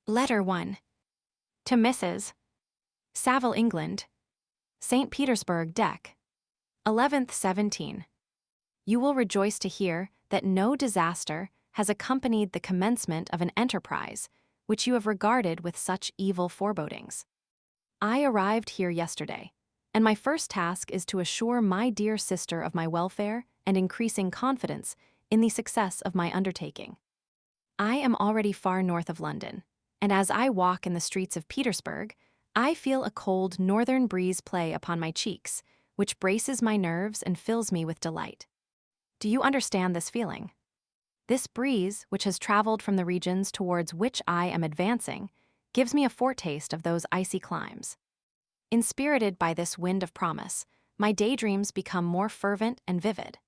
Letter 1. To Mrs. Saville, England. St. Petersburg, Dec. 11th 17. You will rejoice to hear that no disaster has accompanied the commencement of an enterprise which you have regarded with such evil forebodings. I arrived here yesterday, and my first task is to assure my dear sister of my welfare and increasing confidence in the success of my undertaking. I am already far north of London, and as I walk in the streets of Petersburg, I feel a cold northern breeze play upon my cheeks, which braces my nerves and fills me with delight. Do you understand this feeling? This breeze, which has traveled from the regions towards which I am advancing, gives me a foretaste of those icy climes. Inspirited by this wind of promise, my daydreams become more fervent and vivid.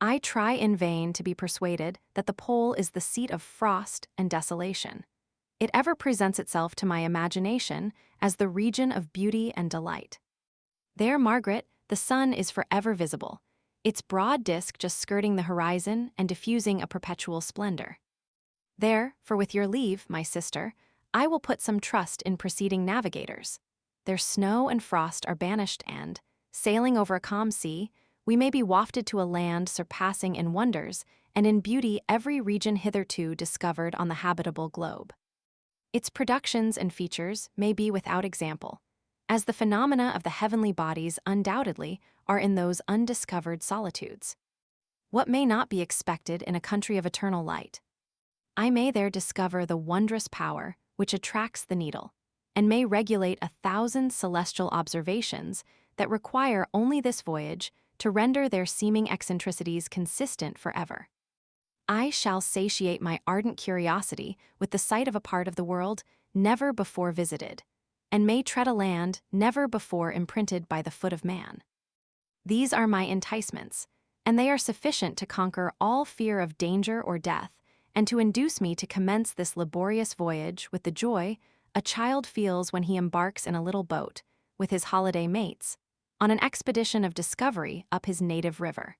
I try in vain to be persuaded that the pole is the seat of frost and desolation. It ever presents itself to my imagination as the region of beauty and delight. There, Margaret, the sun is forever visible, its broad disk just skirting the horizon and diffusing a perpetual splendor. There, for with your leave, my sister, I will put some trust in preceding navigators. Their snow and frost are banished and, sailing over a calm sea, we may be wafted to a land surpassing in wonders and in beauty every region hitherto discovered on the habitable globe. Its productions and features may be without example, as the phenomena of the heavenly bodies undoubtedly are in those undiscovered solitudes. What may not be expected in a country of eternal light? I may there discover the wondrous power which attracts the needle, and may regulate 1,000 celestial observations that require only this voyage to render their seeming eccentricities consistent forever. I shall satiate my ardent curiosity with the sight of a part of the world never before visited, and may tread a land never before imprinted by the foot of man. These are my enticements, and they are sufficient to conquer all fear of danger or death, and to induce me to commence this laborious voyage with the joy a child feels when he embarks in a little boat, with his holiday mates, on an expedition of discovery up his native river.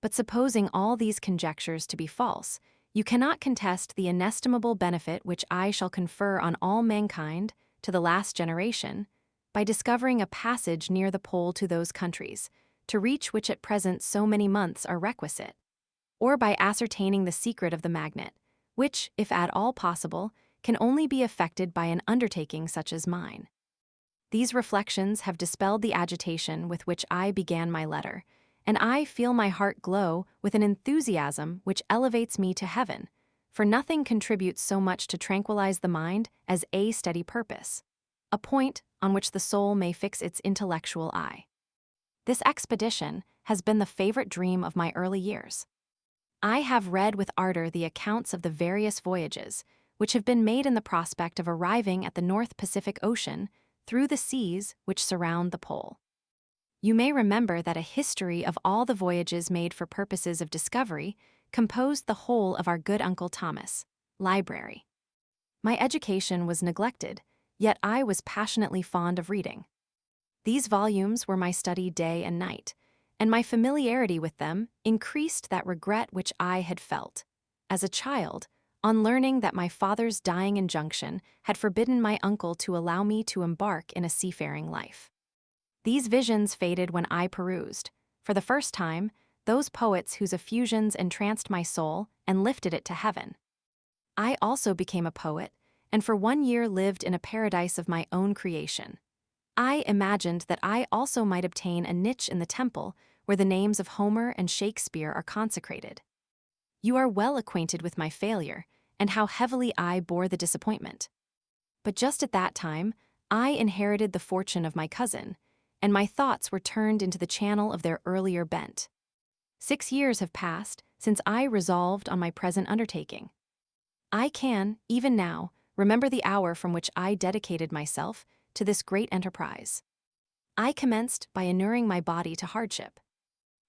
But supposing all these conjectures to be false, you cannot contest the inestimable benefit which I shall confer on all mankind to the last generation by discovering a passage near the pole to those countries, to reach which at present so many months are requisite, or by ascertaining the secret of the magnet, which, if at all possible, can only be effected by an undertaking such as mine. These reflections have dispelled the agitation with which I began my letter, and I feel my heart glow with an enthusiasm which elevates me to heaven, for nothing contributes so much to tranquilize the mind as a steady purpose, a point on which the soul may fix its intellectual eye. This expedition has been the favorite dream of my early years. I have read with ardor the accounts of the various voyages which have been made in the prospect of arriving at the North Pacific Ocean through the seas which surround the pole. You may remember that a history of all the voyages made for purposes of discovery composed the whole of our good Uncle Thomas' library. My education was neglected, yet I was passionately fond of reading. These volumes were my study day and night, and my familiarity with them increased that regret which I had felt, as a child, on learning that my father's dying injunction had forbidden my uncle to allow me to embark in a seafaring life. These visions faded when I perused, for the first time, those poets whose effusions entranced my soul and lifted it to heaven. I also became a poet, and for 1 year lived in a paradise of my own creation. I imagined that I also might obtain a niche in the temple where the names of Homer and Shakespeare are consecrated. You are well acquainted with my failure, and how heavily I bore the disappointment. But just at that time, I inherited the fortune of my cousin, and my thoughts were turned into the channel of their earlier bent. 6 years have passed since I resolved on my present undertaking. I can, even now, remember the hour from which I dedicated myself to this great enterprise. I commenced by inuring my body to hardship.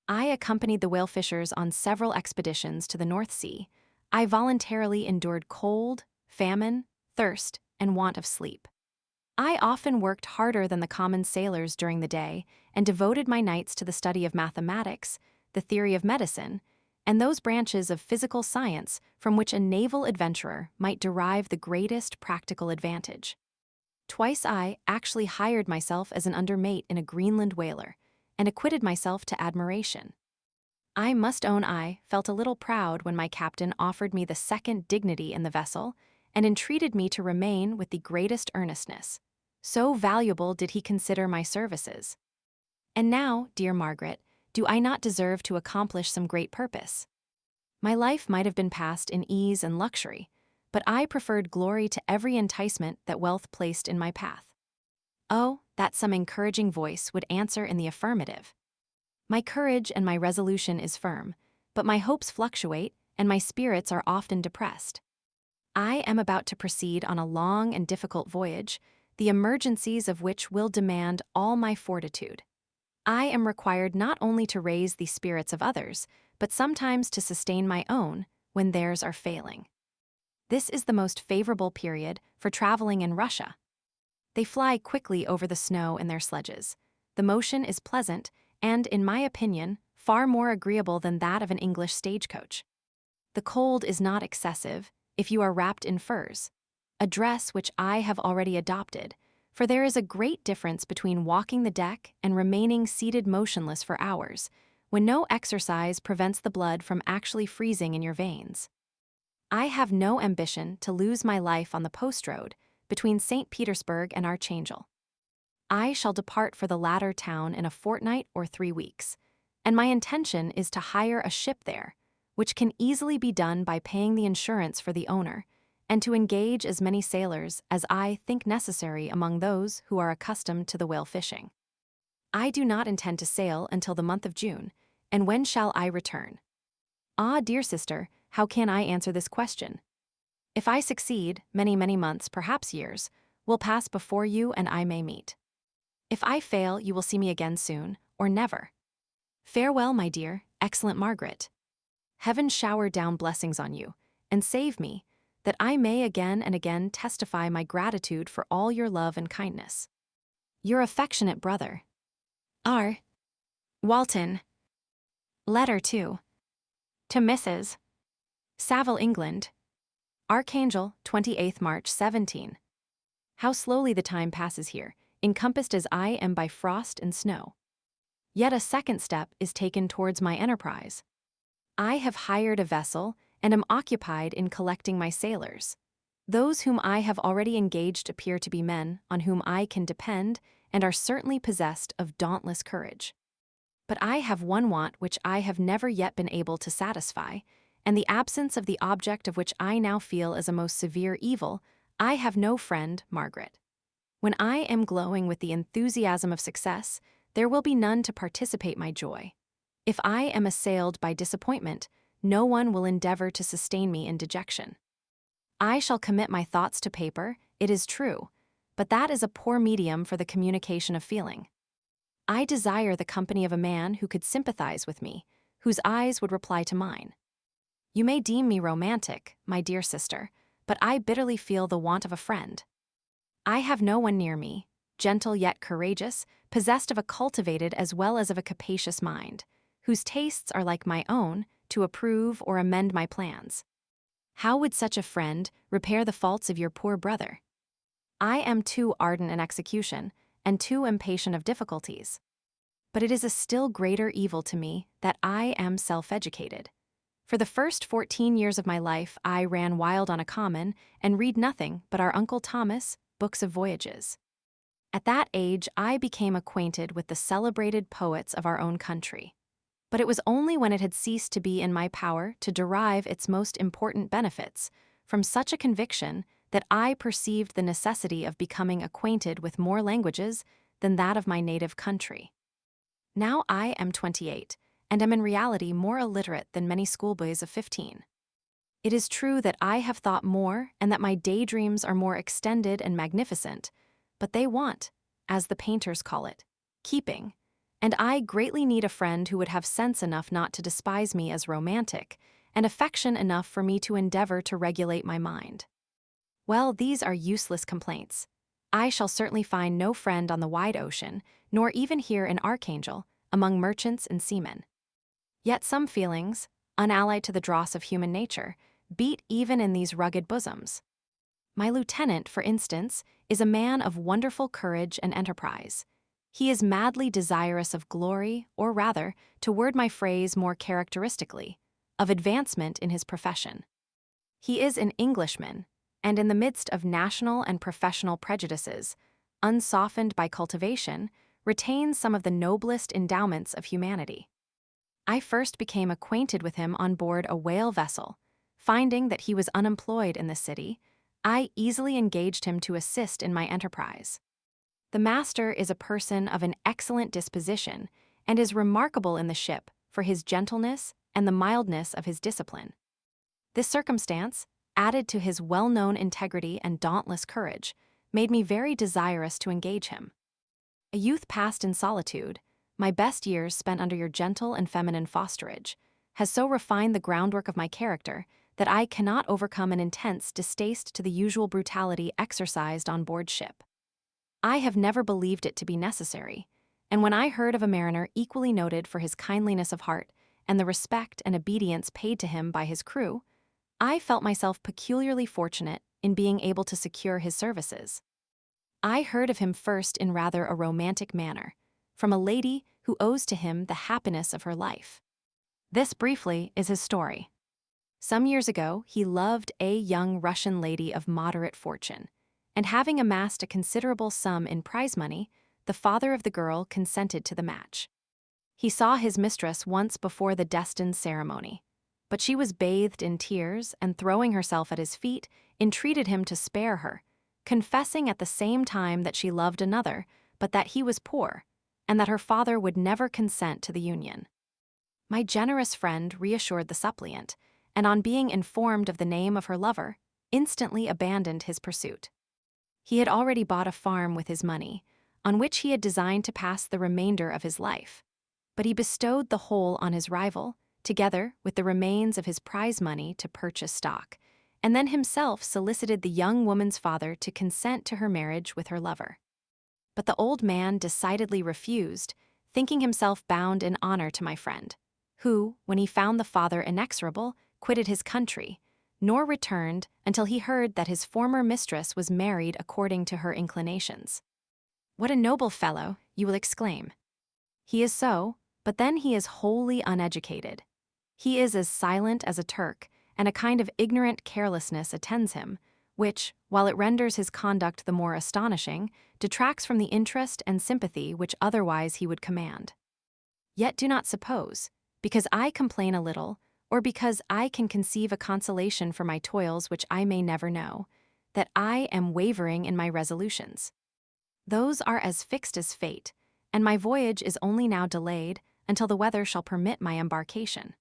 I accompanied the whale fishers on several expeditions to the North Sea. I voluntarily endured cold, famine, thirst, and want of sleep. I often worked harder than the common sailors during the day and devoted my nights to the study of mathematics, the theory of medicine, and those branches of physical science from which a naval adventurer might derive the greatest practical advantage. Twice I actually hired myself as an undermate in a Greenland whaler, and acquitted myself to admiration. I must own I felt a little proud when my captain offered me the second dignity in the vessel, and entreated me to remain with the greatest earnestness. So valuable did he consider my services. And now, dear Margaret, do I not deserve to accomplish some great purpose? My life might have been passed in ease and luxury, but I preferred glory to every enticement that wealth placed in my path. Oh, that some encouraging voice would answer in the affirmative. My courage and my resolution is firm, but my hopes fluctuate, and my spirits are often depressed. I am about to proceed on a long and difficult voyage, the emergencies of which will demand all my fortitude. I am required not only to raise the spirits of others, but sometimes to sustain my own when theirs are failing. This is the most favorable period for traveling in Russia. They fly quickly over the snow in their sledges. The motion is pleasant and, in my opinion, far more agreeable than that of an English stagecoach. The cold is not excessive if you are wrapped in furs, a dress which I have already adopted, for there is a great difference between walking the deck and remaining seated motionless for hours, when no exercise prevents the blood from actually freezing in your veins. I have no ambition to lose my life on the post road between St. Petersburg and Archangel. I shall depart for the latter town in a fortnight or 3 weeks, and my intention is to hire a ship there, which can easily be done by paying the insurance for the owner, and to engage as many sailors as I think necessary among those who are accustomed to the whale fishing. I do not intend to sail until the month of June, and when shall I return? Ah, dear sister, how can I answer this question? If I succeed, many months, perhaps years, will pass before you and I may meet. If I fail, you will see me again soon, or never. Farewell, my dear, excellent Margaret. Heaven shower down blessings on you, and save me, that I may again and again testify my gratitude for all your love and kindness. Your affectionate brother, R. Walton. Letter 2. To Mrs. Saville, England. Archangel, 28th March 17. How slowly the time passes here, encompassed as I am by frost and snow. Yet a second step is taken towards my enterprise. I have hired a vessel and am occupied in collecting my sailors. Those whom I have already engaged appear to be men on whom I can depend and are certainly possessed of dauntless courage. But I have one want which I have never yet been able to satisfy, and the absence of the object of which I now feel as a most severe evil. I have no friend, Margaret. When I am glowing with the enthusiasm of success, there will be none to participate my joy. If I am assailed by disappointment, no one will endeavor to sustain me in dejection. I shall commit my thoughts to paper, it is true, but that is a poor medium for the communication of feeling. I desire the company of a man who could sympathize with me, whose eyes would reply to mine. You may deem me romantic, my dear sister, but I bitterly feel the want of a friend. I have no one near me, gentle yet courageous, possessed of a cultivated as well as of a capacious mind, whose tastes are like my own, to approve or amend my plans. How would such a friend repair the faults of your poor brother? I am too ardent in execution, and too impatient of difficulties. But it is a still greater evil to me that I am self-educated. For the first 14 years of my life I ran wild on a common, and read nothing but our Uncle Thomas, books of voyages. At that age I became acquainted with the celebrated poets of our own country. But it was only when it had ceased to be in my power to derive its most important benefits from such a conviction that I perceived the necessity of becoming acquainted with more languages than that of my native country. Now I am 28, and am in reality more illiterate than many schoolboys of 15. It is true that I have thought more and that my daydreams are more extended and magnificent, but they want, as the painters call it, keeping, and I greatly need a friend who would have sense enough not to despise me as romantic, and affection enough for me to endeavor to regulate my mind. Well, these are useless complaints. I shall certainly find no friend on the wide ocean, nor even here in Archangel, among merchants and seamen. Yet some feelings, unallied to the dross of human nature, beat even in these rugged bosoms. My lieutenant, for instance, is a man of wonderful courage and enterprise. He is madly desirous of glory, or rather, to word my phrase more characteristically, of advancement in his profession. He is an Englishman, and in the midst of national and professional prejudices, unsoftened by cultivation, retains some of the noblest endowments of humanity. I first became acquainted with him on board a whale vessel. Finding that he was unemployed in the city, I easily engaged him to assist in my enterprise. The master is a person of an excellent disposition and is remarkable in the ship for his gentleness and the mildness of his discipline. This circumstance, added to his well-known integrity and dauntless courage, made me very desirous to engage him. A youth passed in solitude, my best years spent under your gentle and feminine fosterage, has so refined the groundwork of my character that I cannot overcome an intense distaste to the usual brutality exercised on board ship. I have never believed it to be necessary, and when I heard of a mariner equally noted for his kindliness of heart and the respect and obedience paid to him by his crew, I felt myself peculiarly fortunate in being able to secure his services. I heard of him first in rather a romantic manner, from a lady who owes to him the happiness of her life. This, briefly, is his story. Some years ago, he loved a young Russian lady of moderate fortune, and having amassed a considerable sum in prize money, the father of the girl consented to the match. He saw his mistress once before the destined ceremony, but she was bathed in tears and, throwing herself at his feet, entreated him to spare her, confessing at the same time that she loved another, but that he was poor, and that her father would never consent to the union. My generous friend reassured the suppliant, and on being informed of the name of her lover, instantly abandoned his pursuit. He had already bought a farm with his money, on which he had designed to pass the remainder of his life, but he bestowed the whole on his rival, together with the remains of his prize money to purchase stock, and then himself solicited the young woman's father to consent to her marriage with her lover. But the old man decidedly refused, thinking himself bound in honor to my friend, who, when he found the father inexorable, quitted his country, nor returned until he heard that his former mistress was married according to her inclinations. What a noble fellow, you will exclaim. He is so, but then he is wholly uneducated. He is as silent as a Turk, and a kind of ignorant carelessness attends him, which, while it renders his conduct the more astonishing, detracts from the interest and sympathy which otherwise he would command. Yet do not suppose, because I complain a little, or because I can conceive a consolation for my toils which I may never know, that I am wavering in my resolutions. Those are as fixed as fate, and my voyage is only now delayed until the weather shall permit my embarkation.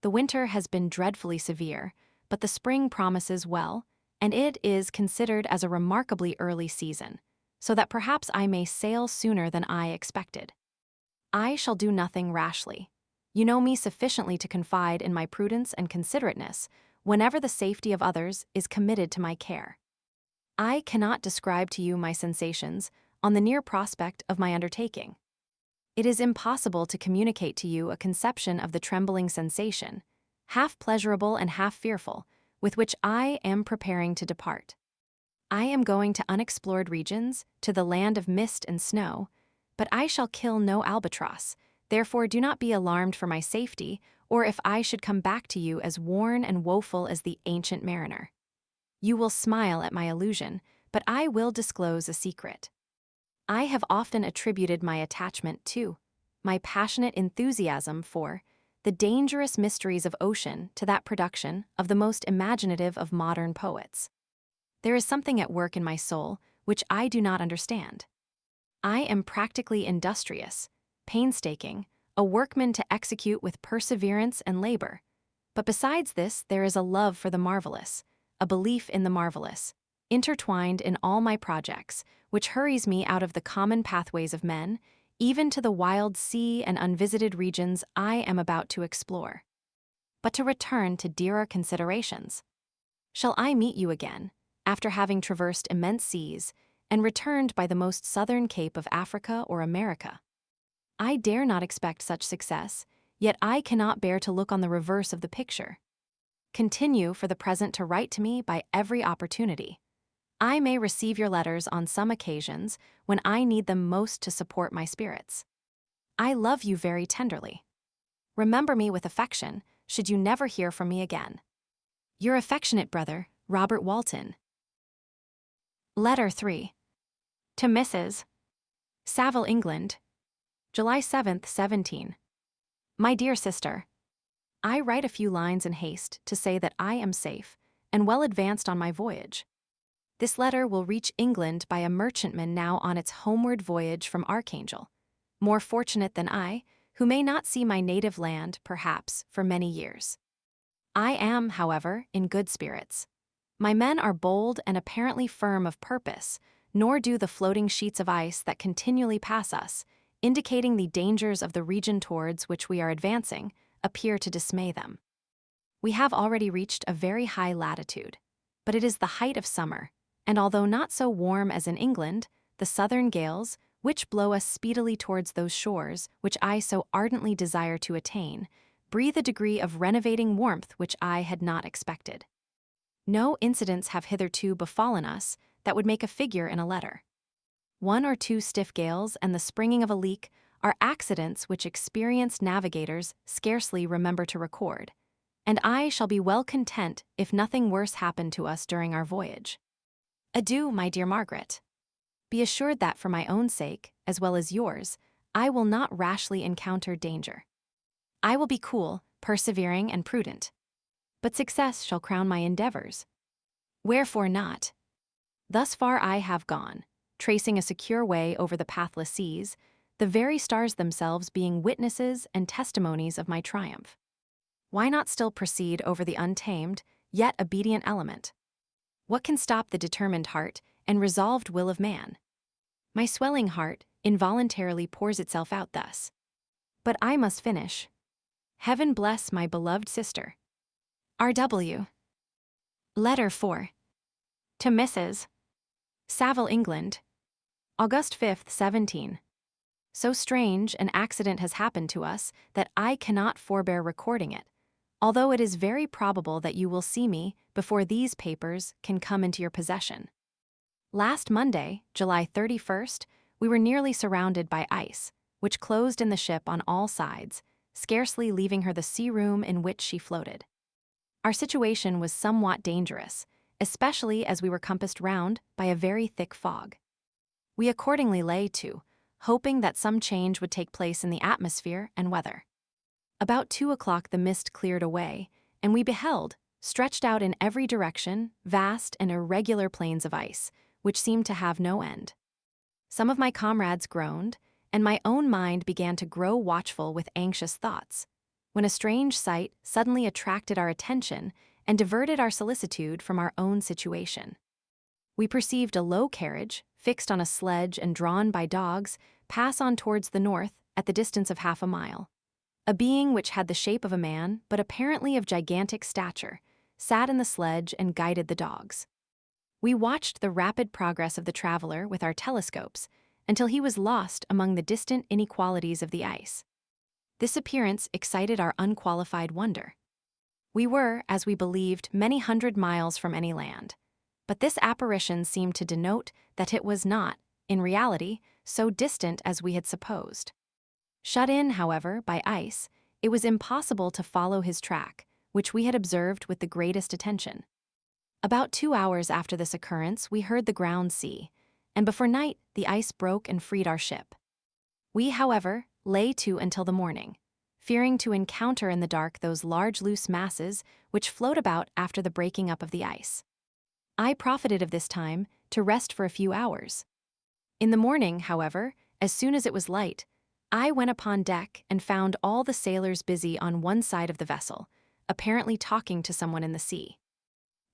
The winter has been dreadfully severe, but the spring promises well, and it is considered as a remarkably early season, so that perhaps I may sail sooner than I expected. I shall do nothing rashly. You know me sufficiently to confide in my prudence and considerateness whenever the safety of others is committed to my care. I cannot describe to you my sensations on the near prospect of my undertaking. It is impossible to communicate to you a conception of the trembling sensation, half pleasurable and half fearful, with which I am preparing to depart. I am going to unexplored regions, to the land of mist and snow, but I shall kill no albatross. Therefore do not be alarmed for my safety, or if I should come back to you as worn and woeful as the ancient mariner. You will smile at my illusion, but I will disclose a secret. I have often attributed my attachment to, my passionate enthusiasm for, the dangerous mysteries of ocean to that production of the most imaginative of modern poets. There is something at work in my soul which I do not understand. I am practically industrious, painstaking, a workman to execute with perseverance and labor. But besides this, there is a love for the marvelous, a belief in the marvelous, intertwined in all my projects, which hurries me out of the common pathways of men, even to the wild sea and unvisited regions I am about to explore. But to return to dearer considerations. Shall I meet you again, after having traversed immense seas, and returned by the most southern cape of Africa or America? I dare not expect such success, yet I cannot bear to look on the reverse of the picture. Continue for the present to write to me by every opportunity. I may receive your letters on some occasions when I need them most to support my spirits. I love you very tenderly. Remember me with affection, should you never hear from me again. Your affectionate brother, Robert Walton. Letter 3. To Mrs. Saville, England, July 7th, 17. My dear sister, I write a few lines in haste to say that I am safe and well advanced on my voyage. This letter will reach England by a merchantman now on its homeward voyage from Archangel, more fortunate than I, who may not see my native land, perhaps, for many years. I am, however, in good spirits. My men are bold and apparently firm of purpose, nor do the floating sheets of ice that continually pass us, indicating the dangers of the region towards which we are advancing, appear to dismay them. We have already reached a very high latitude, but it is the height of summer, and although not so warm as in England, the southern gales, which blow us speedily towards those shores which I so ardently desire to attain, breathe a degree of renovating warmth which I had not expected. No incidents have hitherto befallen us that would make a figure in a letter. 1 or 2 stiff gales and the springing of a leak are accidents which experienced navigators scarcely remember to record, and I shall be well content if nothing worse happen to us during our voyage. Adieu, my dear Margaret. Be assured that for my own sake, as well as yours, I will not rashly encounter danger. I will be cool, persevering, and prudent. But success shall crown my endeavors. Wherefore not? Thus far I have gone, tracing a secure way over the pathless seas, the very stars themselves being witnesses and testimonies of my triumph. Why not still proceed over the untamed, yet obedient element? What can stop the determined heart and resolved will of man? My swelling heart involuntarily pours itself out thus. But I must finish. Heaven bless my beloved sister. R.W. Letter 4. To Mrs. Saville, England, August 5th, 17. So strange an accident has happened to us that I cannot forbear recording it, although it is very probable that you will see me before these papers can come into your possession. Last Monday, July 31st, we were nearly surrounded by ice, which closed in the ship on all sides, scarcely leaving her the sea room in which she floated. Our situation was somewhat dangerous, especially as we were compassed round by a very thick fog. We accordingly lay to, hoping that some change would take place in the atmosphere and weather. About 2 o'clock the mist cleared away, and we beheld, stretched out in every direction, vast and irregular plains of ice, which seemed to have no end. Some of my comrades groaned, and my own mind began to grow watchful with anxious thoughts, when a strange sight suddenly attracted our attention and diverted our solicitude from our own situation. We perceived a low carriage, fixed on a sledge and drawn by dogs, pass on towards the north at the distance of half a mile. A being which had the shape of a man, but apparently of gigantic stature, sat in the sledge and guided the dogs. We watched the rapid progress of the traveler with our telescopes until he was lost among the distant inequalities of the ice. This appearance excited our unqualified wonder. We were, as we believed, many hundred miles from any land, but this apparition seemed to denote that it was not, in reality, so distant as we had supposed. Shut in, however, by ice, it was impossible to follow his track, which we had observed with the greatest attention. About 2 hours after this occurrence, we heard the ground sea, and before night the ice broke and freed our ship. We, however, lay to until the morning, fearing to encounter in the dark those large loose masses which float about after the breaking up of the ice. I profited of this time to rest for a few hours. In the morning, however, as soon as it was light, I went upon deck and found all the sailors busy on one side of the vessel, apparently talking to someone in the sea.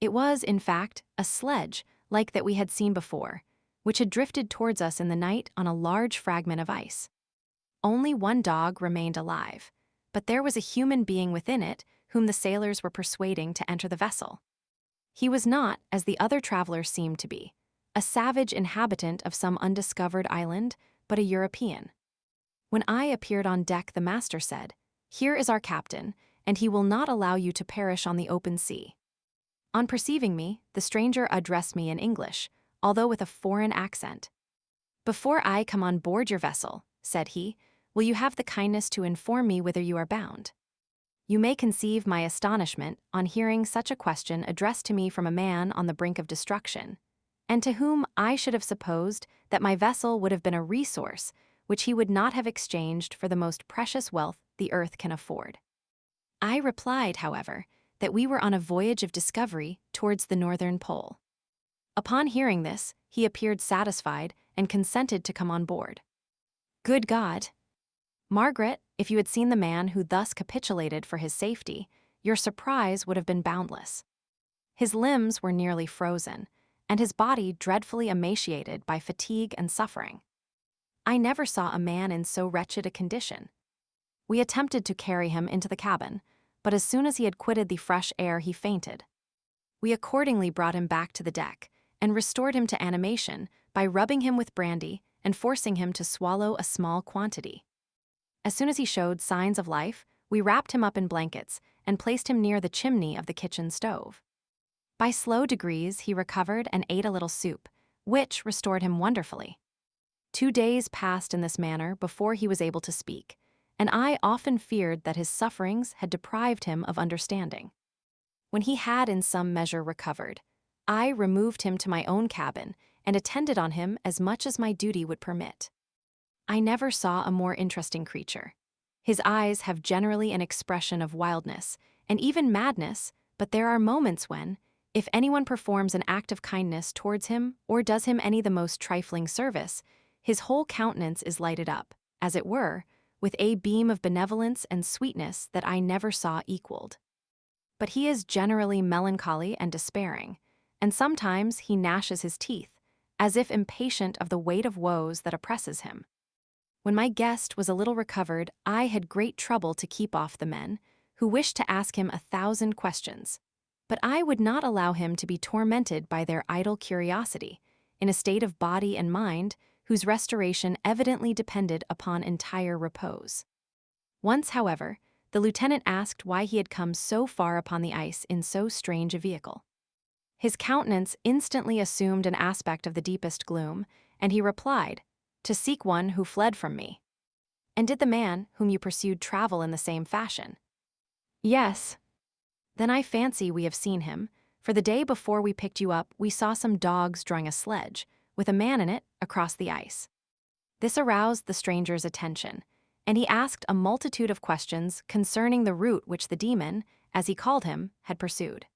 It was, in fact, a sledge like that we had seen before, which had drifted towards us in the night on a large fragment of ice. Only one dog remained alive, but there was a human being within it whom the sailors were persuading to enter the vessel. He was not, as the other travelers seemed to be, a savage inhabitant of some undiscovered island, but a European. When I appeared on deck, the master said, Here is our captain, and he will not allow you to perish on the open sea." On perceiving me, the stranger addressed me in English, although with a foreign accent. "Before I come on board your vessel," said he, "will you have the kindness to inform me whither you are bound?" You may conceive my astonishment on hearing such a question addressed to me from a man on the brink of destruction, and to whom I should have supposed that my vessel would have been a resource which he would not have exchanged for the most precious wealth the earth can afford. I replied, however, that we were on a voyage of discovery towards the northern pole. Upon hearing this, he appeared satisfied and consented to come on board. Good God! Margaret, if you had seen the man who thus capitulated for his safety, your surprise would have been boundless. His limbs were nearly frozen, and his body dreadfully emaciated by fatigue and suffering. I never saw a man in so wretched a condition. We attempted to carry him into the cabin, but as soon as he had quitted the fresh air he fainted. We accordingly brought him back to the deck, and restored him to animation by rubbing him with brandy and forcing him to swallow a small quantity. As soon as he showed signs of life, we wrapped him up in blankets and placed him near the chimney of the kitchen stove. By slow degrees he recovered and ate a little soup, which restored him wonderfully. 2 days passed in this manner before he was able to speak, and I often feared that his sufferings had deprived him of understanding. When he had in some measure recovered, I removed him to my own cabin and attended on him as much as my duty would permit. I never saw a more interesting creature. His eyes have generally an expression of wildness and even madness, but there are moments when, if anyone performs an act of kindness towards him or does him any the most trifling service, his whole countenance is lighted up, as it were, with a beam of benevolence and sweetness that I never saw equaled. But he is generally melancholy and despairing, and sometimes he gnashes his teeth, as if impatient of the weight of woes that oppresses him. When my guest was a little recovered, I had great trouble to keep off the men, who wished to ask him 1,000 questions. But I would not allow him to be tormented by their idle curiosity, in a state of body and mind whose restoration evidently depended upon entire repose. Once, however, the lieutenant asked why he had come so far upon the ice in so strange a vehicle. His countenance instantly assumed an aspect of the deepest gloom, and he replied, "To seek one who fled from me." "And did the man whom you pursued travel in the same fashion?" "Yes." "Then I fancy we have seen him, for the day before we picked you up we saw some dogs drawing a sledge, with a man in it, across the ice." This aroused the stranger's attention, and he asked a multitude of questions concerning the route which the demon, as he called him, had pursued.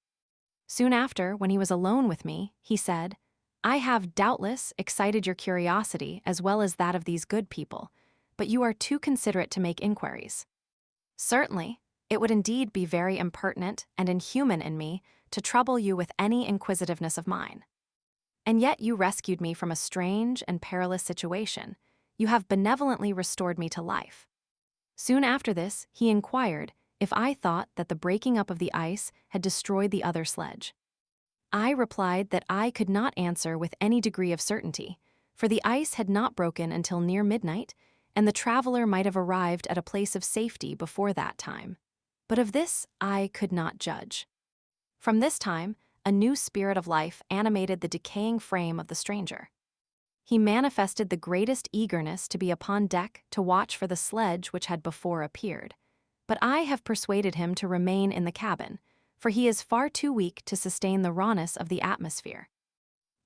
Soon after, when he was alone with me, he said, "I have doubtless excited your curiosity as well as that of these good people, but you are too considerate to make inquiries." "Certainly, it would indeed be very impertinent and inhuman in me to trouble you with any inquisitiveness of mine. And yet you rescued me from a strange and perilous situation. You have benevolently restored me to life." Soon after this, he inquired if I thought that the breaking up of the ice had destroyed the other sledge. I replied that I could not answer with any degree of certainty, for the ice had not broken until near midnight, and the traveler might have arrived at a place of safety before that time. But of this I could not judge. From this time, a new spirit of life animated the decaying frame of the stranger. He manifested the greatest eagerness to be upon deck to watch for the sledge which had before appeared, but I have persuaded him to remain in the cabin, for he is far too weak to sustain the rawness of the atmosphere.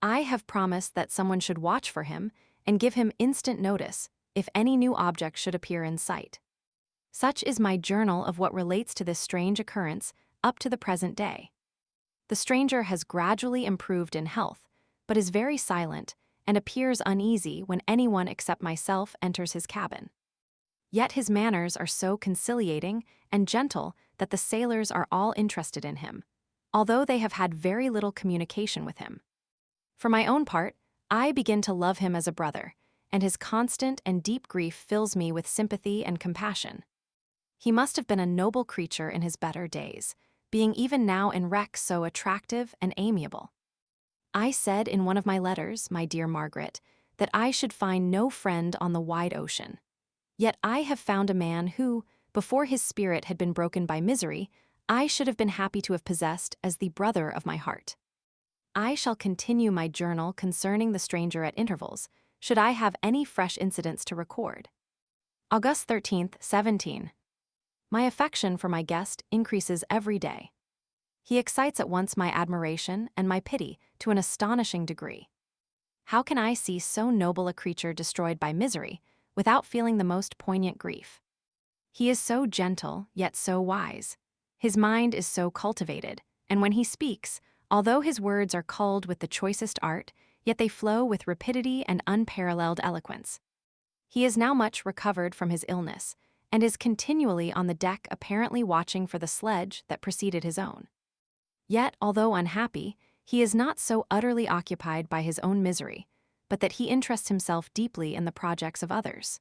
I have promised that someone should watch for him and give him instant notice if any new object should appear in sight. Such is my journal of what relates to this strange occurrence up to the present day. The stranger has gradually improved in health, but is very silent and appears uneasy when anyone except myself enters his cabin. Yet his manners are so conciliating and gentle that the sailors are all interested in him, although they have had very little communication with him. For my own part, I begin to love him as a brother, and his constant and deep grief fills me with sympathy and compassion. He must have been a noble creature in his better days, being even now in wreck so attractive and amiable. I said in one of my letters, my dear Margaret, that I should find no friend on the wide ocean. Yet I have found a man who, before his spirit had been broken by misery, I should have been happy to have possessed as the brother of my heart. I shall continue my journal concerning the stranger at intervals, should I have any fresh incidents to record. August 13th, 17. My affection for my guest increases every day. He excites at once my admiration and my pity to an astonishing degree. How can I see so noble a creature destroyed by misery without feeling the most poignant grief? He is so gentle, yet so wise. His mind is so cultivated, and when he speaks, although his words are culled with the choicest art, yet they flow with rapidity and unparalleled eloquence. He is now much recovered from his illness, and is continually on the deck apparently watching for the sledge that preceded his own. Yet, although unhappy, he is not so utterly occupied by his own misery, but that he interests himself deeply in the projects of others.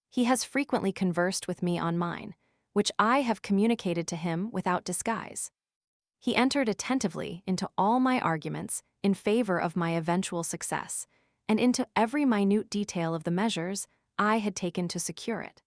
He has frequently conversed with me on mine, which I have communicated to him without disguise. He entered attentively into all my arguments in favor of my eventual success, and into every minute detail of the measures I had taken to secure it.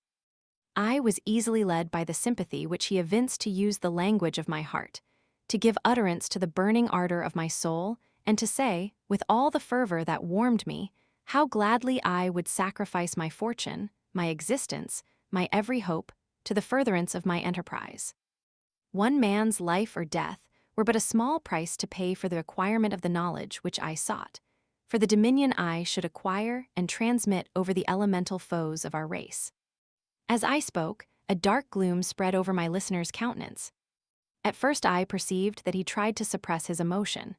I was easily led by the sympathy which he evinced to use the language of my heart, to give utterance to the burning ardor of my soul, and to say, with all the fervor that warmed me, how gladly I would sacrifice my fortune, my existence, my every hope, to the furtherance of my enterprise. One man's life or death were but a small price to pay for the acquirement of the knowledge which I sought, for the dominion I should acquire and transmit over the elemental foes of our race. As I spoke, a dark gloom spread over my listener's countenance. At first I perceived that he tried to suppress his emotion.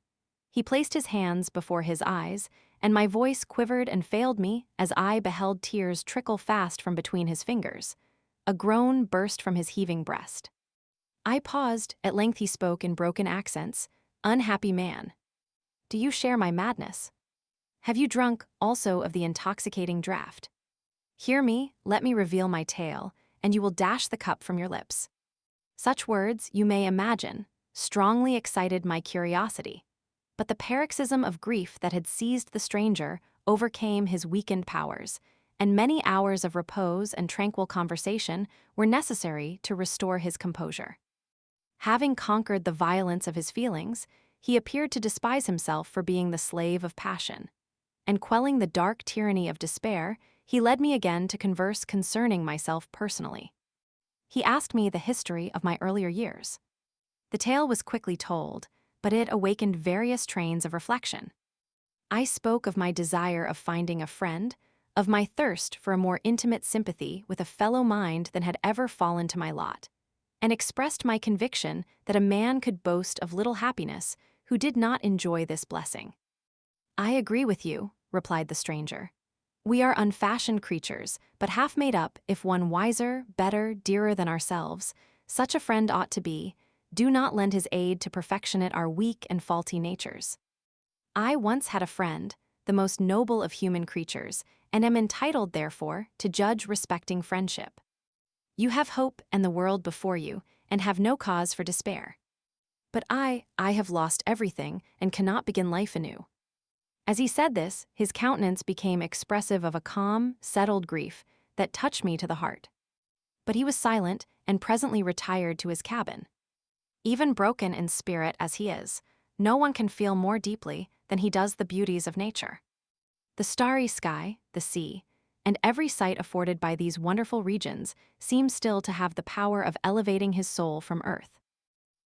He placed his hands before his eyes, and my voice quivered and failed me as I beheld tears trickle fast from between his fingers. A groan burst from his heaving breast. I paused, at length he spoke in broken accents, "Unhappy man, do you share my madness? Have you drunk also of the intoxicating draught? Hear me, let me reveal my tale, and you will dash the cup from your lips." Such words, you may imagine, strongly excited my curiosity, but the paroxysm of grief that had seized the stranger overcame his weakened powers, and many hours of repose and tranquil conversation were necessary to restore his composure. Having conquered the violence of his feelings, he appeared to despise himself for being the slave of passion, and quelling the dark tyranny of despair, he led me again to converse concerning myself personally. He asked me the history of my earlier years. The tale was quickly told, but it awakened various trains of reflection. I spoke of my desire of finding a friend, of my thirst for a more intimate sympathy with a fellow mind than had ever fallen to my lot, and expressed my conviction that a man could boast of little happiness who did not enjoy this blessing. "I agree with you," replied the stranger. "We are unfashioned creatures, but half made up if one wiser, better, dearer than ourselves, such a friend ought to be, do not lend his aid to perfectionate our weak and faulty natures. I once had a friend, the most noble of human creatures, and am entitled, therefore, to judge respecting friendship. You have hope and the world before you, and have no cause for despair. But I have lost everything and cannot begin life anew." As he said this, his countenance became expressive of a calm, settled grief that touched me to the heart. But he was silent and presently retired to his cabin. Even broken in spirit as he is, no one can feel more deeply than he does the beauties of nature. The starry sky, the sea, and every sight afforded by these wonderful regions seems still to have the power of elevating his soul from earth.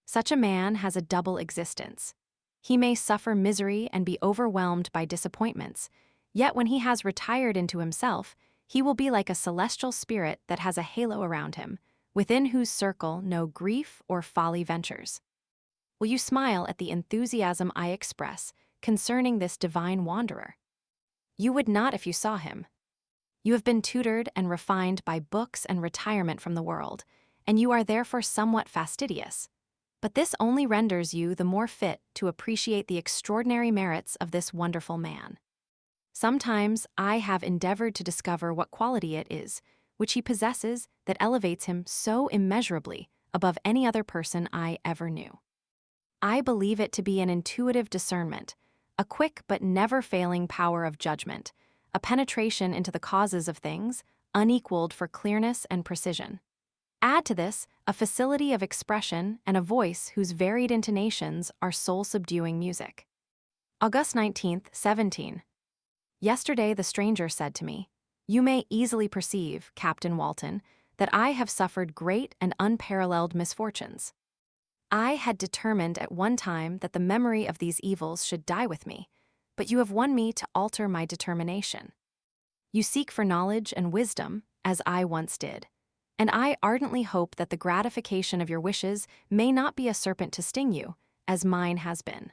Such a man has a double existence. He may suffer misery and be overwhelmed by disappointments, yet when he has retired into himself, he will be like a celestial spirit that has a halo around him, within whose circle no grief or folly ventures. Will you smile at the enthusiasm I express concerning this divine wanderer? You would not if you saw him. You have been tutored and refined by books and retirement from the world, and you are therefore somewhat fastidious. But this only renders you the more fit to appreciate the extraordinary merits of this wonderful man. Sometimes I have endeavored to discover what quality it is which he possesses that elevates him so immeasurably above any other person I ever knew. I believe it to be an intuitive discernment, a quick but never-failing power of judgment, a penetration into the causes of things, unequaled for clearness and precision. Add to this a facility of expression and a voice whose varied intonations are soul-subduing music. August 19th, 17. Yesterday the stranger said to me, "You may easily perceive, Captain Walton, that I have suffered great and unparalleled misfortunes. I had determined at one time that the memory of these evils should die with me, but you have won me to alter my determination. You seek for knowledge and wisdom, as I once did, and I ardently hope that the gratification of your wishes may not be a serpent to sting you, as mine has been.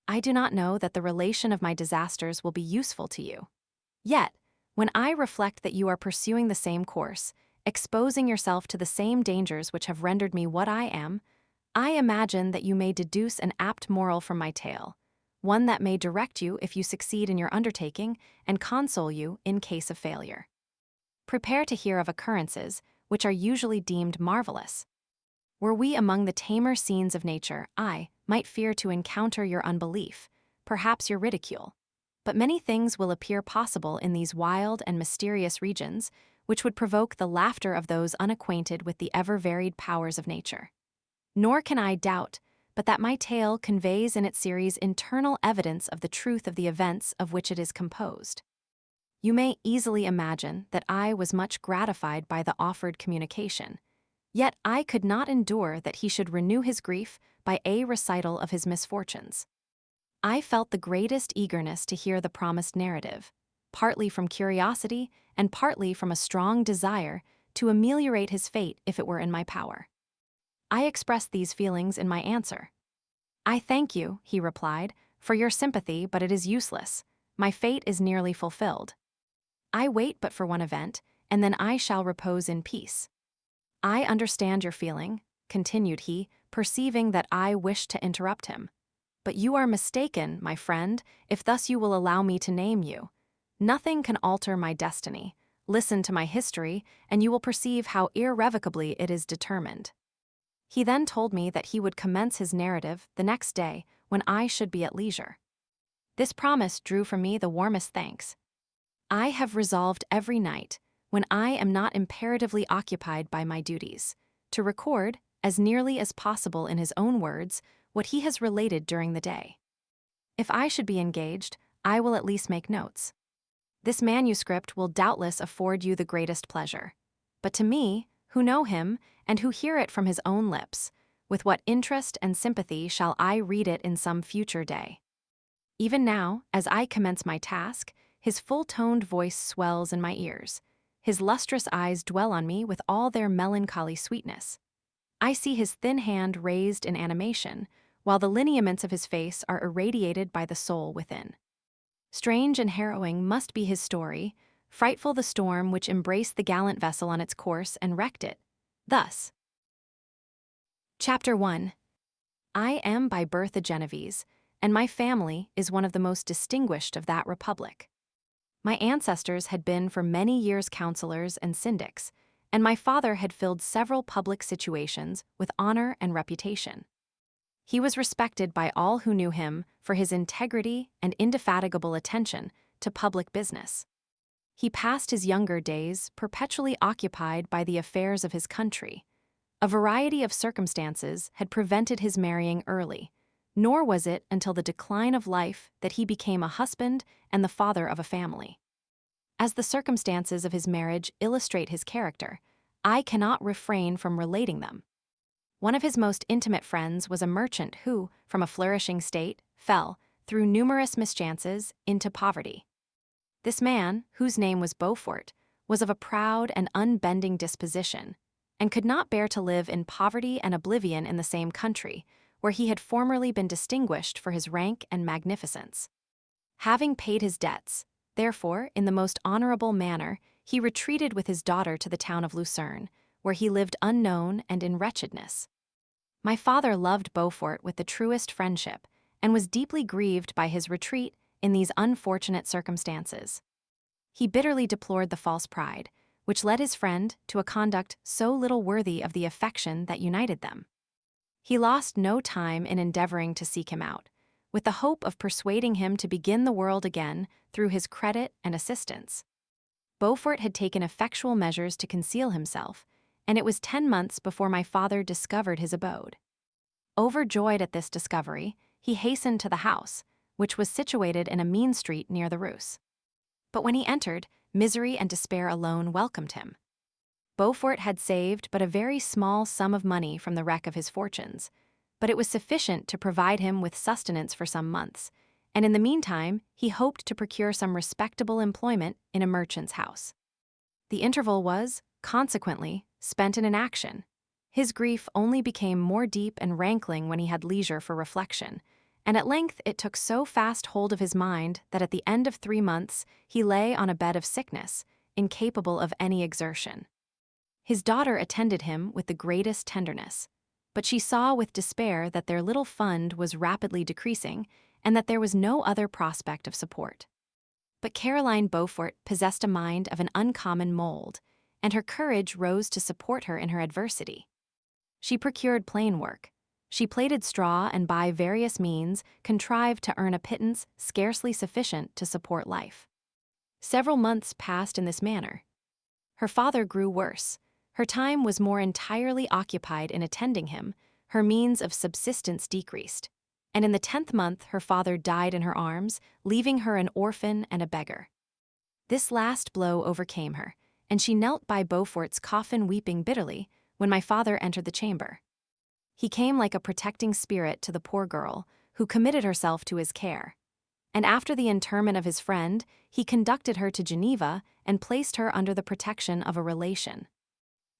I do not know that the relation of my disasters will be useful to you. Yet, when I reflect that you are pursuing the same course, exposing yourself to the same dangers which have rendered me what I am, I imagine that you may deduce an apt moral from my tale, one that may direct you if you succeed in your undertaking and console you in case of failure. Prepare to hear of occurrences which are usually deemed marvelous. Were we among the tamer scenes of nature, I might fear to encounter your unbelief, perhaps your ridicule. But many things will appear possible in these wild and mysterious regions, which would provoke the laughter of those unacquainted with the ever-varied powers of nature. Nor can I doubt but that my tale conveys in its series internal evidence of the truth of the events of which it is composed. You may easily imagine that I was much gratified by the offered communication, yet I could not endure that he should renew his grief by a recital of his misfortunes. I felt the greatest eagerness to hear the promised narrative, partly from curiosity and partly from a strong desire to ameliorate his fate if it were in my power. I expressed these feelings in my answer. "I thank you," he replied, "for your sympathy, but it is useless. My fate is nearly fulfilled. I wait but for one event, and then I shall repose in peace. I understand your feeling," continued he, perceiving that I wished to interrupt him. "But you are mistaken, my friend, if thus you will allow me to name you. Nothing can alter my destiny. Listen to my history, and you will perceive how irrevocably it is determined." He then told me that he would commence his narrative the next day when I should be at leisure. This promise drew from me the warmest thanks. I have resolved every night, when I am not imperatively occupied by my duties, to record, as nearly as possible in his own words, what he has related during the day. If I should be engaged, I will at least make notes. This manuscript will doubtless afford you the greatest pleasure. But to me, who know him, and who hear it from his own lips, with what interest and sympathy shall I read it in some future day? Even now, as I commence my task, his full-toned voice swells in my ears. His lustrous eyes dwell on me with all their melancholy sweetness. I see his thin hand raised in animation, while the lineaments of his face are irradiated by the soul within. Strange and harrowing must be his story, frightful the storm which embraced the gallant vessel on its course and wrecked it. Thus. Chapter 1. I am by birth a Genevese, and my family is one of the most distinguished of that republic. My ancestors had been for many years counselors and syndics, and my father had filled several public situations with honor and reputation. He was respected by all who knew him for his integrity and indefatigable attention to public business. He passed his younger days perpetually occupied by the affairs of his country. A variety of circumstances had prevented his marrying early, nor was it until the decline of life that he became a husband and the father of a family. As the circumstances of his marriage illustrate his character, I cannot refrain from relating them. One of his most intimate friends was a merchant who, from a flourishing state, fell, through numerous mischances, into poverty. This man, whose name was Beaufort, was of a proud and unbending disposition, and could not bear to live in poverty and oblivion in the same country, where he had formerly been distinguished for his rank and magnificence. Having paid his debts, therefore, in the most honorable manner, he retreated with his daughter to the town of Lucerne, where he lived unknown and in wretchedness. My father loved Beaufort with the truest friendship, and was deeply grieved by his retreat in these unfortunate circumstances. He bitterly deplored the false pride, which led his friend to a conduct so little worthy of the affection that united them. He lost no time in endeavoring to seek him out, with the hope of persuading him to begin the world again through his credit and assistance. Beaufort had taken effectual measures to conceal himself, and it was 10 months before my father discovered his abode. Overjoyed at this discovery, he hastened to the house, which was situated in a mean street near the Rus. But when he entered, misery and despair alone welcomed him. Beaufort had saved but a very small sum of money from the wreck of his fortunes, but it was sufficient to provide him with sustenance for some months, and in the meantime he hoped to procure some respectable employment in a merchant's house. The interval was, consequently, spent in inaction. His grief only became more deep and rankling when he had leisure for reflection, and at length it took so fast hold of his mind that at the end of 3 months he lay on a bed of sickness, incapable of any exertion. His daughter attended him with the greatest tenderness, but she saw with despair that their little fund was rapidly decreasing and that there was no other prospect of support. But Caroline Beaufort possessed a mind of an uncommon mold, and her courage rose to support her in her adversity. She procured plain work. She plaited straw and by various means contrived to earn a pittance scarcely sufficient to support life. Several months passed in this manner. Her father grew worse. Her time was more entirely occupied in attending him, her means of subsistence decreased, and in the 10th month her father died in her arms, leaving her an orphan and a beggar. This last blow overcame her, and she knelt by Beaufort's coffin weeping bitterly when my father entered the chamber. He came like a protecting spirit to the poor girl, who committed herself to his care, and after the interment of his friend, he conducted her to Geneva and placed her under the protection of a relation.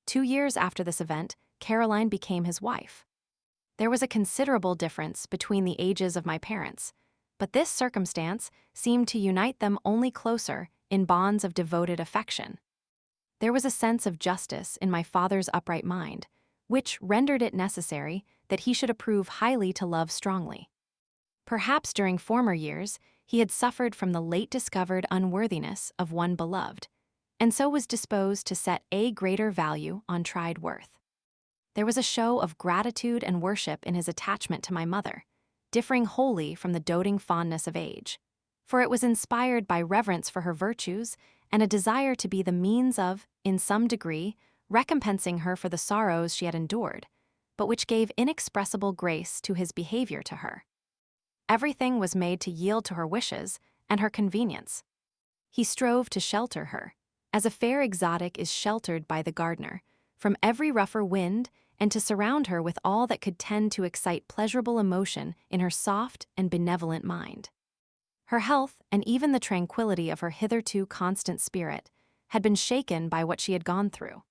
2 years after this event, Caroline became his wife. There was a considerable difference between the ages of my parents, but this circumstance seemed to unite them only closer in bonds of devoted affection. There was a sense of justice in my father's upright mind, which rendered it necessary that he should approve highly to love strongly. Perhaps during former years he had suffered from the late-discovered unworthiness of one beloved, and so was disposed to set a greater value on tried worth. There was a show of gratitude and worship in his attachment to my mother, differing wholly from the doting fondness of age, for it was inspired by reverence for her virtues and a desire to be the means of, in some degree, recompensing her for the sorrows she had endured, but which gave inexpressible grace to his behavior to her. Everything was made to yield to her wishes and her convenience. He strove to shelter her, as a fair exotic is sheltered by the gardener, from every rougher wind, and to surround her with all that could tend to excite pleasurable emotion in her soft and benevolent mind. Her health, and even the tranquility of her hitherto constant spirit, had been shaken by what she had gone through.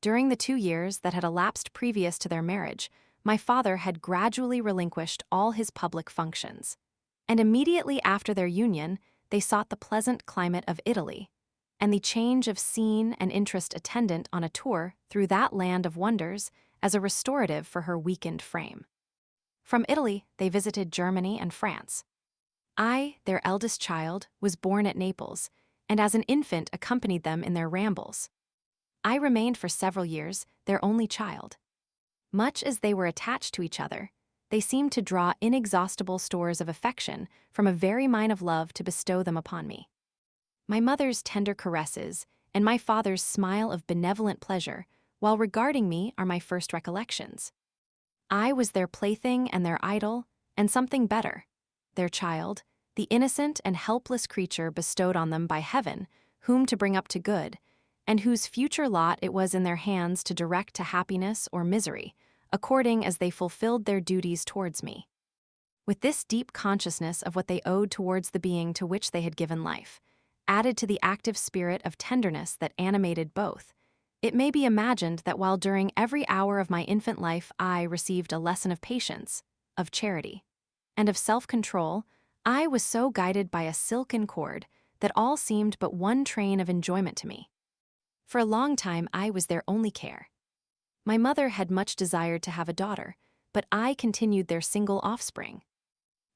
During the 2 years that had elapsed previous to their marriage, my father had gradually relinquished all his public functions, and immediately after their union, they sought the pleasant climate of Italy, and the change of scene and interest attendant on a tour through that land of wonders as a restorative for her weakened frame. From Italy, they visited Germany and France. I, their eldest child, was born at Naples, and as an infant accompanied them in their rambles. I remained for several years their only child. Much as they were attached to each other, they seemed to draw inexhaustible stores of affection from a very mine of love to bestow them upon me. My mother's tender caresses and my father's smile of benevolent pleasure while regarding me are my first recollections. I was their plaything and their idol, and something better, their child, the innocent and helpless creature bestowed on them by heaven, whom to bring up to good, and whose future lot it was in their hands to direct to happiness or misery, according as they fulfilled their duties towards me. With this deep consciousness of what they owed towards the being to which they had given life, added to the active spirit of tenderness that animated both, it may be imagined that while during every hour of my infant life I received a lesson of patience, of charity, and of self-control, I was so guided by a silken cord that all seemed but one train of enjoyment to me. For a long time I was their only care. My mother had much desired to have a daughter, but I continued their single offspring.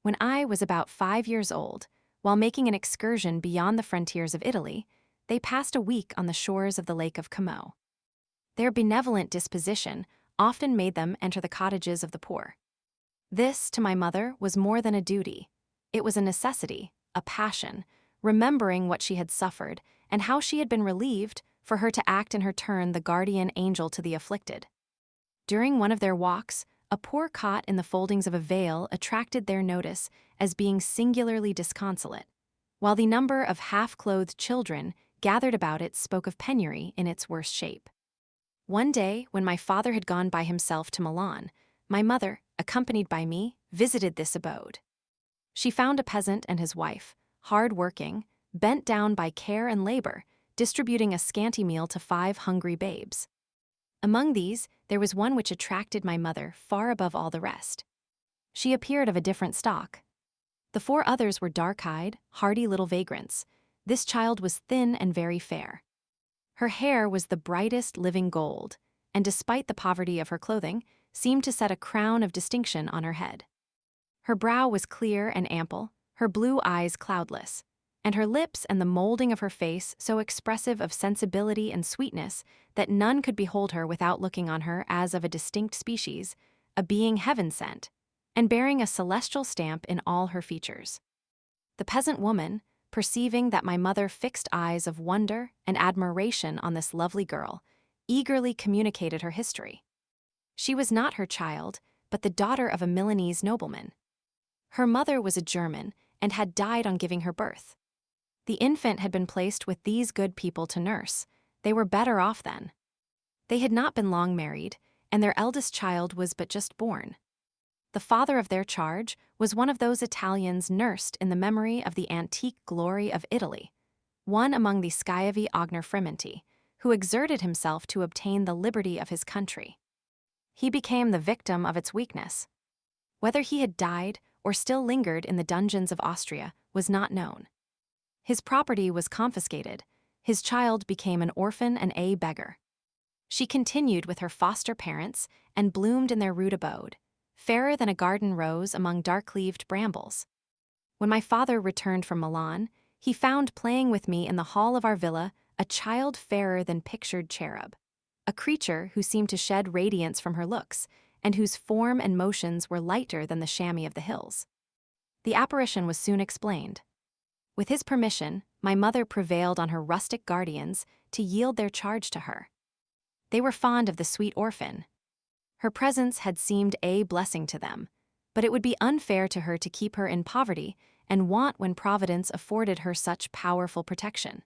When I was about 5 years old, while making an excursion beyond the frontiers of Italy, they passed a week on the shores of the Lake of Como. Their benevolent disposition often made them enter the cottages of the poor. This, to my mother, was more than a duty. It was a necessity, a passion, remembering what she had suffered and how she had been relieved for her to act in her turn the guardian angel to the afflicted. During one of their walks, a poor cot in the foldings of a veil attracted their notice as being singularly disconsolate, while the number of half-clothed children gathered about it spoke of penury in its worst shape. One day, when my father had gone by himself to Milan, my mother, accompanied by me, visited this abode. She found a peasant and his wife, hard-working, bent down by care and labor, distributing a scanty meal to 5 hungry babes. Among these, there was one which attracted my mother far above all the rest. She appeared of a different stock. The 4 others were dark-eyed, hardy little vagrants. This child was thin and very fair. Her hair was the brightest living gold, and despite the poverty of her clothing, seemed to set a crown of distinction on her head. Her brow was clear and ample, her blue eyes cloudless, and her lips and the molding of her face so expressive of sensibility and sweetness that none could behold her without looking on her as of a distinct species, a being heaven-sent, and bearing a celestial stamp in all her features. The peasant woman, perceiving that my mother fixed eyes of wonder and admiration on this lovely girl, eagerly communicated her history. She was not her child, but the daughter of a Milanese nobleman. Her mother was a German and had died on giving her birth. The infant had been placed with these good people to nurse. They were better off then. They had not been long married, and their eldest child was but just born. The father of their charge was one of those Italians nursed in the memory of the antique glory of Italy, one among the Schiavi Agner-Frementi, who exerted himself to obtain the liberty of his country. He became the victim of its weakness. Whether he had died or still lingered in the dungeons of Austria was not known. His property was confiscated. His child became an orphan and a beggar. She continued with her foster parents and bloomed in their rude abode, fairer than a garden rose among dark-leaved brambles. When my father returned from Milan, he found playing with me in the hall of our villa a child fairer than pictured cherub, a creature who seemed to shed radiance from her looks, and whose form and motions were lighter than the chamois of the hills. The apparition was soon explained. With his permission, my mother prevailed on her rustic guardians to yield their charge to her. They were fond of the sweet orphan. Her presence had seemed a blessing to them, but it would be unfair to her to keep her in poverty and want when Providence afforded her such powerful protection.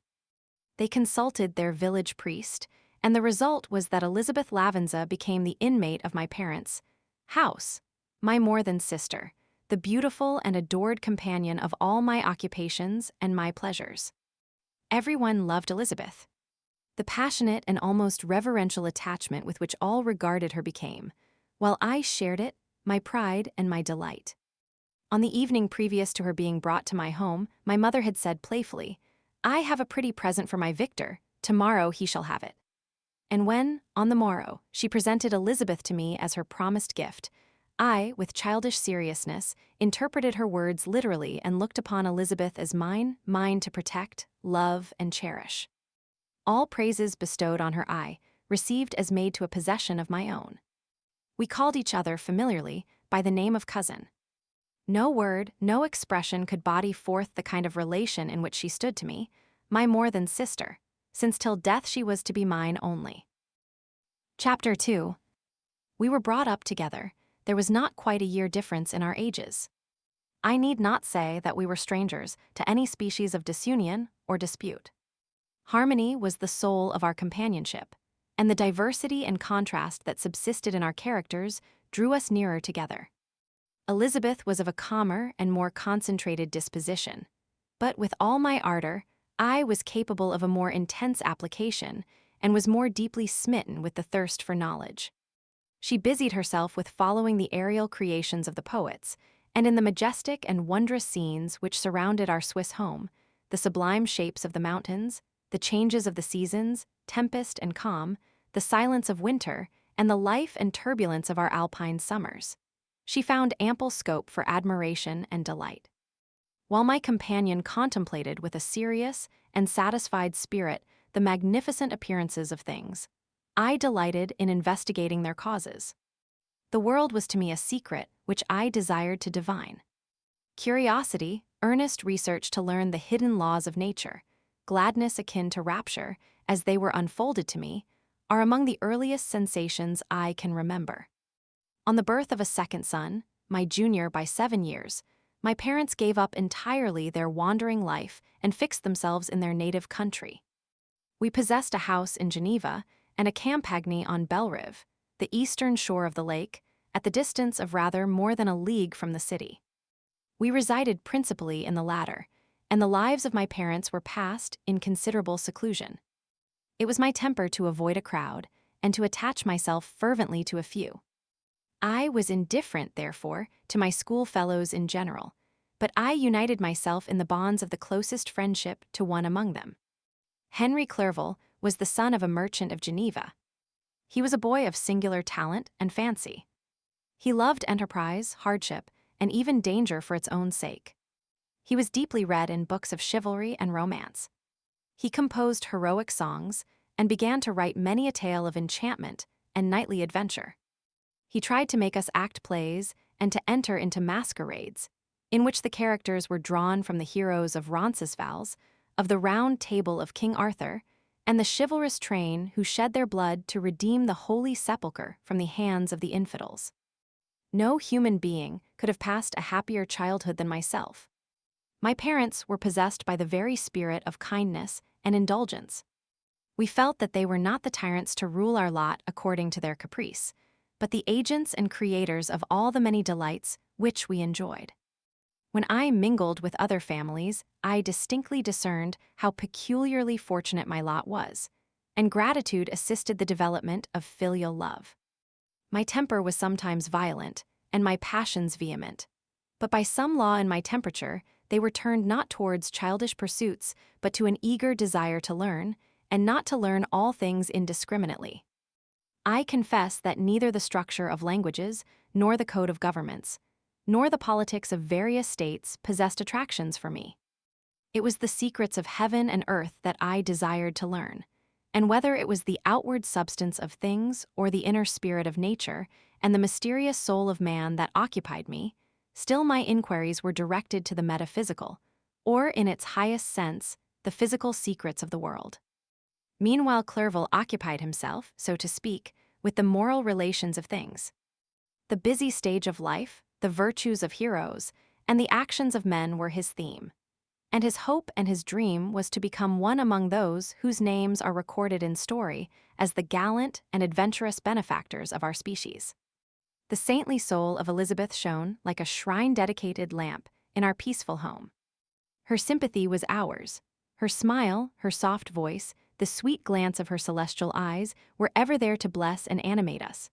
They consulted their village priest, and the result was that Elizabeth Lavenza became the inmate of my parents' house, my more than sister, the beautiful and adored companion of all my occupations and my pleasures. Everyone loved Elizabeth. The passionate and almost reverential attachment with which all regarded her became, while I shared it, my pride and my delight. On the evening previous to her being brought to my home, my mother had said playfully, "I have a pretty present for my Victor, tomorrow he shall have it." And when, on the morrow, she presented Elizabeth to me as her promised gift, I, with childish seriousness, interpreted her words literally and looked upon Elizabeth as mine to protect, love, and cherish. All praises bestowed on her I received as made to a possession of my own. We called each other familiarly by the name of cousin. No word, no expression could body forth the kind of relation in which she stood to me, my more than sister, since till death she was to be mine only. Chapter 2. We were brought up together. There was not quite a year difference in our ages. I need not say that we were strangers to any species of disunion or dispute. Harmony was the soul of our companionship, and the diversity and contrast that subsisted in our characters drew us nearer together. Elizabeth was of a calmer and more concentrated disposition, but with all my ardor, I was capable of a more intense application and was more deeply smitten with the thirst for knowledge. She busied herself with following the aerial creations of the poets, and in the majestic and wondrous scenes which surrounded our Swiss home, the sublime shapes of the mountains, the changes of the seasons, tempest and calm, the silence of winter, and the life and turbulence of our alpine summers, she found ample scope for admiration and delight. While my companion contemplated with a serious and satisfied spirit the magnificent appearances of things, I delighted in investigating their causes. The world was to me a secret which I desired to divine. Curiosity, earnest research to learn the hidden laws of nature, gladness akin to rapture, as they were unfolded to me, are among the earliest sensations I can remember. On the birth of a second son, my junior by 7 years, my parents gave up entirely their wandering life and fixed themselves in their native country. We possessed a house in Geneva and a campagny on Bellerive, the eastern shore of the lake, at the distance of rather more than a league from the city. We resided principally in the latter, and the lives of my parents were passed in considerable seclusion. It was my temper to avoid a crowd and to attach myself fervently to a few. I was indifferent, therefore, to my schoolfellows in general, but I united myself in the bonds of the closest friendship to one among them. Henry Clerval was the son of a merchant of Geneva. He was a boy of singular talent and fancy. He loved enterprise, hardship, and even danger for its own sake. He was deeply read in books of chivalry and romance. He composed heroic songs and began to write many a tale of enchantment and knightly adventure. He tried to make us act plays and to enter into masquerades, in which the characters were drawn from the heroes of Roncesvalles, of the Round Table of King Arthur, and the chivalrous train who shed their blood to redeem the Holy Sepulchre from the hands of the infidels. No human being could have passed a happier childhood than myself. My parents were possessed by the very spirit of kindness and indulgence. We felt that they were not the tyrants to rule our lot according to their caprice, but the agents and creators of all the many delights which we enjoyed. When I mingled with other families, I distinctly discerned how peculiarly fortunate my lot was, and gratitude assisted the development of filial love. My temper was sometimes violent, and my passions vehement, but by some law in my temperature, they were turned not towards childish pursuits, but to an eager desire to learn, and not to learn all things indiscriminately. I confess that neither the structure of languages, nor the code of governments, nor the politics of various states possessed attractions for me. It was the secrets of heaven and earth that I desired to learn, and whether it was the outward substance of things or the inner spirit of nature and the mysterious soul of man that occupied me, still my inquiries were directed to the metaphysical, or in its highest sense, the physical secrets of the world. Meanwhile Clerval occupied himself, so to speak, with the moral relations of things. The busy stage of life, the virtues of heroes, and the actions of men were his theme, and his hope and his dream was to become one among those whose names are recorded in story as the gallant and adventurous benefactors of our species. The saintly soul of Elizabeth shone like a shrine-dedicated lamp in our peaceful home. Her sympathy was ours. Her smile, her soft voice, the sweet glance of her celestial eyes were ever there to bless and animate us.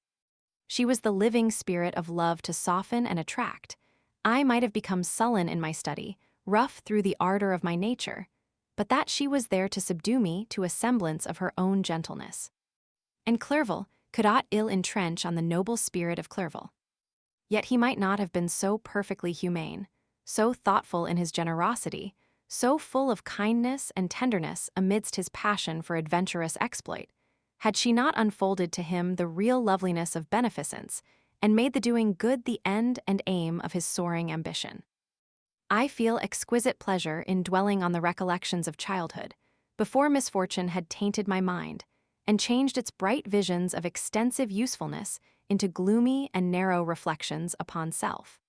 She was the living spirit of love to soften and attract. I might have become sullen in my study, rough through the ardor of my nature, but that she was there to subdue me to a semblance of her own gentleness. And Clerval could aught ill entrench on the noble spirit of Clerval. Yet he might not have been so perfectly humane, so thoughtful in his generosity, so full of kindness and tenderness amidst his passion for adventurous exploit, had she not unfolded to him the real loveliness of beneficence and made the doing good the end and aim of his soaring ambition. I feel exquisite pleasure in dwelling on the recollections of childhood, before misfortune had tainted my mind, and changed its bright visions of extensive usefulness into gloomy and narrow reflections upon self.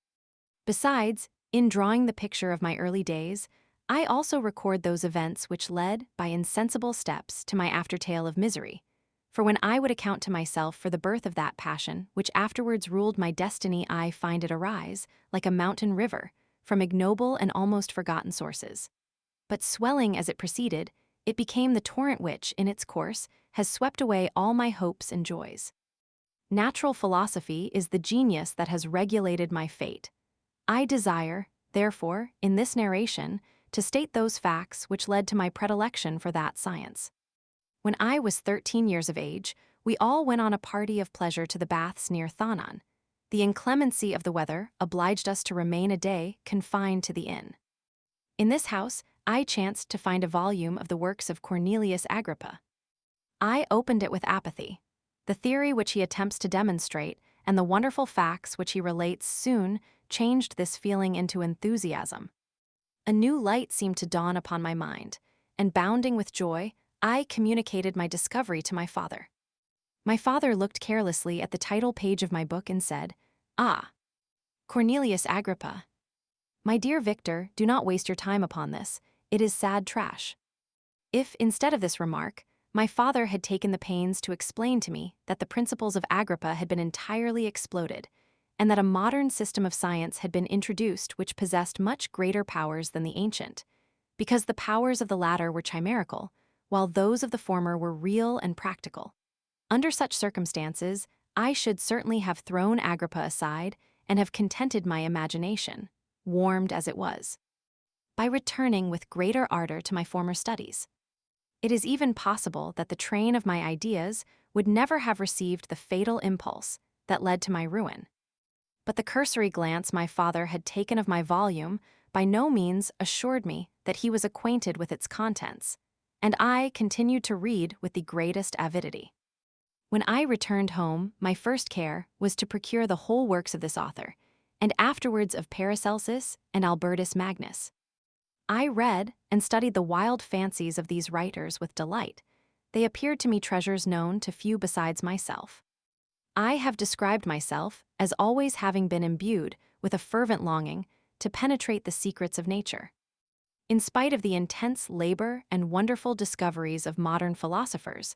Besides, in drawing the picture of my early days, I also record those events which led, by insensible steps, to my aftertale of misery. For when I would account to myself for the birth of that passion which afterwards ruled my destiny, I find it arise, like a mountain river, from ignoble and almost forgotten sources. But swelling as it proceeded, it became the torrent which, in its course, has swept away all my hopes and joys. Natural philosophy is the genius that has regulated my fate. I desire, therefore, in this narration, to state those facts which led to my predilection for that science. When I was 13 years of age, we all went on a party of pleasure to the baths near Thonon. The inclemency of the weather obliged us to remain a day confined to the inn. In this house, I chanced to find a volume of the works of Cornelius Agrippa. I opened it with apathy. The theory which he attempts to demonstrate and the wonderful facts which he relates soon changed this feeling into enthusiasm. A new light seemed to dawn upon my mind, and bounding with joy, I communicated my discovery to my father. My father looked carelessly at the title page of my book and said, "Ah, Cornelius Agrippa. My dear Victor, do not waste your time upon this. It is sad trash." If, instead of this remark, my father had taken the pains to explain to me that the principles of Agrippa had been entirely exploded, and that a modern system of science had been introduced which possessed much greater powers than the ancient, because the powers of the latter were chimerical, while those of the former were real and practical. Under such circumstances, I should certainly have thrown Agrippa aside and have contented my imagination, warmed as it was, by returning with greater ardor to my former studies. It is even possible that the train of my ideas would never have received the fatal impulse that led to my ruin. But the cursory glance my father had taken of my volume by no means assured me that he was acquainted with its contents, and I continued to read with the greatest avidity. When I returned home, my first care was to procure the whole works of this author, and afterwards of Paracelsus and Albertus Magnus. I read and studied the wild fancies of these writers with delight. They appeared to me treasures known to few besides myself. I have described myself as always having been imbued with a fervent longing to penetrate the secrets of nature. In spite of the intense labor and wonderful discoveries of modern philosophers,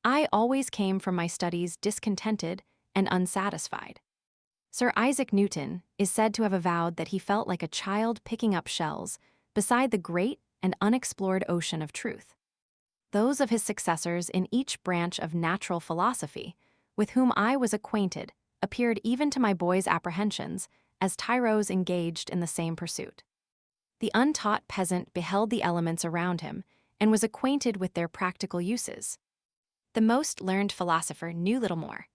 I always came from my studies discontented and unsatisfied. Sir Isaac Newton is said to have avowed that he felt like a child picking up shells beside the great and unexplored ocean of truth. Those of his successors in each branch of natural philosophy, with whom I was acquainted, appeared even to my boy's apprehensions as tyros engaged in the same pursuit. The untaught peasant beheld the elements around him and was acquainted with their practical uses. The most learned philosopher knew little more.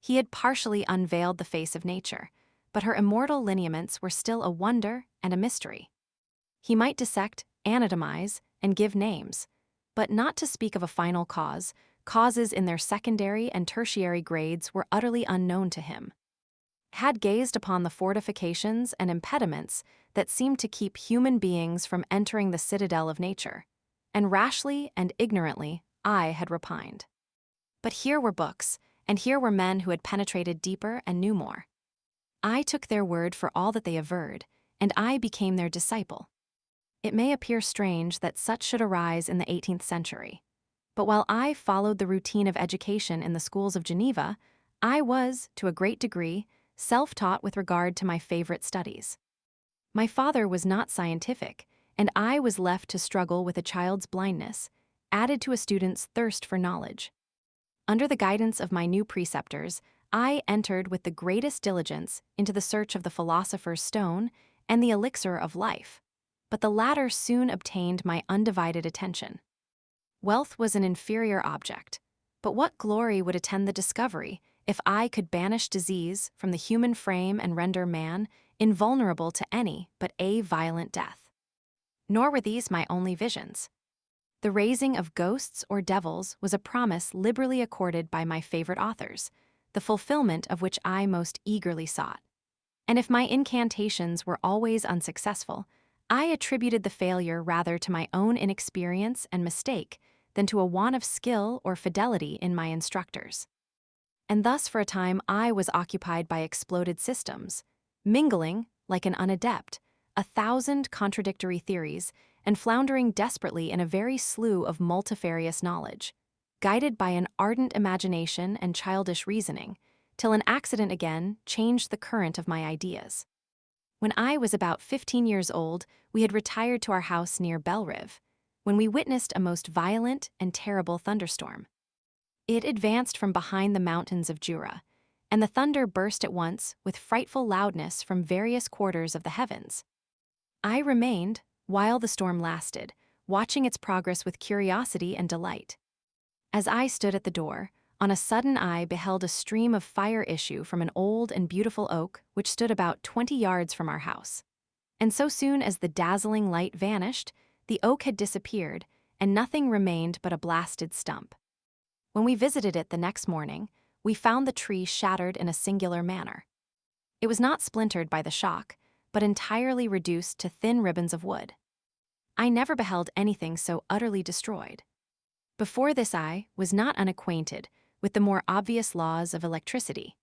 He had partially unveiled the face of nature, but her immortal lineaments were still a wonder and a mystery. He might dissect, anatomize, and give names, but not to speak of a final cause. Causes in their secondary and tertiary grades were utterly unknown to him. Had gazed upon the fortifications and impediments that seemed to keep human beings from entering the citadel of nature, and rashly and ignorantly I had repined. But here were books, and here were men who had penetrated deeper and knew more. I took their word for all that they averred, and I became their disciple. It may appear strange that such should arise in the 18th century, but while I followed the routine of education in the schools of Geneva, I was, to a great degree, self-taught with regard to my favorite studies. My father was not scientific, and I was left to struggle with a child's blindness, added to a student's thirst for knowledge. Under the guidance of my new preceptors, I entered with the greatest diligence into the search of the philosopher's stone and the elixir of life, but the latter soon obtained my undivided attention. Wealth was an inferior object, but what glory would attend the discovery if I could banish disease from the human frame and render man invulnerable to any but a violent death? Nor were these my only visions. The raising of ghosts or devils was a promise liberally accorded by my favorite authors, the fulfillment of which I most eagerly sought. And if my incantations were always unsuccessful, I attributed the failure rather to my own inexperience and mistake than to a want of skill or fidelity in my instructors. And thus for a time I was occupied by exploded systems, mingling, like an unadept, 1,000 contradictory theories and floundering desperately in a very slough of multifarious knowledge, guided by an ardent imagination and childish reasoning, till an accident again changed the current of my ideas. When I was about 15 years old, we had retired to our house near Belrive, when we witnessed a most violent and terrible thunderstorm. It advanced from behind the mountains of Jura, and the thunder burst at once with frightful loudness from various quarters of the heavens. I remained, while the storm lasted, watching its progress with curiosity and delight. As I stood at the door, on a sudden I beheld a stream of fire issue from an old and beautiful oak which stood about 20 yards from our house. And so soon as the dazzling light vanished, the oak had disappeared, and nothing remained but a blasted stump. When we visited it the next morning, we found the tree shattered in a singular manner. It was not splintered by the shock, but entirely reduced to thin ribbons of wood. I never beheld anything so utterly destroyed. Before this I was not unacquainted with the more obvious laws of electricity.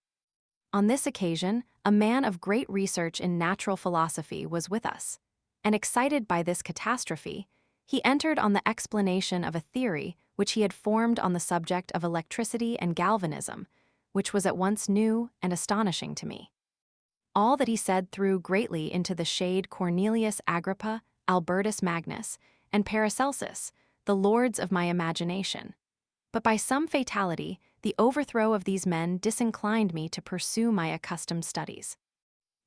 On this occasion, a man of great research in natural philosophy was with us, and excited by this catastrophe, he entered on the explanation of a theory which he had formed on the subject of electricity and galvanism, which was at once new and astonishing to me. All that he said threw greatly into the shade Cornelius Agrippa, Albertus Magnus, and Paracelsus, the lords of my imagination. But by some fatality, the overthrow of these men disinclined me to pursue my accustomed studies.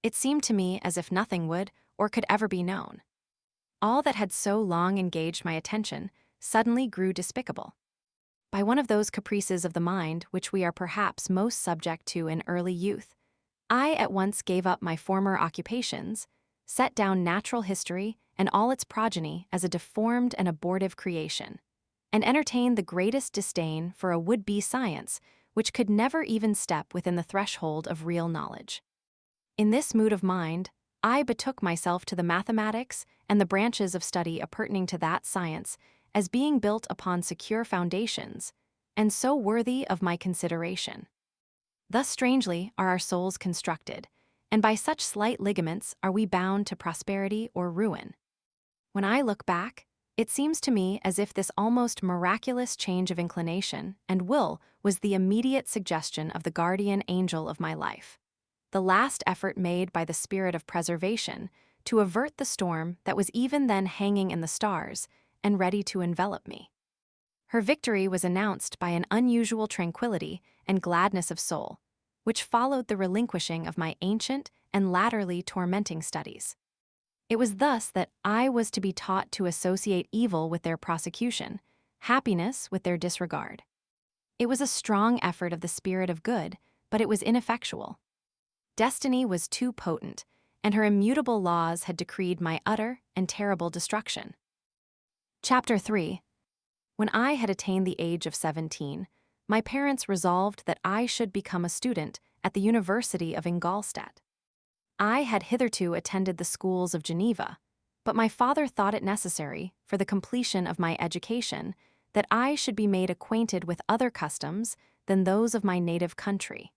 It seemed to me as if nothing would or could ever be known. All that had so long engaged my attention suddenly grew despicable. By one of those caprices of the mind which we are perhaps most subject to in early youth, I at once gave up my former occupations, set down natural history and all its progeny as a deformed and abortive creation, and entertained the greatest disdain for a would-be science which could never even step within the threshold of real knowledge. In this mood of mind, I betook myself to the mathematics and the branches of study appertaining to that science as being built upon secure foundations, and so worthy of my consideration. Thus strangely are our souls constructed, and by such slight ligaments are we bound to prosperity or ruin. When I look back, it seems to me as if this almost miraculous change of inclination and will was the immediate suggestion of the guardian angel of my life, the last effort made by the spirit of preservation to avert the storm that was even then hanging in the stars and ready to envelop me. Her victory was announced by an unusual tranquility and gladness of soul, which followed the relinquishing of my ancient and latterly tormenting studies. It was thus that I was to be taught to associate evil with their prosecution, happiness with their disregard. It was a strong effort of the spirit of good, but it was ineffectual. Destiny was too potent, and her immutable laws had decreed my utter and terrible destruction. Chapter 3. When I had attained the age of 17, my parents resolved that I should become a student at the University of Ingolstadt. I had hitherto attended the schools of Geneva, but my father thought it necessary, for the completion of my education, that I should be made acquainted with other customs than those of my native country.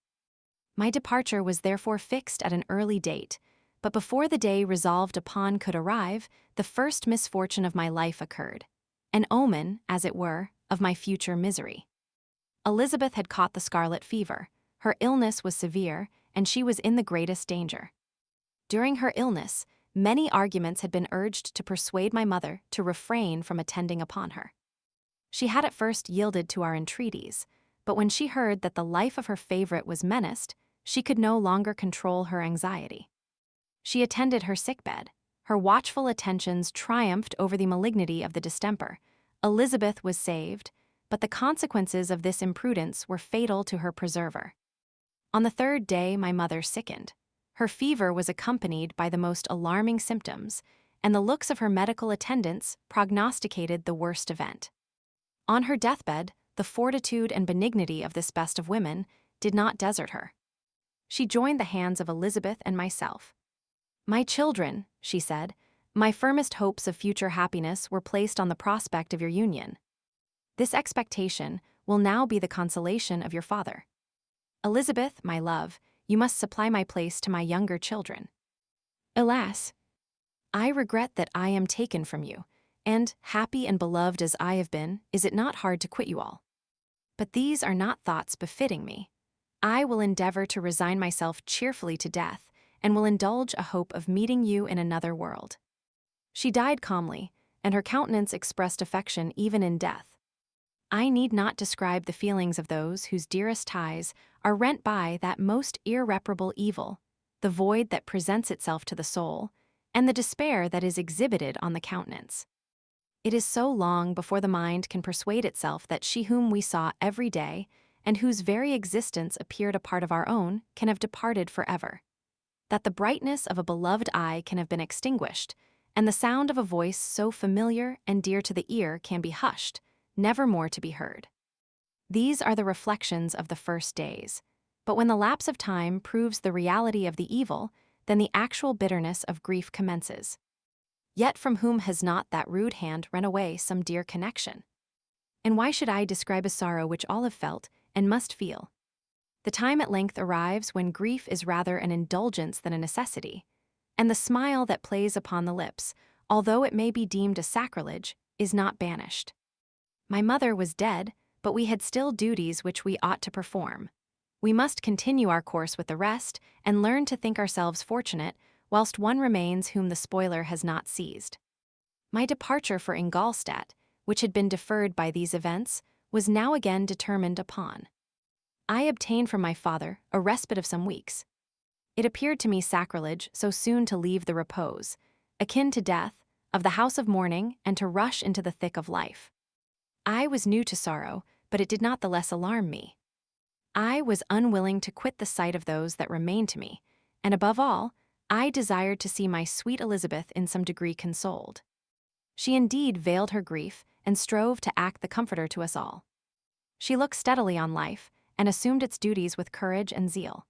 My departure was therefore fixed at an early date, but before the day resolved upon could arrive, the first misfortune of my life occurred, an omen, as it were, of my future misery. Elizabeth had caught the scarlet fever, her illness was severe, and she was in the greatest danger. During her illness, many arguments had been urged to persuade my mother to refrain from attending upon her. She had at first yielded to our entreaties, but when she heard that the life of her favorite was menaced, she could no longer control her anxiety. She attended her sickbed. Her watchful attentions triumphed over the malignity of the distemper. Elizabeth was saved, but the consequences of this imprudence were fatal to her preserver. On the third day my mother sickened. Her fever was accompanied by the most alarming symptoms, and the looks of her medical attendants prognosticated the worst event. On her deathbed, the fortitude and benignity of this best of women did not desert her. She joined the hands of Elizabeth and myself. "My children," she said, "my firmest hopes of future happiness were placed on the prospect of your union. This expectation will now be the consolation of your father. Elizabeth, my love, you must supply my place to my younger children. Alas, I regret that I am taken from you, and, happy and beloved as I have been, is it not hard to quit you all? But these are not thoughts befitting me. I will endeavor to resign myself cheerfully to death, and will indulge a hope of meeting you in another world." She died calmly, and her countenance expressed affection even in death. I need not describe the feelings of those whose dearest ties are rent by that most irreparable evil, the void that presents itself to the soul, and the despair that is exhibited on the countenance. It is so long before the mind can persuade itself that she whom we saw every day, and whose very existence appeared a part of our own, can have departed forever, that the brightness of a beloved eye can have been extinguished, and the sound of a voice so familiar and dear to the ear can be hushed, never more to be heard. These are the reflections of the first days, but when the lapse of time proves the reality of the evil, then the actual bitterness of grief commences. Yet from whom has not that rude hand run away some dear connection? And why should I describe a sorrow which all have felt, and must feel? The time at length arrives when grief is rather an indulgence than a necessity, and the smile that plays upon the lips, although it may be deemed a sacrilege, is not banished. My mother was dead, but we had still duties which we ought to perform. We must continue our course with the rest, and learn to think ourselves fortunate, whilst one remains whom the spoiler has not seized. My departure for Ingolstadt, which had been deferred by these events, was now again determined upon. I obtained from my father a respite of some weeks. It appeared to me sacrilege so soon to leave the repose, akin to death, of the house of mourning, and to rush into the thick of life. I was new to sorrow, but it did not the less alarm me. I was unwilling to quit the sight of those that remained to me, and above all, I desired to see my sweet Elizabeth in some degree consoled. She indeed veiled her grief and strove to act the comforter to us all. She looked steadily on life and assumed its duties with courage and zeal.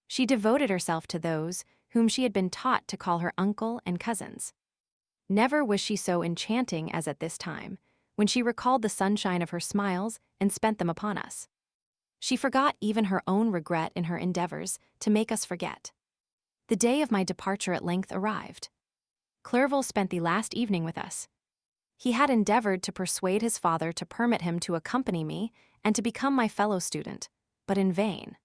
She devoted herself to those whom she had been taught to call her uncle and cousins. Never was she so enchanting as at this time, when she recalled the sunshine of her smiles and spent them upon us. She forgot even her own regret in her endeavors to make us forget. The day of my departure at length arrived. Clerval spent the last evening with us. He had endeavored to persuade his father to permit him to accompany me and to become my fellow student, but in vain.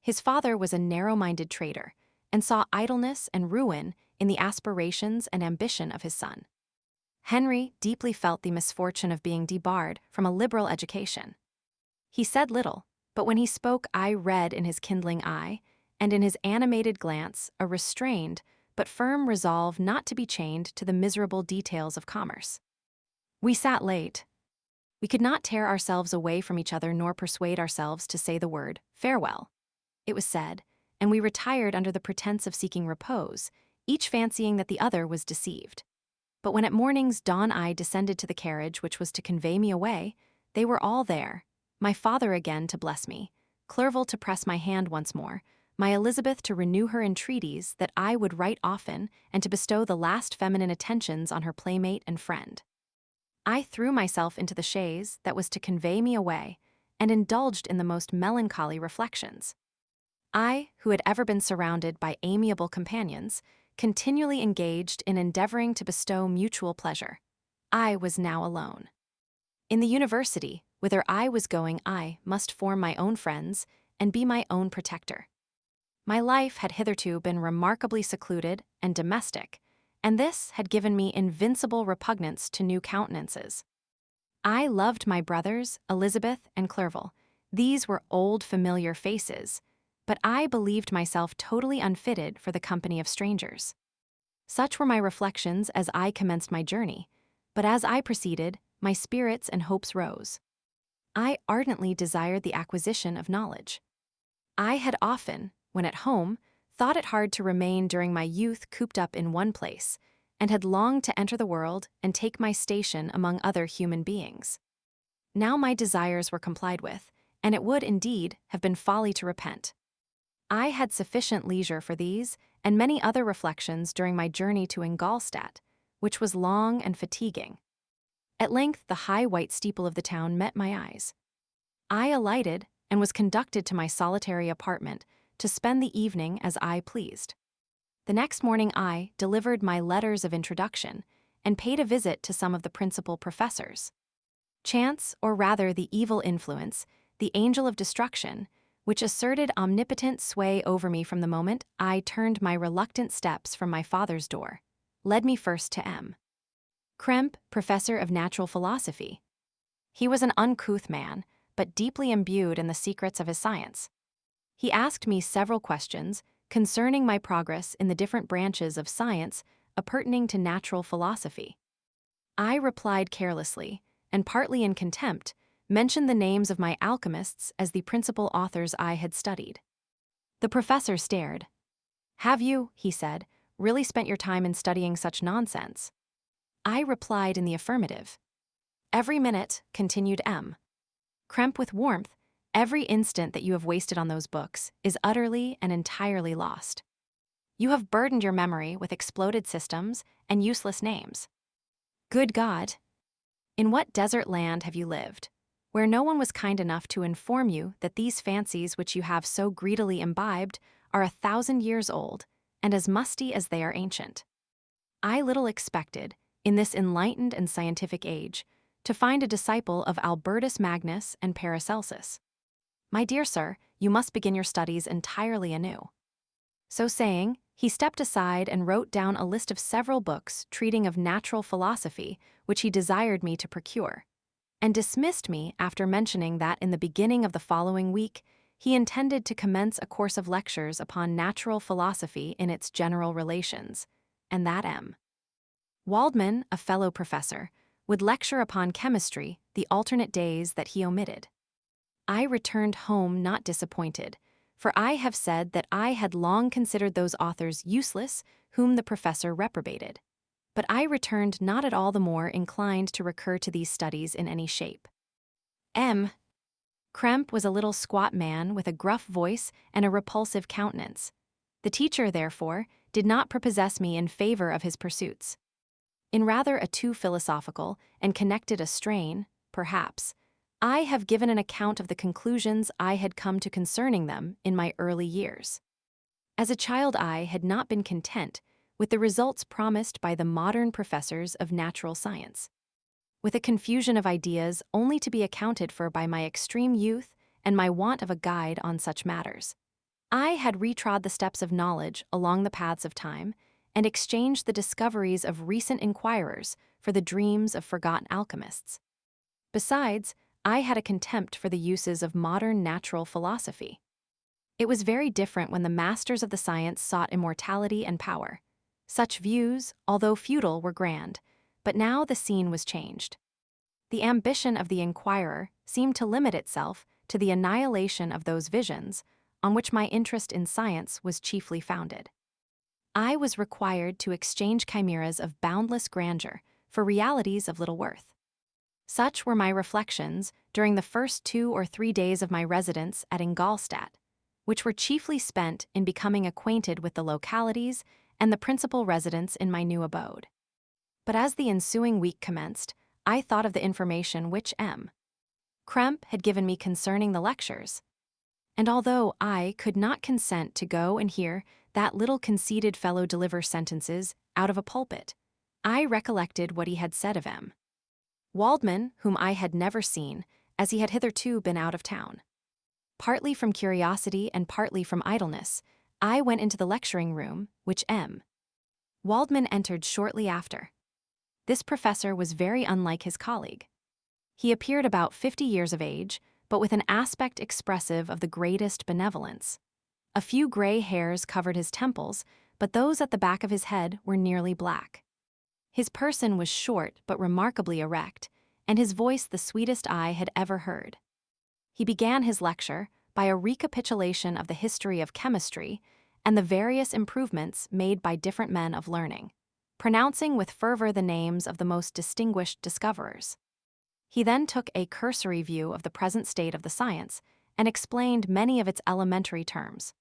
His father was a narrow-minded trader, and saw idleness and ruin in the aspirations and ambition of his son. Henry deeply felt the misfortune of being debarred from a liberal education. He said little, but when he spoke I read in his kindling eye, and in his animated glance, a restrained but firm resolve not to be chained to the miserable details of commerce. We sat late. We could not tear ourselves away from each other nor persuade ourselves to say the word farewell. It was said, and we retired under the pretense of seeking repose, each fancying that the other was deceived. But when at morning's dawn I descended to the carriage which was to convey me away, they were all there, my father again to bless me, Clerval to press my hand once more, my Elizabeth to renew her entreaties that I would write often and to bestow the last feminine attentions on her playmate and friend. I threw myself into the chaise that was to convey me away, and indulged in the most melancholy reflections. I, who had ever been surrounded by amiable companions, continually engaged in endeavoring to bestow mutual pleasure. I was now alone. In the university, whither I was going, I must form my own friends and be my own protector. My life had hitherto been remarkably secluded and domestic, and this had given me invincible repugnance to new countenances. I loved my brothers, Elizabeth and Clerval. These were old familiar faces, but I believed myself totally unfitted for the company of strangers. Such were my reflections as I commenced my journey, but as I proceeded, my spirits and hopes rose. I ardently desired the acquisition of knowledge. I had often, when at home, thought it hard to remain during my youth cooped up in one place, and had longed to enter the world and take my station among other human beings. Now my desires were complied with, and it would, indeed, have been folly to repent. I had sufficient leisure for these and many other reflections during my journey to Ingolstadt, which was long and fatiguing. At length the high white steeple of the town met my eyes. I alighted and was conducted to my solitary apartment to spend the evening as I pleased. The next morning I delivered my letters of introduction and paid a visit to some of the principal professors. Chance, or rather the evil influence, the angel of destruction, which asserted omnipotent sway over me from the moment I turned my reluctant steps from my father's door, led me first to M. Krempe, professor of natural philosophy. He was an uncouth man, but deeply imbued in the secrets of his science. He asked me several questions concerning my progress in the different branches of science appertaining to natural philosophy. I replied carelessly, and partly in contempt, mentioned the names of my alchemists as the principal authors I had studied. The professor stared. "Have you," he said, "really spent your time in studying such nonsense?" I replied in the affirmative. "Every minute," continued M. Krempe with warmth, "every instant that you have wasted on those books is utterly and entirely lost. You have burdened your memory with exploded systems and useless names. Good God! In what desert land have you lived, where no one was kind enough to inform you that these fancies which you have so greedily imbibed are 1,000 years old, and as musty as they are ancient? I little expected, in this enlightened and scientific age, to find a disciple of Albertus Magnus and Paracelsus. My dear sir, you must begin your studies entirely anew. So saying, he stepped aside and wrote down a list of several books treating of natural philosophy which he desired me to procure, and dismissed me after mentioning that in the beginning of the following week he intended to commence a course of lectures upon natural philosophy in its general relations, and that M. Waldman, a fellow professor, would lecture upon chemistry the alternate days that he omitted. I returned home not disappointed, for I have said that I had long considered those authors useless whom the professor reprobated. But I returned not at all the more inclined to recur to these studies in any shape. M. Krempe was a little squat man with a gruff voice and a repulsive countenance. The teacher, therefore, did not prepossess me in favor of his pursuits. In rather a too philosophical and connected a strain, perhaps, I have given an account of the conclusions I had come to concerning them in my early years. As a child, I had not been content with the results promised by the modern professors of natural science, with a confusion of ideas only to be accounted for by my extreme youth and my want of a guide on such matters. I had retrod the steps of knowledge along the paths of time, and exchanged the discoveries of recent inquirers for the dreams of forgotten alchemists. Besides, I had a contempt for the uses of modern natural philosophy. It was very different when the masters of the science sought immortality and power. Such views, although futile, were grand, but now the scene was changed. The ambition of the inquirer seemed to limit itself to the annihilation of those visions on which my interest in science was chiefly founded. I was required to exchange chimeras of boundless grandeur for realities of little worth. Such were my reflections during the first 2 or 3 days of my residence at Ingolstadt, which were chiefly spent in becoming acquainted with the localities and the principal residents in my new abode. But as the ensuing week commenced, I thought of the information which M. Krempe had given me concerning the lectures. And although I could not consent to go and hear that little conceited fellow deliver sentences out of a pulpit, I recollected what he had said of M. Waldman, whom I had never seen, as he had hitherto been out of town. Partly from curiosity and partly from idleness, I went into the lecturing room, which M. Waldman entered shortly after. This professor was very unlike his colleague. He appeared about 50 years of age, but with an aspect expressive of the greatest benevolence. A few gray hairs covered his temples, but those at the back of his head were nearly black. His person was short but remarkably erect, and his voice the sweetest I had ever heard. He began his lecture by a recapitulation of the history of chemistry and the various improvements made by different men of learning, pronouncing with fervor the names of the most distinguished discoverers. He then took a cursory view of the present state of the science and explained many of its elementary terms.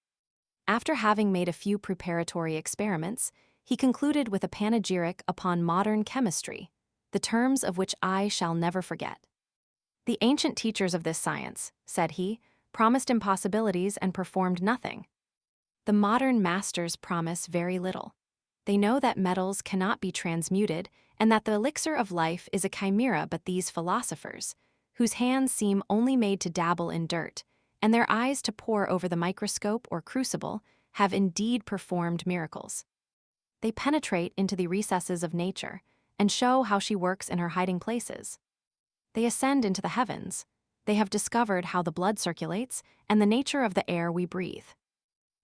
After having made a few preparatory experiments, he concluded with a panegyric upon modern chemistry, the terms of which I shall never forget. The ancient teachers of this science, said he, promised impossibilities and performed nothing. The modern masters promise very little. They know that metals cannot be transmuted and that the elixir of life is a chimera, but these philosophers, whose hands seem only made to dabble in dirt, and their eyes to pore over the microscope or crucible, have indeed performed miracles. They penetrate into the recesses of nature and show how she works in her hiding places. They ascend into the heavens. They have discovered how the blood circulates and the nature of the air we breathe.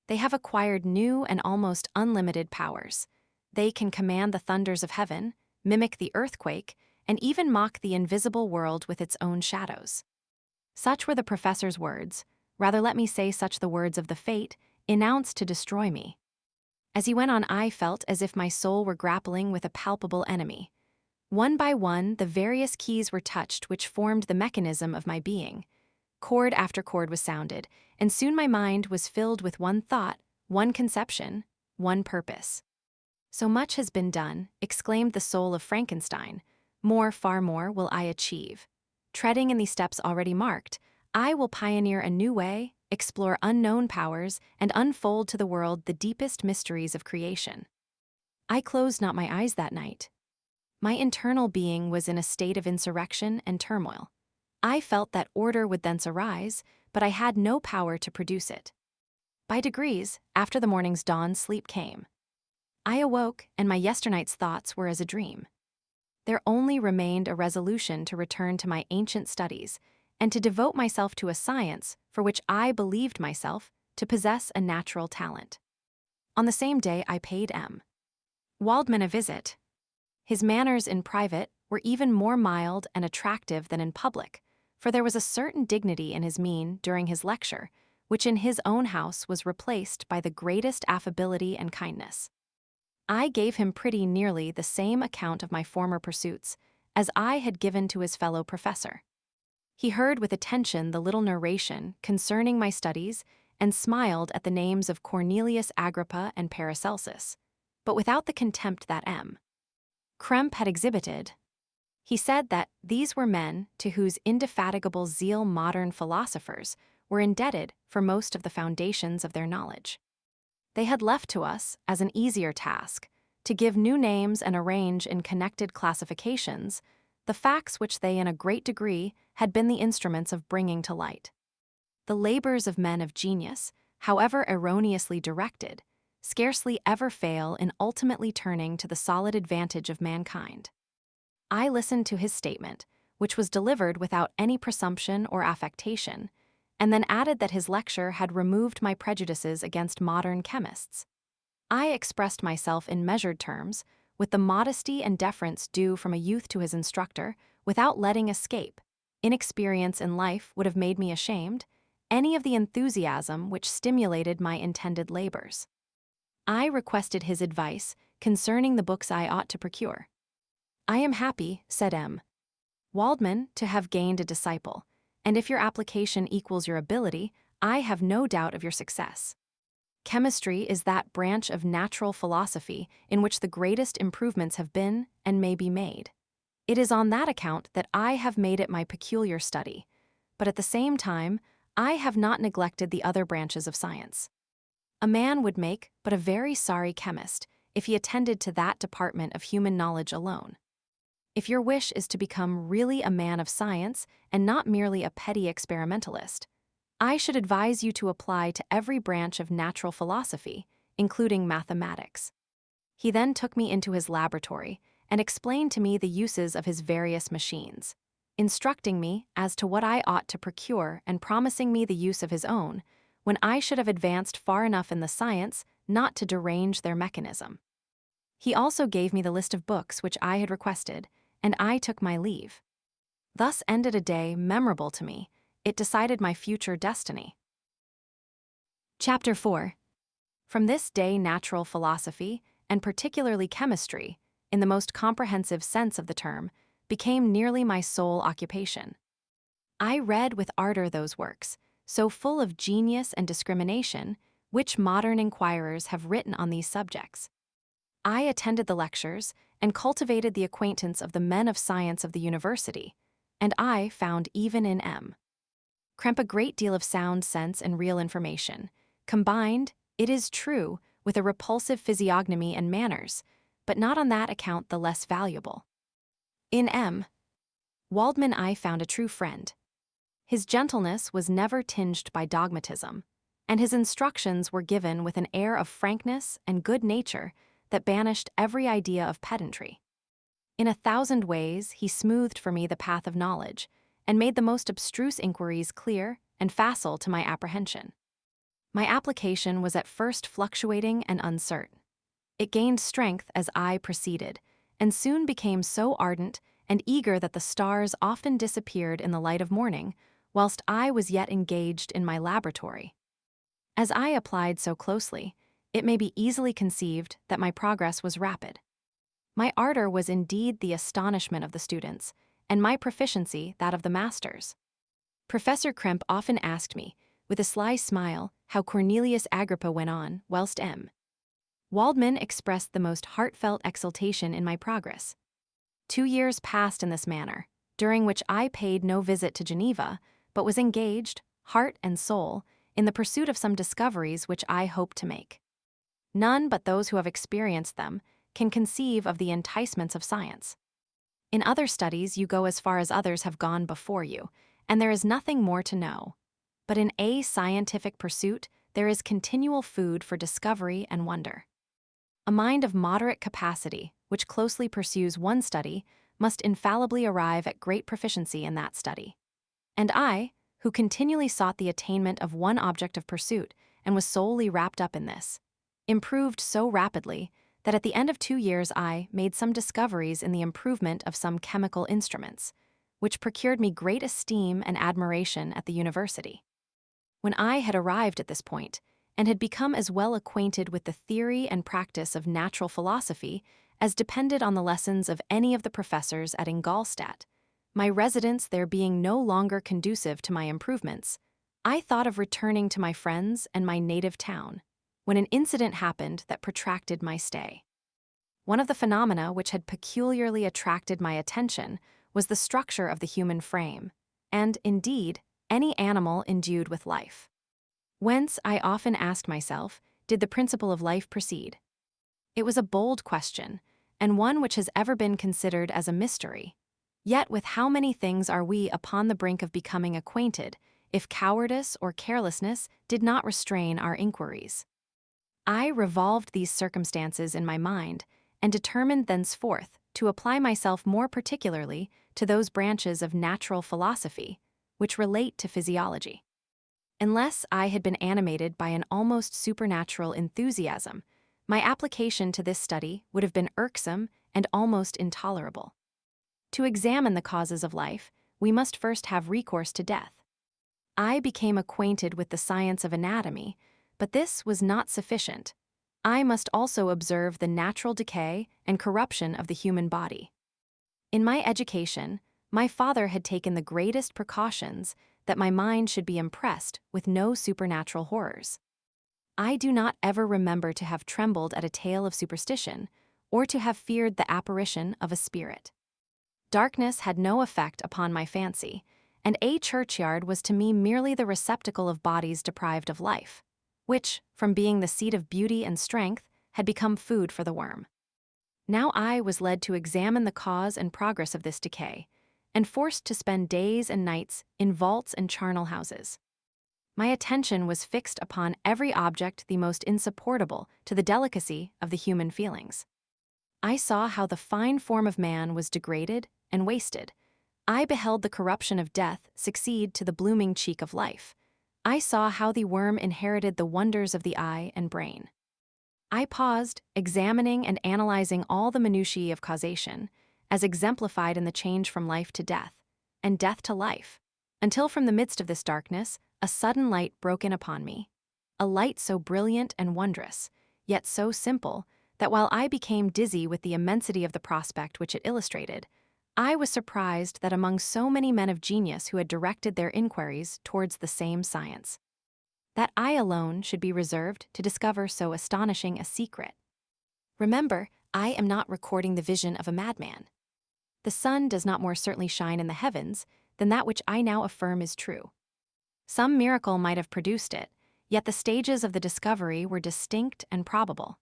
They have acquired new and almost unlimited powers. They can command the thunders of heaven, mimic the earthquake, and even mock the invisible world with its own shadows. Such were the professor's words, rather let me say such the words of the fate, announced to destroy me. As he went on, I felt as if my soul were grappling with a palpable enemy. One by one, the various keys were touched which formed the mechanism of my being. Chord after chord was sounded, and soon my mind was filled with one thought, one conception, one purpose. So much has been done, exclaimed the soul of Frankenstein, More, far more, will I achieve. Treading in the steps already marked, I will pioneer a new way, explore unknown powers, and unfold to the world the deepest mysteries of creation. I closed not my eyes that night. My internal being was in a state of insurrection and turmoil. I felt that order would thence arise, but I had no power to produce it. By degrees, after the morning's dawn, sleep came. I awoke, and my yesternight's thoughts were as a dream. There only remained a resolution to return to my ancient studies, and to devote myself to a science for which I believed myself to possess a natural talent. On the same day I paid M. Waldman a visit. His manners in private were even more mild and attractive than in public, for there was a certain dignity in his mien during his lecture, which in his own house was replaced by the greatest affability and kindness. I gave him pretty nearly the same account of my former pursuits as I had given to his fellow professor. He heard with attention the little narration concerning my studies and smiled at the names of Cornelius Agrippa and Paracelsus, but without the contempt that M. Krempe had exhibited. He said that these were men to whose indefatigable zeal modern philosophers were indebted for most of the foundations of their knowledge. They had left to us, as an easier task, to give new names and arrange in connected classifications the facts which they in a great degree had been the instruments of bringing to light. The labors of men of genius, however erroneously directed, scarcely ever fail in ultimately turning to the solid advantage of mankind. I listened to his statement, which was delivered without any presumption or affectation, and then added that his lecture had removed my prejudices against modern chemists. I expressed myself in measured terms, with the modesty and deference due from a youth to his instructor, without letting escape. Inexperience in life would have made me ashamed, any of the enthusiasm which stimulated my intended labors. I requested his advice concerning the books I ought to procure. I am happy, said M. Waldman, to have gained a disciple, and if your application equals your ability, I have no doubt of your success. Chemistry is that branch of natural philosophy in which the greatest improvements have been and may be made. It is on that account that I have made it my peculiar study, but at the same time, I have not neglected the other branches of science. A man would make but a very sorry chemist if he attended to that department of human knowledge alone. If your wish is to become really a man of science and not merely a petty experimentalist, I should advise you to apply to every branch of natural philosophy, including mathematics. He then took me into his laboratory and explained to me the uses of his various machines, instructing me as to what I ought to procure and promising me the use of his own, when I should have advanced far enough in the science not to derange their mechanism. He also gave me the list of books which I had requested, and I took my leave. Thus ended a day memorable to me. It decided my future destiny. Chapter 4. From this day natural philosophy, and particularly chemistry, in the most comprehensive sense of the term, became nearly my sole occupation. I read with ardor those works, so full of genius and discrimination, which modern inquirers have written on these subjects. I attended the lectures and cultivated the acquaintance of the men of science of the university, and I found even in M. Krempe a great deal of sound sense and real information, combined, it is true, with a repulsive physiognomy and manners, but not on that account the less valuable. In M. Waldman I found a true friend. His gentleness was never tinged by dogmatism, and his instructions were given with an air of frankness and good nature that banished every idea of pedantry. In 1,000 ways he smoothed for me the path of knowledge, and made the most abstruse inquiries clear and facile to my apprehension. My application was at first fluctuating and uncertain. It gained strength as I proceeded, and soon became so ardent and eager that the stars often disappeared in the light of morning, whilst I was yet engaged in my laboratory. As I applied so closely, it may be easily conceived that my progress was rapid. My ardor was indeed the astonishment of the students, and my proficiency that of the masters. Professor Krempe often asked me, with a sly smile, how Cornelius Agrippa went on, whilst M. Waldman expressed the most heartfelt exultation in my progress. 2 years passed in this manner, during which I paid no visit to Geneva, but was engaged, heart and soul, in the pursuit of some discoveries which I hoped to make. None but those who have experienced them can conceive of the enticements of science. In other studies, you go as far as others have gone before you, and there is nothing more to know. But in a scientific pursuit, there is continual food for discovery and wonder. A mind of moderate capacity, which closely pursues one study, must infallibly arrive at great proficiency in that study. And I, who continually sought the attainment of one object of pursuit and was solely wrapped up in this, improved so rapidly that at the end of 2 years I made some discoveries in the improvement of some chemical instruments, which procured me great esteem and admiration at the university. When I had arrived at this point, and had become as well acquainted with the theory and practice of natural philosophy as depended on the lessons of any of the professors at Ingolstadt, my residence there being no longer conducive to my improvements, I thought of returning to my friends and my native town, when an incident happened that protracted my stay. One of the phenomena which had peculiarly attracted my attention was the structure of the human frame, and, indeed, any animal endued with life. Whence, I often asked myself, did the principle of life proceed? It was a bold question, and one which has ever been considered as a mystery. Yet with how many things are we upon the brink of becoming acquainted, if cowardice or carelessness did not restrain our inquiries? I revolved these circumstances in my mind, and determined thenceforth to apply myself more particularly to those branches of natural philosophy which relate to physiology. Unless I had been animated by an almost supernatural enthusiasm, my application to this study would have been irksome and almost intolerable. To examine the causes of life, we must first have recourse to death. I became acquainted with the science of anatomy, but this was not sufficient. I must also observe the natural decay and corruption of the human body. In my education, my father had taken the greatest precautions that my mind should be impressed with no supernatural horrors. I do not ever remember to have trembled at a tale of superstition, or to have feared the apparition of a spirit. Darkness had no effect upon my fancy, and a churchyard was to me merely the receptacle of bodies deprived of life, which, from being the seat of beauty and strength, had become food for the worm. Now I was led to examine the cause and progress of this decay, and forced to spend days and nights in vaults and charnel houses. My attention was fixed upon every object the most insupportable to the delicacy of the human feelings. I saw how the fine form of man was degraded and wasted. I beheld the corruption of death succeed to the blooming cheek of life. I saw how the worm inherited the wonders of the eye and brain. I paused, examining and analyzing all the minutiae of causation, as exemplified in the change from life to death, and death to life, until from the midst of this darkness, a sudden light broke in upon me, a light so brilliant and wondrous, yet so simple, that while I became dizzy with the immensity of the prospect which it illustrated, I was surprised that among so many men of genius who had directed their inquiries towards the same science, that I alone should be reserved to discover so astonishing a secret. Remember, I am not recording the vision of a madman. The sun does not more certainly shine in the heavens than that which I now affirm is true. Some miracle might have produced it, yet the stages of the discovery were distinct and probable.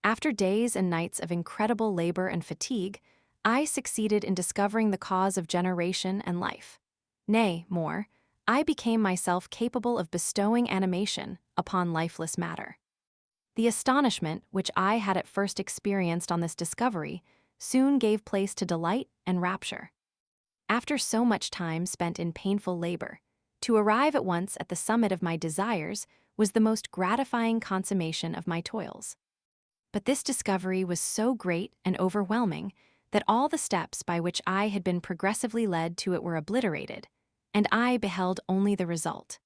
After days and nights of incredible labor and fatigue, I succeeded in discovering the cause of generation and life. Nay, more, I became myself capable of bestowing animation upon lifeless matter. The astonishment which I had at first experienced on this discovery soon gave place to delight and rapture. After so much time spent in painful labor, to arrive at once at the summit of my desires was the most gratifying consummation of my toils. But this discovery was so great and overwhelming that all the steps by which I had been progressively led to it were obliterated, and I beheld only the result.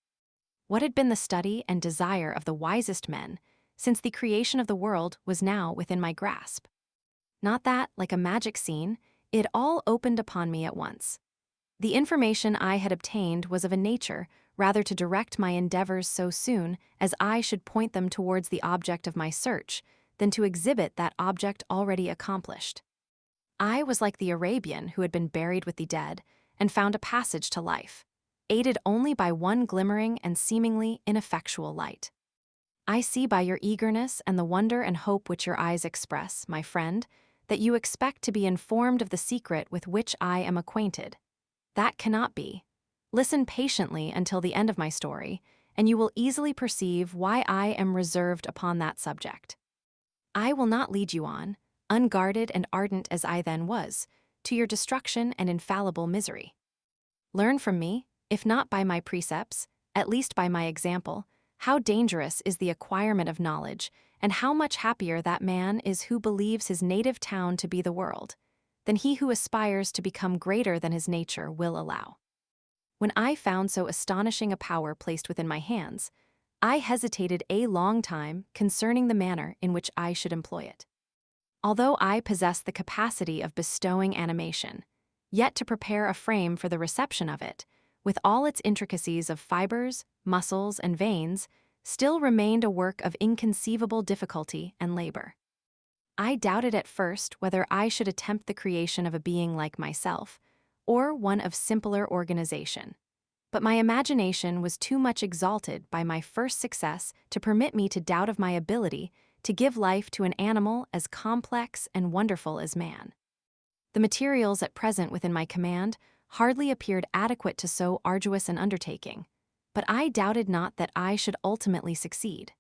What had been the study and desire of the wisest men since the creation of the world was now within my grasp. Not that, like a magic scene, it all opened upon me at once. The information I had obtained was of a nature rather to direct my endeavors so soon as I should point them towards the object of my search than to exhibit that object already accomplished. I was like the Arabian who had been buried with the dead and found a passage to life, aided only by one glimmering and seemingly ineffectual light. I see by your eagerness and the wonder and hope which your eyes express, my friend, that you expect to be informed of the secret with which I am acquainted. That cannot be. Listen patiently until the end of my story, and you will easily perceive why I am reserved upon that subject. I will not lead you on, unguarded and ardent as I then was, to your destruction and infallible misery. Learn from me, if not by my precepts, at least by my example, how dangerous is the acquirement of knowledge, and how much happier that man is who believes his native town to be the world, than he who aspires to become greater than his nature will allow. When I found so astonishing a power placed within my hands, I hesitated a long time concerning the manner in which I should employ it. Although I possess the capacity of bestowing animation, yet to prepare a frame for the reception of it, with all its intricacies of fibers, muscles, and veins, still remained a work of inconceivable difficulty and labor. I doubted at first whether I should attempt the creation of a being like myself, or one of simpler organization. But my imagination was too much exalted by my first success to permit me to doubt of my ability to give life to an animal as complex and wonderful as man. The materials at present within my command hardly appeared adequate to so arduous an undertaking, but I doubted not that I should ultimately succeed.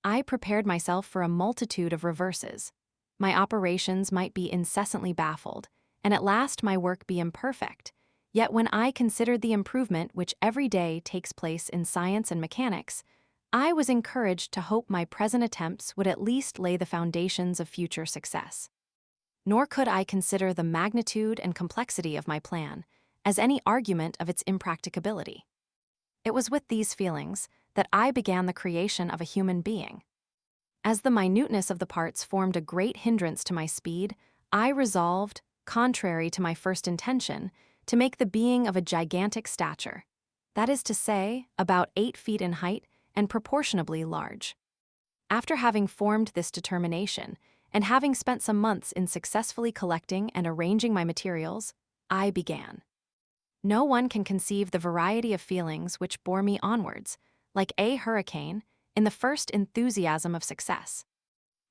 I prepared myself for a multitude of reverses. My operations might be incessantly baffled, and at last my work be imperfect. Yet when I considered the improvement which every day takes place in science and mechanics, I was encouraged to hope my present attempts would at least lay the foundations of future success. Nor could I consider the magnitude and complexity of my plan as any argument of its impracticability. It was with these feelings that I began the creation of a human being. As the minuteness of the parts formed a great hindrance to my speed, I resolved, contrary to my first intention, to make the being of a gigantic stature, that is to say, about 8 feet in height and proportionably large. After having formed this determination, and having spent some months in successfully collecting and arranging my materials, I began. No one can conceive the variety of feelings which bore me onwards, like a hurricane, in the first enthusiasm of success.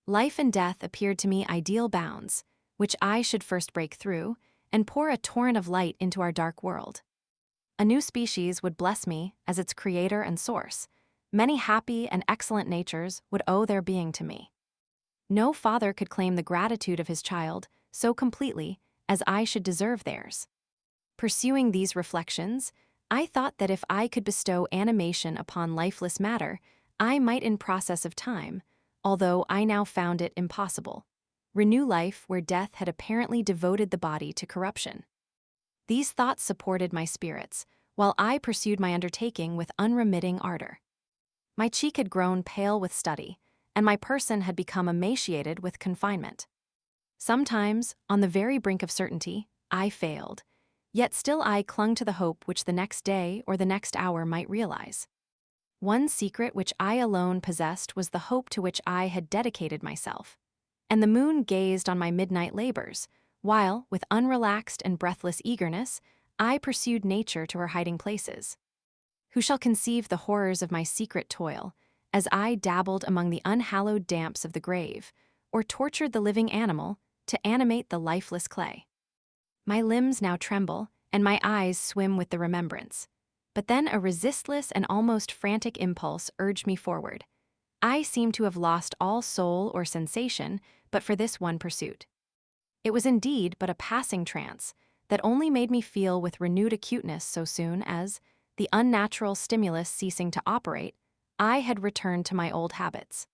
Life and death appeared to me ideal bounds, which I should first break through, and pour a torrent of light into our dark world. A new species would bless me as its creator and source. Many happy and excellent natures would owe their being to me. No father could claim the gratitude of his child so completely as I should deserve theirs. Pursuing these reflections, I thought that if I could bestow animation upon lifeless matter, I might in process of time, although I now found it impossible, renew life where death had apparently devoted the body to corruption. These thoughts supported my spirits, while I pursued my undertaking with unremitting ardor. My cheek had grown pale with study, and my person had become emaciated with confinement. Sometimes, on the very brink of certainty, I failed, yet still I clung to the hope which the next day or the next hour might realize. One secret which I alone possessed was the hope to which I had dedicated myself, and the moon gazed on my midnight labors, while, with unrelaxed and breathless eagerness, I pursued nature to her hiding places. Who shall conceive the horrors of my secret toil, as I dabbled among the unhallowed damps of the grave, or tortured the living animal to animate the lifeless clay? My limbs now tremble, and my eyes swim with the remembrance. But then a resistless and almost frantic impulse urged me forward. I seemed to have lost all soul or sensation but for this one pursuit. It was indeed but a passing trance that only made me feel with renewed acuteness so soon as, the unnatural stimulus ceasing to operate, I had returned to my old habits.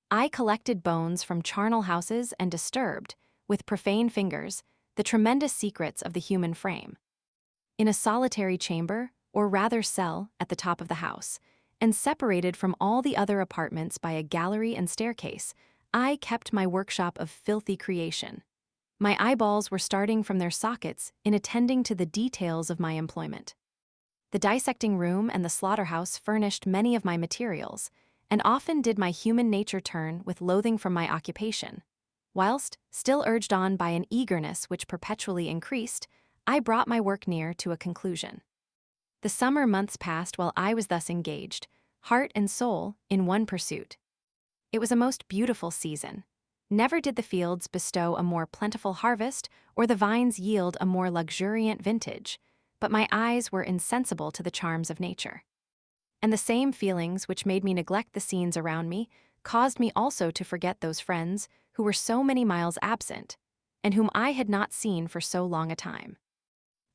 I collected bones from charnel houses and disturbed, with profane fingers, the tremendous secrets of the human frame. In a solitary chamber, or rather cell, at the top of the house, and separated from all the other apartments by a gallery and staircase, I kept my workshop of filthy creation. My eyeballs were starting from their sockets in attending to the details of my employment. The dissecting room and the slaughterhouse furnished many of my materials, and often did my human nature turn with loathing from my occupation. Whilst, still urged on by an eagerness which perpetually increased, I brought my work near to a conclusion. The summer months passed while I was thus engaged, heart and soul, in one pursuit. It was a most beautiful season. Never did the fields bestow a more plentiful harvest or the vines yield a more luxuriant vintage, but my eyes were insensible to the charms of nature. And the same feelings which made me neglect the scenes around me caused me also to forget those friends who were so many miles absent, and whom I had not seen for so long a time.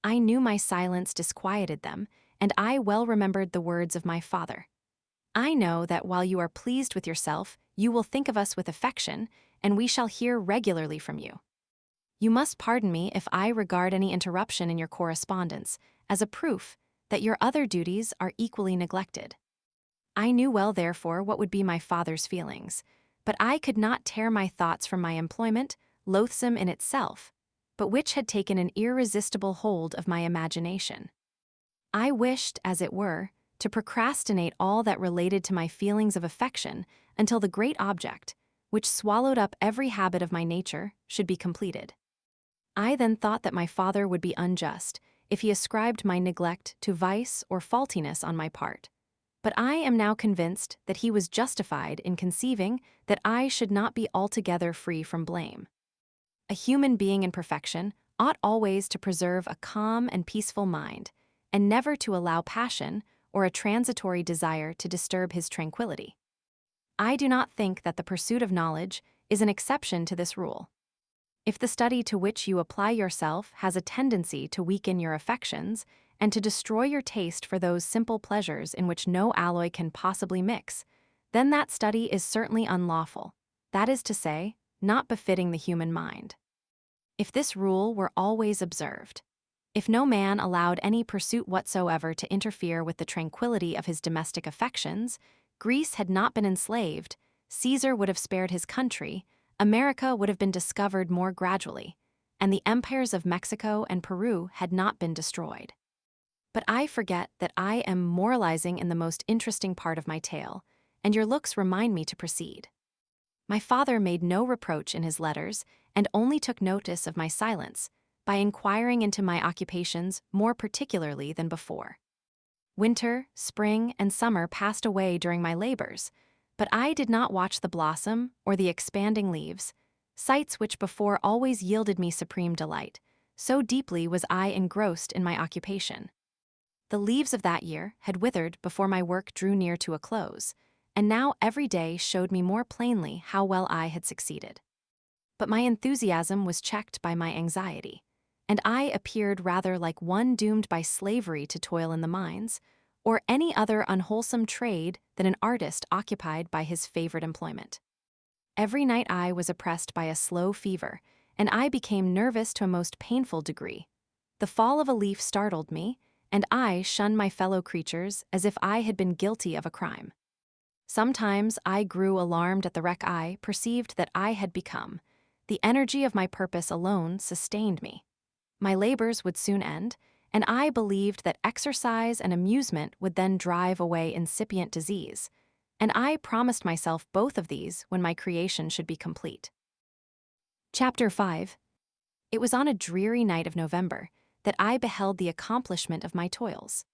I knew my silence disquieted them, and I well remembered the words of my father. I know that while you are pleased with yourself, you will think of us with affection, and we shall hear regularly from you. You must pardon me if I regard any interruption in your correspondence as a proof that your other duties are equally neglected. I knew well, therefore, what would be my father's feelings, but I could not tear my thoughts from my employment, loathsome in itself, but which had taken an irresistible hold of my imagination. I wished, as it were, to procrastinate all that related to my feelings of affection until the great object, which swallowed up every habit of my nature, should be completed. I then thought that my father would be unjust if he ascribed my neglect to vice or faultiness on my part, but I am now convinced that he was justified in conceiving that I should not be altogether free from blame. A human being in perfection ought always to preserve a calm and peaceful mind, and never to allow passion or a transitory desire to disturb his tranquility. I do not think that the pursuit of knowledge is an exception to this rule. If the study to which you apply yourself has a tendency to weaken your affections and to destroy your taste for those simple pleasures in which no alloy can possibly mix, then that study is certainly unlawful, that is to say, not befitting the human mind. If this rule were always observed, if no man allowed any pursuit whatsoever to interfere with the tranquility of his domestic affections, Greece had not been enslaved, Caesar would have spared his country, America would have been discovered more gradually, and the empires of Mexico and Peru had not been destroyed. But I forget that I am moralizing in the most interesting part of my tale, and your looks remind me to proceed. My father made no reproach in his letters, and only took notice of my silence, by inquiring into my occupations more particularly than before. Winter, spring, and summer passed away during my labors, but I did not watch the blossom or the expanding leaves, sights which before always yielded me supreme delight, so deeply was I engrossed in my occupation. The leaves of that year had withered before my work drew near to a close, and now every day showed me more plainly how well I had succeeded. But my enthusiasm was checked by my anxiety, and I appeared rather like one doomed by slavery to toil in the mines, or any other unwholesome trade than an artist occupied by his favorite employment. Every night I was oppressed by a slow fever, and I became nervous to a most painful degree. The fall of a leaf startled me, and I shunned my fellow creatures as if I had been guilty of a crime. Sometimes I grew alarmed at the wreck I perceived that I had become. The energy of my purpose alone sustained me. My labors would soon end, and I believed that exercise and amusement would then drive away incipient disease, and I promised myself both of these when my creation should be complete. Chapter 5. It was on a dreary night of November that I beheld the accomplishment of my toils.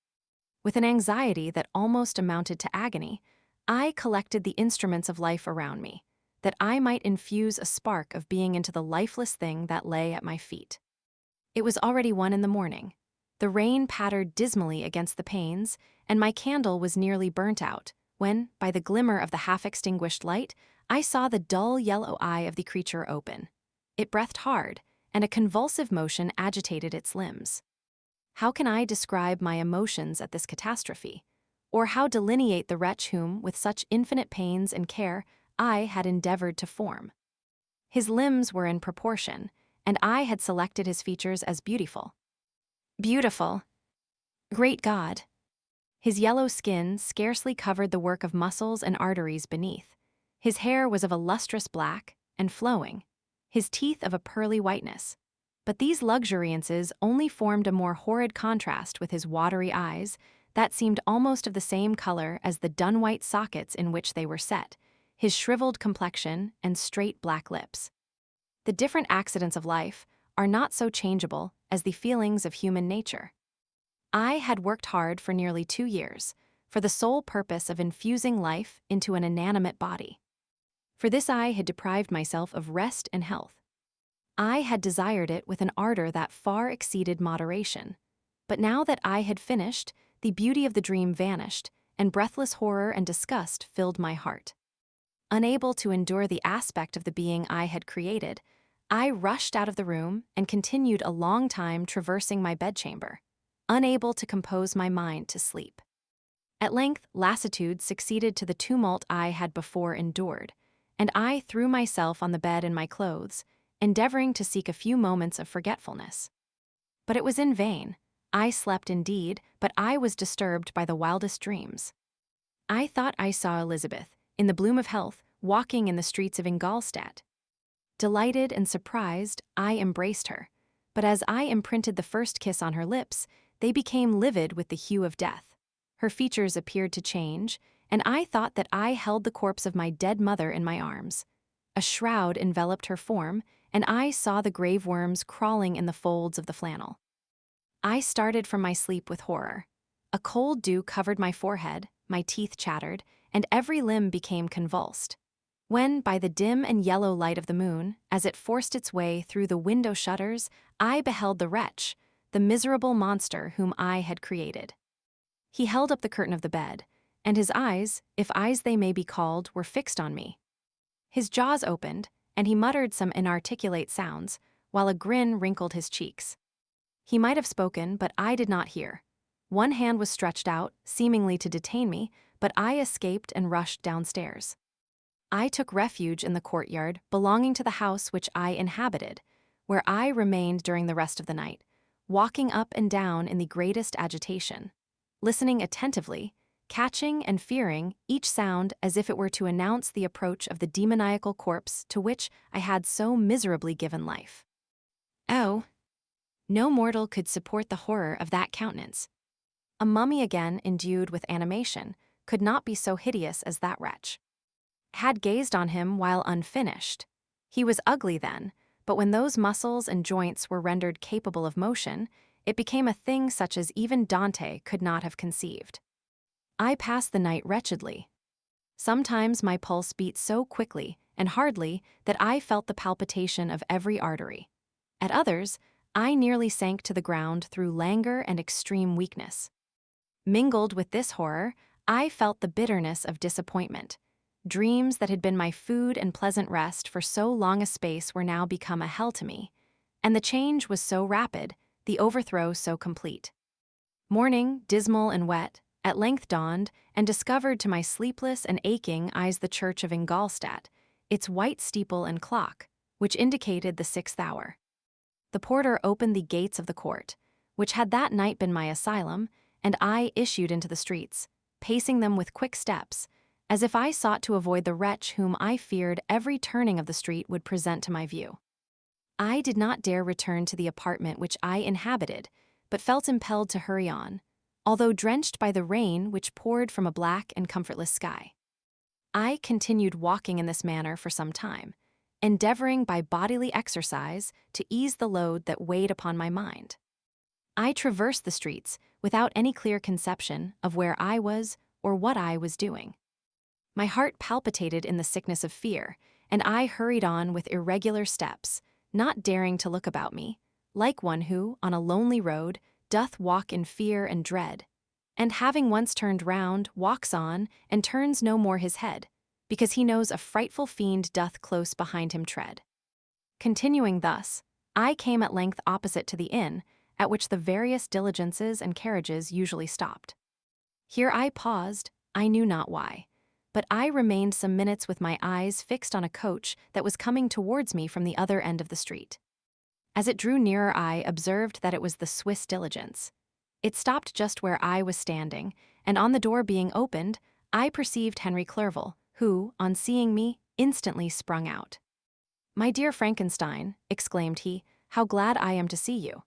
With an anxiety that almost amounted to agony, I collected the instruments of life around me, that I might infuse a spark of being into the lifeless thing that lay at my feet. It was already 1 a.m. The rain pattered dismally against the panes, and my candle was nearly burnt out, when, by the glimmer of the half-extinguished light, I saw the dull yellow eye of the creature open. It breathed hard, and a convulsive motion agitated its limbs. How can I describe my emotions at this catastrophe? Or how delineate the wretch whom, with such infinite pains and care, I had endeavored to form? His limbs were in proportion, and I had selected his features as beautiful. Beautiful! Great God! His yellow skin scarcely covered the work of muscles and arteries beneath. His hair was of a lustrous black, and flowing, his teeth of a pearly whiteness. But these luxuriances only formed a more horrid contrast with his watery eyes, that seemed almost of the same color as the dun-white sockets in which they were set, his shriveled complexion and straight black lips. The different accidents of life are not so changeable as the feelings of human nature. I had worked hard for nearly 2 years, for the sole purpose of infusing life into an inanimate body. For this I had deprived myself of rest and health. I had desired it with an ardor that far exceeded moderation. But now that I had finished, the beauty of the dream vanished, and breathless horror and disgust filled my heart. Unable to endure the aspect of the being I had created, I rushed out of the room and continued a long time traversing my bedchamber, unable to compose my mind to sleep. At length, lassitude succeeded to the tumult I had before endured, and I threw myself on the bed in my clothes, endeavoring to seek a few moments of forgetfulness. But it was in vain. I slept indeed, but I was disturbed by the wildest dreams. I thought I saw Elizabeth, in the bloom of health, walking in the streets of Ingolstadt. Delighted and surprised, I embraced her, but as I imprinted the first kiss on her lips, they became livid with the hue of death. Her features appeared to change, and I thought that I held the corpse of my dead mother in my arms. A shroud enveloped her form, and I saw the grave worms crawling in the folds of the flannel. I started from my sleep with horror. A cold dew covered my forehead, my teeth chattered, and every limb became convulsed. When, by the dim and yellow light of the moon, as it forced its way through the window shutters, I beheld the wretch, the miserable monster whom I had created. He held up the curtain of the bed, and his eyes, if eyes they may be called, were fixed on me. His jaws opened, and he muttered some inarticulate sounds, while a grin wrinkled his cheeks. He might have spoken, but I did not hear. One hand was stretched out, seemingly to detain me, but I escaped and rushed downstairs. I took refuge in the courtyard belonging to the house which I inhabited, where I remained during the rest of the night, walking up and down in the greatest agitation, listening attentively, catching and fearing each sound as if it were to announce the approach of the demoniacal corpse to which I had so miserably given life. Oh! No mortal could support the horror of that countenance. A mummy again endued with animation could not be so hideous as that wretch. I had gazed on him while unfinished. He was ugly then, but when those muscles and joints were rendered capable of motion, it became a thing such as even Dante could not have conceived. I passed the night wretchedly. Sometimes my pulse beat so quickly and hardly that I felt the palpitation of every artery. At others, I nearly sank to the ground through languor and extreme weakness. Mingled with this horror, I felt the bitterness of disappointment. Dreams that had been my food and pleasant rest for so long a space were now become a hell to me, and the change was so rapid, the overthrow so complete. Morning, dismal and wet, at length dawned and discovered to my sleepless and aching eyes the church of Ingolstadt, its white steeple and clock, which indicated the 6th hour. The porter opened the gates of the court, which had that night been my asylum, and I issued into the streets, pacing them with quick steps, as if I sought to avoid the wretch whom I feared every turning of the street would present to my view. I did not dare return to the apartment which I inhabited, but felt impelled to hurry on, although drenched by the rain which poured from a black and comfortless sky. I continued walking in this manner for some time, endeavoring by bodily exercise to ease the load that weighed upon my mind. I traversed the streets without any clear conception of where I was or what I was doing. My heart palpitated in the sickness of fear, and I hurried on with irregular steps, not daring to look about me, like one who, on a lonely road, doth walk in fear and dread, and having once turned round, walks on, and turns no more his head, because he knows a frightful fiend doth close behind him tread. Continuing thus, I came at length opposite to the inn, at which the various diligences and carriages usually stopped. Here I paused, I knew not why, but I remained some minutes with my eyes fixed on a coach that was coming towards me from the other end of the street. As it drew nearer, I observed that it was the Swiss diligence. It stopped just where I was standing, and on the door being opened, I perceived Henry Clerval, who, on seeing me, instantly sprung out. "My dear Frankenstein," exclaimed he, "how glad I am to see you.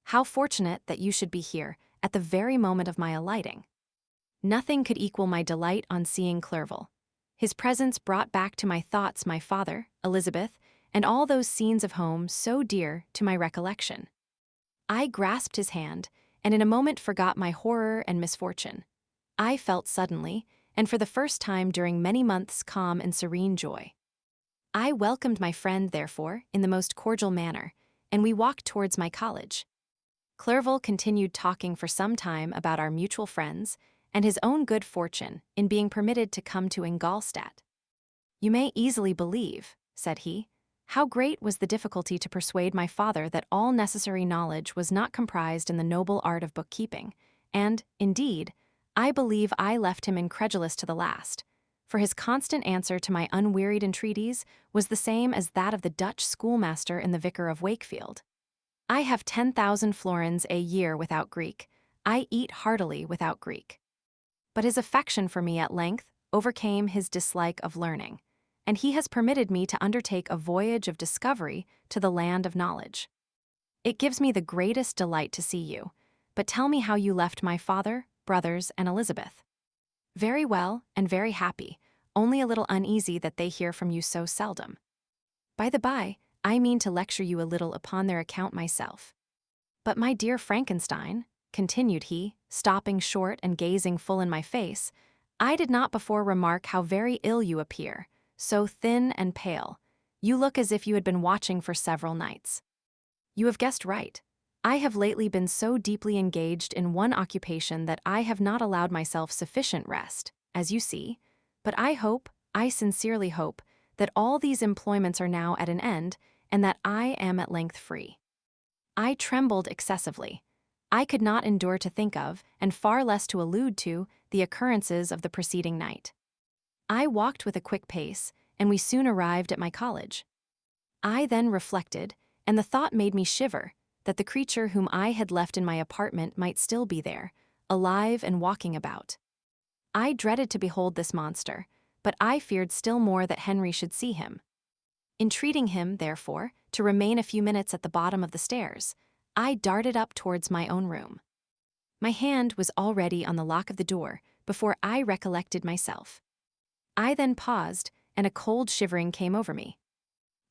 How fortunate that you should be here, at the very moment of my alighting." Nothing could equal my delight on seeing Clerval. His presence brought back to my thoughts my father, Elizabeth, and all those scenes of home so dear to my recollection. I grasped his hand, and in a moment forgot my horror and misfortune. I felt suddenly, and for the first time during many months, calm and serene joy. I welcomed my friend, therefore, in the most cordial manner, and we walked towards my college. Clerval continued talking for some time about our mutual friends and his own good fortune in being permitted to come to Ingolstadt. "You may easily believe," said he, "how great was the difficulty to persuade my father that all necessary knowledge was not comprised in the noble art of bookkeeping, and, indeed, I believe I left him incredulous to the last, for his constant answer to my unwearied entreaties was the same as that of the Dutch schoolmaster in the Vicar of Wakefield. 'I have 10,000 florins a year without Greek. I eat heartily without Greek.' But his affection for me at length overcame his dislike of learning, and he has permitted me to undertake a voyage of discovery to the land of knowledge. It gives me the greatest delight to see you, but tell me how you left my father, brothers, and Elizabeth." "Very well, and very happy, only a little uneasy that they hear from you so seldom. By the by, I mean to lecture you a little upon their account myself. But my dear Frankenstein," continued he, stopping short and gazing full in my face, "I did not before remark how very ill you appear, so thin and pale. You look as if you had been watching for several nights." "You have guessed right. I have lately been so deeply engaged in one occupation that I have not allowed myself sufficient rest, as you see, but I sincerely hope, that all these employments are now at an end, and that I am at length free." I trembled excessively. I could not endure to think of, and far less to allude to, the occurrences of the preceding night. I walked with a quick pace, and we soon arrived at my college. I then reflected, and the thought made me shiver, that the creature whom I had left in my apartment might still be there, alive and walking about. I dreaded to behold this monster, but I feared still more that Henry should see him. Entreating him, therefore, to remain a few minutes at the bottom of the stairs, I darted up towards my own room. My hand was already on the lock of the door before I recollected myself. I then paused, and a cold shivering came over me.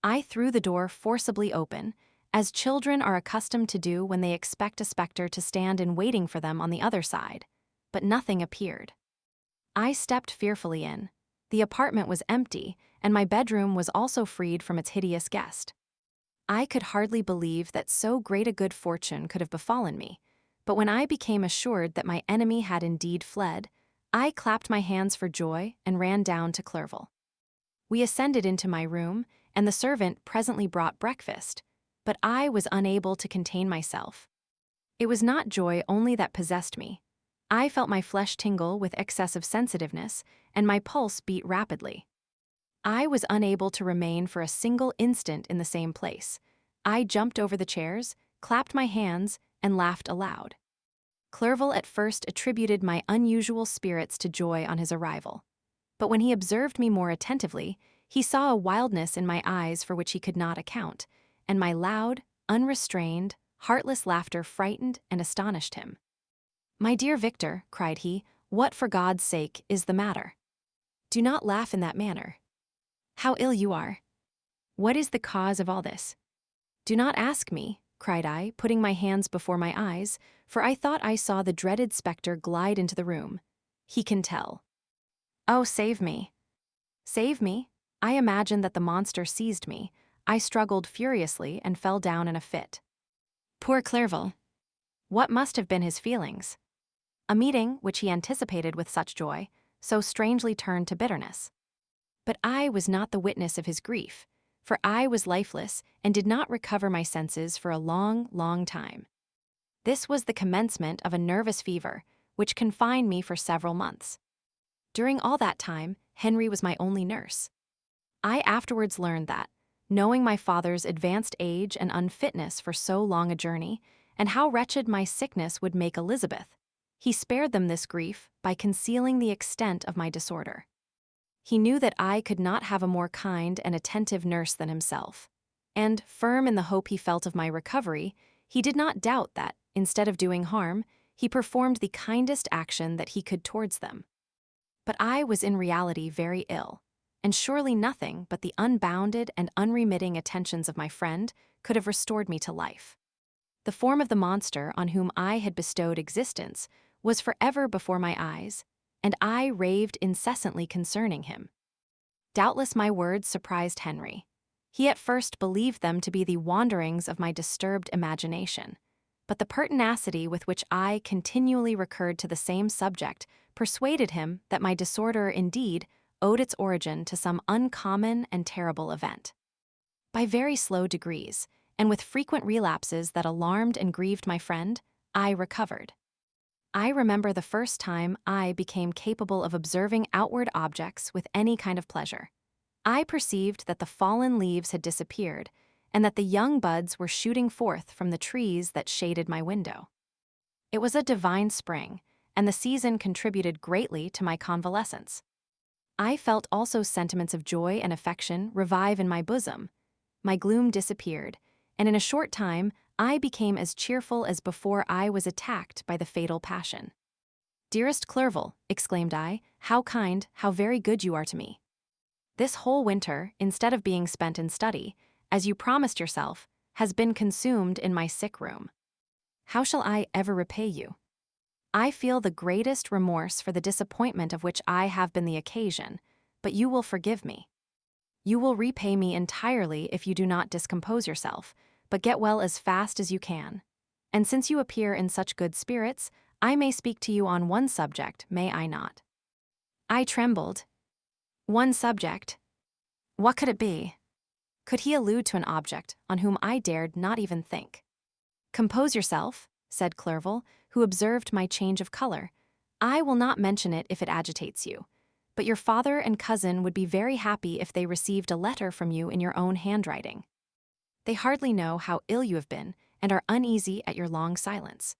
I threw the door forcibly open, as children are accustomed to do when they expect a spectre to stand in waiting for them on the other side, but nothing appeared. I stepped fearfully in. The apartment was empty, and my bedroom was also freed from its hideous guest. I could hardly believe that so great a good fortune could have befallen me, but when I became assured that my enemy had indeed fled, I clapped my hands for joy and ran down to Clerval. We ascended into my room, and the servant presently brought breakfast, but I was unable to contain myself. It was not joy only that possessed me. I felt my flesh tingle with excess of sensitiveness, and my pulse beat rapidly. I was unable to remain for a single instant in the same place. I jumped over the chairs, clapped my hands, and laughed aloud. Clerval at first attributed my unusual spirits to joy on his arrival, but when he observed me more attentively, he saw a wildness in my eyes for which he could not account, and my loud, unrestrained, heartless laughter frightened and astonished him. "My dear Victor," cried he, "what for God's sake is the matter? Do not laugh in that manner. How ill you are! What is the cause of all this?" "Do not ask me," cried I, putting my hands before my eyes, for I thought I saw the dreaded spectre glide into the room. "He can tell." "Oh, save me! Save me!" I imagined that the monster seized me. I struggled furiously and fell down in a fit. Poor Clerval! What must have been his feelings? A meeting, which he anticipated with such joy, so strangely turned to bitterness. But I was not the witness of his grief, for I was lifeless and did not recover my senses for a long, long time. This was the commencement of a nervous fever, which confined me for several months. During all that time, Henry was my only nurse. I afterwards learned that, knowing my father's advanced age and unfitness for so long a journey, and how wretched my sickness would make Elizabeth, he spared them this grief by concealing the extent of my disorder. He knew that I could not have a more kind and attentive nurse than himself, and, firm in the hope he felt of my recovery, he did not doubt that, instead of doing harm, he performed the kindest action that he could towards them. But I was in reality very ill, and surely nothing but the unbounded and unremitting attentions of my friend could have restored me to life. The form of the monster on whom I had bestowed existence was forever before my eyes, and I raved incessantly concerning him. Doubtless my words surprised Henry. He at first believed them to be the wanderings of my disturbed imagination, but the pertinacity with which I continually recurred to the same subject persuaded him that my disorder indeed owed its origin to some uncommon and terrible event. By very slow degrees, and with frequent relapses that alarmed and grieved my friend, I recovered. I remember the first time I became capable of observing outward objects with any kind of pleasure. I perceived that the fallen leaves had disappeared, and that the young buds were shooting forth from the trees that shaded my window. It was a divine spring, and the season contributed greatly to my convalescence. I felt also sentiments of joy and affection revive in my bosom. My gloom disappeared, and in a short time I became as cheerful as before I was attacked by the fatal passion. "Dearest Clerval," exclaimed I, "how kind, how very good you are to me. This whole winter, instead of being spent in study, as you promised yourself, has been consumed in my sick room. How shall I ever repay you? I feel the greatest remorse for the disappointment of which I have been the occasion, but you will forgive me. You will repay me entirely if you do not discompose yourself, but get well as fast as you can. And since you appear in such good spirits, I may speak to you on one subject, may I not?" I trembled. One subject? What could it be? Could he allude to an object on whom I dared not even think? "Compose yourself," said Clerval, who observed my change of color. "I will not mention it if it agitates you, but your father and cousin would be very happy if they received a letter from you in your own handwriting. They hardly know how ill you have been, and are uneasy at your long silence.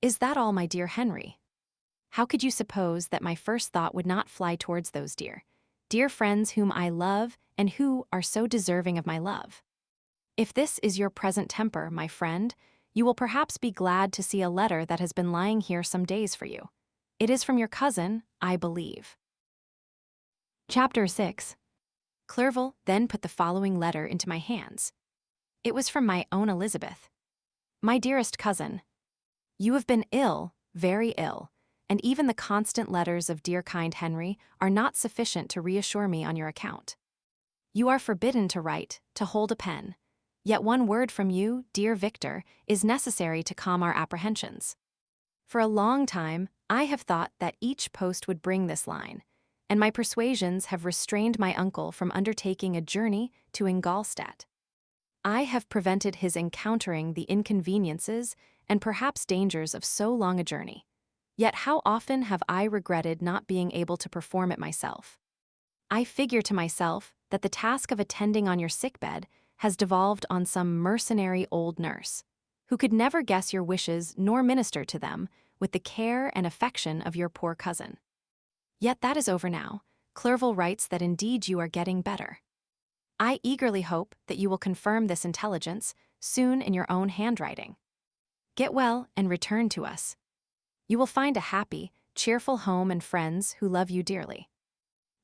Is that all, my dear Henry? How could you suppose that my first thought would not fly towards those dear friends whom I love and who are so deserving of my love? If this is your present temper, my friend, you will perhaps be glad to see a letter that has been lying here some days for you. It is from your cousin, I believe." Chapter 6. Clerval then put the following letter into my hands. It was from my own Elizabeth. "My dearest cousin, you have been ill, very ill, and even the constant letters of dear kind Henry are not sufficient to reassure me on your account. You are forbidden to write, to hold a pen. Yet one word from you, dear Victor, is necessary to calm our apprehensions. For a long time, I have thought that each post would bring this line, and my persuasions have restrained my uncle from undertaking a journey to Ingolstadt. I have prevented his encountering the inconveniences and perhaps dangers of so long a journey. Yet how often have I regretted not being able to perform it myself? I figure to myself that the task of attending on your sickbed has devolved on some mercenary old nurse, who could never guess your wishes nor minister to them with the care and affection of your poor cousin. Yet that is over now. Clerval writes that indeed you are getting better. I eagerly hope that you will confirm this intelligence soon in your own handwriting. Get well and return to us. You will find a happy, cheerful home and friends who love you dearly.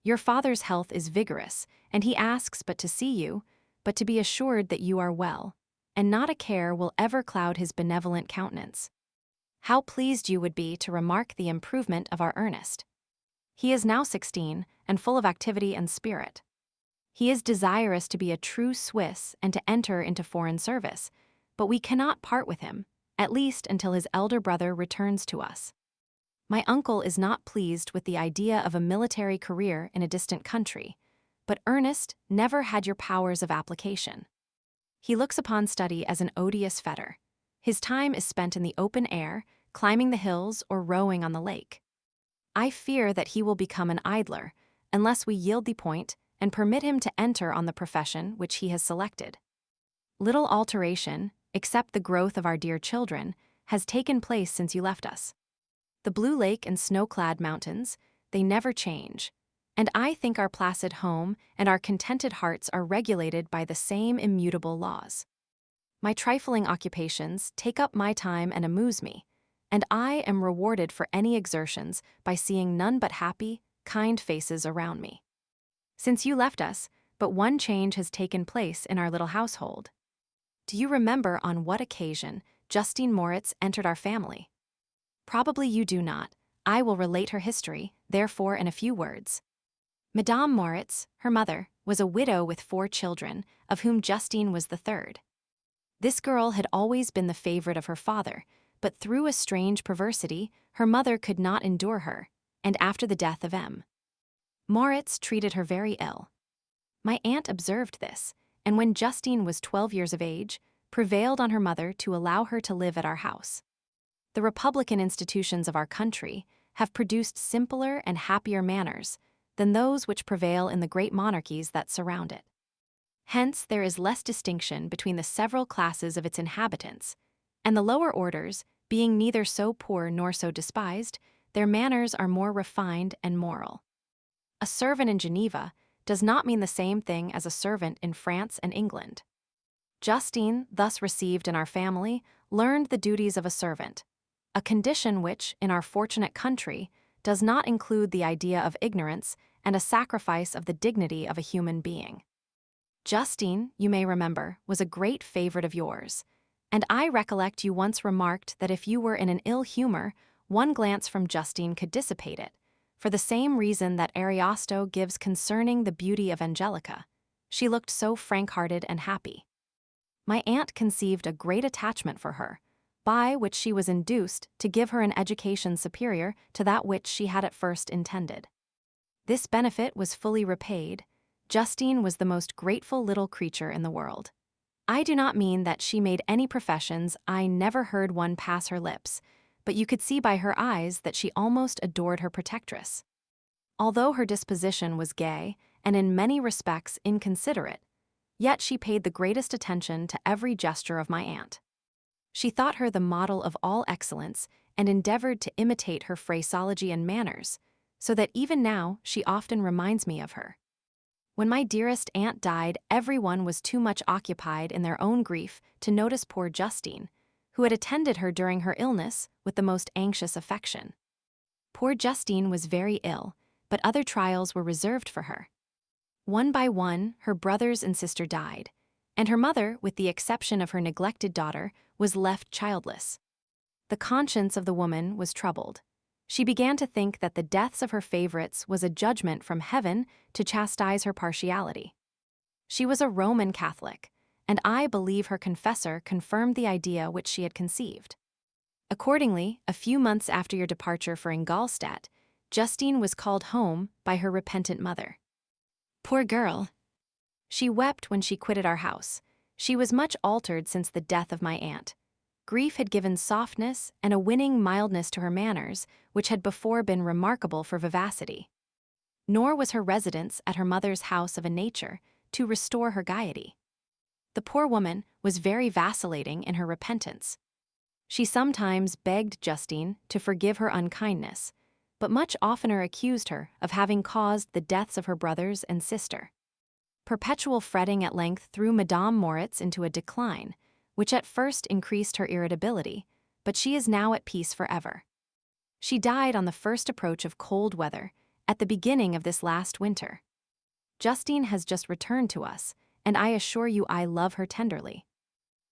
Your father's health is vigorous, and he asks but to see you, but to be assured that you are well, and not a care will ever cloud his benevolent countenance. How pleased you would be to remark the improvement of our Ernest. He is now 16, and full of activity and spirit. He is desirous to be a true Swiss and to enter into foreign service, but we cannot part with him, at least until his elder brother returns to us. My uncle is not pleased with the idea of a military career in a distant country, but Ernest never had your powers of application. He looks upon study as an odious fetter. His time is spent in the open air, climbing the hills or rowing on the lake. I fear that he will become an idler, unless we yield the point and permit him to enter on the profession which he has selected. Little alteration, except the growth of our dear children, has taken place since you left us. The blue lake and snow-clad mountains, they never change, and I think our placid home and our contented hearts are regulated by the same immutable laws. My trifling occupations take up my time and amuse me, and I am rewarded for any exertions by seeing none but happy, kind faces around me. Since you left us, but one change has taken place in our little household. Do you remember on what occasion Justine Moritz entered our family? Probably you do not. I will relate her history, therefore, in a few words. Madame Moritz, her mother, was a widow with 4 children, of whom Justine was the third. This girl had always been the favorite of her father, but through a strange perversity, her mother could not endure her, and after the death of M. Moritz treated her very ill. My aunt observed this, and when Justine was 12 years of age, prevailed on her mother to allow her to live at our house. The republican institutions of our country have produced simpler and happier manners than those which prevail in the great monarchies that surround it. Hence, there is less distinction between the several classes of its inhabitants, and the lower orders, being neither so poor nor so despised, their manners are more refined and moral. A servant in Geneva does not mean the same thing as a servant in France and England. Justine, thus received in our family, learned the duties of a servant, a condition which, in our fortunate country, does not include the idea of ignorance and a sacrifice of the dignity of a human being. Justine, you may remember, was a great favorite of yours, and I recollect you once remarked that if you were in an ill humor, one glance from Justine could dissipate it, for the same reason that Ariosto gives concerning the beauty of Angelica. She looked so frank-hearted and happy. My aunt conceived a great attachment for her, by which she was induced to give her an education superior to that which she had at first intended. This benefit was fully repaid. Justine was the most grateful little creature in the world. I do not mean that she made any professions. I never heard one pass her lips, but you could see by her eyes that she almost adored her protectress. Although her disposition was gay and in many respects inconsiderate, yet she paid the greatest attention to every gesture of my aunt. She thought her the model of all excellence and endeavored to imitate her phraseology and manners, so that even now she often reminds me of her. When my dearest aunt died, everyone was too much occupied in their own grief to notice poor Justine, who had attended her during her illness with the most anxious affection. Poor Justine was very ill, but other trials were reserved for her. One by one, her brothers and sister died, and her mother, with the exception of her neglected daughter, was left childless. The conscience of the woman was troubled. She began to think that the deaths of her favorites was a judgment from heaven to chastise her partiality. She was a Roman Catholic, and I believe her confessor confirmed the idea which she had conceived. Accordingly, a few months after your departure for Ingolstadt, Justine was called home by her repentant mother. Poor girl! She wept when she quitted our house. She was much altered since the death of my aunt. Grief had given softness and a winning mildness to her manners, which had before been remarkable for vivacity. Nor was her residence at her mother's house of a nature to restore her gaiety. The poor woman was very vacillating in her repentance. She sometimes begged Justine to forgive her unkindness, but much oftener accused her of having caused the deaths of her brothers and sister. Perpetual fretting at length threw Madame Moritz into a decline, which at first increased her irritability, but she is now at peace forever. She died on the first approach of cold weather, at the beginning of this last winter. Justine has just returned to us, and I assure you I love her tenderly.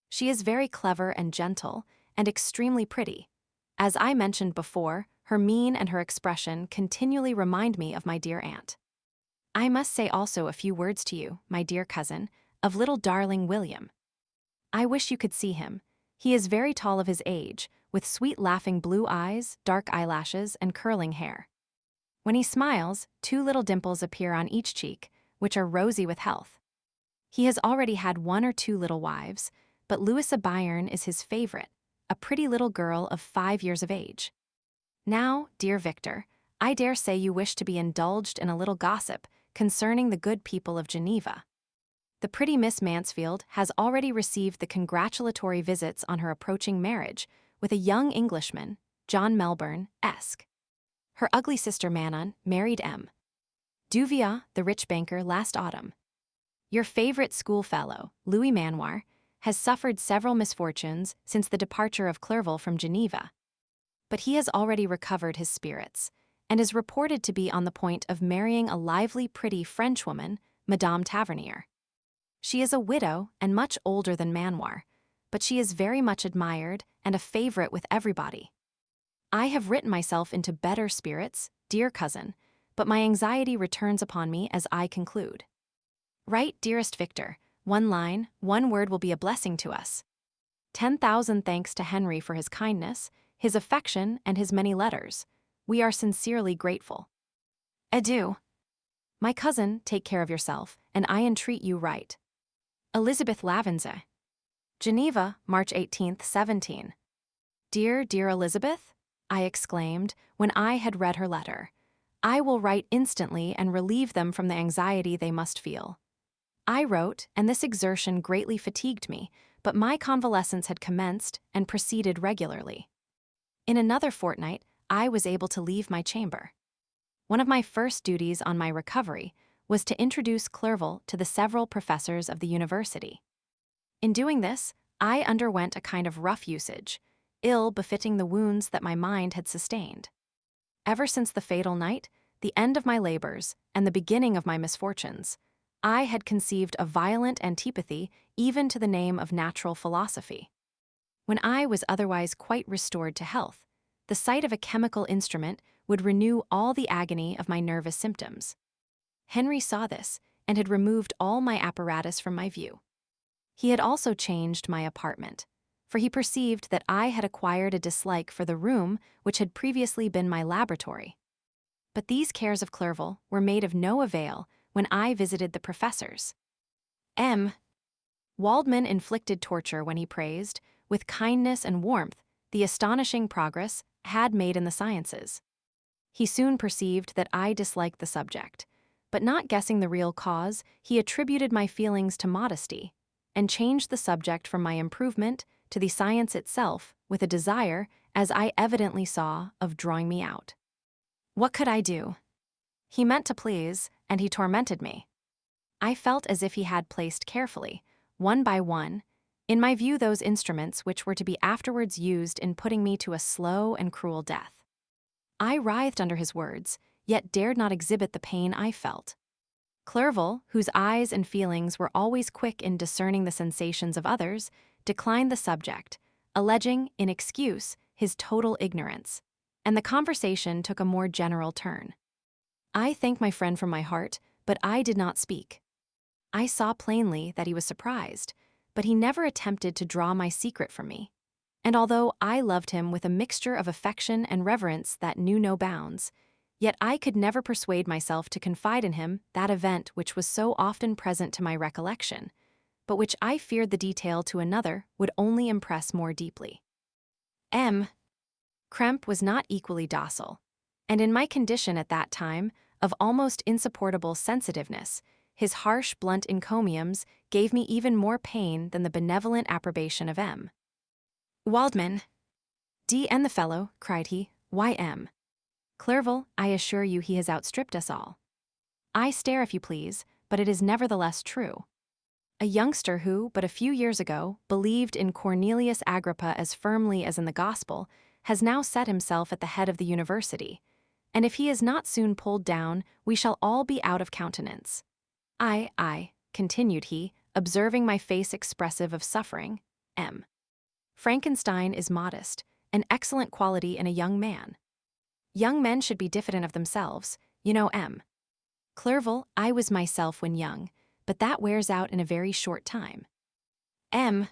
She is very clever and gentle, and extremely pretty. As I mentioned before, her mien and her expression continually remind me of my dear aunt. I must say also a few words to you, my dear cousin, of little darling William. I wish you could see him. He is very tall of his age, with sweet laughing blue eyes, dark eyelashes, and curling hair. When he smiles, 2 little dimples appear on each cheek, which are rosy with health. He has already had 1 or 2 little wives, but Louisa Byron is his favorite, a pretty little girl of 5 years of age. Now, dear Victor, I dare say you wish to be indulged in a little gossip concerning the good people of Geneva. The pretty Miss Mansfield has already received the congratulatory visits on her approaching marriage with a young Englishman, John Melbourne, Esq. Her ugly sister Manon married M. Duvia, the rich banker, last autumn. Your favorite schoolfellow, Louis Manoir, has suffered several misfortunes since the departure of Clerval from Geneva. But he has already recovered his spirits, and is reported to be on the point of marrying a lively, pretty Frenchwoman, Madame Tavernier. She is a widow and much older than Manoir, but she is very much admired and a favorite with everybody. I have written myself into better spirits, dear cousin, but my anxiety returns upon me as I conclude. Write, dearest Victor, 1 line, 1 word will be a blessing to us. 10,000 thanks to Henry for his kindness, his affection, and his many letters. We are sincerely grateful. Adieu. My cousin, take care of yourself, and I entreat you write. Elizabeth Lavenze. Geneva, March 18th, 17. Dear, dear Elizabeth, I exclaimed when I had read her letter. I will write instantly and relieve them from the anxiety they must feel. I wrote, and this exertion greatly fatigued me, but my convalescence had commenced and proceeded regularly. In another fortnight, I was able to leave my chamber. One of my first duties on my recovery was to introduce Clerval to the several professors of the university. In doing this, I underwent a kind of rough usage, ill befitting the wounds that my mind had sustained. Ever since the fatal night, the end of my labors, and the beginning of my misfortunes, I had conceived a violent antipathy even to the name of natural philosophy. When I was otherwise quite restored to health, the sight of a chemical instrument would renew all the agony of my nervous symptoms. Henry saw this, and had removed all my apparatus from my view. He had also changed my apartment, for he perceived that I had acquired a dislike for the room which had previously been my laboratory. But these cares of Clerval were made of no avail when I visited the professors. M. Waldman inflicted torture when he praised, with kindness and warmth, the astonishing progress had made in the sciences. He soon perceived that I disliked the subject, but not guessing the real cause, he attributed my feelings to modesty, and changed the subject from my improvement to the science itself with a desire, as I evidently saw, of drawing me out. What could I do? He meant to please, and he tormented me. I felt as if he had placed carefully, one by one, in my view those instruments which were to be afterwards used in putting me to a slow and cruel death. I writhed under his words, yet dared not exhibit the pain I felt. Clerval, whose eyes and feelings were always quick in discerning the sensations of others, declined the subject, alleging, in excuse, his total ignorance, and the conversation took a more general turn. I thanked my friend from my heart, but I did not speak. I saw plainly that he was surprised, but he never attempted to draw my secret from me. And although I loved him with a mixture of affection and reverence that knew no bounds, yet I could never persuade myself to confide in him that event which was so often present to my recollection, but which I feared the detail to another would only impress more deeply. M. Krempe was not equally docile, and in my condition at that time, of almost insupportable sensitiveness, his harsh, blunt encomiums gave me even more pain than the benevolent approbation of M. Waldman. D.N. the fellow, cried he, why M. Clerval, I assure you he has outstripped us all. I stare if you please, but it is nevertheless true. A youngster who, but a few years ago, believed in Cornelius Agrippa as firmly as in the gospel, has now set himself at the head of the university, and if he is not soon pulled down, we shall all be out of countenance. I, continued he, observing my face expressive of suffering, M. Frankenstein is modest, an excellent quality in a young man. Young men should be diffident of themselves, you know, M. Clerval, I was myself when young, but that wears out in a very short time. M.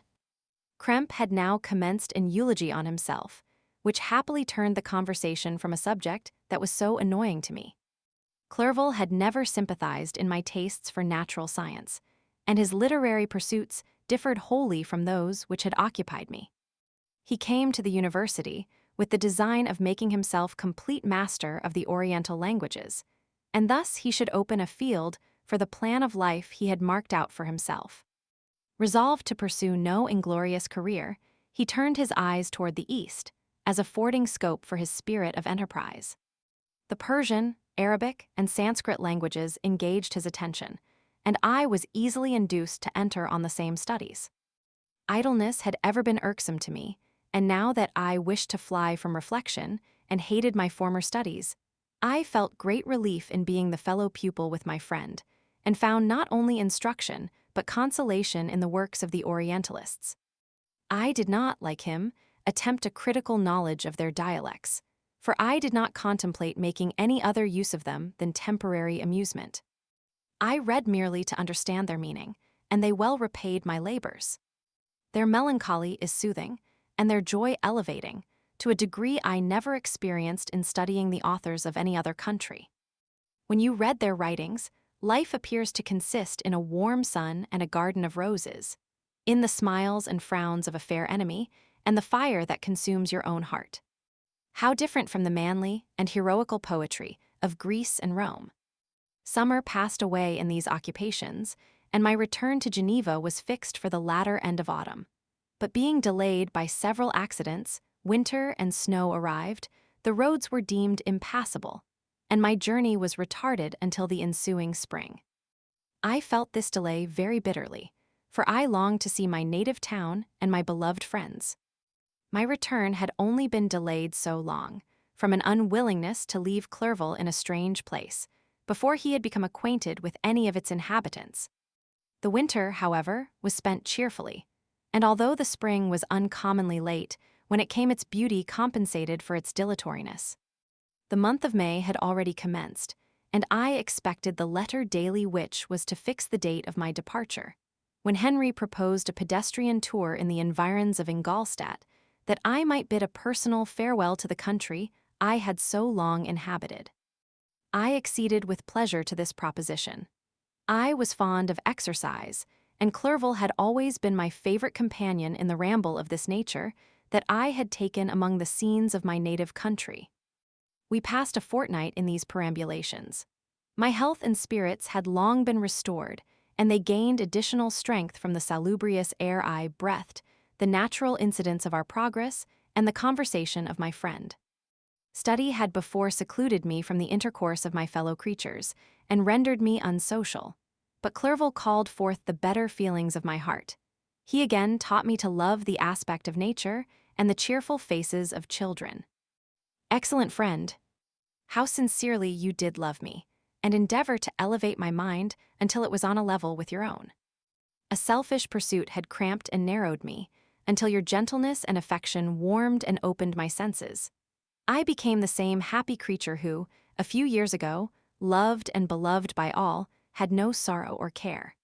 Krempe had now commenced an eulogy on himself, which happily turned the conversation from a subject that was so annoying to me. Clerval had never sympathized in my tastes for natural science, and his literary pursuits differed wholly from those which had occupied me. He came to the university with the design of making himself complete master of the Oriental languages, and thus he should open a field for the plan of life he had marked out for himself. Resolved to pursue no inglorious career, he turned his eyes toward the east, as affording scope for his spirit of enterprise. The Persian, Arabic, and Sanskrit languages engaged his attention, and I was easily induced to enter on the same studies. Idleness had ever been irksome to me, and now that I wished to fly from reflection and hated my former studies, I felt great relief in being the fellow pupil with my friend, and found not only instruction, but consolation in the works of the Orientalists. I did not, like him, attempt a critical knowledge of their dialects, for I did not contemplate making any other use of them than temporary amusement. I read merely to understand their meaning, and they well repaid my labors. Their melancholy is soothing, and their joy elevating, to a degree I never experienced in studying the authors of any other country. When you read their writings, life appears to consist in a warm sun and a garden of roses, in the smiles and frowns of a fair enemy, and the fire that consumes your own heart. How different from the manly and heroical poetry of Greece and Rome. Summer passed away in these occupations, and my return to Geneva was fixed for the latter end of autumn. But being delayed by several accidents, winter and snow arrived, the roads were deemed impassable, and my journey was retarded until the ensuing spring. I felt this delay very bitterly, for I longed to see my native town and my beloved friends. My return had only been delayed so long, from an unwillingness to leave Clerval in a strange place, before he had become acquainted with any of its inhabitants. The winter, however, was spent cheerfully, and although the spring was uncommonly late, when it came its beauty compensated for its dilatoriness. The month of May had already commenced, and I expected the letter daily which was to fix the date of my departure, when Henry proposed a pedestrian tour in the environs of Ingolstadt, that I might bid a personal farewell to the country I had so long inhabited. I acceded with pleasure to this proposition. I was fond of exercise, and Clerval had always been my favorite companion in the ramble of this nature that I had taken among the scenes of my native country. We passed a fortnight in these perambulations. My health and spirits had long been restored, and they gained additional strength from the salubrious air I breathed, the natural incidents of our progress, and the conversation of my friend. Study had before secluded me from the intercourse of my fellow creatures, and rendered me unsocial, but Clerval called forth the better feelings of my heart. He again taught me to love the aspect of nature and the cheerful faces of children. Excellent friend, how sincerely you did love me, and endeavor to elevate my mind until it was on a level with your own. A selfish pursuit had cramped and narrowed me, until your gentleness and affection warmed and opened my senses. I became the same happy creature who, a few years ago, loved and beloved by all, had no sorrow or care.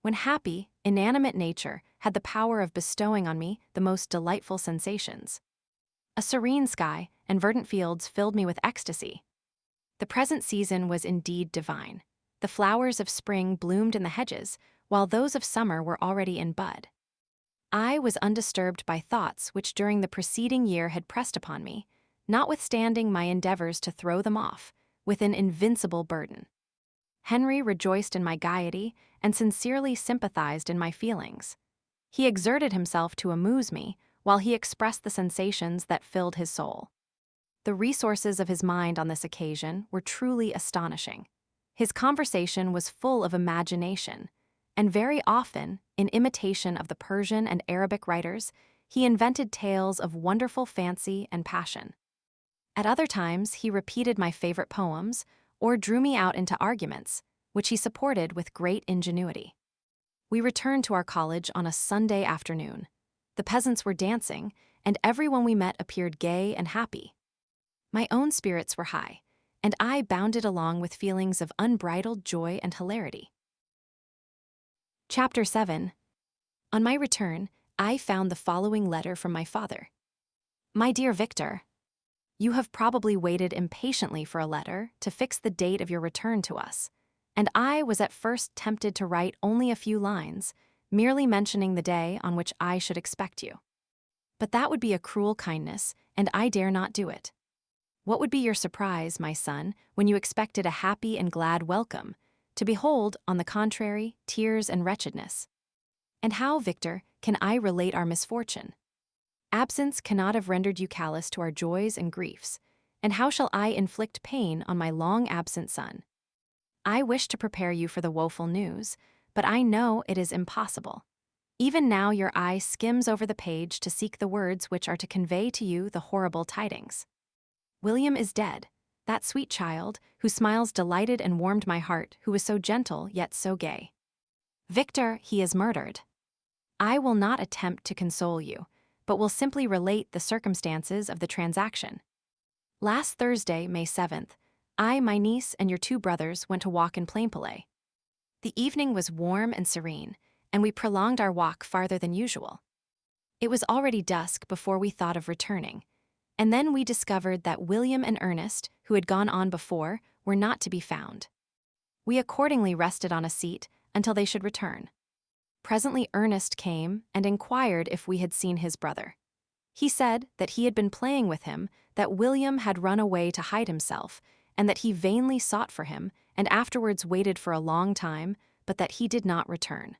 When happy, inanimate nature had the power of bestowing on me the most delightful sensations. A serene sky and verdant fields filled me with ecstasy. The present season was indeed divine. The flowers of spring bloomed in the hedges, while those of summer were already in bud. I was undisturbed by thoughts which during the preceding year had pressed upon me, notwithstanding my endeavors to throw them off, with an invincible burden. Henry rejoiced in my gaiety and sincerely sympathized in my feelings. He exerted himself to amuse me, while he expressed the sensations that filled his soul. The resources of his mind on this occasion were truly astonishing. His conversation was full of imagination, and very often, in imitation of the Persian and Arabic writers, he invented tales of wonderful fancy and passion. At other times, he repeated my favorite poems, or drew me out into arguments, which he supported with great ingenuity. We returned to our college on a Sunday afternoon. The peasants were dancing, and everyone we met appeared gay and happy. My own spirits were high, and I bounded along with feelings of unbridled joy and hilarity. Chapter 7. On my return, I found the following letter from my father. My dear Victor, you have probably waited impatiently for a letter to fix the date of your return to us, and I was at first tempted to write only a few lines, merely mentioning the day on which I should expect you. But that would be a cruel kindness, and I dare not do it. What would be your surprise, my son, when you expected a happy and glad welcome, to behold, on the contrary, tears and wretchedness? And how, Victor, can I relate our misfortune? Absence cannot have rendered you callous to our joys and griefs, and how shall I inflict pain on my long-absent son? I wish to prepare you for the woeful news, but I know it is impossible. Even now your eye skims over the page to seek the words which are to convey to you the horrible tidings. William is dead. That sweet child, whose smiles delighted and warmed my heart, who was so gentle yet so gay. Victor, he is murdered. I will not attempt to console you, but will simply relate the circumstances of the transaction. Last Thursday, May 7th, I, my niece, and your 2 brothers went to walk in Plainpalais. The evening was warm and serene, and we prolonged our walk farther than usual. It was already dusk before we thought of returning, and then we discovered that William and Ernest, who had gone on before, were not to be found. We accordingly rested on a seat until they should return. Presently Ernest came and inquired if we had seen his brother. He said that he had been playing with him, that William had run away to hide himself, and that he vainly sought for him, and afterwards waited for a long time, but that he did not return.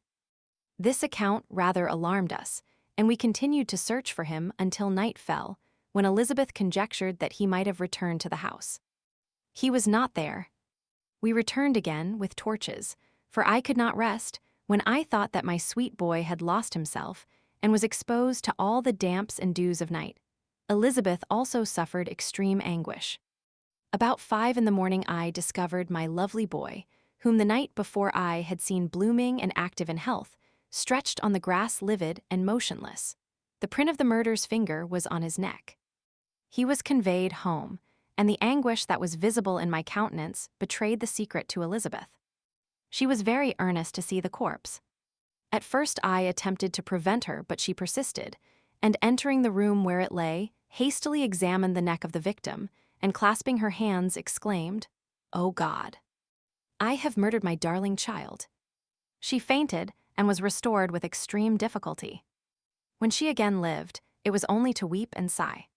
This account rather alarmed us, and we continued to search for him until night fell, when Elizabeth conjectured that he might have returned to the house. He was not there. We returned again with torches, for I could not rest when I thought that my sweet boy had lost himself and was exposed to all the damps and dews of night. Elizabeth also suffered extreme anguish. About 5 in the morning I discovered my lovely boy, whom the night before I had seen blooming and active in health, stretched on the grass livid and motionless. The print of the murderer's finger was on his neck. He was conveyed home, and the anguish that was visible in my countenance betrayed the secret to Elizabeth. She was very earnest to see the corpse. At first I attempted to prevent her, but she persisted, and entering the room where it lay, hastily examined the neck of the victim, and clasping her hands exclaimed, "Oh God! I have murdered my darling child." She fainted and was restored with extreme difficulty. When she again lived, it was only to weep and sigh.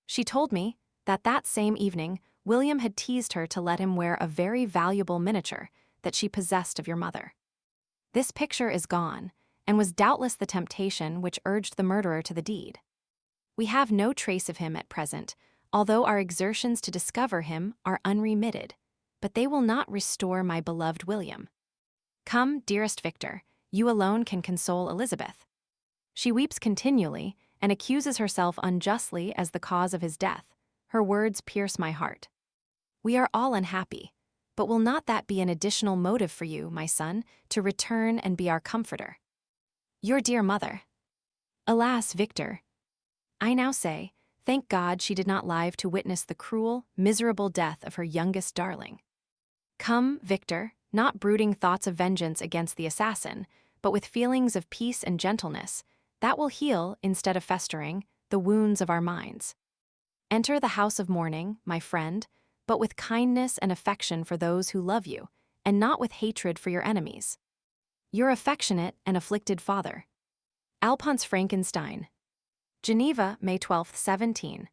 She told me that that same evening William had teased her to let him wear a very valuable miniature that she possessed of your mother. This picture is gone, and was doubtless the temptation which urged the murderer to the deed. We have no trace of him at present, although our exertions to discover him are unremitted, but they will not restore my beloved William. Come, dearest Victor, you alone can console Elizabeth. She weeps continually and accuses herself unjustly as the cause of his death. Her words pierce my heart. We are all unhappy, but will not that be an additional motive for you, my son, to return and be our comforter? Your dear mother. Alas, Victor. I now say, thank God she did not live to witness the cruel, miserable death of her youngest darling. Come, Victor, not brooding thoughts of vengeance against the assassin, but with feelings of peace and gentleness, that will heal, instead of festering, the wounds of our minds. Enter the house of mourning, my friend, but with kindness and affection for those who love you, and not with hatred for your enemies. Your affectionate and afflicted father. Alphonse Frankenstein. Geneva, May 12, 17.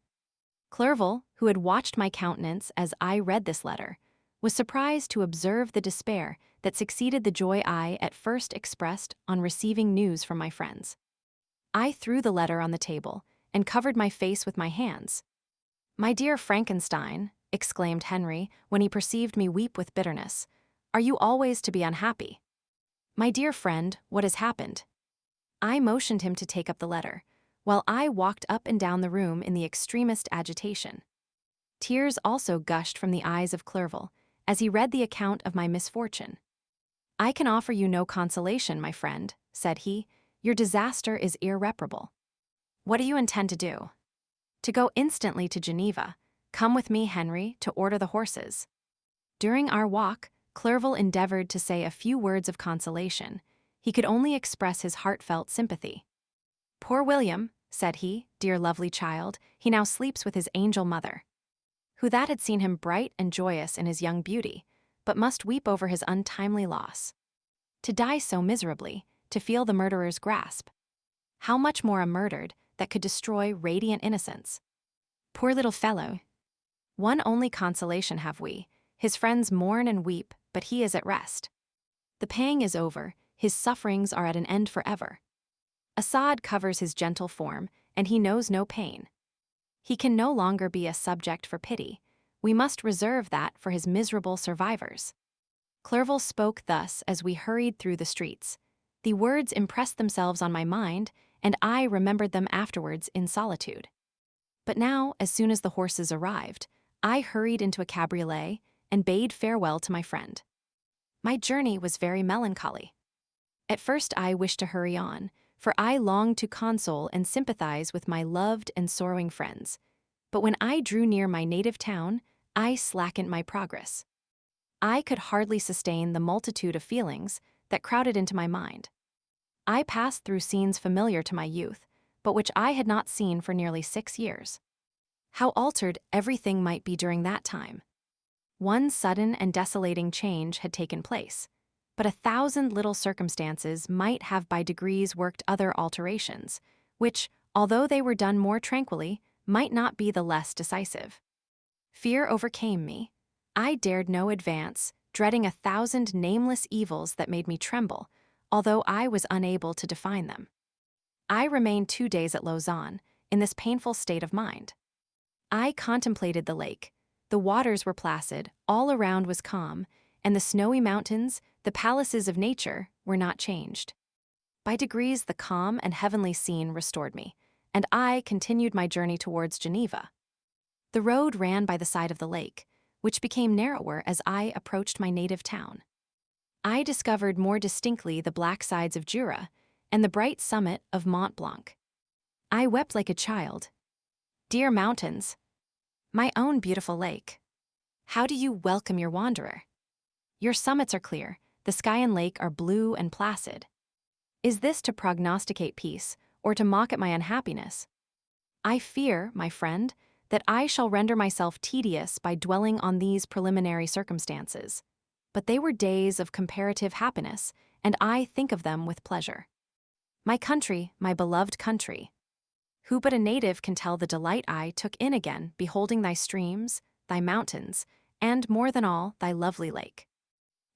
Clerval, who had watched my countenance as I read this letter, was surprised to observe the despair that succeeded the joy I at first expressed on receiving news from my friends. I threw the letter on the table and covered my face with my hands. "My dear Frankenstein," exclaimed Henry when he perceived me weep with bitterness, "are you always to be unhappy? My dear friend, what has happened?" I motioned him to take up the letter, while I walked up and down the room in the extremest agitation. Tears also gushed from the eyes of Clerval as he read the account of my misfortune. "I can offer you no consolation, my friend," said he. "Your disaster is irreparable. What do you intend to do?" "To go instantly to Geneva. Come with me, Henry, to order the horses." During our walk, Clerval endeavored to say a few words of consolation. He could only express his heartfelt sympathy. "Poor William," said he, "dear lovely child, he now sleeps with his angel mother." Who that had seen him bright and joyous in his young beauty, but must weep over his untimely loss. To die so miserably, to feel the murderer's grasp. How much more a murdered that could destroy radiant innocence? Poor little fellow. One only consolation have we: his friends mourn and weep, but he is at rest. The pang is over, his sufferings are at an end forever. A sod covers his gentle form, and he knows no pain. He can no longer be a subject for pity. We must reserve that for his miserable survivors. Clerval spoke thus as we hurried through the streets. The words impressed themselves on my mind, and I remembered them afterwards in solitude. But now, as soon as the horses arrived, I hurried into a cabriolet and bade farewell to my friend. My journey was very melancholy. At first I wished to hurry on, for I longed to console and sympathize with my loved and sorrowing friends. But when I drew near my native town, I slackened my progress. I could hardly sustain the multitude of feelings that crowded into my mind. I passed through scenes familiar to my youth, but which I had not seen for nearly 6 years. How altered everything might be during that time. One sudden and desolating change had taken place, but 1,000 little circumstances might have by degrees worked other alterations, which, although they were done more tranquilly, might not be the less decisive. Fear overcame me. I dared no advance, dreading 1,000 nameless evils that made me tremble, although I was unable to define them. I remained 2 days at Lausanne, in this painful state of mind. I contemplated the lake. The waters were placid, all around was calm, and the snowy mountains, the palaces of nature, were not changed. By degrees the calm and heavenly scene restored me, and I continued my journey towards Geneva. The road ran by the side of the lake, which became narrower as I approached my native town. I discovered more distinctly the black sides of Jura and the bright summit of Mont Blanc. I wept like a child. Dear mountains, my own beautiful lake, how do you welcome your wanderer? Your summits are clear, the sky and lake are blue and placid. Is this to prognosticate peace, or to mock at my unhappiness? I fear, my friend, that I shall render myself tedious by dwelling on these preliminary circumstances. But they were days of comparative happiness, and I think of them with pleasure. My country, my beloved country. Who but a native can tell the delight I took in again beholding thy streams, thy mountains, and, more than all, thy lovely lake?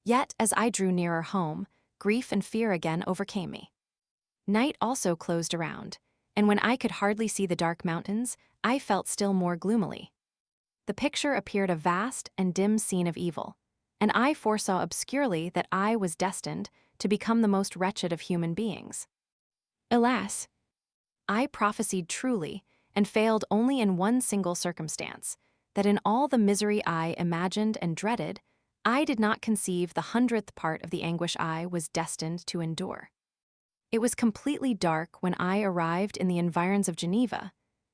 Yet, as I drew nearer home, grief and fear again overcame me. Night also closed around, and when I could hardly see the dark mountains, I felt still more gloomily. The picture appeared a vast and dim scene of evil, and I foresaw obscurely that I was destined to become the most wretched of human beings. Alas! I prophesied truly, and failed only in one single circumstance, that in all the misery I imagined and dreaded, I did not conceive the 100th part of the anguish I was destined to endure. It was completely dark when I arrived in the environs of Geneva.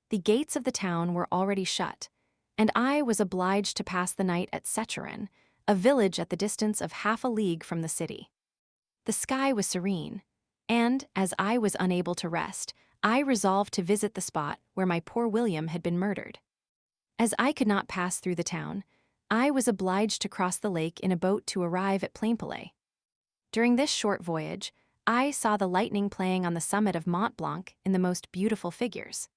The gates of the town were already shut, and I was obliged to pass the night at Secherin, a village at the distance of half a league from the city. The sky was serene, and, as I was unable to rest, I resolved to visit the spot where my poor William had been murdered. As I could not pass through the town, I was obliged to cross the lake in a boat to arrive at Plainpalais. During this short voyage, I saw the lightning playing on the summit of Mont Blanc in the most beautiful figures.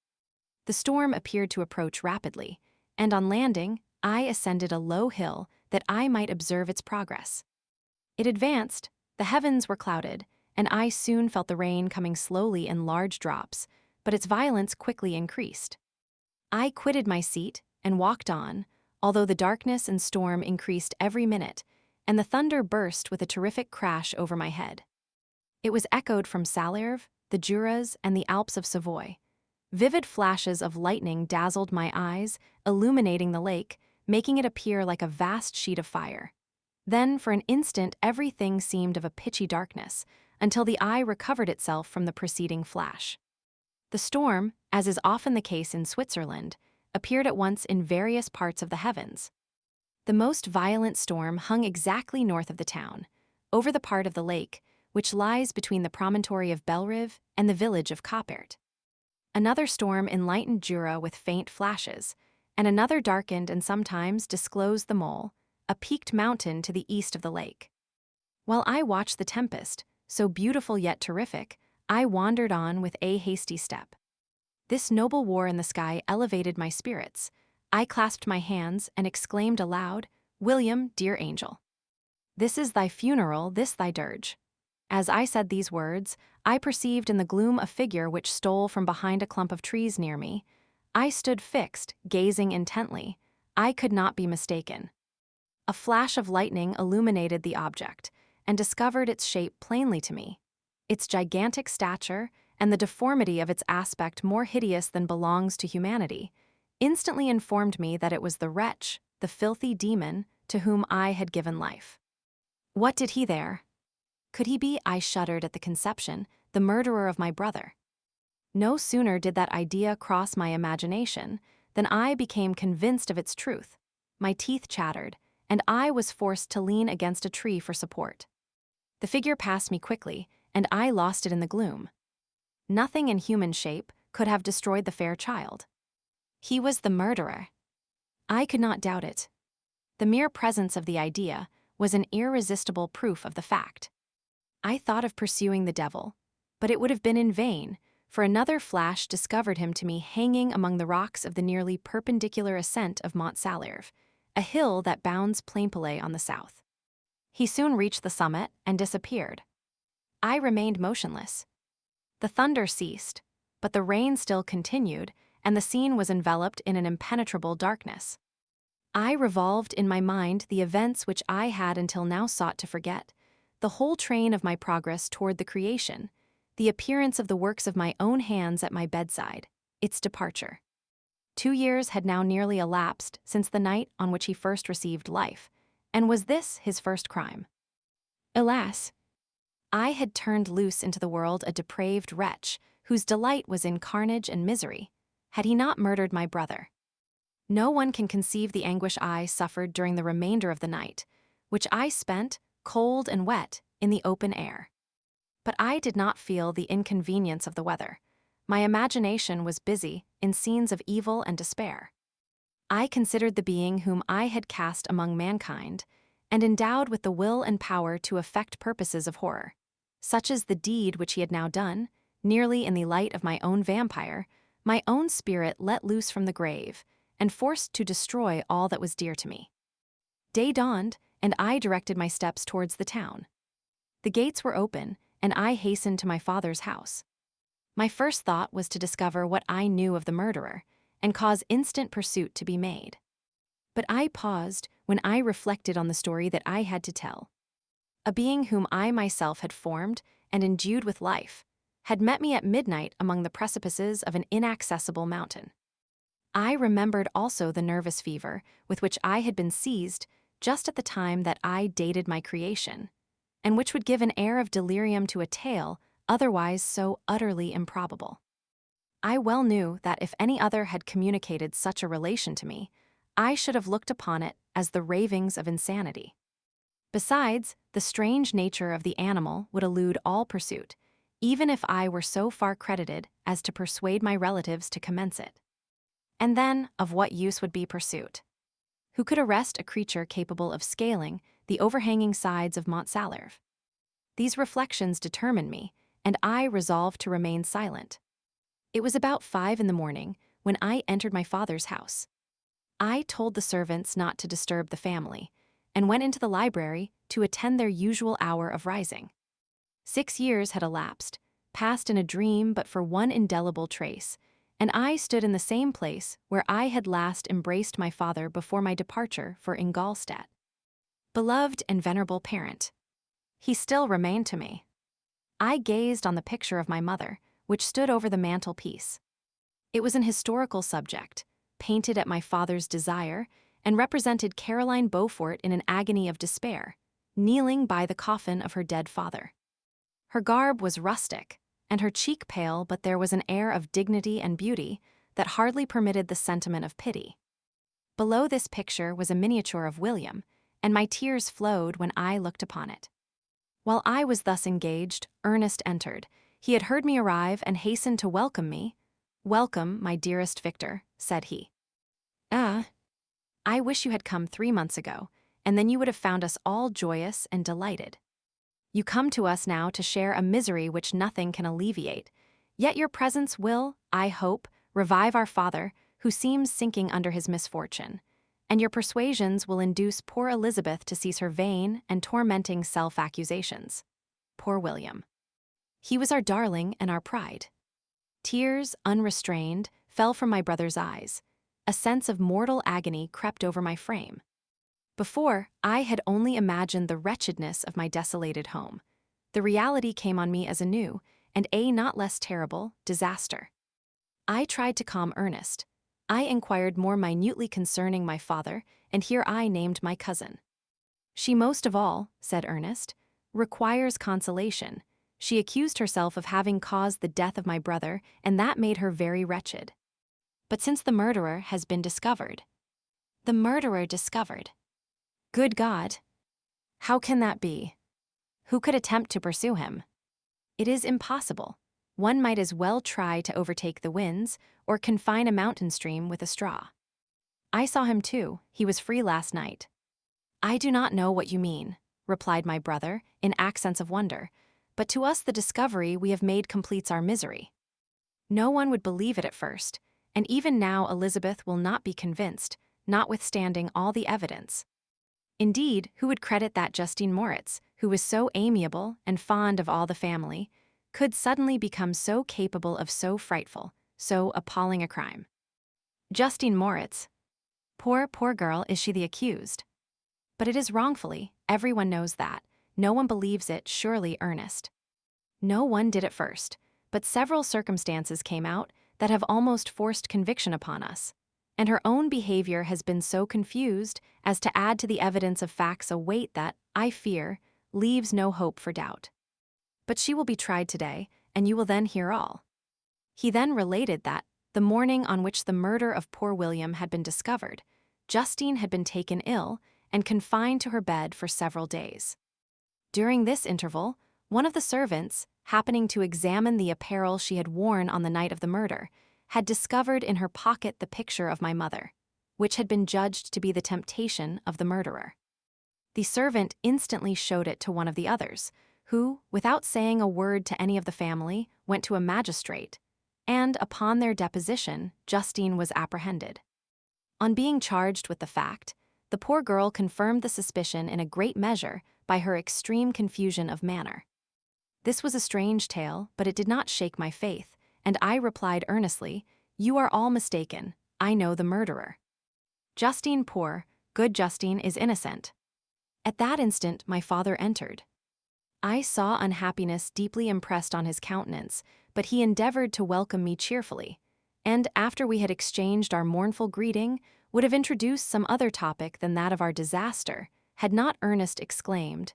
The storm appeared to approach rapidly, and on landing, I ascended a low hill that I might observe its progress. It advanced, the heavens were clouded, and I soon felt the rain coming slowly in large drops, but its violence quickly increased. I quitted my seat and walked on, although the darkness and storm increased every minute, and the thunder burst with a terrific crash over my head. It was echoed from Salers, the Juras, and the Alps of Savoy. Vivid flashes of lightning dazzled my eyes, illuminating the lake, making it appear like a vast sheet of fire. Then, for an instant, everything seemed of a pitchy darkness, until the eye recovered itself from the preceding flash. The storm, as is often the case in Switzerland, appeared at once in various parts of the heavens. The most violent storm hung exactly north of the town, over the part of the lake which lies between the promontory of Bellerive and the village of Coppert. Another storm enlightened Jura with faint flashes, and another darkened and sometimes disclosed the Mole, a peaked mountain to the east of the lake. While I watched the tempest, so beautiful yet terrific, I wandered on with a hasty step. This noble war in the sky elevated my spirits. I clasped my hands and exclaimed aloud, "William, dear angel, this is thy funeral, this thy dirge." As I said these words, I perceived in the gloom a figure which stole from behind a clump of trees near me. I stood fixed, gazing intently. I could not be mistaken. A flash of lightning illuminated the object, and discovered its shape plainly to me. Its gigantic stature, and the deformity of its aspect more hideous than belongs to humanity. instantly informed me that it was the wretch, the filthy demon, to whom I had given life. What did he there? Could he be, I shuddered at the conception, the murderer of my brother? No sooner did that idea cross my imagination than I became convinced of its truth. My teeth chattered, and I was forced to lean against a tree for support. The figure passed me quickly, and I lost it in the gloom. Nothing in human shape could have destroyed the fair child. He was the murderer. I could not doubt it. The mere presence of the idea was an irresistible proof of the fact. I thought of pursuing the devil, but it would have been in vain, for another flash discovered him to me hanging among the rocks of the nearly perpendicular ascent of Mont Salierve, a hill that bounds Plainpalais on the south. He soon reached the summit and disappeared. I remained motionless. The thunder ceased, but the rain still continued, and the scene was enveloped in an impenetrable darkness. I revolved in my mind the events which I had until now sought to forget, the whole train of my progress toward the creation, the appearance of the works of my own hands at my bedside, its departure. 2 years had now nearly elapsed since the night on which he first received life, and was this his first crime? Alas! I had turned loose into the world a depraved wretch, whose delight was in carnage and misery, had he not murdered my brother. No one can conceive the anguish I suffered during the remainder of the night, which I spent, cold and wet, in the open air. But I did not feel the inconvenience of the weather. My imagination was busy in scenes of evil and despair. I considered the being whom I had cast among mankind, and endowed with the will and power to effect purposes of horror, such as the deed which he had now done, nearly in the light of my own vampire, my own spirit let loose from the grave, and forced to destroy all that was dear to me. Day dawned, and I directed my steps towards the town. The gates were open, and I hastened to my father's house. My first thought was to discover what I knew of the murderer, and cause instant pursuit to be made. But I paused when I reflected on the story that I had to tell. A being whom I myself had formed and endued with life had met me at midnight among the precipices of an inaccessible mountain. I remembered also the nervous fever with which I had been seized just at the time that I dated my creation, and which would give an air of delirium to a tale otherwise so utterly improbable. I well knew that if any other had communicated such a relation to me, I should have looked upon it as the ravings of insanity. Besides, the strange nature of the animal would elude all pursuit, even if I were so far credited as to persuade my relatives to commence it. And then, of what use would be pursuit? Who could arrest a creature capable of scaling the overhanging sides of Mont Salierve? These reflections determined me, and I resolved to remain silent. It was about 5 in the morning when I entered my father's house. I told the servants not to disturb the family, and went into the library to attend their usual hour of rising. 6 years had elapsed, passed in a dream but for one indelible trace, and I stood in the same place where I had last embraced my father before my departure for Ingolstadt. Beloved and venerable parent, he still remained to me. I gazed on the picture of my mother, which stood over the mantelpiece. It was an historical subject, painted at my father's desire, and represented Caroline Beaufort in an agony of despair, kneeling by the coffin of her dead father. Her garb was rustic, and her cheek pale, but there was an air of dignity and beauty that hardly permitted the sentiment of pity. Below this picture was a miniature of William, and my tears flowed when I looked upon it. While I was thus engaged, Ernest entered. He had heard me arrive and hastened to welcome me. "Welcome, my dearest Victor," said he. I wish you had come 3 months ago, and then you would have found us all joyous and delighted. You come to us now to share a misery which nothing can alleviate, yet your presence will, I hope, revive our father, who seems sinking under his misfortune, and your persuasions will induce poor Elizabeth to cease her vain and tormenting self-accusations. Poor William. He was our darling and our pride. Tears, unrestrained, fell from my brother's eyes. A sense of mortal agony crept over my frame. Before, I had only imagined the wretchedness of my desolated home. The reality came on me as a new, and a not less terrible, disaster. I tried to calm Ernest. I inquired more minutely concerning my father, and here I named my cousin. She most of all, said Ernest, requires consolation. She accused herself of having caused the death of my brother, and that made her very wretched. But since the murderer has been discovered. The murderer discovered. Good God! How can that be? Who could attempt to pursue him? It is impossible. One might as well try to overtake the winds, or confine a mountain stream with a straw. I saw him too, he was free last night. I do not know what you mean, replied my brother, in accents of wonder, but to us the discovery we have made completes our misery. No one would believe it at first, and even now Elizabeth will not be convinced, notwithstanding all the evidence. Indeed, who would credit that Justine Moritz, who was so amiable and fond of all the family, could suddenly become so capable of so frightful, so appalling a crime? Justine Moritz. Poor girl, is she the accused? But it is wrongfully, everyone knows that. No one believes it, surely, Ernest. No one did at first, but several circumstances came out that have almost forced conviction upon us, and her own behavior has been so confused as to add to the evidence of facts a weight that, I fear, leaves no hope for doubt. But she will be tried today, and you will then hear all. He then related that, the morning on which the murder of poor William had been discovered, Justine had been taken ill and confined to her bed for several days. During this interval, one of the servants, happening to examine the apparel she had worn on the night of the murder, had discovered in her pocket the picture of my mother, which had been judged to be the temptation of the murderer. The servant instantly showed it to one of the others, who, without saying a word to any of the family, went to a magistrate, and, upon their deposition, Justine was apprehended. On being charged with the fact, the poor girl confirmed the suspicion in a great measure by her extreme confusion of manner. This was a strange tale, but it did not shake my faith, and I replied earnestly, "You are all mistaken. I know the murderer. Justine poor, good Justine is innocent." At that instant my father entered. I saw unhappiness deeply impressed on his countenance, but he endeavored to welcome me cheerfully, and after we had exchanged our mournful greeting, would have introduced some other topic than that of our disaster, had not Ernest exclaimed,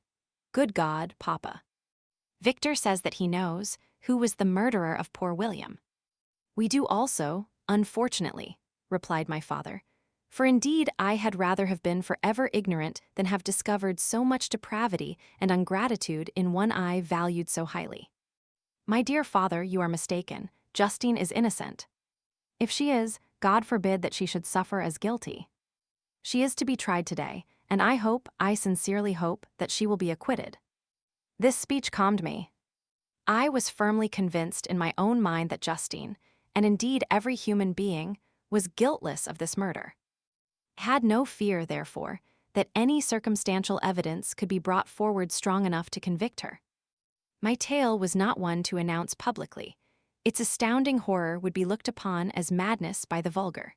"Good God, Papa! Victor says that he knows who was the murderer of poor William." "We do also, unfortunately," replied my father, "for indeed I had rather have been forever ignorant than have discovered so much depravity and ingratitude in one I valued so highly. My dear father, you are mistaken. Justine is innocent. If she is, God forbid that she should suffer as guilty. She is to be tried today, and I sincerely hope, that she will be acquitted." This speech calmed me. I was firmly convinced in my own mind that Justine, and indeed every human being, was guiltless of this murder. I had no fear, therefore, that any circumstantial evidence could be brought forward strong enough to convict her. My tale was not one to announce publicly. Its astounding horror would be looked upon as madness by the vulgar.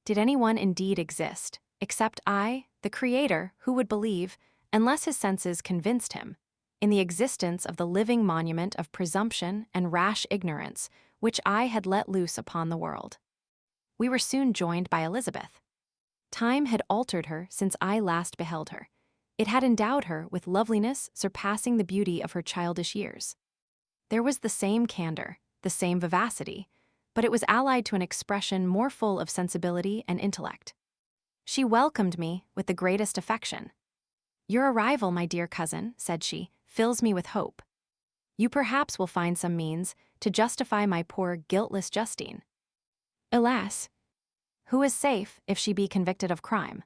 Did anyone indeed exist, except I, the Creator, who would believe, unless his senses convinced him, in the existence of the living monument of presumption and rash ignorance which I had let loose upon the world? We were soon joined by Elizabeth. Time had altered her since I last beheld her. It had endowed her with loveliness surpassing the beauty of her childish years. There was the same candor, the same vivacity, but it was allied to an expression more full of sensibility and intellect. She welcomed me with the greatest affection. "Your arrival, my dear cousin," said she, "fills me with hope. You perhaps will find some means to justify my poor guiltless Justine. Alas! Who is safe if she be convicted of crime?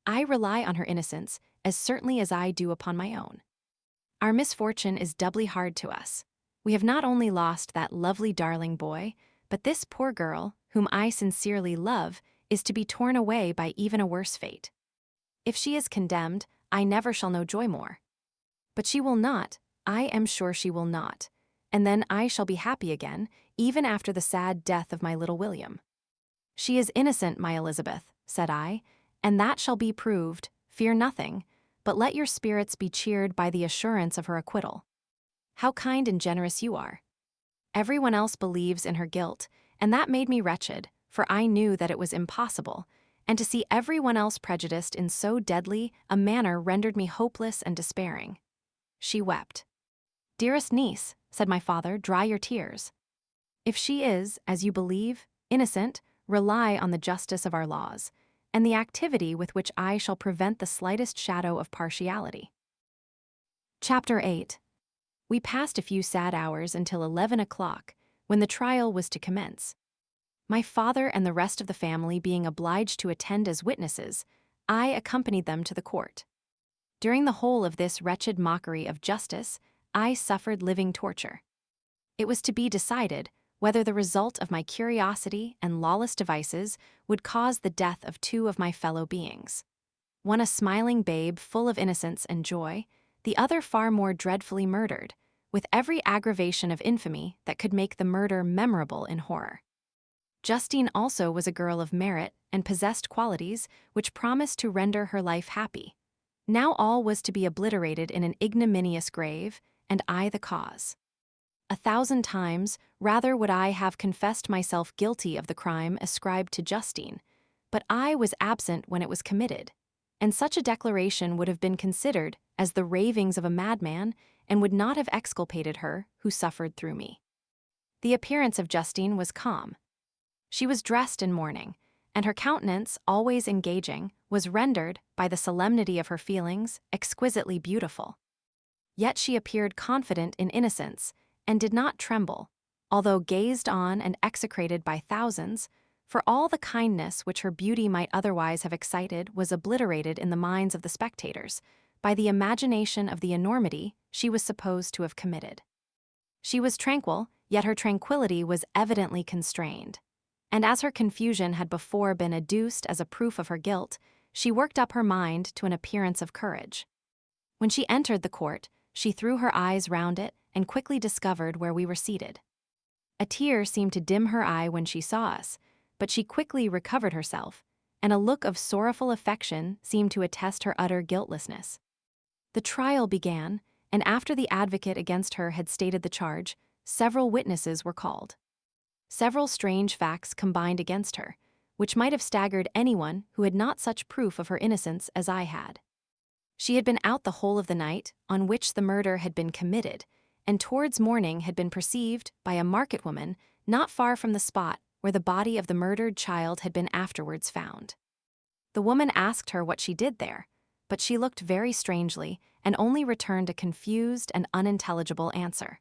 I rely on her innocence as certainly as I do upon my own. Our misfortune is doubly hard to us. We have not only lost that lovely darling boy, but this poor girl, whom I sincerely love, is to be torn away by even a worse fate. If she is condemned, I never shall know joy more. But she will not, I am sure she will not, and then I shall be happy again, even after the sad death of my little William. She is innocent, my Elizabeth," said I, "and that shall be proved. Fear nothing, but let your spirits be cheered by the assurance of her acquittal. How kind and generous you are. Everyone else believes in her guilt, and that made me wretched, for I knew that it was impossible, and to see everyone else prejudiced in so deadly a manner rendered me hopeless and despairing. She wept. "Dearest niece," said my father, "dry your tears. If she is, as you believe, innocent, rely on the justice of our laws, and the activity with which I shall prevent the slightest shadow of partiality." Chapter 8. We passed a few sad hours until 11 o'clock, when the trial was to commence. My father and the rest of the family being obliged to attend as witnesses, I accompanied them to the court. During the whole of this wretched mockery of justice, I suffered living torture. It was to be decided whether the result of my curiosity and lawless devices would cause the death of two of my fellow beings. One a smiling babe full of innocence and joy, the other far more dreadfully murdered, with every aggravation of infamy that could make the murder memorable in horror. Justine also was a girl of merit and possessed qualities which promised to render her life happy. Now all was to be obliterated in an ignominious grave, and I the cause. 1,000 times rather would I have confessed myself guilty of the crime ascribed to Justine, but I was absent when it was committed, and such a declaration would have been considered as the ravings of a madman and would not have exculpated her who suffered through me. The appearance of Justine was calm. She was dressed in mourning, and her countenance, always engaging, was rendered, by the solemnity of her feelings, exquisitely beautiful. Yet she appeared confident in innocence, and did not tremble, although gazed on and execrated by thousands, for all the kindness which her beauty might otherwise have excited was obliterated in the minds of the spectators, by the imagination of the enormity she was supposed to have committed. She was tranquil, yet her tranquillity was evidently constrained. And as her confusion had before been adduced as a proof of her guilt, she worked up her mind to an appearance of courage. When she entered the court, she threw her eyes round it and quickly discovered where we were seated. A tear seemed to dim her eye when she saw us, but she quickly recovered herself, and a look of sorrowful affection seemed to attest her utter guiltlessness. The trial began, and after the advocate against her had stated the charge, several witnesses were called. Several strange facts combined against her, which might have staggered anyone who had not such proof of her innocence as I had. She had been out the whole of the night on which the murder had been committed, and towards morning had been perceived by a market woman not far from the spot where the body of the murdered child had been afterwards found. The woman asked her what she did there, but she looked very strangely and only returned a confused and unintelligible answer.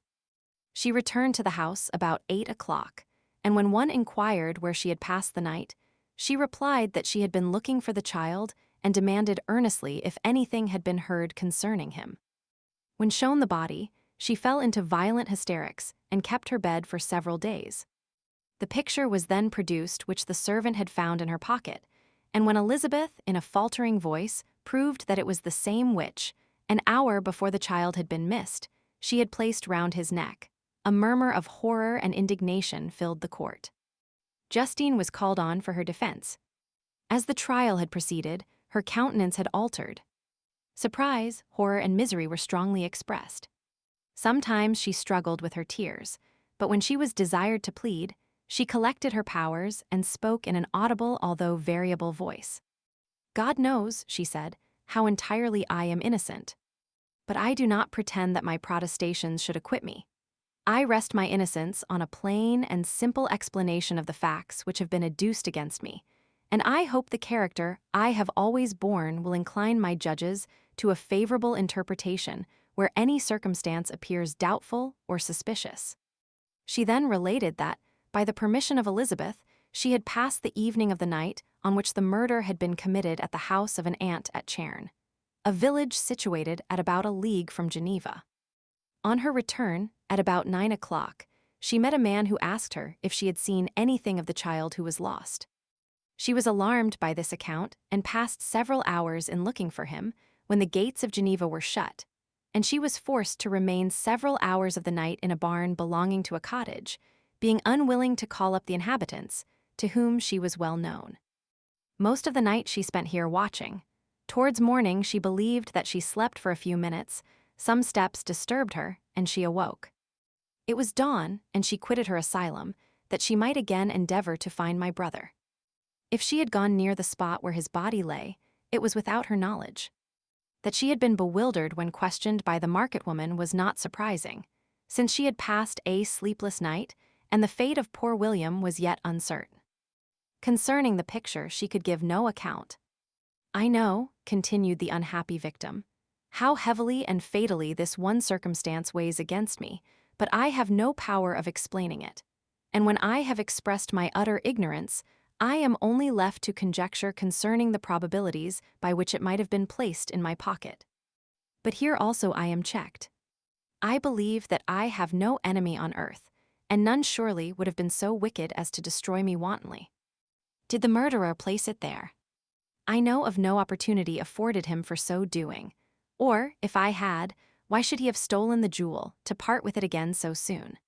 She returned to the house about 8 o'clock, and when one inquired where she had passed the night, she replied that she had been looking for the child and demanded earnestly if anything had been heard concerning him. When shown the body, she fell into violent hysterics and kept her bed for several days. The picture was then produced which the servant had found in her pocket, and when Elizabeth, in a faltering voice, proved that it was the same which, an hour before the child had been missed, she had placed round his neck, a murmur of horror and indignation filled the court. Justine was called on for her defense. As the trial had proceeded, her countenance had altered. Surprise, horror, and misery were strongly expressed. Sometimes she struggled with her tears, but when she was desired to plead, she collected her powers and spoke in an audible although variable voice. "God knows," she said, "how entirely I am innocent. But I do not pretend that my protestations should acquit me. I rest my innocence on a plain and simple explanation of the facts which have been adduced against me, and I hope the character I have always borne will incline my judges to a favorable interpretation where any circumstance appears doubtful or suspicious." She then related that, by the permission of Elizabeth, she had passed the evening of the night on which the murder had been committed at the house of an aunt at Chairn, a village situated at about a league from Geneva. On her return, at about 9 o'clock, she met a man who asked her if she had seen anything of the child who was lost. She was alarmed by this account and passed several hours in looking for him when the gates of Geneva were shut, and she was forced to remain several hours of the night in a barn belonging to a cottage, being unwilling to call up the inhabitants, to whom she was well known. Most of the night she spent here watching. Towards morning she believed that she slept for a few minutes. Some steps disturbed her, and she awoke. It was dawn, and she quitted her asylum, that she might again endeavor to find my brother. If she had gone near the spot where his body lay, it was without her knowledge. That she had been bewildered when questioned by the market woman was not surprising, since she had passed a sleepless night, and the fate of poor William was yet uncertain. Concerning the picture, she could give no account. "I know," continued the unhappy victim, "how heavily and fatally this one circumstance weighs against me, but I have no power of explaining it. And when I have expressed my utter ignorance, I am only left to conjecture concerning the probabilities by which it might have been placed in my pocket. But here also I am checked. I believe that I have no enemy on earth, and none surely would have been so wicked as to destroy me wantonly. Did the murderer place it there? I know of no opportunity afforded him for so doing, or, if I had, why should he have stolen the jewel, to part with it again so soon?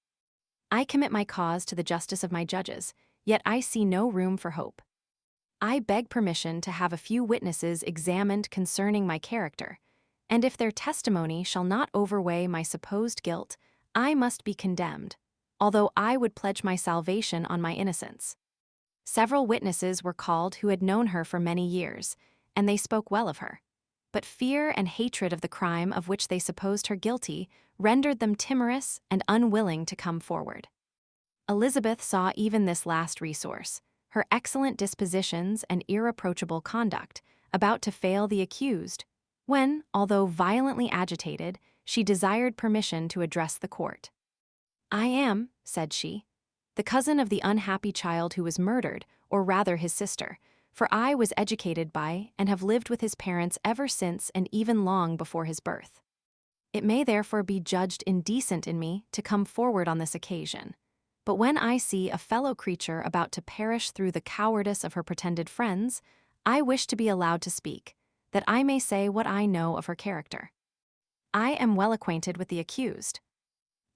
I commit my cause to the justice of my judges, yet I see no room for hope. I beg permission to have a few witnesses examined concerning my character, and if their testimony shall not overweigh my supposed guilt, I must be condemned, although I would pledge my salvation on my innocence." Several witnesses were called who had known her for many years, and they spoke well of her. But fear and hatred of the crime of which they supposed her guilty rendered them timorous and unwilling to come forward. Elizabeth saw even this last resource, her excellent dispositions and irreproachable conduct, about to fail the accused, when, although violently agitated, she desired permission to address the court. "I am," said she, "the cousin of the unhappy child who was murdered, or rather his sister, for I was educated by and have lived with his parents ever since and even long before his birth. It may therefore be judged indecent in me to come forward on this occasion. But when I see a fellow creature about to perish through the cowardice of her pretended friends, I wish to be allowed to speak, that I may say what I know of her character. I am well acquainted with the accused.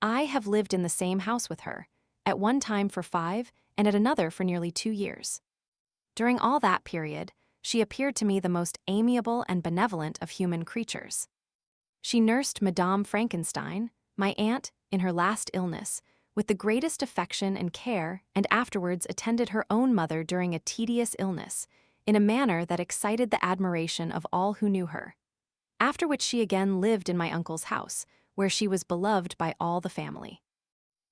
I have lived in the same house with her, at one time for 5 and at another for nearly 2 years. During all that period, she appeared to me the most amiable and benevolent of human creatures. She nursed Madame Frankenstein, my aunt, in her last illness, with the greatest affection and care, and afterwards attended her own mother during a tedious illness, in a manner that excited the admiration of all who knew her. After which she again lived in my uncle's house, where she was beloved by all the family.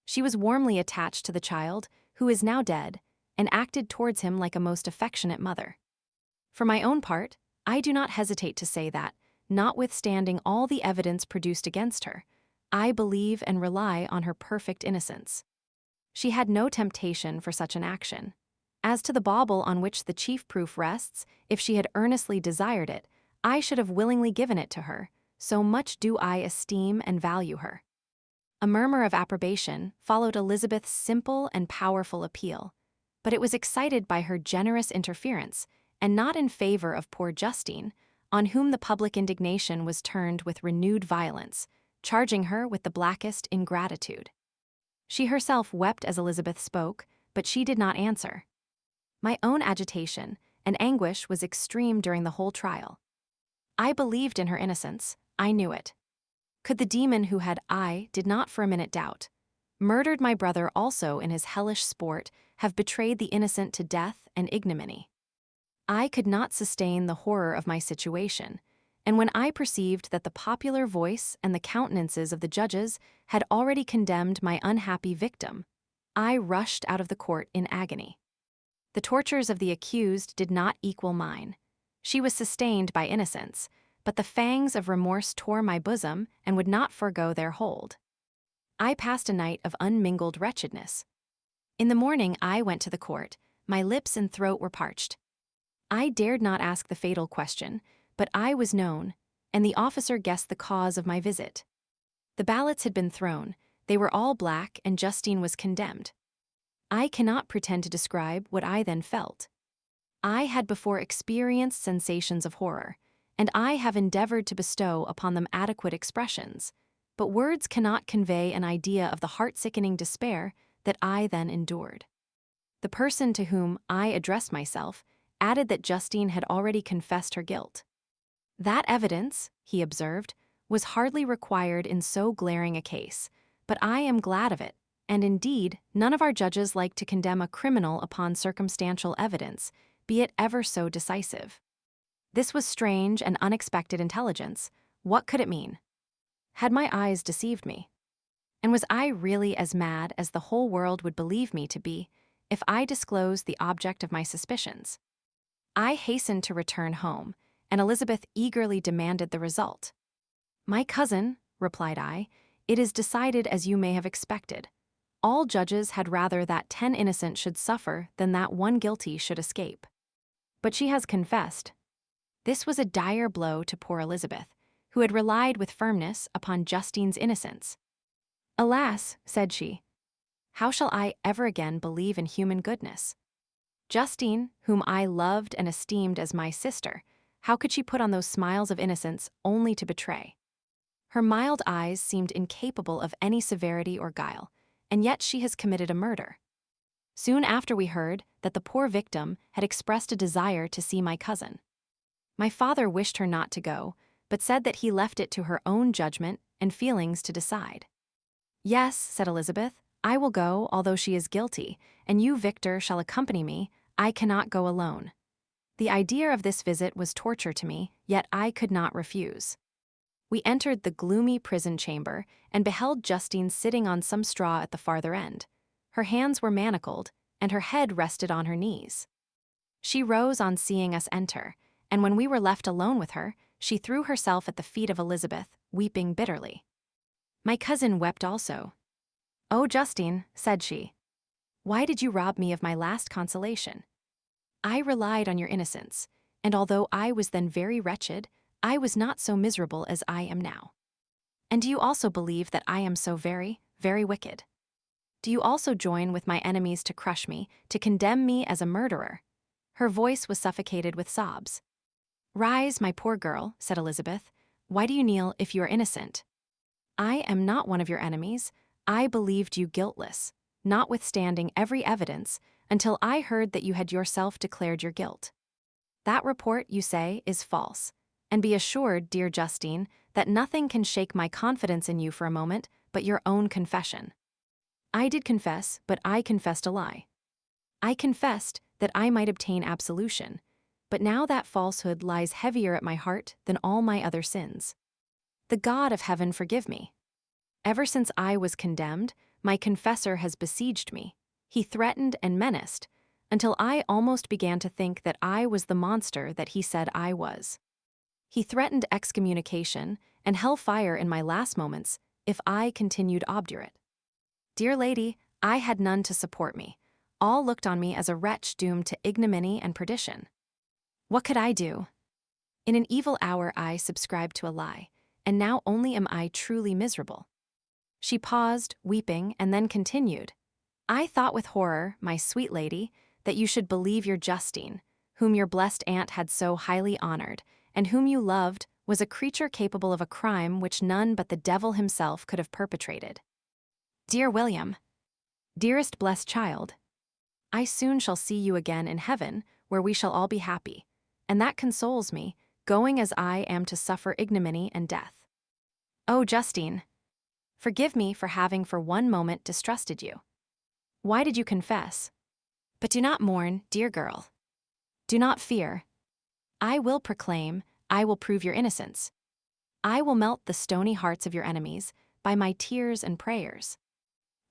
She was warmly attached to the child, who is now dead, and acted towards him like a most affectionate mother. For my own part, I do not hesitate to say that, notwithstanding all the evidence produced against her, I believe and rely on her perfect innocence. She had no temptation for such an action. As to the bauble on which the chief proof rests, if she had earnestly desired it, I should have willingly given it to her, so much do I esteem and value her." A murmur of approbation followed Elizabeth's simple and powerful appeal, but it was excited by her generous interference, and not in favor of poor Justine, on whom the public indignation was turned with renewed violence, charging her with the blackest ingratitude. She herself wept as Elizabeth spoke, but she did not answer. My own agitation and anguish was extreme during the whole trial. I believed in her innocence, I knew it. Could the demon who had, I did not for a minute doubt, murdered my brother also in his hellish sport, have betrayed the innocent to death and ignominy? I could not sustain the horror of my situation, and when I perceived that the popular voice and the countenances of the judges had already condemned my unhappy victim, I rushed out of the court in agony. The tortures of the accused did not equal mine. She was sustained by innocence, but the fangs of remorse tore my bosom and would not forego their hold. I passed a night of unmingled wretchedness. In the morning I went to the court, my lips and throat were parched. I dared not ask the fatal question, but I was known, and the officer guessed the cause of my visit. The ballots had been thrown, they were all black, and Justine was condemned. I cannot pretend to describe what I then felt. I had before experienced sensations of horror, and I have endeavored to bestow upon them adequate expressions, but words cannot convey an idea of the heart-sickening despair that I then endured. The person to whom I addressed myself added that Justine had already confessed her guilt. That evidence, he observed, was hardly required in so glaring a case, but I am glad of it, And indeed, none of our judges like to condemn a criminal upon circumstantial evidence, be it ever so decisive. This was strange and unexpected intelligence. What could it mean? Had my eyes deceived me? And was I really as mad as the whole world would believe me to be if I disclosed the object of my suspicions? I hastened to return home, and Elizabeth eagerly demanded the result. "My cousin," replied I, "it is decided as you may have expected. All judges had rather that 10 innocent should suffer than that 1 guilty should escape. But she has confessed." This was a dire blow to poor Elizabeth, who had relied with firmness upon Justine's innocence. "Alas," said she, "how shall I ever again believe in human goodness? Justine, whom I loved and esteemed as my sister, how could she put on those smiles of innocence only to betray? Her mild eyes seemed incapable of any severity or guile, and yet she has committed a murder." Soon after we heard that the poor victim had expressed a desire to see my cousin. My father wished her not to go, but said that he left it to her own judgment and feelings to decide. "Yes," said Elizabeth, "I will go, although she is guilty, and you, Victor, shall accompany me. I cannot go alone." The idea of this visit was torture to me, yet I could not refuse. We entered the gloomy prison chamber and beheld Justine sitting on some straw at the farther end. Her hands were manacled, and her head rested on her knees. She rose on seeing us enter, and when we were left alone with her, she threw herself at the feet of Elizabeth, weeping bitterly. My cousin wept also. "Oh, Justine," said she, "why did you rob me of my last consolation? I relied on your innocence, and although I was then very wretched, I was not so miserable as I am now. And do you also believe that I am so very, very wicked? Do you also join with my enemies to crush me, to condemn me as a murderer?" Her voice was suffocated with sobs. "Rise, my poor girl," said Elizabeth. "Why do you kneel if you are innocent? I am not one of your enemies. I believed you guiltless, notwithstanding every evidence, until I heard that you had yourself declared your guilt. That report, you say, is false. And be assured, dear Justine, that nothing can shake my confidence in you for a moment but your own confession. I did confess, but I confessed a lie. I confessed that I might obtain absolution, but now that falsehood lies heavier at my heart than all my other sins. The God of heaven forgive me. Ever since I was condemned, my confessor has besieged me. He threatened and menaced, until I almost began to think that I was the monster that he said I was. He threatened excommunication and hell fire in my last moments if I continued obdurate. Dear lady, I had none to support me. All looked on me as a wretch doomed to ignominy and perdition. What could I do? In an evil hour I subscribed to a lie, and now only am I truly miserable." She paused, weeping, and then continued, "I thought with horror, my sweet lady, that you should believe your Justine, whom your blessed aunt had so highly honored, and whom you loved, was a creature capable of a crime which none but the devil himself could have perpetrated. Dear William, dearest blessed child, I soon shall see you again in heaven, where we shall all be happy, and that consoles me, going as I am to suffer ignominy and death. Oh, Justine, forgive me for having for one moment distrusted you. Why did you confess? But do not mourn, dear girl. Do not fear. I will proclaim, I will prove your innocence. I will melt the stony hearts of your enemies by my tears and prayers.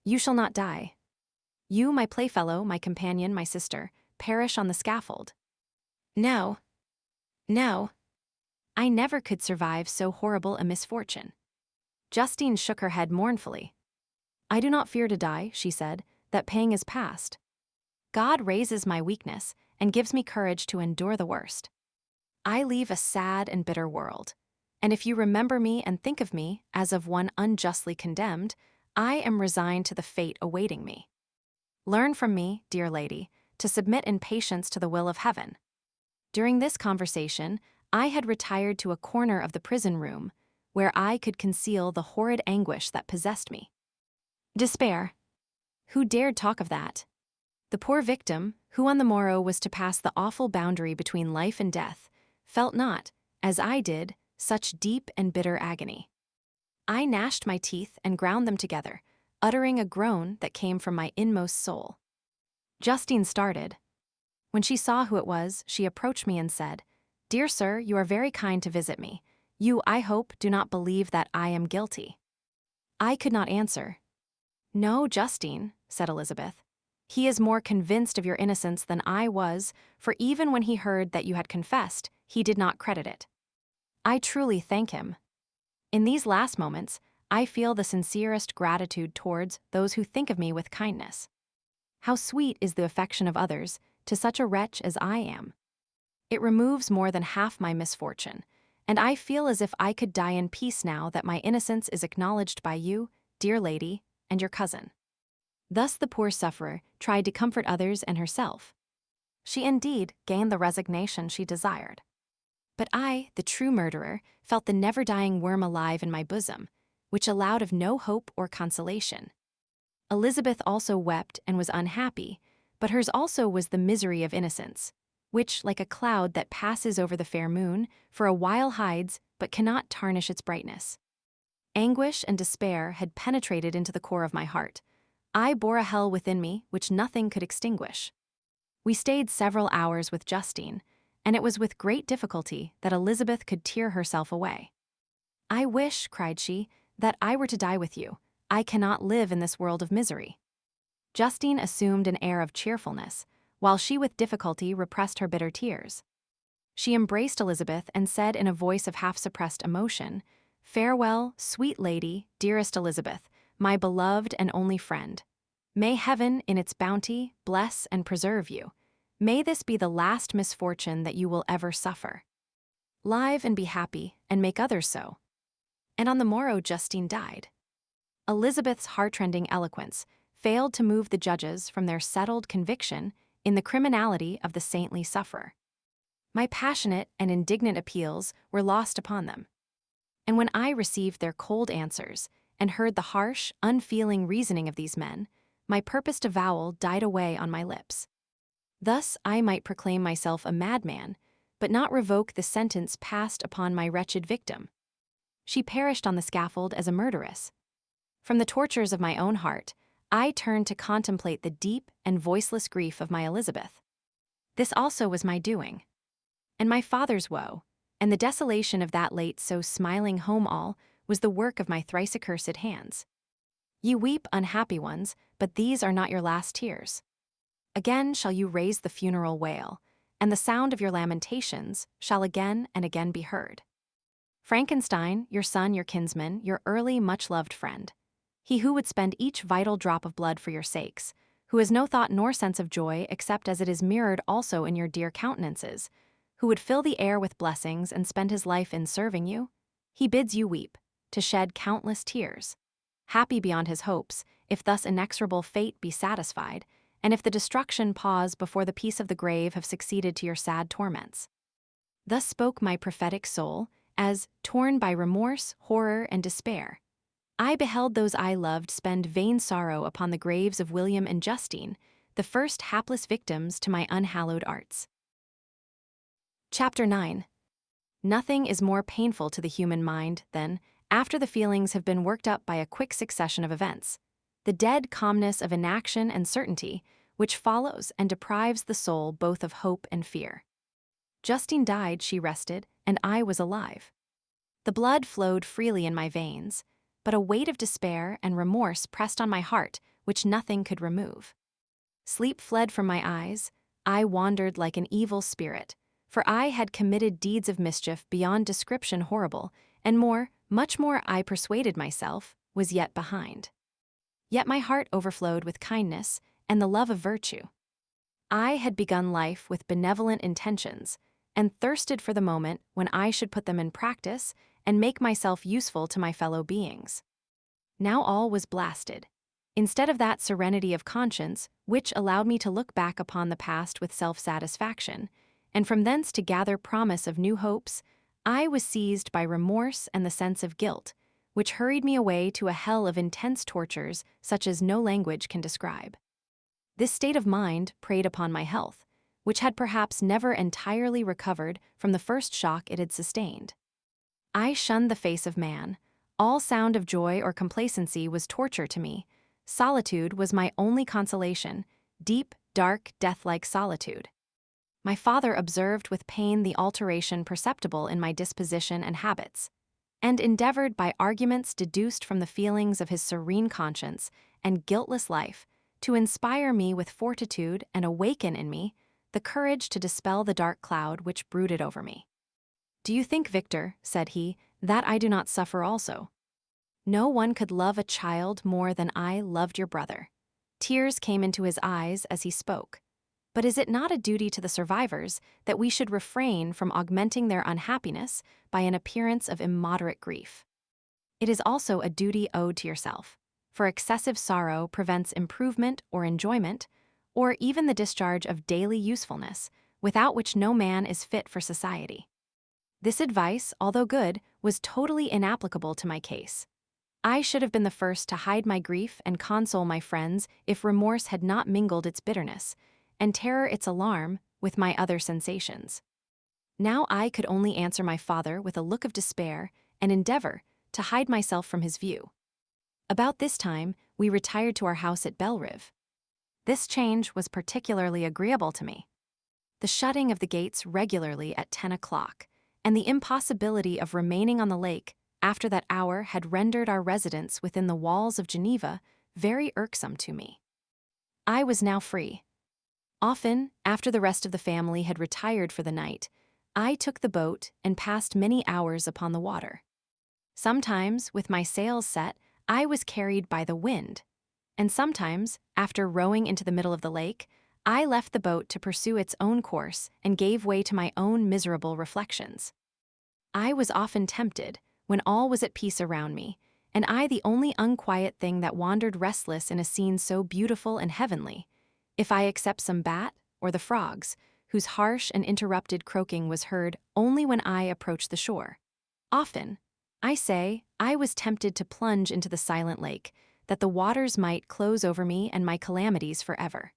You shall not die. You, my playfellow, my companion, my sister, perish on the scaffold. No, no. I never could survive so horrible a misfortune." Justine shook her head mournfully. "I do not fear to die," she said, "that pang is past. God raises my weakness and gives me courage to endure the worst. I leave a sad and bitter world, and if you remember me and think of me as of one unjustly condemned, I am resigned to the fate awaiting me. Learn from me, dear lady, to submit in patience to the will of heaven." During this conversation, I had retired to a corner of the prison room, where I could conceal the horrid anguish that possessed me. Despair. Who dared talk of that? The poor victim, who on the morrow was to pass the awful boundary between life and death, felt not, as I did, such deep and bitter agony. I gnashed my teeth and ground them together, uttering a groan that came from my inmost soul. Justine started. When she saw who it was, she approached me and said, "Dear sir, you are very kind to visit me. You, I hope, do not believe that I am guilty." I could not answer. "No, Justine," said Elizabeth. "He is more convinced of your innocence than I was, for even when he heard that you had confessed, he did not credit it. I truly thank him. In these last moments, I feel the sincerest gratitude towards those who think of me with kindness. How sweet is the affection of others to such a wretch as I am. It removes more than half my misfortune, and I feel as if I could die in peace now that my innocence is acknowledged by you, dear lady, and your cousin." Thus the poor sufferer tried to comfort others and herself. She indeed gained the resignation she desired. But I, the true murderer, felt the never-dying worm alive in my bosom, which allowed of no hope or consolation. Elizabeth also wept and was unhappy, but hers also was the misery of innocence, which, like a cloud that passes over the fair moon, for a while hides but cannot tarnish its brightness. Anguish and despair had penetrated into the core of my heart. I bore a hell within me which nothing could extinguish. We stayed several hours with Justine, and it was with great difficulty that Elizabeth could tear herself away. "I wish," cried she, "that I were to die with you. I cannot live in this world of misery." Justine assumed an air of cheerfulness, while she with difficulty repressed her bitter tears. She embraced Elizabeth and said in a voice of half-suppressed emotion, "Farewell, sweet lady, dearest Elizabeth, my beloved and only friend. May heaven, in its bounty, bless and preserve you. May this be the last misfortune that you will ever suffer. Live and be happy, and make others so." And on the morrow Justine died. Elizabeth's heart-rending eloquence failed to move the judges from their settled conviction in the criminality of the saintly sufferer. My passionate and indignant appeals were lost upon them. And when I received their cold answers and heard the harsh, unfeeling reasoning of these men, my purposed avowal died away on my lips. Thus I might proclaim myself a madman, but not revoke the sentence passed upon my wretched victim. She perished on the scaffold as a murderess. From the tortures of my own heart, I turned to contemplate the deep and voiceless grief of my Elizabeth. This also was my doing. And my father's woe, and the desolation of that late so smiling home all, was the work of my thrice accursed hands. Ye weep, unhappy ones, but these are not your last tears. Again shall you raise the funeral wail, and the sound of your lamentations shall again and again be heard. Frankenstein, your son, your kinsman, your early, much-loved friend, he who would spend each vital drop of blood for your sakes, who has no thought nor sense of joy except as it is mirrored also in your dear countenances, who would fill the air with blessings and spend his life in serving you, he bids you weep, to shed countless tears, happy beyond his hopes, if thus inexorable fate be satisfied, and if the destruction pause before the peace of the grave have succeeded to your sad torments. Thus spoke my prophetic soul, as, torn by remorse, horror, and despair, I beheld those I loved spend vain sorrow upon the graves of William and Justine, the first hapless victims to my unhallowed arts. Chapter 9. Nothing is more painful to the human mind than, after the feelings have been worked up by a quick succession of events, the dead calmness of inaction and certainty which follows and deprives the soul both of hope and fear. Justine died, she rested, and I was alive. The blood flowed freely in my veins, but a weight of despair and remorse pressed on my heart which nothing could remove. Sleep fled from my eyes, I wandered like an evil spirit, for I had committed deeds of mischief beyond description horrible, and more, much more I persuaded myself, was yet behind. Yet my heart overflowed with kindness and the love of virtue. I had begun life with benevolent intentions, and thirsted for the moment when I should put them in practice and make myself useful to my fellow beings. Now all was blasted. Instead of that serenity of conscience which allowed me to look back upon the past with self-satisfaction, and from thence to gather promise of new hopes, I was seized by remorse and the sense of guilt, which hurried me away to a hell of intense tortures such as no language can describe. This state of mind preyed upon my health, which had perhaps never entirely recovered from the first shock it had sustained. I shunned the face of man. All sound of joy or complacency was torture to me, Solitude was my only consolation, deep, dark, death-like solitude. My father observed with pain the alteration perceptible in my disposition and habits, and endeavored by arguments deduced from the feelings of his serene conscience and guiltless life to inspire me with fortitude and awaken in me the courage to dispel the dark cloud which brooded over me. "Do you think, Victor," said he, "that I do not suffer also? No one could love a child more than I loved your brother." Tears came into his eyes as he spoke. "But is it not a duty to the survivors that we should refrain from augmenting their unhappiness by an appearance of immoderate grief? It is also a duty owed to yourself, for excessive sorrow prevents improvement or enjoyment, or even the discharge of daily usefulness, without which no man is fit for society." This advice, although good, was totally inapplicable to my case. I should have been the first to hide my grief and console my friends if remorse had not mingled its bitterness, and terror its alarm, with my other sensations. Now I could only answer my father with a look of despair and endeavor to hide myself from his view. About this time, we retired to our house at Belrive. This change was particularly agreeable to me. The shutting of the gates regularly at 10 o'clock, and the impossibility of remaining on the lake after that hour had rendered our residence within the walls of Geneva very irksome to me. I was now free. Often, after the rest of the family had retired for the night, I took the boat and passed many hours upon the water. Sometimes, with my sails set, I was carried by the wind, and sometimes, after rowing into the middle of the lake, I left the boat to pursue its own course and gave way to my own miserable reflections. I was often tempted, when all was at peace around me, and I the only unquiet thing that wandered restless in a scene so beautiful and heavenly, if I except some bat or the frogs, whose harsh and interrupted croaking was heard only when I approached the shore. Often, I say, I was tempted to plunge into the silent lake, that the waters might close over me and my calamities forever.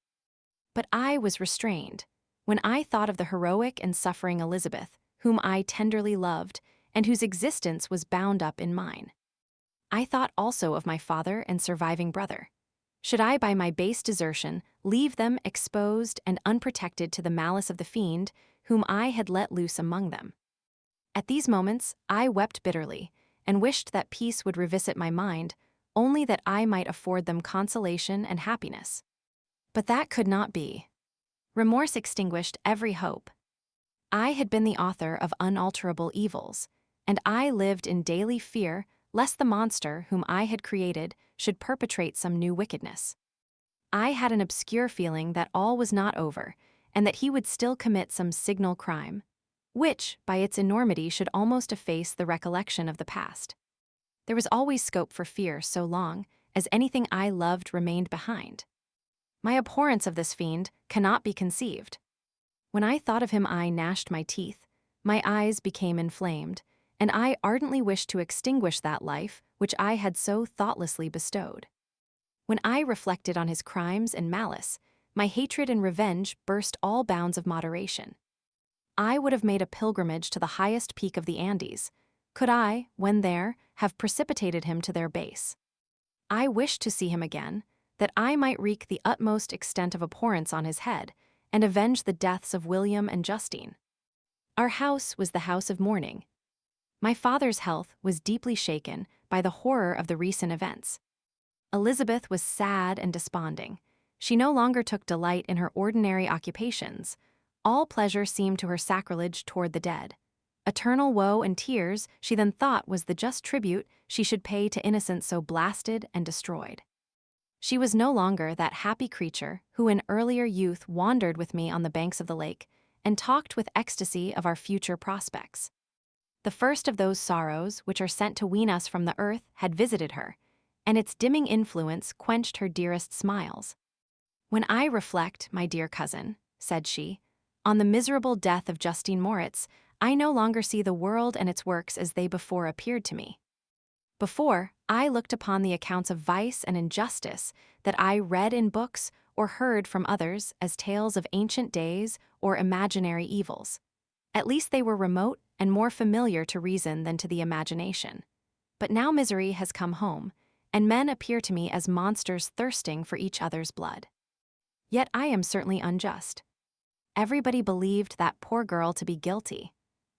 But I was restrained, when I thought of the heroic and suffering Elizabeth, whom I tenderly loved, and whose existence was bound up in mine. I thought also of my father and surviving brother. Should I by my base desertion leave them exposed and unprotected to the malice of the fiend whom I had let loose among them? At these moments I wept bitterly, and wished that peace would revisit my mind, only that I might afford them consolation and happiness. But that could not be. Remorse extinguished every hope. I had been the author of unalterable evils, and I lived in daily fear lest the monster whom I had created should perpetrate some new wickedness. I had an obscure feeling that all was not over, and that he would still commit some signal crime, which, by its enormity, should almost efface the recollection of the past. There was always scope for fear so long as anything I loved remained behind. My abhorrence of this fiend cannot be conceived. When I thought of him, I gnashed my teeth, my eyes became inflamed, and I ardently wished to extinguish that life which I had so thoughtlessly bestowed. When I reflected on his crimes and malice, my hatred and revenge burst all bounds of moderation. I would have made a pilgrimage to the highest peak of the Andes, could I, when there, have precipitated him to their base. I wished to see him again, that I might wreak the utmost extent of abhorrence on his head, and avenge the deaths of William and Justine. Our house was the house of mourning. My father's health was deeply shaken by the horror of the recent events. Elizabeth was sad and desponding. She no longer took delight in her ordinary occupations. All pleasure seemed to her sacrilege toward the dead. Eternal woe and tears she then thought was the just tribute she should pay to innocence so blasted and destroyed. She was no longer that happy creature who in earlier youth wandered with me on the banks of the lake and talked with ecstasy of our future prospects. The first of those sorrows which are sent to wean us from the earth had visited her, and its dimming influence quenched her dearest smiles. "When I reflect, my dear cousin," said she, "on the miserable death of Justine Moritz, I no longer see the world and its works as they before appeared to me. Before, I looked upon the accounts of vice and injustice that I read in books or heard from others as tales of ancient days or imaginary evils. At least they were remote and more familiar to reason than to the imagination. But now misery has come home, and men appear to me as monsters thirsting for each other's blood. Yet I am certainly unjust. Everybody believed that poor girl to be guilty,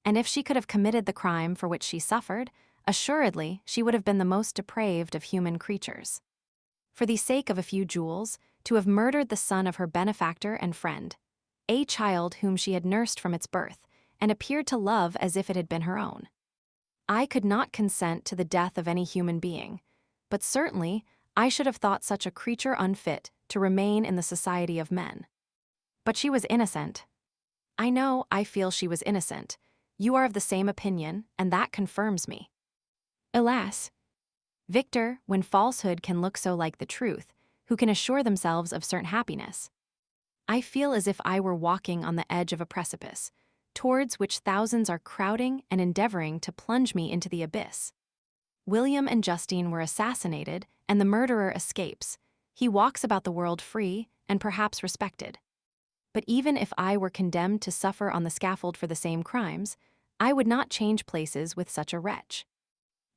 and if she could have committed the crime for which she suffered, assuredly she would have been the most depraved of human creatures. For the sake of a few jewels, to have murdered the son of her benefactor and friend, a child whom she had nursed from its birth, and appeared to love as if it had been her own. I could not consent to the death of any human being, but certainly I should have thought such a creature unfit to remain in the society of men. But she was innocent. I feel she was innocent. You are of the same opinion, and that confirms me. Alas, Victor, when falsehood can look so like the truth, who can assure themselves of certain happiness? I feel as if I were walking on the edge of a precipice, towards which thousands are crowding and endeavoring to plunge me into the abyss. William and Justine were assassinated, and the murderer escapes. He walks about the world free and perhaps respected. But even if I were condemned to suffer on the scaffold for the same crimes, I would not change places with such a wretch.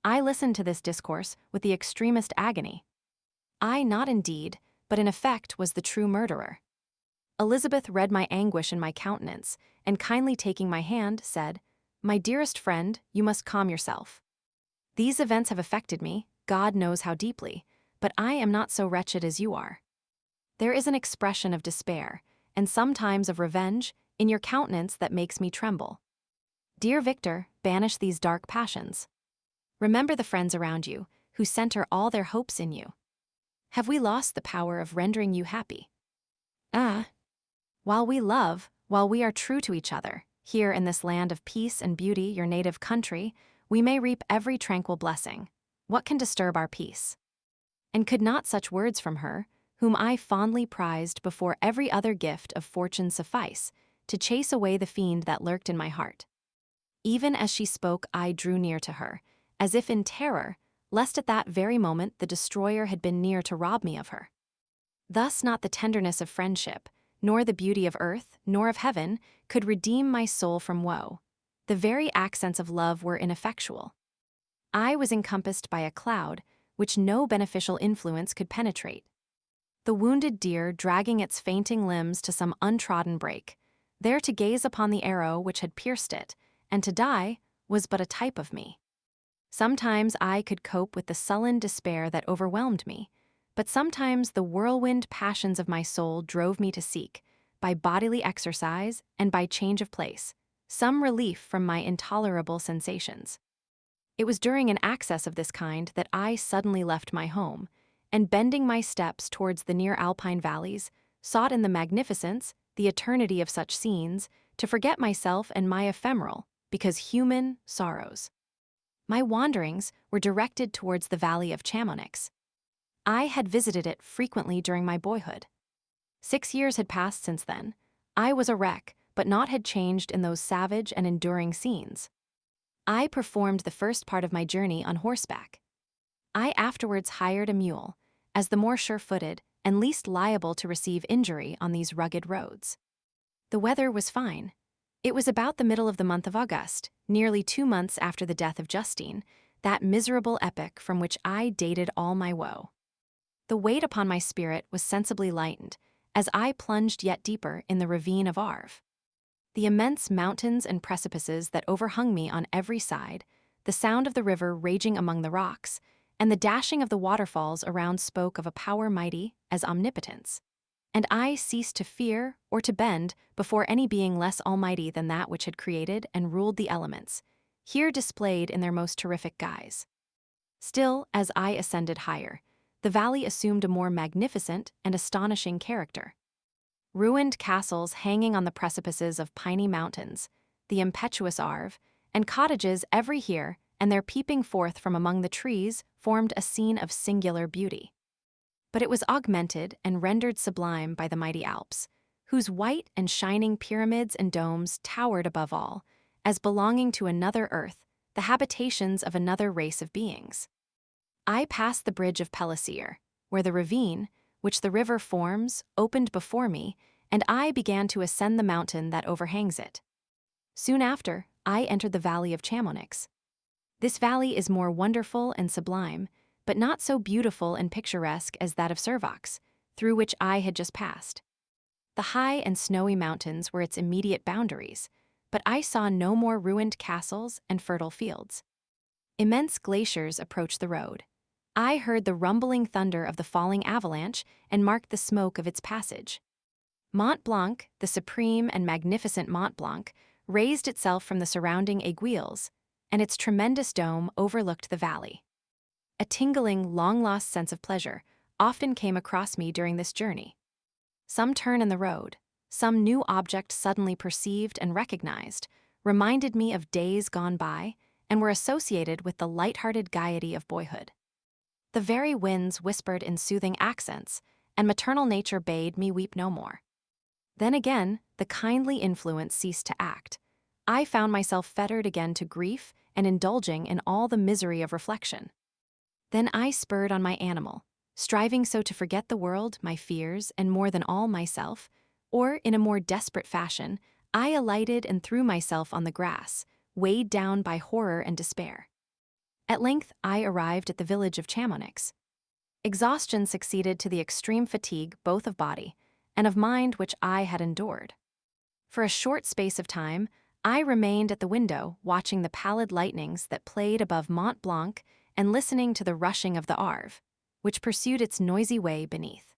I listened to this discourse with the extremest agony. I not indeed, but in effect was the true murderer. Elizabeth read my anguish in my countenance, and kindly taking my hand, said, "My dearest friend, you must calm yourself. These events have affected me, God knows how deeply, but I am not so wretched as you are. There is an expression of despair, and sometimes of revenge, in your countenance that makes me tremble. Dear Victor, banish these dark passions. Remember the friends around you, who center all their hopes in you. Have we lost the power of rendering you happy? While we love, while we are true to each other, here in this land of peace and beauty, your native country, we may reap every tranquil blessing. What can disturb our peace?" And could not such words from her, whom I fondly prized before every other gift of fortune suffice, to chase away the fiend that lurked in my heart? Even as she spoke, I drew near to her, as if in terror, lest at that very moment the destroyer had been near to rob me of her. Thus not the tenderness of friendship, nor the beauty of earth, nor of heaven, could redeem my soul from woe. The very accents of love were ineffectual. I was encompassed by a cloud, which no beneficial influence could penetrate. The wounded deer dragging its fainting limbs to some untrodden brake, there to gaze upon the arrow which had pierced it, and to die, was but a type of me. Sometimes I could cope with the sullen despair that overwhelmed me, but sometimes the whirlwind passions of my soul drove me to seek, by bodily exercise and by change of place, some relief from my intolerable sensations. It was during an access of this kind that I suddenly left my home, and bending my steps towards the near alpine valleys, sought in the magnificence, the eternity of such scenes, to forget myself and my ephemeral, because human, sorrows. My wanderings were directed towards the valley of Chamonix. I had visited it frequently during my boyhood. 6 years had passed since then. I was a wreck, but naught had changed in those savage and enduring scenes. I performed the first part of my journey on horseback. I afterwards hired a mule, as the more sure-footed and least liable to receive injury on these rugged roads. The weather was fine. It was about the middle of the month of August, nearly 2 months after the death of Justine, that miserable epoch from which I dated all my woe. The weight upon my spirit was sensibly lightened, as I plunged yet deeper in the ravine of Arve. The immense mountains and precipices that overhung me on every side, the sound of the river raging among the rocks, and the dashing of the waterfalls around spoke of a power mighty as omnipotence. And I ceased to fear or to bend before any being less almighty than that which had created and ruled the elements, here displayed in their most terrific guise. Still, as I ascended higher, the valley assumed a more magnificent and astonishing character. Ruined castles hanging on the precipices of piny mountains, the impetuous Arve, and cottages every here and there peeping forth from among the trees formed a scene of singular beauty. But it was augmented and rendered sublime by the mighty Alps, whose white and shining pyramids and domes towered above all, as belonging to another earth, the habitations of another race of beings. I passed the bridge of Pellissier, where the ravine, which the river forms, opened before me, and I began to ascend the mountain that overhangs it. Soon after, I entered the valley of Chamonix. This valley is more wonderful and sublime, but not so beautiful and picturesque as that of Servox, through which I had just passed. The high and snowy mountains were its immediate boundaries, but I saw no more ruined castles and fertile fields. Immense glaciers approached the road. I heard the rumbling thunder of the falling avalanche and marked the smoke of its passage. Mont Blanc, the supreme and magnificent Mont Blanc, raised itself from the surrounding aiguilles, and its tremendous dome overlooked the valley. A tingling, long-lost sense of pleasure often came across me during this journey. Some turn in the road, some new object suddenly perceived and recognized, reminded me of days gone by and were associated with the light-hearted gaiety of boyhood. The very winds whispered in soothing accents, and maternal nature bade me weep no more. Then again, the kindly influence ceased to act. I found myself fettered again to grief and indulging in all the misery of reflection. Then I spurred on my animal, striving so to forget the world, my fears, and more than all myself, or, in a more desperate fashion, I alighted and threw myself on the grass, weighed down by horror and despair. At length I arrived at the village of Chamonix. Exhaustion succeeded to the extreme fatigue both of body and of mind which I had endured. For a short space of time, I remained at the window watching the pallid lightnings that played above Mont Blanc and listening to the rushing of the Arve, which pursued its noisy way beneath.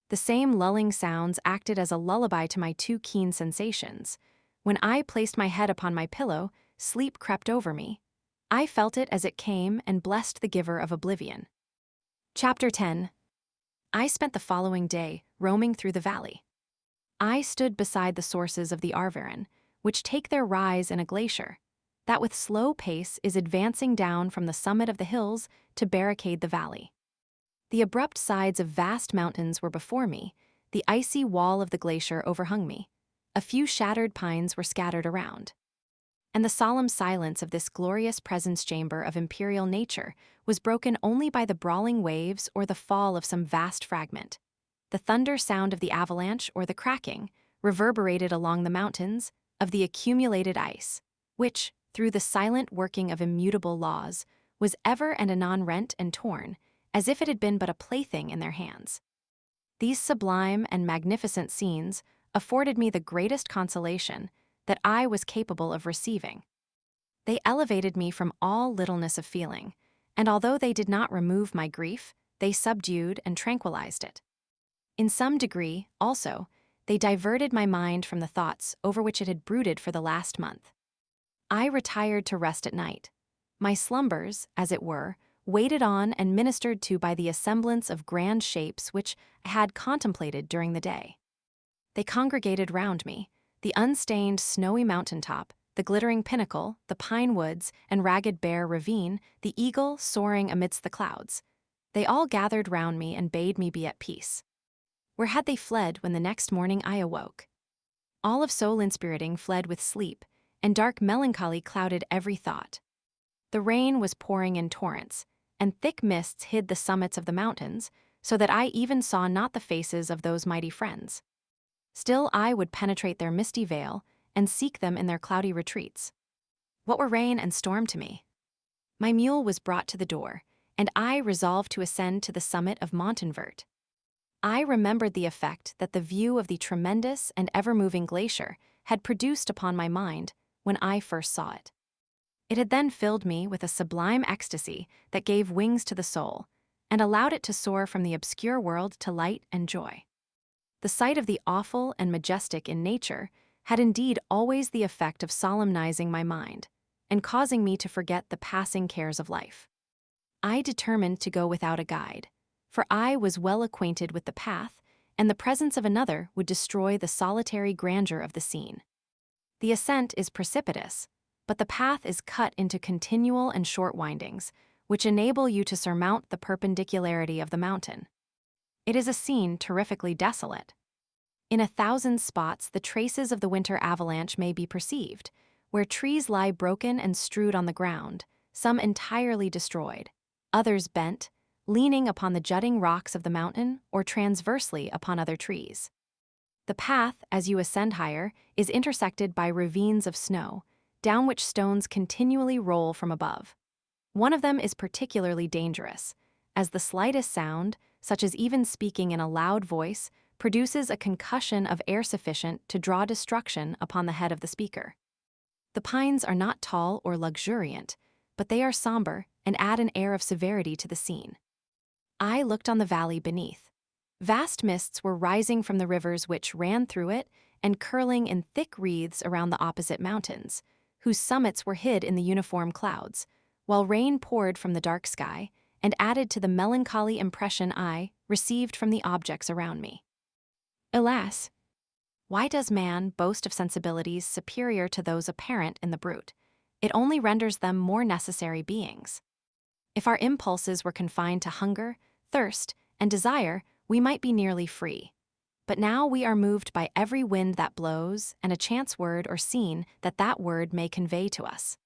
The same lulling sounds acted as a lullaby to my too keen sensations. When I placed my head upon my pillow, sleep crept over me. I felt it as it came and blessed the giver of oblivion. Chapter 10. I spent the following day roaming through the valley. I stood beside the sources of the Arveren, which take their rise in a glacier that with slow pace is advancing down from the summit of the hills to barricade the valley. The abrupt sides of vast mountains were before me, the icy wall of the glacier overhung me, a few shattered pines were scattered around. And the solemn silence of this glorious presence chamber of imperial nature was broken only by the brawling waves or the fall of some vast fragment. The thunder sound of the avalanche or the cracking reverberated along the mountains of the accumulated ice, which, through the silent working of immutable laws, was ever and anon rent and torn, as if it had been but a plaything in their hands. These sublime and magnificent scenes afforded me the greatest consolation that I was capable of receiving. They elevated me from all littleness of feeling, and although they did not remove my grief, they subdued and tranquilized it. In some degree, also, they diverted my mind from the thoughts over which it had brooded for the last month. I retired to rest at night. My slumbers, as it were, waited on and ministered to by the assemblance of grand shapes which I had contemplated during the day. They congregated round me, the unstained snowy mountaintop, the glittering pinnacle, the pine woods and ragged bare ravine, the eagle soaring amidst the clouds. They all gathered round me and bade me be at peace. Where had they fled when the next morning I awoke? All of soul inspiriting fled with sleep, and dark melancholy clouded every thought. The rain was pouring in torrents, and thick mists hid the summits of the mountains, so that I even saw not the faces of those mighty friends. Still I would penetrate their misty veil and seek them in their cloudy retreats. What were rain and storm to me? My mule was brought to the door, and I resolved to ascend to the summit of Montenvert. I remembered the effect that the view of the tremendous and ever-moving glacier had produced upon my mind when I first saw it. It had then filled me with a sublime ecstasy that gave wings to the soul, and allowed it to soar from the obscure world to light and joy. The sight of the awful and majestic in nature had indeed always the effect of solemnizing my mind, and causing me to forget the passing cares of life. I determined to go without a guide, for I was well acquainted with the path, and the presence of another would destroy the solitary grandeur of the scene. The ascent is precipitous, but the path is cut into continual and short windings, which enable you to surmount the perpendicularity of the mountain. It is a scene terrifically desolate. In 1,000 spots the traces of the winter avalanche may be perceived, where trees lie broken and strewed on the ground, some entirely destroyed, others bent, leaning upon the jutting rocks of the mountain or transversely upon other trees. The path, as you ascend higher, is intersected by ravines of snow, down which stones continually roll from above. One of them is particularly dangerous, as the slightest sound, such as even speaking in a loud voice, produces a concussion of air sufficient to draw destruction upon the head of the speaker. The pines are not tall or luxuriant, but they are somber and add an air of severity to the scene. I looked on the valley beneath. Vast mists were rising from the rivers which ran through it and curling in thick wreaths around the opposite mountains, whose summits were hid in the uniform clouds, while rain poured from the dark sky and added to the melancholy impression I received from the objects around me. Alas, why does man boast of sensibilities superior to those apparent in the brute? It only renders them more necessary beings. If our impulses were confined to hunger, thirst, and desire, we might be nearly free. But now we are moved by every wind that blows and a chance word or scene that word may convey to us.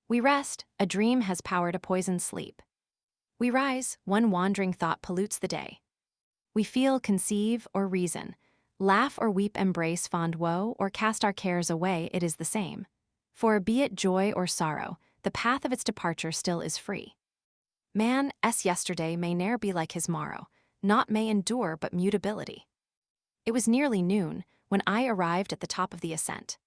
We rest, a dream has power to poison sleep. We rise, one wandering thought pollutes the day. We feel, conceive, or reason, laugh or weep, embrace fond woe, or cast our cares away, it is the same. For be it joy or sorrow, the path of its departure still is free. Man's yesterday may ne'er be like his morrow, naught may endure but mutability. It was nearly noon when I arrived at the top of the ascent.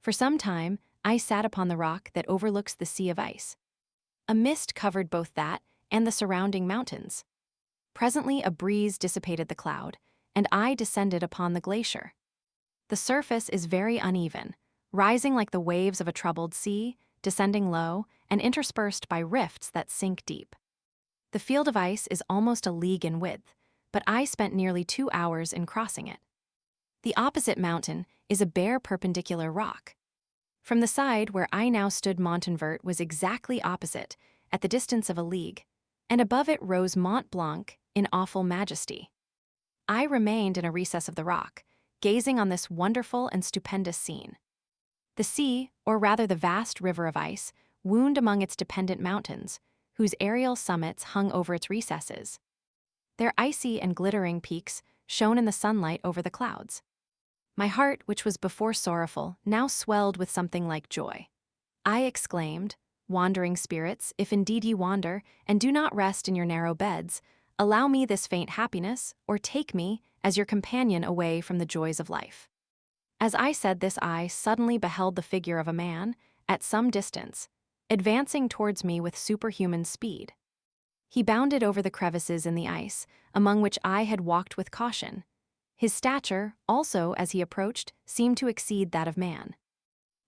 For some time, I sat upon the rock that overlooks the sea of ice. A mist covered both that and the surrounding mountains. Presently a breeze dissipated the cloud, and I descended upon the glacier. The surface is very uneven, rising like the waves of a troubled sea, descending low, and interspersed by rifts that sink deep. The field of ice is almost a league in width, but I spent nearly 2 hours in crossing it. The opposite mountain is a bare perpendicular rock. From the side where I now stood, Montenvert was exactly opposite, at the distance of a league, and above it rose Mont Blanc in awful majesty. I remained in a recess of the rock, gazing on this wonderful and stupendous scene. The sea, or rather the vast river of ice, wound among its dependent mountains, whose aerial summits hung over its recesses. Their icy and glittering peaks shone in the sunlight over the clouds. My heart, which was before sorrowful, now swelled with something like joy. I exclaimed, "Wandering spirits, if indeed ye wander, and do not rest in your narrow beds, allow me this faint happiness, or take me, as your companion, away from the joys of life." As I said this, I suddenly beheld the figure of a man, at some distance, advancing towards me with superhuman speed. He bounded over the crevices in the ice, among which I had walked with caution. His stature, also, as he approached, seemed to exceed that of man.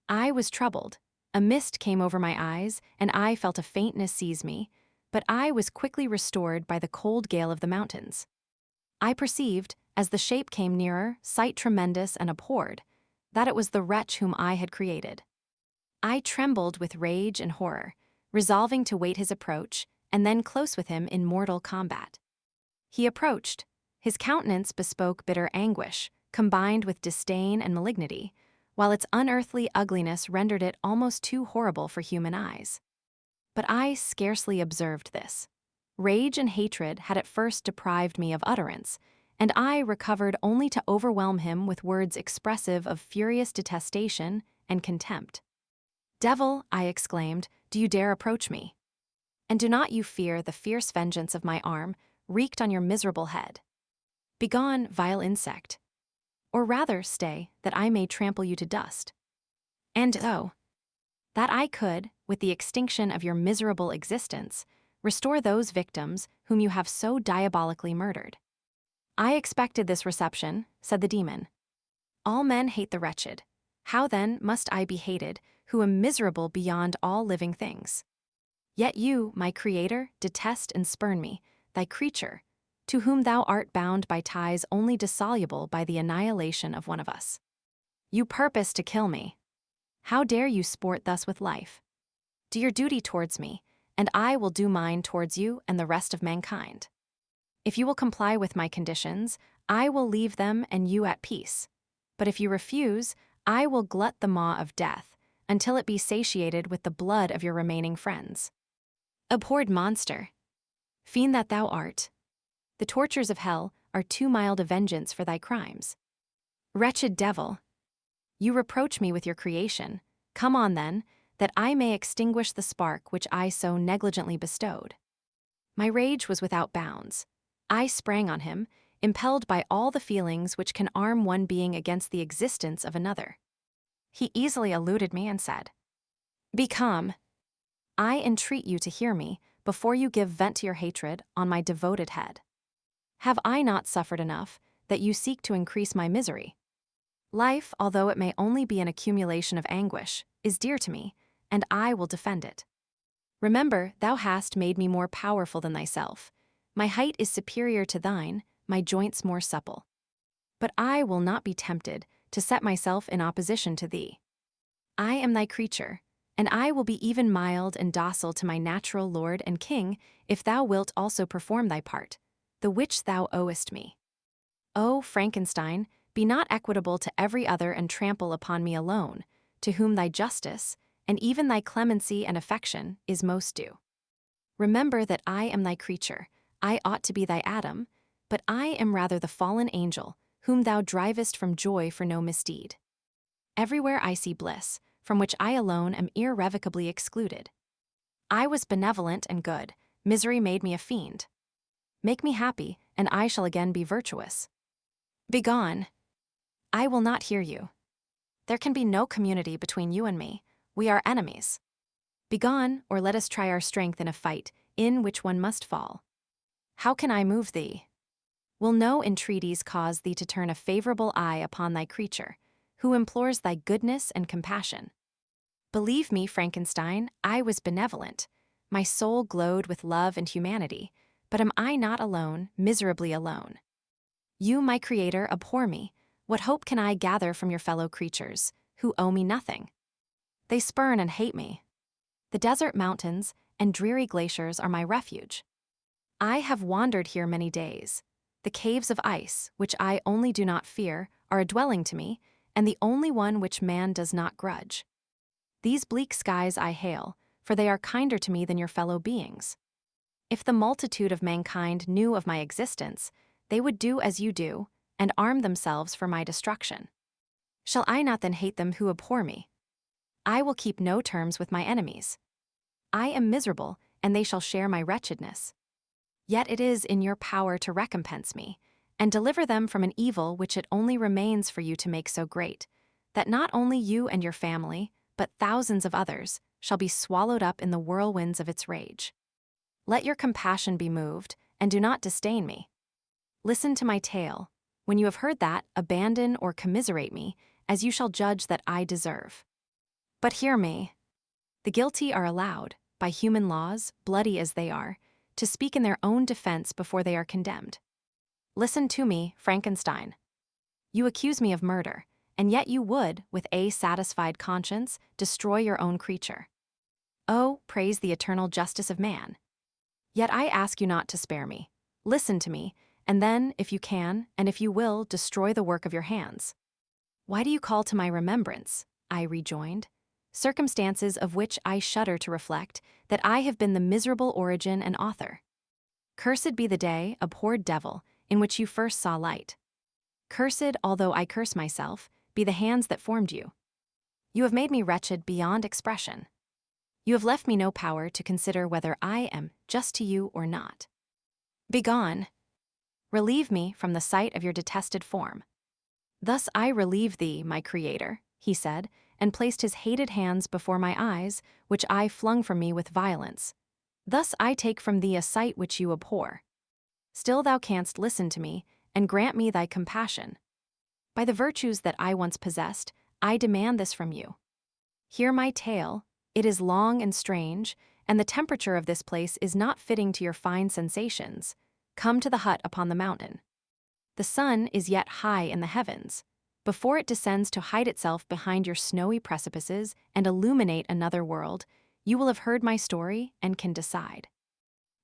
I was troubled. A mist came over my eyes, and I felt a faintness seize me, but I was quickly restored by the cold gale of the mountains. I perceived, as the shape came nearer, sight tremendous and abhorred, that it was the wretch whom I had created. I trembled with rage and horror, resolving to wait his approach, and then close with him in mortal combat. He approached. His countenance bespoke bitter anguish, combined with disdain and malignity, while its unearthly ugliness rendered it almost too horrible for human eyes. But I scarcely observed this. Rage and hatred had at first deprived me of utterance, and I recovered only to overwhelm him with words expressive of furious detestation and contempt. "Devil," I exclaimed, "do you dare approach me? And do not you fear the fierce vengeance of my arm, wreaked on your miserable head? Begone, vile insect. Or rather, stay, that I may trample you to dust. And oh, that I could, with the extinction of your miserable existence, restore those victims whom you have so diabolically murdered." "I expected this reception," said the demon. "All men hate the wretched. How then must I be hated, who am miserable beyond all living things? Yet you, my creator, detest and spurn me, thy creature, to whom thou art bound by ties only dissoluble by the annihilation of one of us. You purpose to kill me. How dare you sport thus with life? Do your duty towards me, and I will do mine towards you and the rest of mankind. If you will comply with my conditions, I will leave them and you at peace. But if you refuse, I will glut the maw of death, until it be satiated with the blood of your remaining friends. Abhorred monster! Fiend that thou art! The tortures of hell are too mild a vengeance for thy crimes. Wretched devil! You reproach me with your creation. Come on then, that I may extinguish the spark which I so negligently bestowed." My rage was without bounds. I sprang on him, impelled by all the feelings which can arm one being against the existence of another. He easily eluded me and said, "Be calm. I entreat you to hear me before you give vent to your hatred on my devoted head. Have I not suffered enough that you seek to increase my misery? Life, although it may only be an accumulation of anguish, is dear to me, and I will defend it. Remember, thou hast made me more powerful than thyself. My height is superior to thine, my joints more supple. But I will not be tempted to set myself in opposition to thee. I am thy creature, and I will be even mild and docile to my natural lord and king if thou wilt also perform thy part, the which thou owest me. O Frankenstein, be not equitable to every other and trample upon me alone, to whom thy justice, and even thy clemency and affection, is most due. Remember that I am thy creature, I ought to be thy Adam, but I am rather the fallen angel, whom thou drivest from joy for no misdeed. Everywhere I see bliss, from which I alone am irrevocably excluded. I was benevolent and good, misery made me a fiend. Make me happy, and I shall again be virtuous. Begone. I will not hear you. There can be no community between you and me. We are enemies. Begone, or let us try our strength in a fight, in which one must fall. How can I move thee? Will no entreaties cause thee to turn a favorable eye upon thy creature, who implores thy goodness and compassion? Believe me, Frankenstein, I was benevolent. My soul glowed with love and humanity, but am I not alone, miserably alone? You, my creator, abhor me. What hope can I gather from your fellow creatures, who owe me nothing? They spurn and hate me. The desert mountains and dreary glaciers are my refuge. I have wandered here many days. The caves of ice, which I only do not fear, are a dwelling to me, and the only one which man does not grudge. These bleak skies I hail, for they are kinder to me than your fellow beings. If the multitude of mankind knew of my existence, they would do as you do, and arm themselves for my destruction. Shall I not then hate them who abhor me? I will keep no terms with my enemies. I am miserable, and they shall share my wretchedness. Yet it is in your power to recompense me, and deliver them from an evil which it only remains for you to make so great, that not only you and your family, but thousands of others, shall be swallowed up in the whirlwinds of its rage. Let your compassion be moved, and do not disdain me. Listen to my tale. When you have heard that, abandon or commiserate me, as you shall judge that I deserve. But hear me. The guilty are allowed, by human laws, bloody as they are, to speak in their own defense before they are condemned. Listen to me, Frankenstein. You accuse me of murder, and yet you would, with a satisfied conscience, destroy your own creature. Oh, praise the eternal justice of man. Yet I ask you not to spare me. Listen to me, and then, if you can, and if you will, destroy the work of your hands. Why do you call to my remembrance, I rejoined, circumstances of which I shudder to reflect, that I have been the miserable origin and author? Cursed be the day, abhorred devil, in which you first saw light. Cursed, although I curse myself, be the hands that formed you. You have made me wretched beyond expression. You have left me no power to consider whether I am just to you or not. Begone. Relieve me from the sight of your detested form. Thus I relieve thee, my creator, he said, and placed his hated hands before my eyes, which I flung from me with violence. Thus I take from thee a sight which you abhor. Still thou canst listen to me, and grant me thy compassion. By the virtues that I once possessed, I demand this from you. Hear my tale. It is long and strange, and the temperature of this place is not fitting to your fine sensations. Come to the hut upon the mountain. The sun is yet high in the heavens. Before it descends to hide itself behind your snowy precipices and illuminate another world, you will have heard my story and can decide.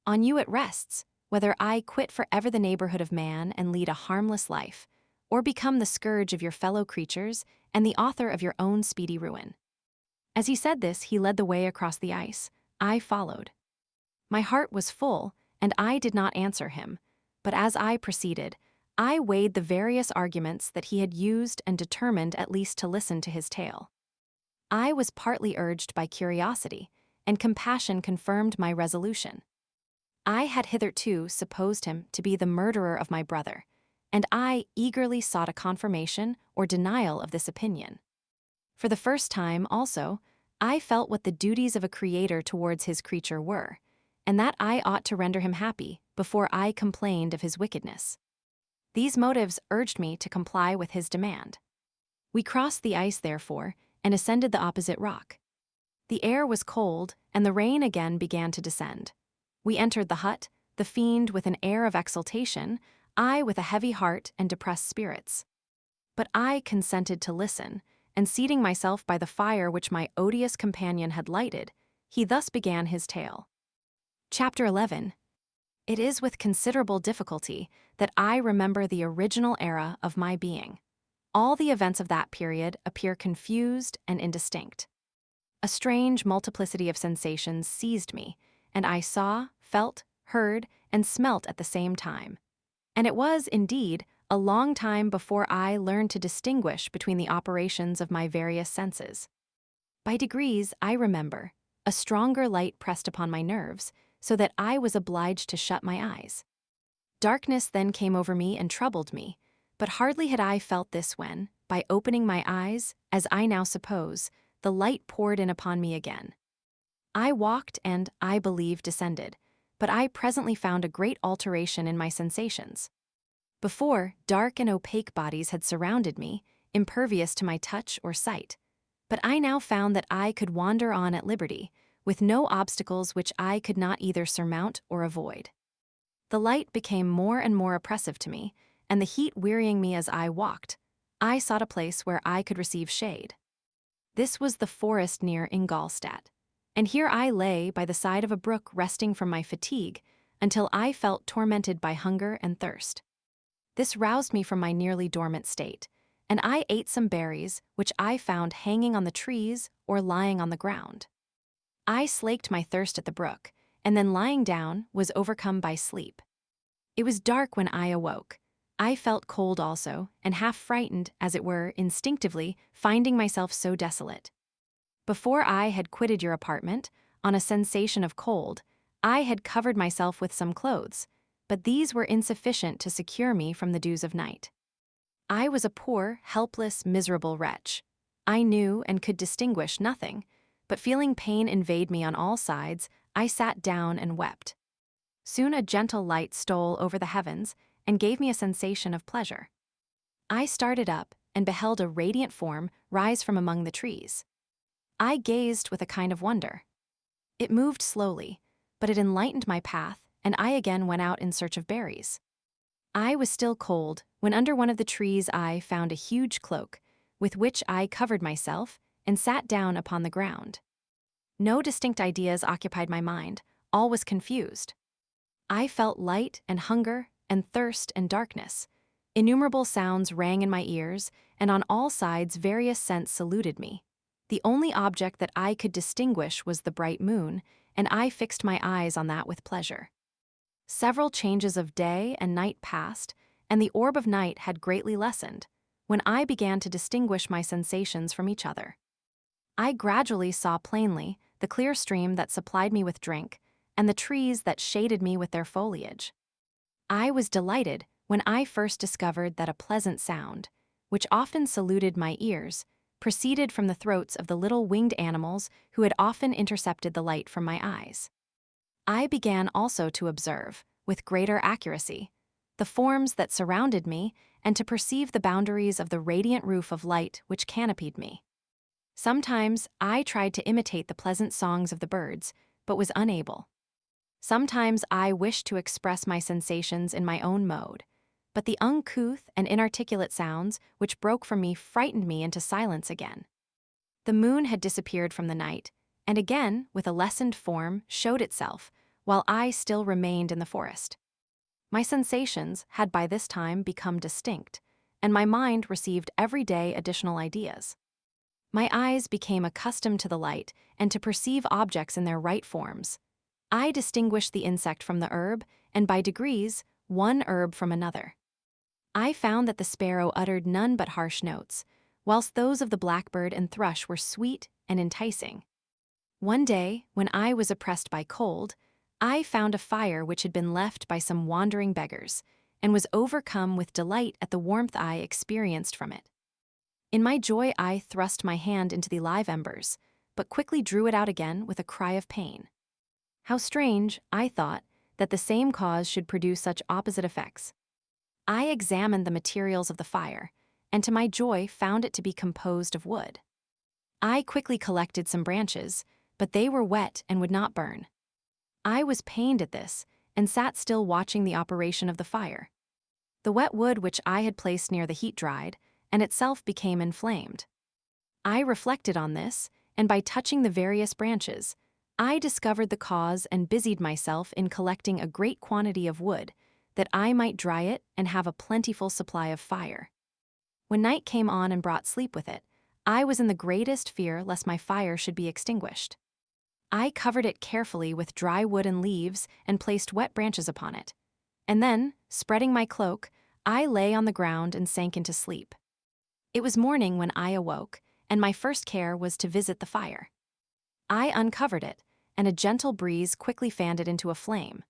On you it rests, whether I quit forever the neighborhood of man and lead a harmless life, or become the scourge of your fellow creatures and the author of your own speedy ruin. As he said this, he led the way across the ice. I followed. My heart was full, and I did not answer him, but as I proceeded, I weighed the various arguments that he had used and determined at least to listen to his tale. I was partly urged by curiosity, and compassion confirmed my resolution. I had hitherto supposed him to be the murderer of my brother, and I eagerly sought a confirmation or denial of this opinion. For the first time, also, I felt what the duties of a creator towards his creature were, and that I ought to render him happy before I complained of his wickedness. These motives urged me to comply with his demand. We crossed the ice, therefore, and ascended the opposite rock. The air was cold, and the rain again began to descend. We entered the hut, the fiend with an air of exultation, I with a heavy heart and depressed spirits. But I consented to listen, and seating myself by the fire which my odious companion had lighted, he thus began his tale. Chapter 11. It is with considerable difficulty that I remember the original era of my being. All the events of that period appear confused and indistinct. A strange multiplicity of sensations seized me, and I saw, felt, heard, and smelt at the same time. And it was, indeed, a long time before I learned to distinguish between the operations of my various senses. By degrees, I remember, a stronger light pressed upon my nerves, so that I was obliged to shut my eyes. Darkness then came over me and troubled me, but hardly had I felt this when, by opening my eyes, as I now suppose, the light poured in upon me again. I walked and, I believe, descended, but I presently found a great alteration in my sensations. Before, dark and opaque bodies had surrounded me, impervious to my touch or sight, but I now found that I could wander on at liberty, with no obstacles which I could not either surmount or avoid. The light became more and more oppressive to me, and the heat wearying me as I walked, I sought a place where I could receive shade. This was the forest near Ingolstadt, and here I lay by the side of a brook resting from my fatigue until I felt tormented by hunger and thirst. This roused me from my nearly dormant state, and I ate some berries which I found hanging on the trees or lying on the ground. I slaked my thirst at the brook, and then lying down was overcome by sleep. It was dark when I awoke. I felt cold also, and half frightened, as it were, instinctively, finding myself so desolate. Before I had quitted your apartment, on a sensation of cold, I had covered myself with some clothes, but these were insufficient to secure me from the dews of night. I was a poor, helpless, miserable wretch. I knew and could distinguish nothing, but feeling pain invade me on all sides, I sat down and wept. Soon a gentle light stole over the heavens and gave me a sensation of pleasure. I started up and beheld a radiant form rise from among the trees. I gazed with a kind of wonder. It moved slowly, but it enlightened my path, and I again went out in search of berries. I was still cold when under one of the trees I found a huge cloak, with which I covered myself and sat down upon the ground. No distinct ideas occupied my mind, all was confused. I felt light and hunger and thirst and darkness. Innumerable sounds rang in my ears, and on all sides various scents saluted me. The only object that I could distinguish was the bright moon, and I fixed my eyes on that with pleasure. Several changes of day and night passed, and the orb of night had greatly lessened, when I began to distinguish my sensations from each other. I gradually saw plainly the clear stream that supplied me with drink, and the trees that shaded me with their foliage. I was delighted when I first discovered that a pleasant sound, which often saluted my ears, proceeded from the throats of the little winged animals who had often intercepted the light from my eyes. I began also to observe, with greater accuracy, the forms that surrounded me and to perceive the boundaries of the radiant roof of light which canopied me. Sometimes I tried to imitate the pleasant songs of the birds, but was unable. Sometimes I wished to express my sensations in my own mode, but the uncouth and inarticulate sounds which broke from me frightened me into silence again. The moon had disappeared from the night, and again, with a lessened form, showed itself, while I still remained in the forest. My sensations had by this time become distinct, and my mind received every day additional ideas. My eyes became accustomed to the light and to perceive objects in their right forms. I distinguished the insect from the herb, and by degrees, one herb from another. I found that the sparrow uttered none but harsh notes, whilst those of the blackbird and thrush were sweet and enticing. One day, when I was oppressed by cold, I found a fire which had been left by some wandering beggars, and was overcome with delight at the warmth I experienced from it. In my joy I thrust my hand into the live embers, but quickly drew it out again with a cry of pain. How strange, I thought, that the same cause should produce such opposite effects. I examined the materials of the fire, and to my joy found it to be composed of wood. I quickly collected some branches, but they were wet and would not burn. I was pained at this, and sat still watching the operation of the fire. The wet wood which I had placed near the heat dried, and itself became inflamed. I reflected on this, and by touching the various branches, I discovered the cause and busied myself in collecting a great quantity of wood, that I might dry it and have a plentiful supply of fire. When night came on and brought sleep with it, I was in the greatest fear lest my fire should be extinguished. I covered it carefully with dry wood and leaves and placed wet branches upon it. And then, spreading my cloak, I lay on the ground and sank into sleep. It was morning when I awoke, and my first care was to visit the fire. I uncovered it, and a gentle breeze quickly fanned it into a flame.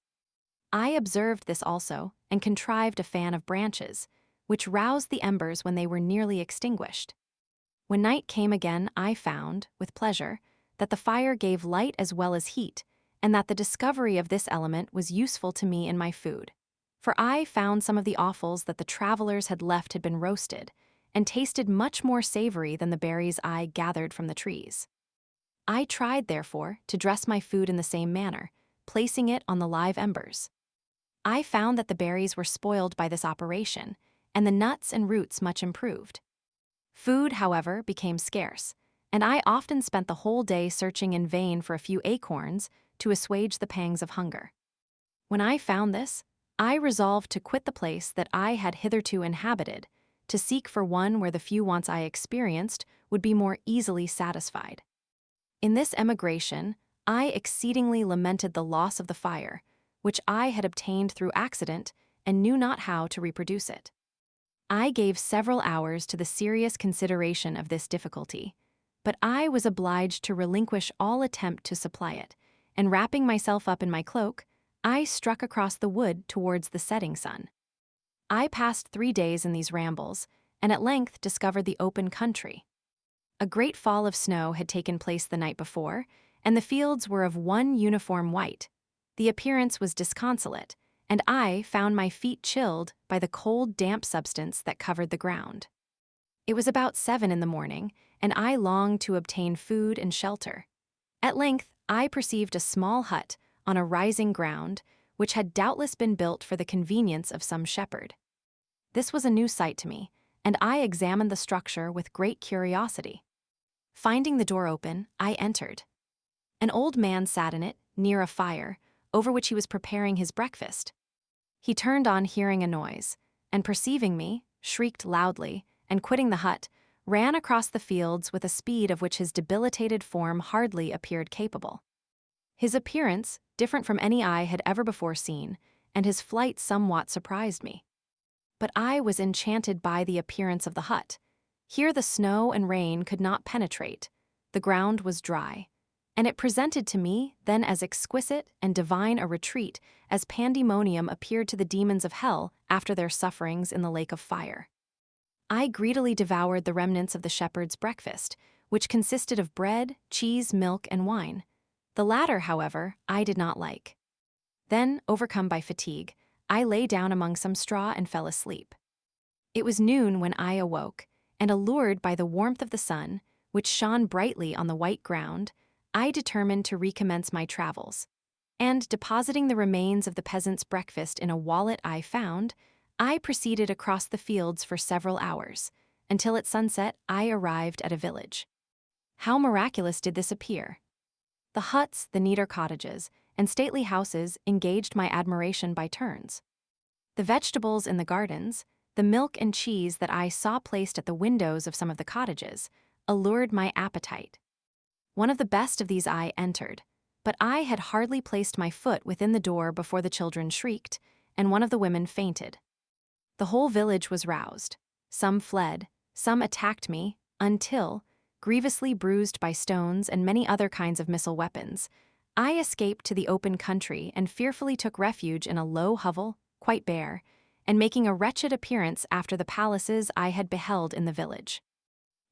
I observed this also, and contrived a fan of branches, which roused the embers when they were nearly extinguished. When night came again, I found, with pleasure, that the fire gave light as well as heat, and that the discovery of this element was useful to me in my food. For I found some of the offals that the travelers had left had been roasted, and tasted much more savory than the berries I gathered from the trees. I tried, therefore, to dress my food in the same manner, placing it on the live embers. I found that the berries were spoiled by this operation, and the nuts and roots much improved. Food, however, became scarce, and I often spent the whole day searching in vain for a few acorns to assuage the pangs of hunger. When I found this, I resolved to quit the place that I had hitherto inhabited, to seek for one where the few wants I experienced would be more easily satisfied. In this emigration, I exceedingly lamented the loss of the fire, which I had obtained through accident and knew not how to reproduce it. I gave several hours to the serious consideration of this difficulty, but I was obliged to relinquish all attempt to supply it, and wrapping myself up in my cloak, I struck across the wood towards the setting sun. I passed 3 days in these rambles, and at length discovered the open country. A great fall of snow had taken place the night before, and the fields were of one uniform white. The appearance was disconsolate, and I found my feet chilled by the cold, damp substance that covered the ground. It was about 7 in the morning, and I longed to obtain food and shelter. At length, I perceived a small hut on a rising ground, which had doubtless been built for the convenience of some shepherd. This was a new sight to me, and I examined the structure with great curiosity. Finding the door open, I entered. An old man sat in it, near a fire, over which he was preparing his breakfast. He turned on hearing a noise, and perceiving me, shrieked loudly, and quitting the hut, ran across the fields with a speed of which his debilitated form hardly appeared capable. His appearance, different from any I had ever before seen, and his flight somewhat surprised me. But I was enchanted by the appearance of the hut. Here the snow and rain could not penetrate, the ground was dry, and it presented to me then as exquisite and divine a retreat as pandemonium appeared to the demons of hell after their sufferings in the lake of fire. I greedily devoured the remnants of the shepherd's breakfast, which consisted of bread, cheese, milk, and wine. The latter, however, I did not like. Then, overcome by fatigue, I lay down among some straw and fell asleep. It was noon when I awoke, and allured by the warmth of the sun, which shone brightly on the white ground, I determined to recommence my travels, and depositing the remains of the peasant's breakfast in a wallet I found, I proceeded across the fields for several hours, until at sunset I arrived at a village. How miraculous did this appear! The huts, the neater cottages, and stately houses engaged my admiration by turns. The vegetables in the gardens, the milk and cheese that I saw placed at the windows of some of the cottages, allured my appetite. One of the best of these I entered, but I had hardly placed my foot within the door before the children shrieked, and one of the women fainted. The whole village was roused. Some fled, some attacked me, until, grievously bruised by stones and many other kinds of missile weapons, I escaped to the open country and fearfully took refuge in a low hovel, quite bare, and making a wretched appearance after the palaces I had beheld in the village.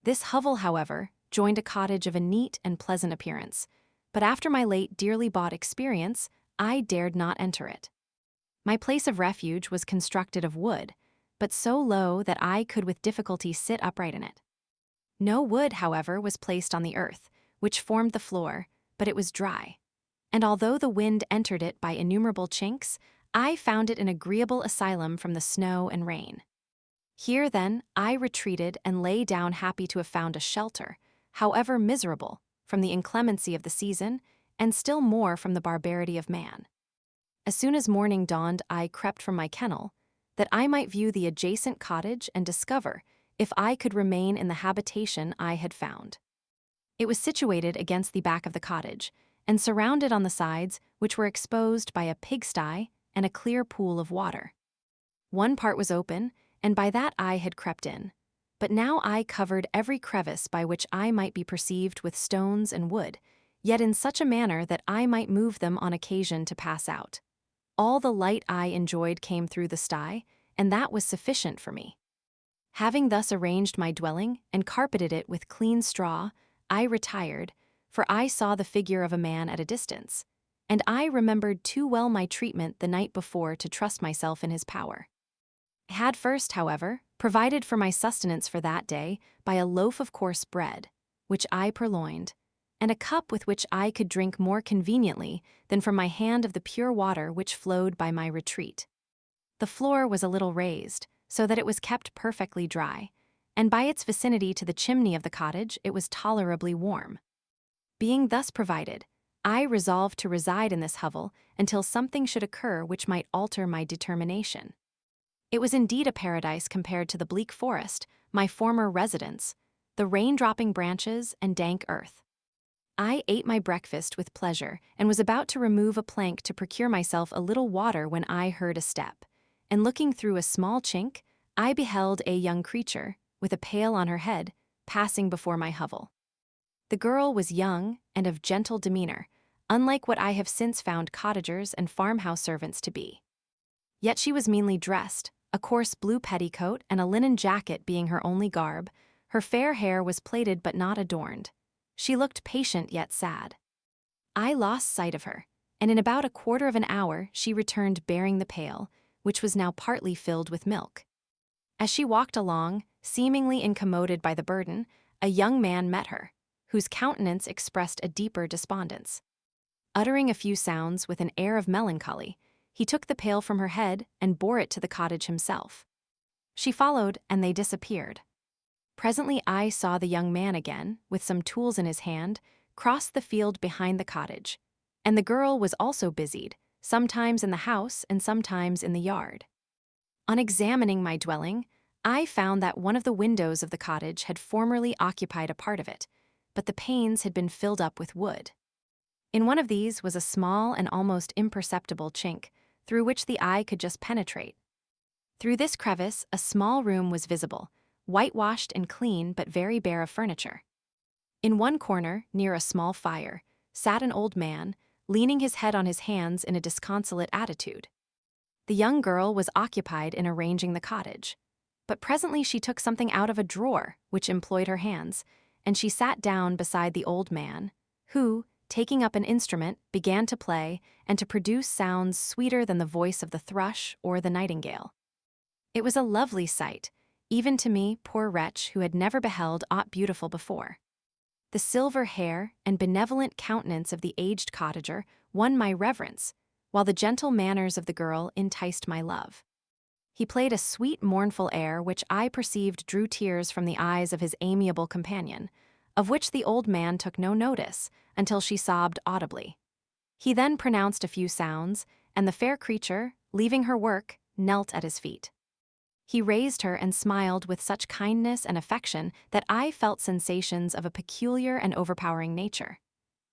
This hovel, however, joined a cottage of a neat and pleasant appearance, but after my late dearly bought experience, I dared not enter it. My place of refuge was constructed of wood, but so low that I could with difficulty sit upright in it. No wood, however, was placed on the earth, which formed the floor, but it was dry, and although the wind entered it by innumerable chinks, I found it an agreeable asylum from the snow and rain. Here, then, I retreated and lay down happy to have found a shelter, however miserable, from the inclemency of the season, and still more from the barbarity of man. As soon as morning dawned, I crept from my kennel, that I might view the adjacent cottage and discover if I could remain in the habitation I had found. It was situated against the back of the cottage, and surrounded on the sides, which were exposed by a pigsty and a clear pool of water. One part was open, and by that I had crept in, but now I covered every crevice by which I might be perceived with stones and wood, yet in such a manner that I might move them on occasion to pass out. All the light I enjoyed came through the sty, and that was sufficient for me. Having thus arranged my dwelling and carpeted it with clean straw, I retired, for I saw the figure of a man at a distance, and I remembered too well my treatment the night before to trust myself in his power. I had first, however, provided for my sustenance for that day by a loaf of coarse bread, which I purloined, and a cup with which I could drink more conveniently than from my hand of the pure water which flowed by my retreat. The floor was a little raised, so that it was kept perfectly dry, and by its vicinity to the chimney of the cottage it was tolerably warm. Being thus provided, I resolved to reside in this hovel until something should occur which might alter my determination. It was indeed a paradise compared to the bleak forest, my former residence, the rain-dropping branches and dank earth. I ate my breakfast with pleasure and was about to remove a plank to procure myself a little water when I heard a step, and looking through a small chink, I beheld a young creature, with a pail on her head, passing before my hovel. The girl was young and of gentle demeanor, unlike what I have since found cottagers and farmhouse servants to be. Yet she was meanly dressed, a coarse blue petticoat and a linen jacket being her only garb. Her fair hair was plaited but not adorned. She looked patient yet sad. I lost sight of her, and in about a quarter of an hour she returned bearing the pail, which was now partly filled with milk. As she walked along, seemingly incommoded by the burden, a young man met her, whose countenance expressed a deeper despondence. Uttering a few sounds with an air of melancholy, he took the pail from her head and bore it to the cottage himself. She followed, and they disappeared. Presently I saw the young man again, with some tools in his hand, cross the field behind the cottage, and the girl was also busied, sometimes in the house and sometimes in the yard. On examining my dwelling, I found that one of the windows of the cottage had formerly occupied a part of it, but the panes had been filled up with wood. In one of these was a small and almost imperceptible chink, through which the eye could just penetrate. Through this crevice, a small room was visible, whitewashed and clean but very bare of furniture. In one corner, near a small fire, sat an old man, leaning his head on his hands in a disconsolate attitude. The young girl was occupied in arranging the cottage, but presently she took something out of a drawer which employed her hands, and she sat down beside the old man, who, taking up an instrument, began to play and to produce sounds sweeter than the voice of the thrush or the nightingale. It was a lovely sight, even to me, poor wretch, who had never beheld aught beautiful before. The silver hair and benevolent countenance of the aged cottager won my reverence, while the gentle manners of the girl enticed my love. He played a sweet, mournful air which I perceived drew tears from the eyes of his amiable companion, of which the old man took no notice until she sobbed audibly. He then pronounced a few sounds, and the fair creature, leaving her work, knelt at his feet. He raised her and smiled with such kindness and affection that I felt sensations of a peculiar and overpowering nature.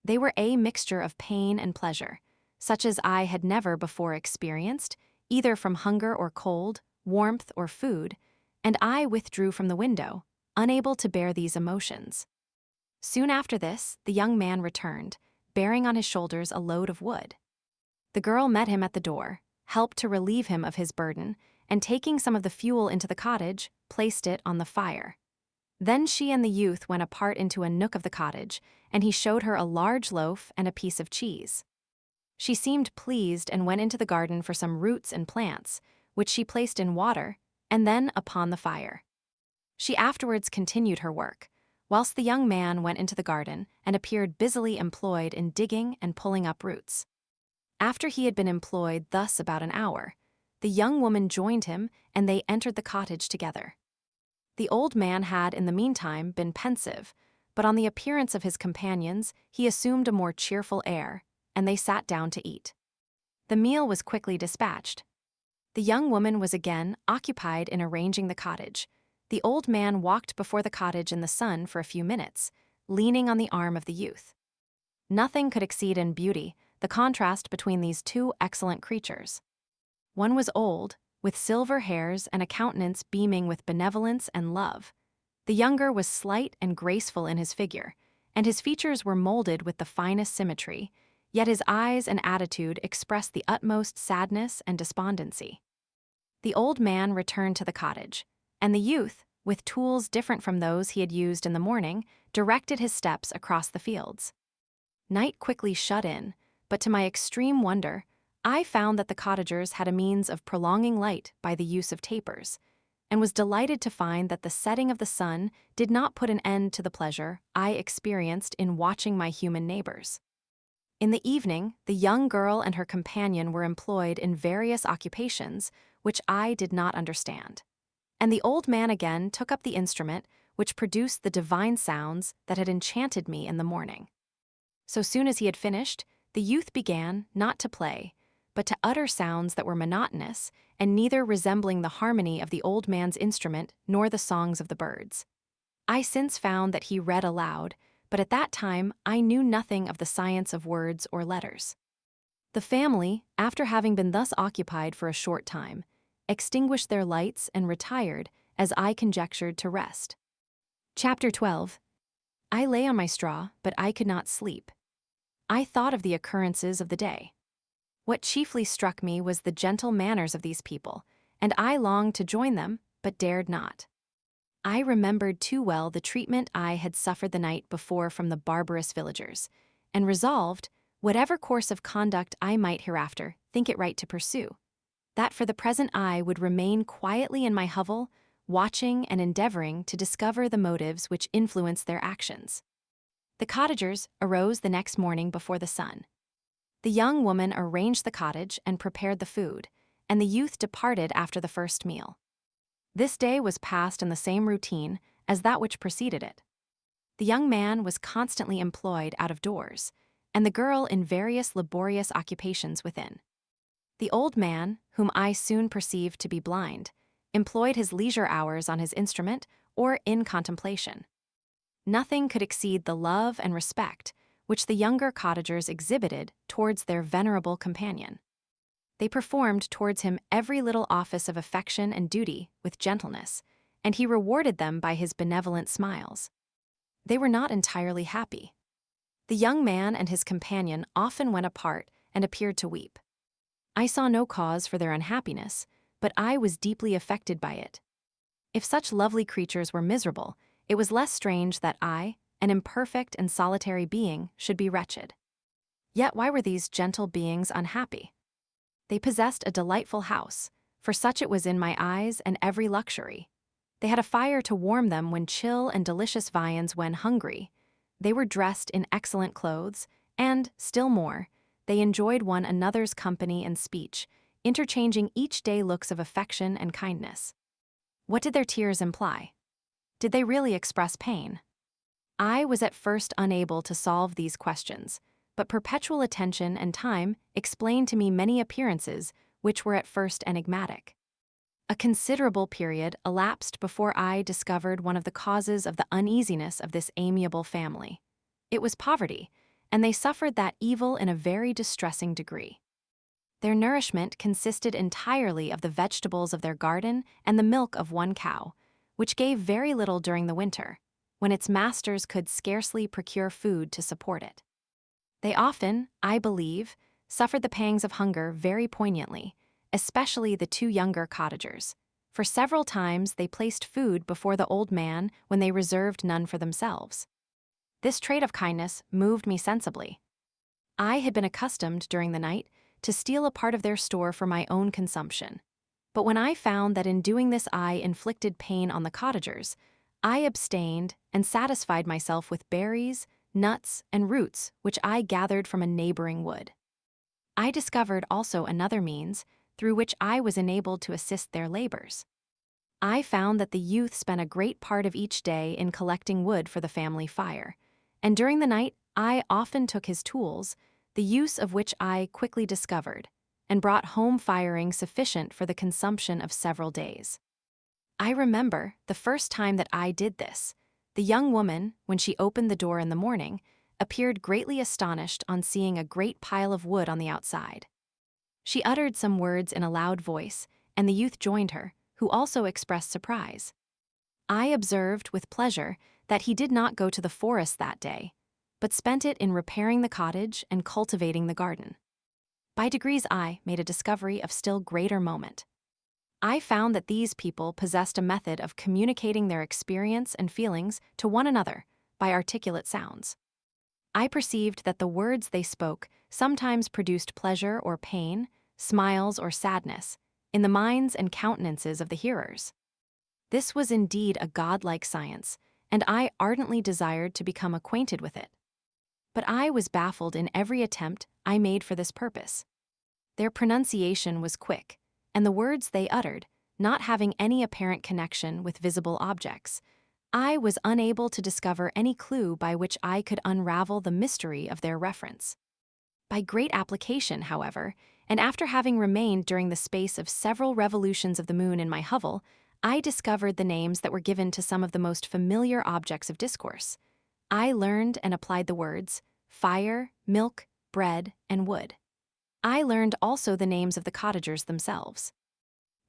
They were a mixture of pain and pleasure, such as I had never before experienced, either from hunger or cold, warmth or food, and I withdrew from the window, unable to bear these emotions. Soon after this, the young man returned, bearing on his shoulders a load of wood. The girl met him at the door, helped to relieve him of his burden, and taking some of the fuel into the cottage, placed it on the fire. Then she and the youth went apart into a nook of the cottage, and he showed her a large loaf and a piece of cheese. She seemed pleased and went into the garden for some roots and plants, which she placed in water, and then upon the fire. She afterwards continued her work, whilst the young man went into the garden and appeared busily employed in digging and pulling up roots. After he had been employed thus about an hour, the young woman joined him, and they entered the cottage together. The old man had in the meantime been pensive, but on the appearance of his companions he assumed a more cheerful air, and they sat down to eat. The meal was quickly dispatched. The young woman was again occupied in arranging the cottage. The old man walked before the cottage in the sun for a few minutes, leaning on the arm of the youth. Nothing could exceed in beauty the contrast between these two excellent creatures. One was old, with silver hairs and a countenance beaming with benevolence and love. The younger was slight and graceful in his figure, and his features were molded with the finest symmetry, yet his eyes and attitude expressed the utmost sadness and despondency. The old man returned to the cottage, and the youth, with tools different from those he had used in the morning, directed his steps across the fields. Night quickly shut in, but to my extreme wonder, I found that the cottagers had a means of prolonging light by the use of tapers, and was delighted to find that the setting of the sun did not put an end to the pleasure I experienced in watching my human neighbors. In the evening, the young girl and her companion were employed in various occupations which I did not understand, and the old man again took up the instrument which produced the divine sounds that had enchanted me in the morning. So soon as he had finished, the youth began, not to play, but to utter sounds that were monotonous and neither resembling the harmony of the old man's instrument nor the songs of the birds. I since found that he read aloud, but at that time I knew nothing of the science of words or letters. The family, after having been thus occupied for a short time, extinguished their lights and retired, as I conjectured, to rest. Chapter 12. I lay on my straw, but I could not sleep. I thought of the occurrences of the day. What chiefly struck me was the gentle manners of these people, and I longed to join them, but dared not. I remembered too well the treatment I had suffered the night before from the barbarous villagers, and resolved, whatever course of conduct I might hereafter think it right to pursue, that for the present I would remain quietly in my hovel, watching and endeavoring to discover the motives which influenced their actions. The cottagers arose the next morning before the sun. The young woman arranged the cottage and prepared the food, and the youth departed after the first meal. This day was passed in the same routine as that which preceded it. The young man was constantly employed out of doors, and the girl in various laborious occupations within. The old man, whom I soon perceived to be blind, employed his leisure hours on his instrument or in contemplation. Nothing could exceed the love and respect which the younger cottagers exhibited towards their venerable companion. They performed towards him every little office of affection and duty with gentleness, and he rewarded them by his benevolent smiles. They were not entirely happy. The young man and his companion often went apart and appeared to weep. I saw no cause for their unhappiness, but I was deeply affected by it. If such lovely creatures were miserable, it was less strange that I, an imperfect and solitary being, should be wretched. Yet why were these gentle beings unhappy? They possessed a delightful house, for such it was in my eyes, and every luxury. They had a fire to warm them when chill and delicious viands when hungry. They were dressed in excellent clothes, and, still more, they enjoyed one another's company and speech, interchanging each day looks of affection and kindness. What did their tears imply? Did they really express pain? I was at first unable to solve these questions, but perpetual attention and time explained to me many appearances which were at first enigmatic. A considerable period elapsed before I discovered one of the causes of the uneasiness of this amiable family. It was poverty, and they suffered that evil in a very distressing degree. Their nourishment consisted entirely of the vegetables of their garden and the milk of one cow, which gave very little during the winter, when its masters could scarcely procure food to support it. They often, I believe, suffered the pangs of hunger very poignantly, especially the two younger cottagers. For several times they placed food before the old man when they reserved none for themselves. This trait of kindness moved me sensibly. I had been accustomed during the night to steal a part of their store for my own consumption. But when I found that in doing this I inflicted pain on the cottagers, I abstained and satisfied myself with berries, nuts, and roots which I gathered from a neighboring wood. I discovered also another means through which I was enabled to assist their labors. I found that the youth spent a great part of each day in collecting wood for the family fire, and during the night I often took his tools, the use of which I quickly discovered, and brought home firing sufficient for the consumption of several days. I remember the first time that I did this. The young woman, when she opened the door in the morning, appeared greatly astonished on seeing a great pile of wood on the outside. She uttered some words in a loud voice, and the youth joined her, who also expressed surprise. I observed with pleasure that he did not go to the forest that day, but spent it in repairing the cottage and cultivating the garden. By degrees I made a discovery of still greater moment. I found that these people possessed a method of communicating their experience and feelings to one another by articulate sounds. I perceived that the words they spoke sometimes produced pleasure or pain, smiles or sadness, in the minds and countenances of the hearers. This was indeed a godlike science, and I ardently desired to become acquainted with it. But I was baffled in every attempt I made for this purpose. Their pronunciation was quick, and the words they uttered, not having any apparent connection with visible objects, I was unable to discover any clue by which I could unravel the mystery of their reference. By great application, however, and after having remained during the space of several revolutions of the moon in my hovel, I discovered the names that were given to some of the most familiar objects of discourse. I learned and applied the words fire, milk, bread, and wood. I learned also the names of the cottagers themselves.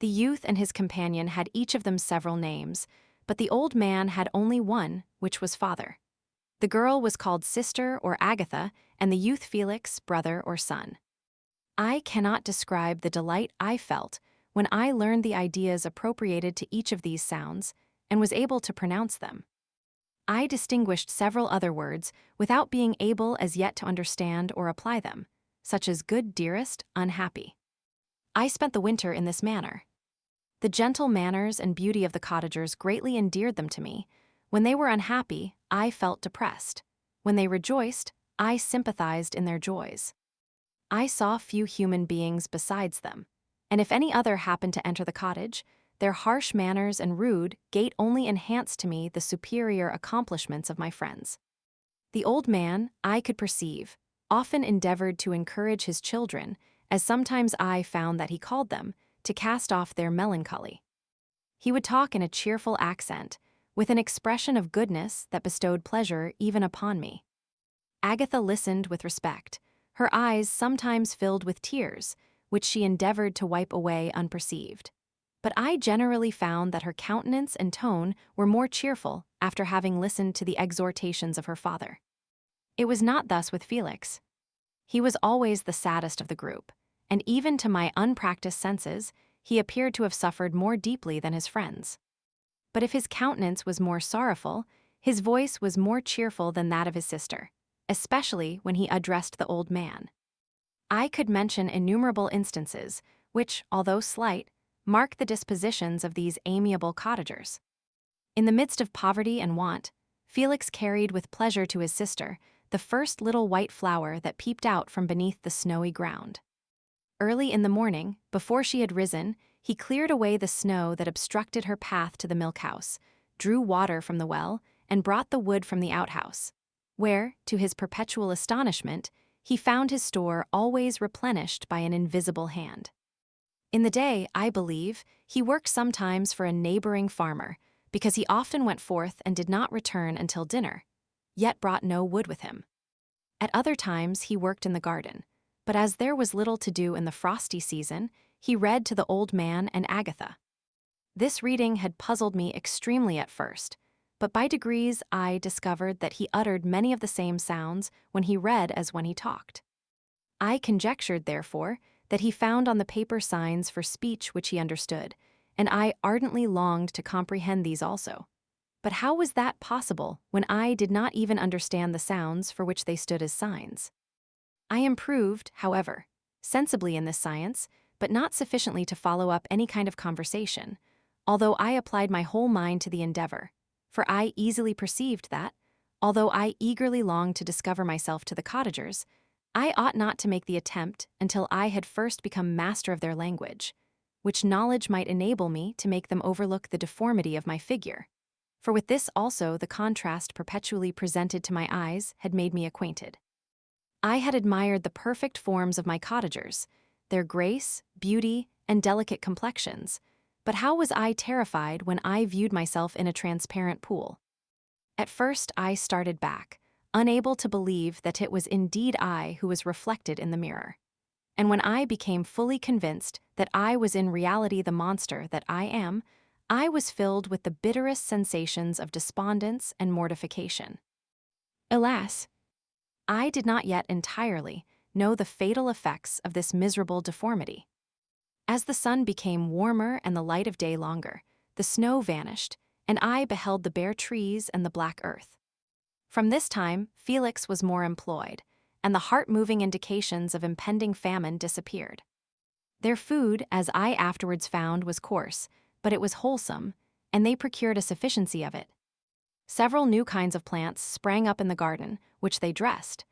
The youth and his companion had each of them several names, but the old man had only one, which was father. The girl was called sister or Agatha, and the youth Felix, brother or son. I cannot describe the delight I felt when I learned the ideas appropriated to each of these sounds and was able to pronounce them. I distinguished several other words without being able as yet to understand or apply them, such as good, dearest, unhappy. I spent the winter in this manner. The gentle manners and beauty of the cottagers greatly endeared them to me. When they were unhappy, I felt depressed. When they rejoiced, I sympathized in their joys. I saw few human beings besides them, and if any other happened to enter the cottage, their harsh manners and rude gait only enhanced to me the superior accomplishments of my friends. The old man, I could perceive, often endeavored to encourage his children, as sometimes I found that he called them, to cast off their melancholy. He would talk in a cheerful accent, with an expression of goodness that bestowed pleasure even upon me. Agatha listened with respect, her eyes sometimes filled with tears, which she endeavored to wipe away unperceived. But I generally found that her countenance and tone were more cheerful after having listened to the exhortations of her father. It was not thus with Felix. He was always the saddest of the group, and even to my unpracticed senses, he appeared to have suffered more deeply than his friends. But if his countenance was more sorrowful, his voice was more cheerful than that of his sister, especially when he addressed the old man. I could mention innumerable instances, which, although slight, mark the dispositions of these amiable cottagers. In the midst of poverty and want, Felix carried with pleasure to his sister the first little white flower that peeped out from beneath the snowy ground. Early in the morning, before she had risen, he cleared away the snow that obstructed her path to the milk-house, drew water from the well, and brought the wood from the outhouse, where, to his perpetual astonishment, he found his store always replenished by an invisible hand. In the day, I believe, he worked sometimes for a neighboring farmer, because he often went forth and did not return until dinner, yet brought no wood with him. At other times he worked in the garden, but as there was little to do in the frosty season, he read to the old man and Agatha. This reading had puzzled me extremely at first, but by degrees I discovered that he uttered many of the same sounds when he read as when he talked. I conjectured, therefore, that he found on the paper signs for speech which he understood, and I ardently longed to comprehend these also. But how was that possible when I did not even understand the sounds for which they stood as signs? I improved, however, sensibly in this science, but not sufficiently to follow up any kind of conversation, although I applied my whole mind to the endeavor, for I easily perceived that, although I eagerly longed to discover myself to the cottagers, I ought not to make the attempt until I had first become master of their language, which knowledge might enable me to make them overlook the deformity of my figure, for with this also the contrast perpetually presented to my eyes had made me acquainted. I had admired the perfect forms of my cottagers, their grace, beauty, and delicate complexions, but how was I terrified when I viewed myself in a transparent pool? At first I started back, unable to believe that it was indeed I who was reflected in the mirror. And when I became fully convinced that I was in reality the monster that I am, I was filled with the bitterest sensations of despondence and mortification. Alas, I did not yet entirely know the fatal effects of this miserable deformity. As the sun became warmer and the light of day longer, the snow vanished, and I beheld the bare trees and the black earth. From this time, Felix was more employed, and the heart-moving indications of impending famine disappeared. Their food, as I afterwards found, was coarse, but it was wholesome, and they procured a sufficiency of it. Several new kinds of plants sprang up in the garden, which they dressed,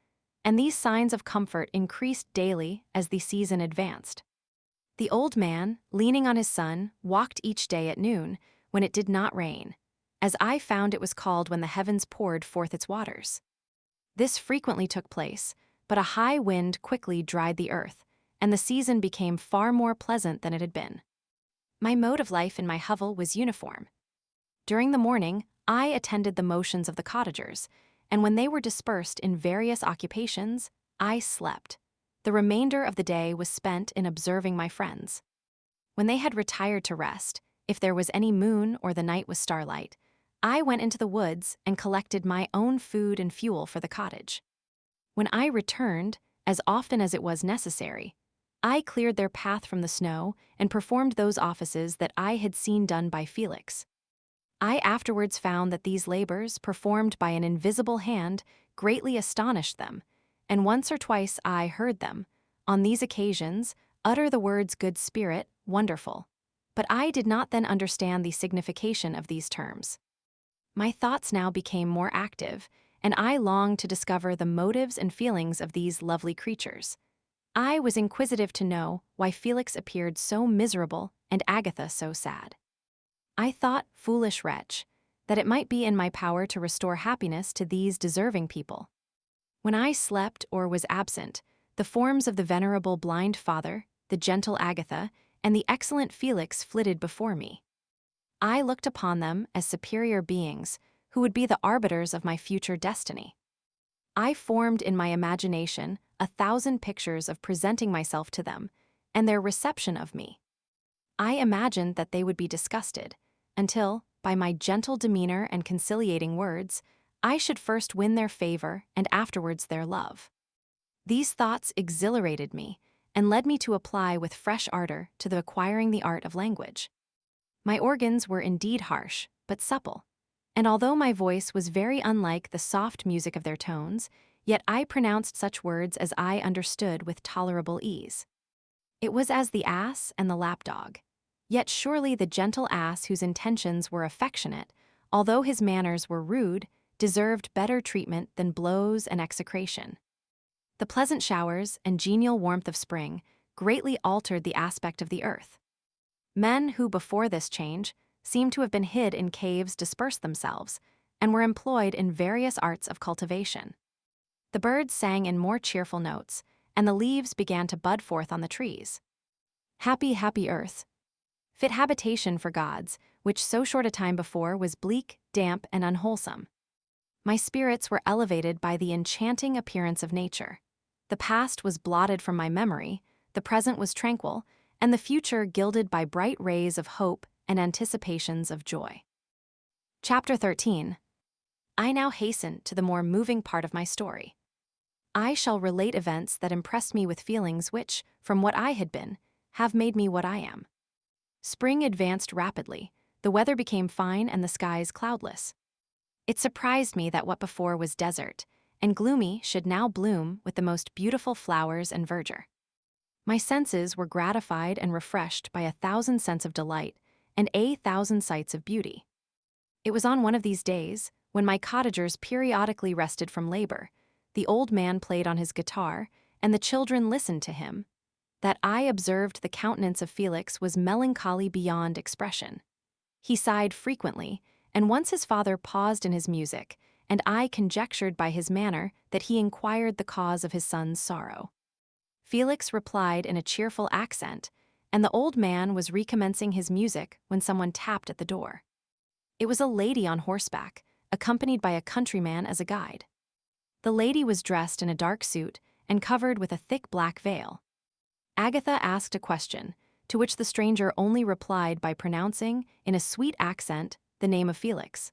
and these signs of comfort increased daily as the season advanced. The old man, leaning on his son, walked each day at noon, when it did not rain, as I found it was called when the heavens poured forth its waters. This frequently took place, but a high wind quickly dried the earth, and the season became far more pleasant than it had been. My mode of life in my hovel was uniform. During the morning, I attended the motions of the cottagers, and when they were dispersed in various occupations, I slept. The remainder of the day was spent in observing my friends. When they had retired to rest, if there was any moon or the night was starlight, I went into the woods and collected my own food and fuel for the cottage. When I returned, as often as it was necessary, I cleared their path from the snow and performed those offices that I had seen done by Felix. I afterwards found that these labors, performed by an invisible hand, greatly astonished them, and once or twice I heard them, on these occasions, utter the words good spirit, wonderful. But I did not then understand the signification of these terms. My thoughts now became more active, and I longed to discover the motives and feelings of these lovely creatures. I was inquisitive to know why Felix appeared so miserable and Agatha so sad. I thought, foolish wretch, that it might be in my power to restore happiness to these deserving people. When I slept or was absent, the forms of the venerable blind father, the gentle Agatha, and the excellent Felix flitted before me. I looked upon them as superior beings who would be the arbiters of my future destiny. I formed in my imagination 1,000 pictures of presenting myself to them and their reception of me. I imagined that they would be disgusted, until, by my gentle demeanor and conciliating words, I should first win their favor and afterwards their love. These thoughts exhilarated me and led me to apply with fresh ardor to the acquiring the art of language. My organs were indeed harsh, but supple, and although my voice was very unlike the soft music of their tones, yet I pronounced such words as I understood with tolerable ease. It was as the ass and the lapdog, yet surely the gentle ass whose intentions were affectionate, although his manners were rude, deserved better treatment than blows and execration. The pleasant showers and genial warmth of spring greatly altered the aspect of the earth. Men who before this change seemed to have been hid in caves dispersed themselves, and were employed in various arts of cultivation. The birds sang in more cheerful notes, and the leaves began to bud forth on the trees. Happy, happy earth! Fit habitation for gods, which so short a time before was bleak, damp, and unwholesome. My spirits were elevated by the enchanting appearance of nature. The past was blotted from my memory, the present was tranquil, and the future gilded by bright rays of hope and anticipations of joy. Chapter 13. I now hasten to the more moving part of my story. I shall relate events that impressed me with feelings which, from what I had been, have made me what I am. Spring advanced rapidly, the weather became fine and the skies cloudless. It surprised me that what before was desert and gloomy should now bloom with the most beautiful flowers and verdure. My senses were gratified and refreshed by 1,000 scents of delight and 1,000 sights of beauty. It was on one of these days, when my cottagers periodically rested from labor, the old man played on his guitar, and the children listened to him, that I observed the countenance of Felix was melancholy beyond expression. He sighed frequently, and once his father paused in his music, and I conjectured by his manner that he inquired the cause of his son's sorrow. Felix replied in a cheerful accent, and the old man was recommencing his music when someone tapped at the door. It was a lady on horseback, accompanied by a countryman as a guide. The lady was dressed in a dark suit and covered with a thick black veil. Agatha asked a question, to which the stranger only replied by pronouncing, in a sweet accent, the name of Felix.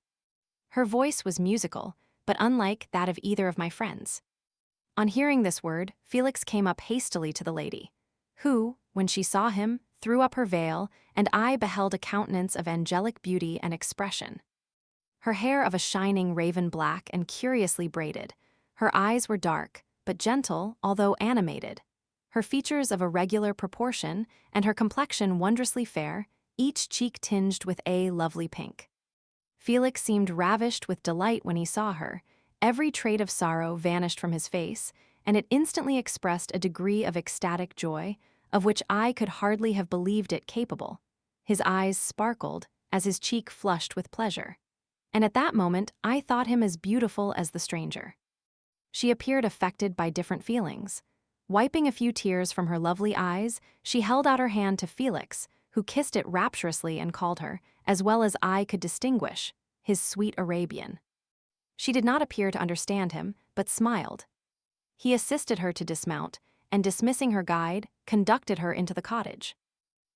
Her voice was musical, but unlike that of either of my friends. On hearing this word, Felix came up hastily to the lady, who, when she saw him, threw up her veil, and I beheld a countenance of angelic beauty and expression. Her hair of a shining raven black and curiously braided, her eyes were dark, but gentle, although animated, her features of a regular proportion, and her complexion wondrously fair, each cheek tinged with a lovely pink. Felix seemed ravished with delight when he saw her. Every trait of sorrow vanished from his face, and it instantly expressed a degree of ecstatic joy, of which I could hardly have believed it capable. His eyes sparkled, as his cheek flushed with pleasure, and at that moment I thought him as beautiful as the stranger. She appeared affected by different feelings. Wiping a few tears from her lovely eyes, she held out her hand to Felix, who kissed it rapturously and called her, as well as I could distinguish, his sweet Arabian. She did not appear to understand him, but smiled. He assisted her to dismount, and dismissing her guide, conducted her into the cottage.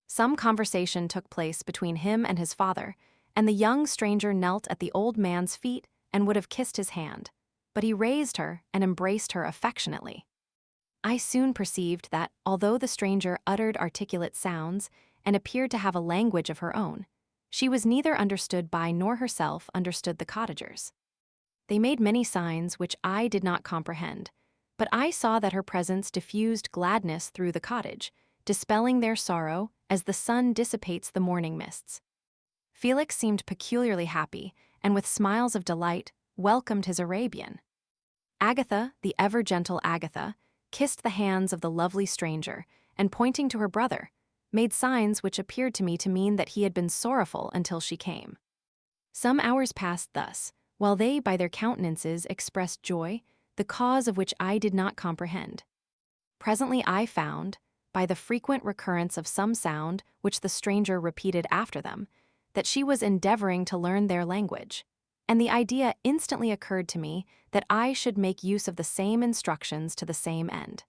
Some conversation took place between him and his father, and the young stranger knelt at the old man's feet and would have kissed his hand, but he raised her and embraced her affectionately. I soon perceived that, although the stranger uttered articulate sounds and appeared to have a language of her own, she was neither understood by nor herself understood the cottagers. They made many signs which I did not comprehend, but I saw that her presence diffused gladness through the cottage, dispelling their sorrow as the sun dissipates the morning mists. Felix seemed peculiarly happy, and with smiles of delight, welcomed his Arabian. Agatha, the ever-gentle Agatha, kissed the hands of the lovely stranger, and pointing to her brother, made signs which appeared to me to mean that he had been sorrowful until she came. Some hours passed thus, while they by their countenances expressed joy, the cause of which I did not comprehend. Presently I found, by the frequent recurrence of some sound which the stranger repeated after them, that she was endeavoring to learn their language, and the idea instantly occurred to me that I should make use of the same instructions to the same end.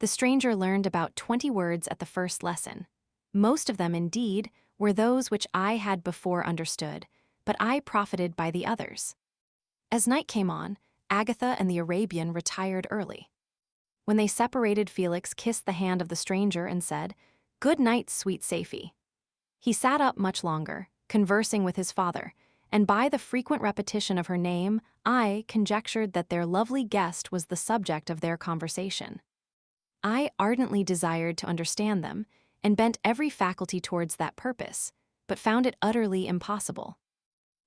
The stranger learned about 20 words at the first lesson. Most of them, indeed, were those which I had before understood, but I profited by the others. As night came on, Agatha and the Arabian retired early. When they separated, Felix kissed the hand of the stranger and said, "Good night, sweet Safie." He sat up much longer, conversing with his father, and by the frequent repetition of her name, I conjectured that their lovely guest was the subject of their conversation. I ardently desired to understand them, and bent every faculty towards that purpose, but found it utterly impossible.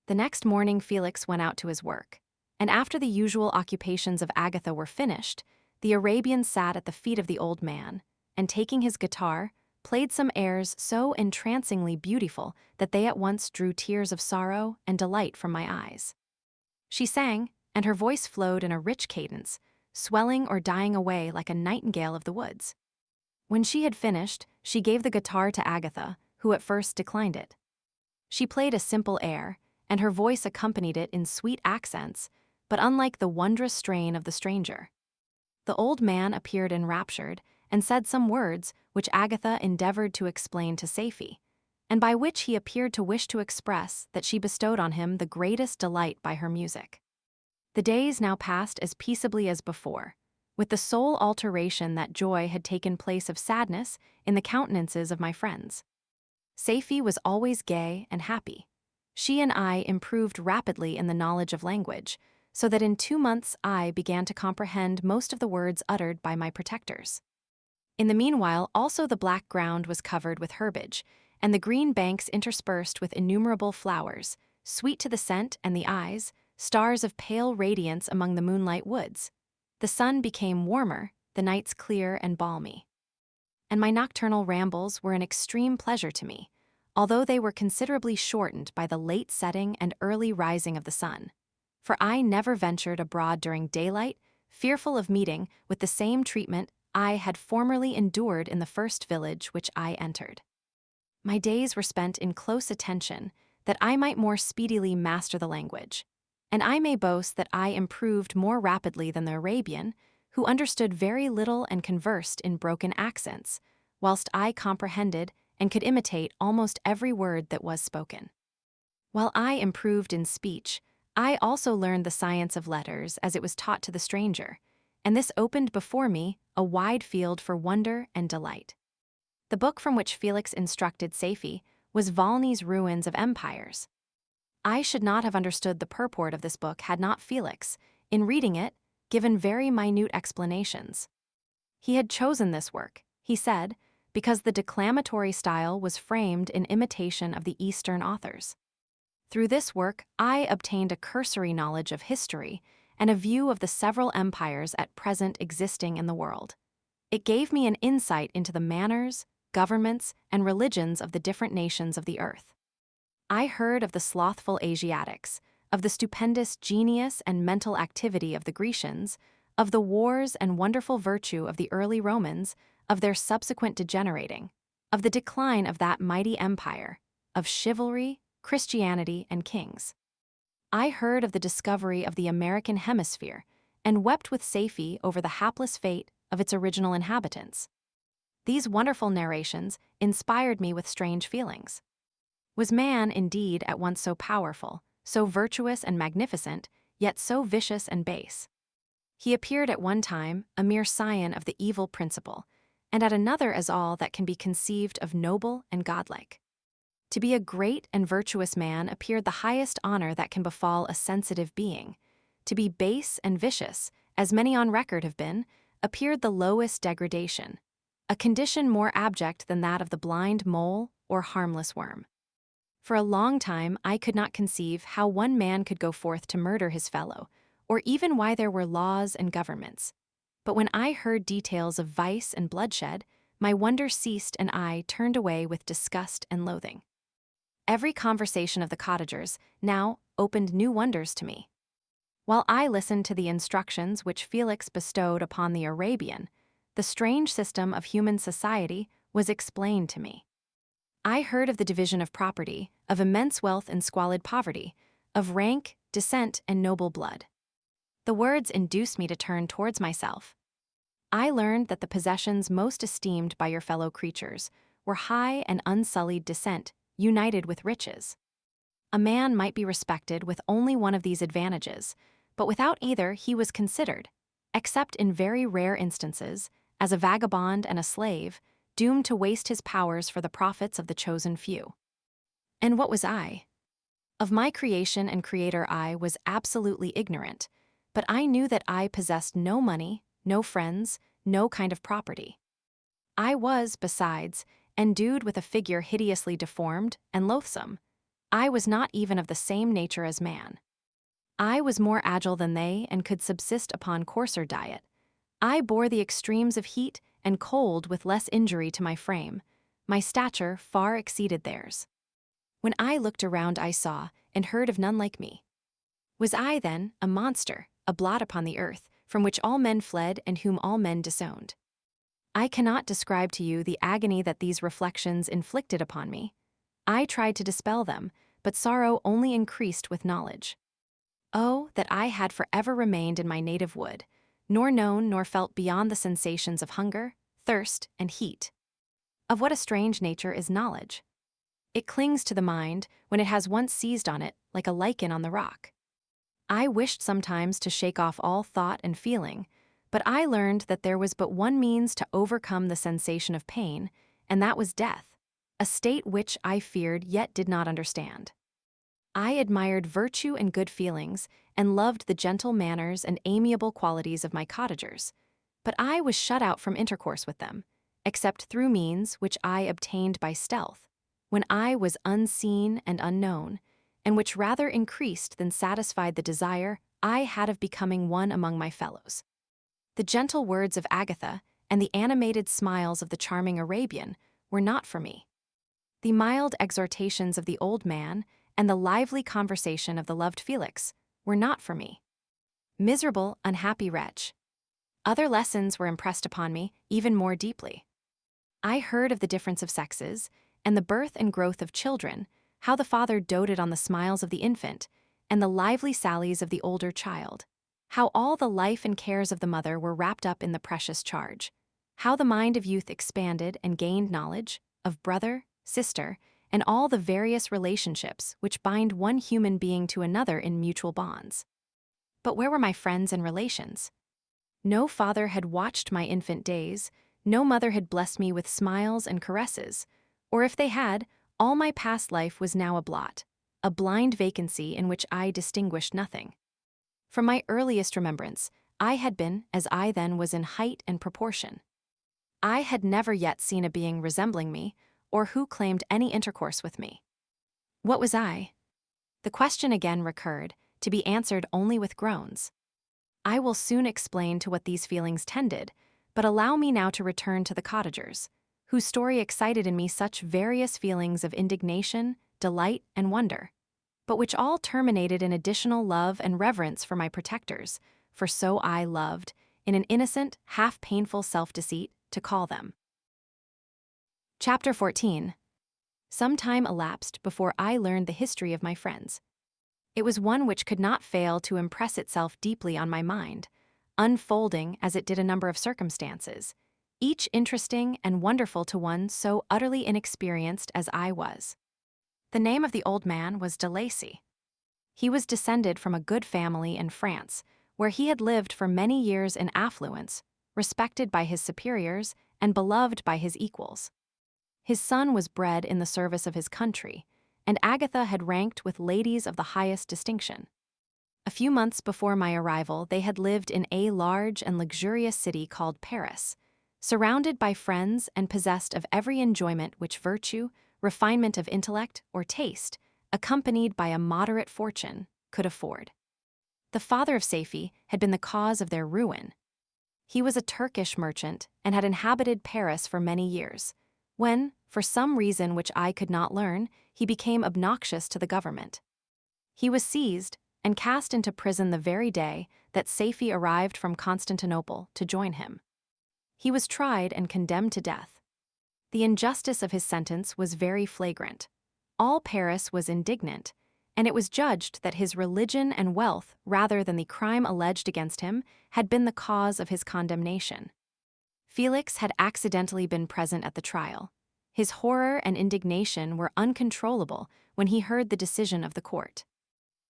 The next morning Felix went out to his work, and after the usual occupations of Agatha were finished, the Arabian sat at the feet of the old man, and taking his guitar, played some airs so entrancingly beautiful that they at once drew tears of sorrow and delight from my eyes. She sang, and her voice flowed in a rich cadence, swelling or dying away like a nightingale of the woods. When she had finished, she gave the guitar to Agatha, who at first declined it. She played a simple air, and her voice accompanied it in sweet accents, but unlike the wondrous strain of the stranger. The old man appeared enraptured, and said some words which Agatha endeavored to explain to Safie, and by which he appeared to wish to express that she bestowed on him the greatest delight by her music. The days now passed as peaceably as before, with the sole alteration that joy had taken place of sadness in the countenances of my friends. Safie was always gay and happy. She and I improved rapidly in the knowledge of language, so that in 2 months I began to comprehend most of the words uttered by my protectors. In the meanwhile also the black ground was covered with herbage, and the green banks interspersed with innumerable flowers, sweet to the scent and the eyes, stars of pale radiance among the moonlight woods. The sun became warmer, the nights clear and balmy. And my nocturnal rambles were an extreme pleasure to me, although they were considerably shortened by the late setting and early rising of the sun. For I never ventured abroad during daylight, fearful of meeting with the same treatment I had formerly endured in the first village which I entered. My days were spent in close attention, that I might more speedily master the language. And I may boast that I improved more rapidly than the Arabian, who understood very little and conversed in broken accents, whilst I comprehended and could imitate almost every word that was spoken. While I improved in speech, I also learned the science of letters as it was taught to the stranger, and this opened before me a wide field for wonder and delight. The book from which Felix instructed Safie was Volney's Ruins of Empires. I should not have understood the purport of this book had not Felix, in reading it, given very minute explanations. He had chosen this work, he said, because the declamatory style was framed in imitation of the Eastern authors. Through this work, I obtained a cursory knowledge of history and a view of the several empires at present existing in the world. It gave me an insight into the manners, governments, and religions of the different nations of the earth. I heard of the slothful Asiatics, of the stupendous genius and mental activity of the Grecians, of the wars and wonderful virtue of the early Romans, of their subsequent degenerating, of the decline of that mighty empire, of chivalry, Christianity, and kings. I heard of the discovery of the American hemisphere, and wept with Safie over the hapless fate of its original inhabitants. These wonderful narrations inspired me with strange feelings. Was man, indeed, at once so powerful, so virtuous and magnificent, yet so vicious and base? He appeared at one time a mere scion of the evil principle, and at another as all that can be conceived of noble and godlike. To be a great and virtuous man appeared the highest honor that can befall a sensitive being. To be base and vicious, as many on record have been, appeared the lowest degradation, a condition more abject than that of the blind mole or harmless worm. For a long time I could not conceive how one man could go forth to murder his fellow, or even why there were laws and governments. But when I heard details of vice and bloodshed, my wonder ceased and I turned away with disgust and loathing. Every conversation of the cottagers now opened new wonders to me. While I listened to the instructions which Felix bestowed upon the Arabian, the strange system of human society was explained to me. I heard of the division of property, of immense wealth and squalid poverty, of rank, descent, and noble blood. The words induced me to turn towards myself. I learned that the possessions most esteemed by your fellow creatures were high and unsullied descent, united with riches. A man might be respected with only one of these advantages, but without either he was considered, except in very rare instances, as a vagabond and a slave, doomed to waste his powers for the profits of the chosen few. And what was I? Of my creation and creator I was absolutely ignorant, but I knew that I possessed no money, no friends, no kind of property. I was, besides, endued with a figure hideously deformed and loathsome. I was not even of the same nature as man. I was more agile than they and could subsist upon coarser diet. I bore the extremes of heat and cold with less injury to my frame. My stature far exceeded theirs. When I looked around I saw and heard of none like me. Was I, then, a monster, a blot upon the earth, from which all men fled and whom all men disowned? I cannot describe to you the agony that these reflections inflicted upon me. I tried to dispel them, but sorrow only increased with knowledge. Oh, that I had forever remained in my native wood, nor known nor felt beyond the sensations of hunger, thirst, and heat. Of what a strange nature is knowledge! It clings to the mind when it has once seized on it, like a lichen on the rock. I wished sometimes to shake off all thought and feeling, but I learned that there was but one means to overcome the sensation of pain, and that was death, a state which I feared yet did not understand. I admired virtue and good feelings, and loved the gentle manners and amiable qualities of my cottagers, but I was shut out from intercourse with them, except through means which I obtained by stealth, when I was unseen and unknown, and which rather increased than satisfied the desire I had of becoming one among my fellows. The gentle words of Agatha and the animated smiles of the charming Arabian were not for me. The mild exhortations of the old man and the lively conversation of the loved Felix were not for me. Miserable, unhappy wretch! Other lessons were impressed upon me even more deeply. I heard of the difference of sexes, and the birth and growth of children, how the father doted on the smiles of the infant, and the lively sallies of the older child, how all the life and cares of the mother were wrapped up in the precious charge, how the mind of youth expanded and gained knowledge of brother, sister, and all the various relationships which bind one human being to another in mutual bonds. But where were my friends and relations? No father had watched my infant days, no mother had blessed me with smiles and caresses, or if they had, all my past life was now a blot, a blind vacancy in which I distinguished nothing. From my earliest remembrance, I had been as I then was in height and proportion. I had never yet seen a being resembling me, or who claimed any intercourse with me. What was I? The question again recurred, to be answered only with groans. I will soon explain to what these feelings tended, but allow me now to return to the cottagers, whose story excited in me such various feelings of indignation, delight, and wonder, but which all terminated in additional love and reverence for my protectors, for so I loved, in an innocent, half-painful self-deceit, to call them. Chapter 14. Some time elapsed before I learned the history of my friends. It was one which could not fail to impress itself deeply on my mind, unfolding as it did a number of circumstances, each interesting and wonderful to one so utterly inexperienced as I was. The name of the old man was de Lacy. He was descended from a good family in France, where he had lived for many years in affluence, respected by his superiors and beloved by his equals. His son was bred in the service of his country, and Agatha had ranked with ladies of the highest distinction. A few months before my arrival, they had lived in a large and luxurious city called Paris, surrounded by friends and possessed of every enjoyment which virtue, refinement of intellect, or taste, accompanied by a moderate fortune, could afford. The father of Safie had been the cause of their ruin. He was a Turkish merchant and had inhabited Paris for many years, when, for some reason which I could not learn, he became obnoxious to the government. He was seized and cast into prison the very day that Safie arrived from Constantinople to join him. He was tried and condemned to death. The injustice of his sentence was very flagrant. All Paris was indignant, and it was judged that his religion and wealth, rather than the crime alleged against him, had been the cause of his condemnation. Felix had accidentally been present at the trial. His horror and indignation were uncontrollable when he heard the decision of the court.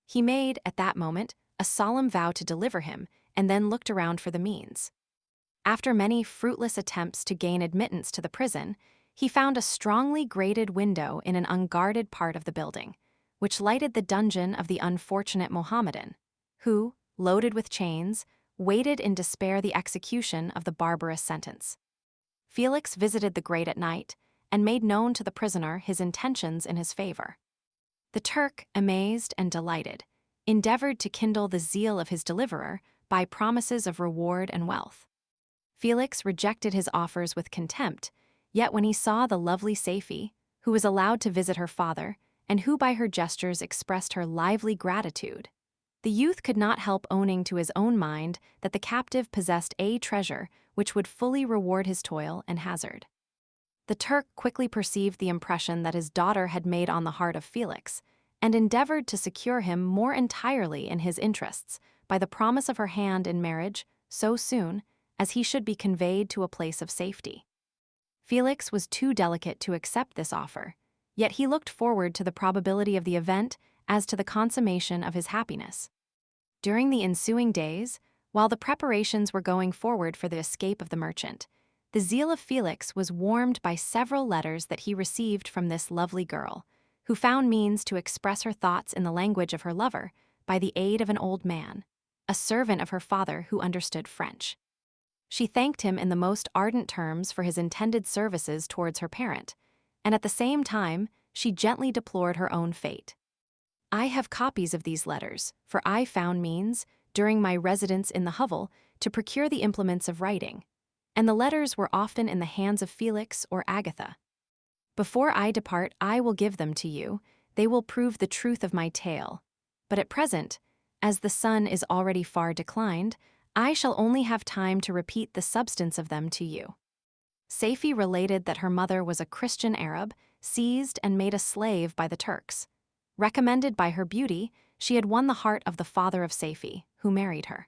He made, at that moment, a solemn vow to deliver him, and then looked around for the means. After many fruitless attempts to gain admittance to the prison, he found a strongly grated window in an unguarded part of the building, which lighted the dungeon of the unfortunate Mohammedan, who, loaded with chains, waited in despair the execution of the barbarous sentence. Felix visited the grate at night and made known to the prisoner his intentions in his favor. The Turk, amazed and delighted, endeavored to kindle the zeal of his deliverer by promises of reward and wealth. Felix rejected his offers with contempt, yet when he saw the lovely Safie, who was allowed to visit her father, and who by her gestures expressed her lively gratitude, the youth could not help owning to his own mind that the captive possessed a treasure which would fully reward his toil and hazard. The Turk quickly perceived the impression that his daughter had made on the heart of Felix, and endeavored to secure him more entirely in his interests by the promise of her hand in marriage so soon as he should be conveyed to a place of safety. Felix was too delicate to accept this offer, Yet he looked forward to the probability of the event as to the consummation of his happiness. During the ensuing days, while the preparations were going forward for the escape of the merchant, the zeal of Felix was warmed by several letters that he received from this lovely girl, who found means to express her thoughts in the language of her lover by the aid of an old man, a servant of her father who understood French. She thanked him in the most ardent terms for his intended services towards her parent, and at the same time she gently deplored her own fate. I have copies of these letters, for I found means, during my residence in the hovel, to procure the implements of writing, and the letters were often in the hands of Felix or Agatha. Before I depart, I will give them to you. They will prove the truth of my tale. But at present, as the sun is already far declined, I shall only have time to repeat the substance of them to you. Saifi related that her mother was a Christian Arab, seized and made a slave by the Turks. Recommended by her beauty, she had won the heart of the father of Saifi, who married her.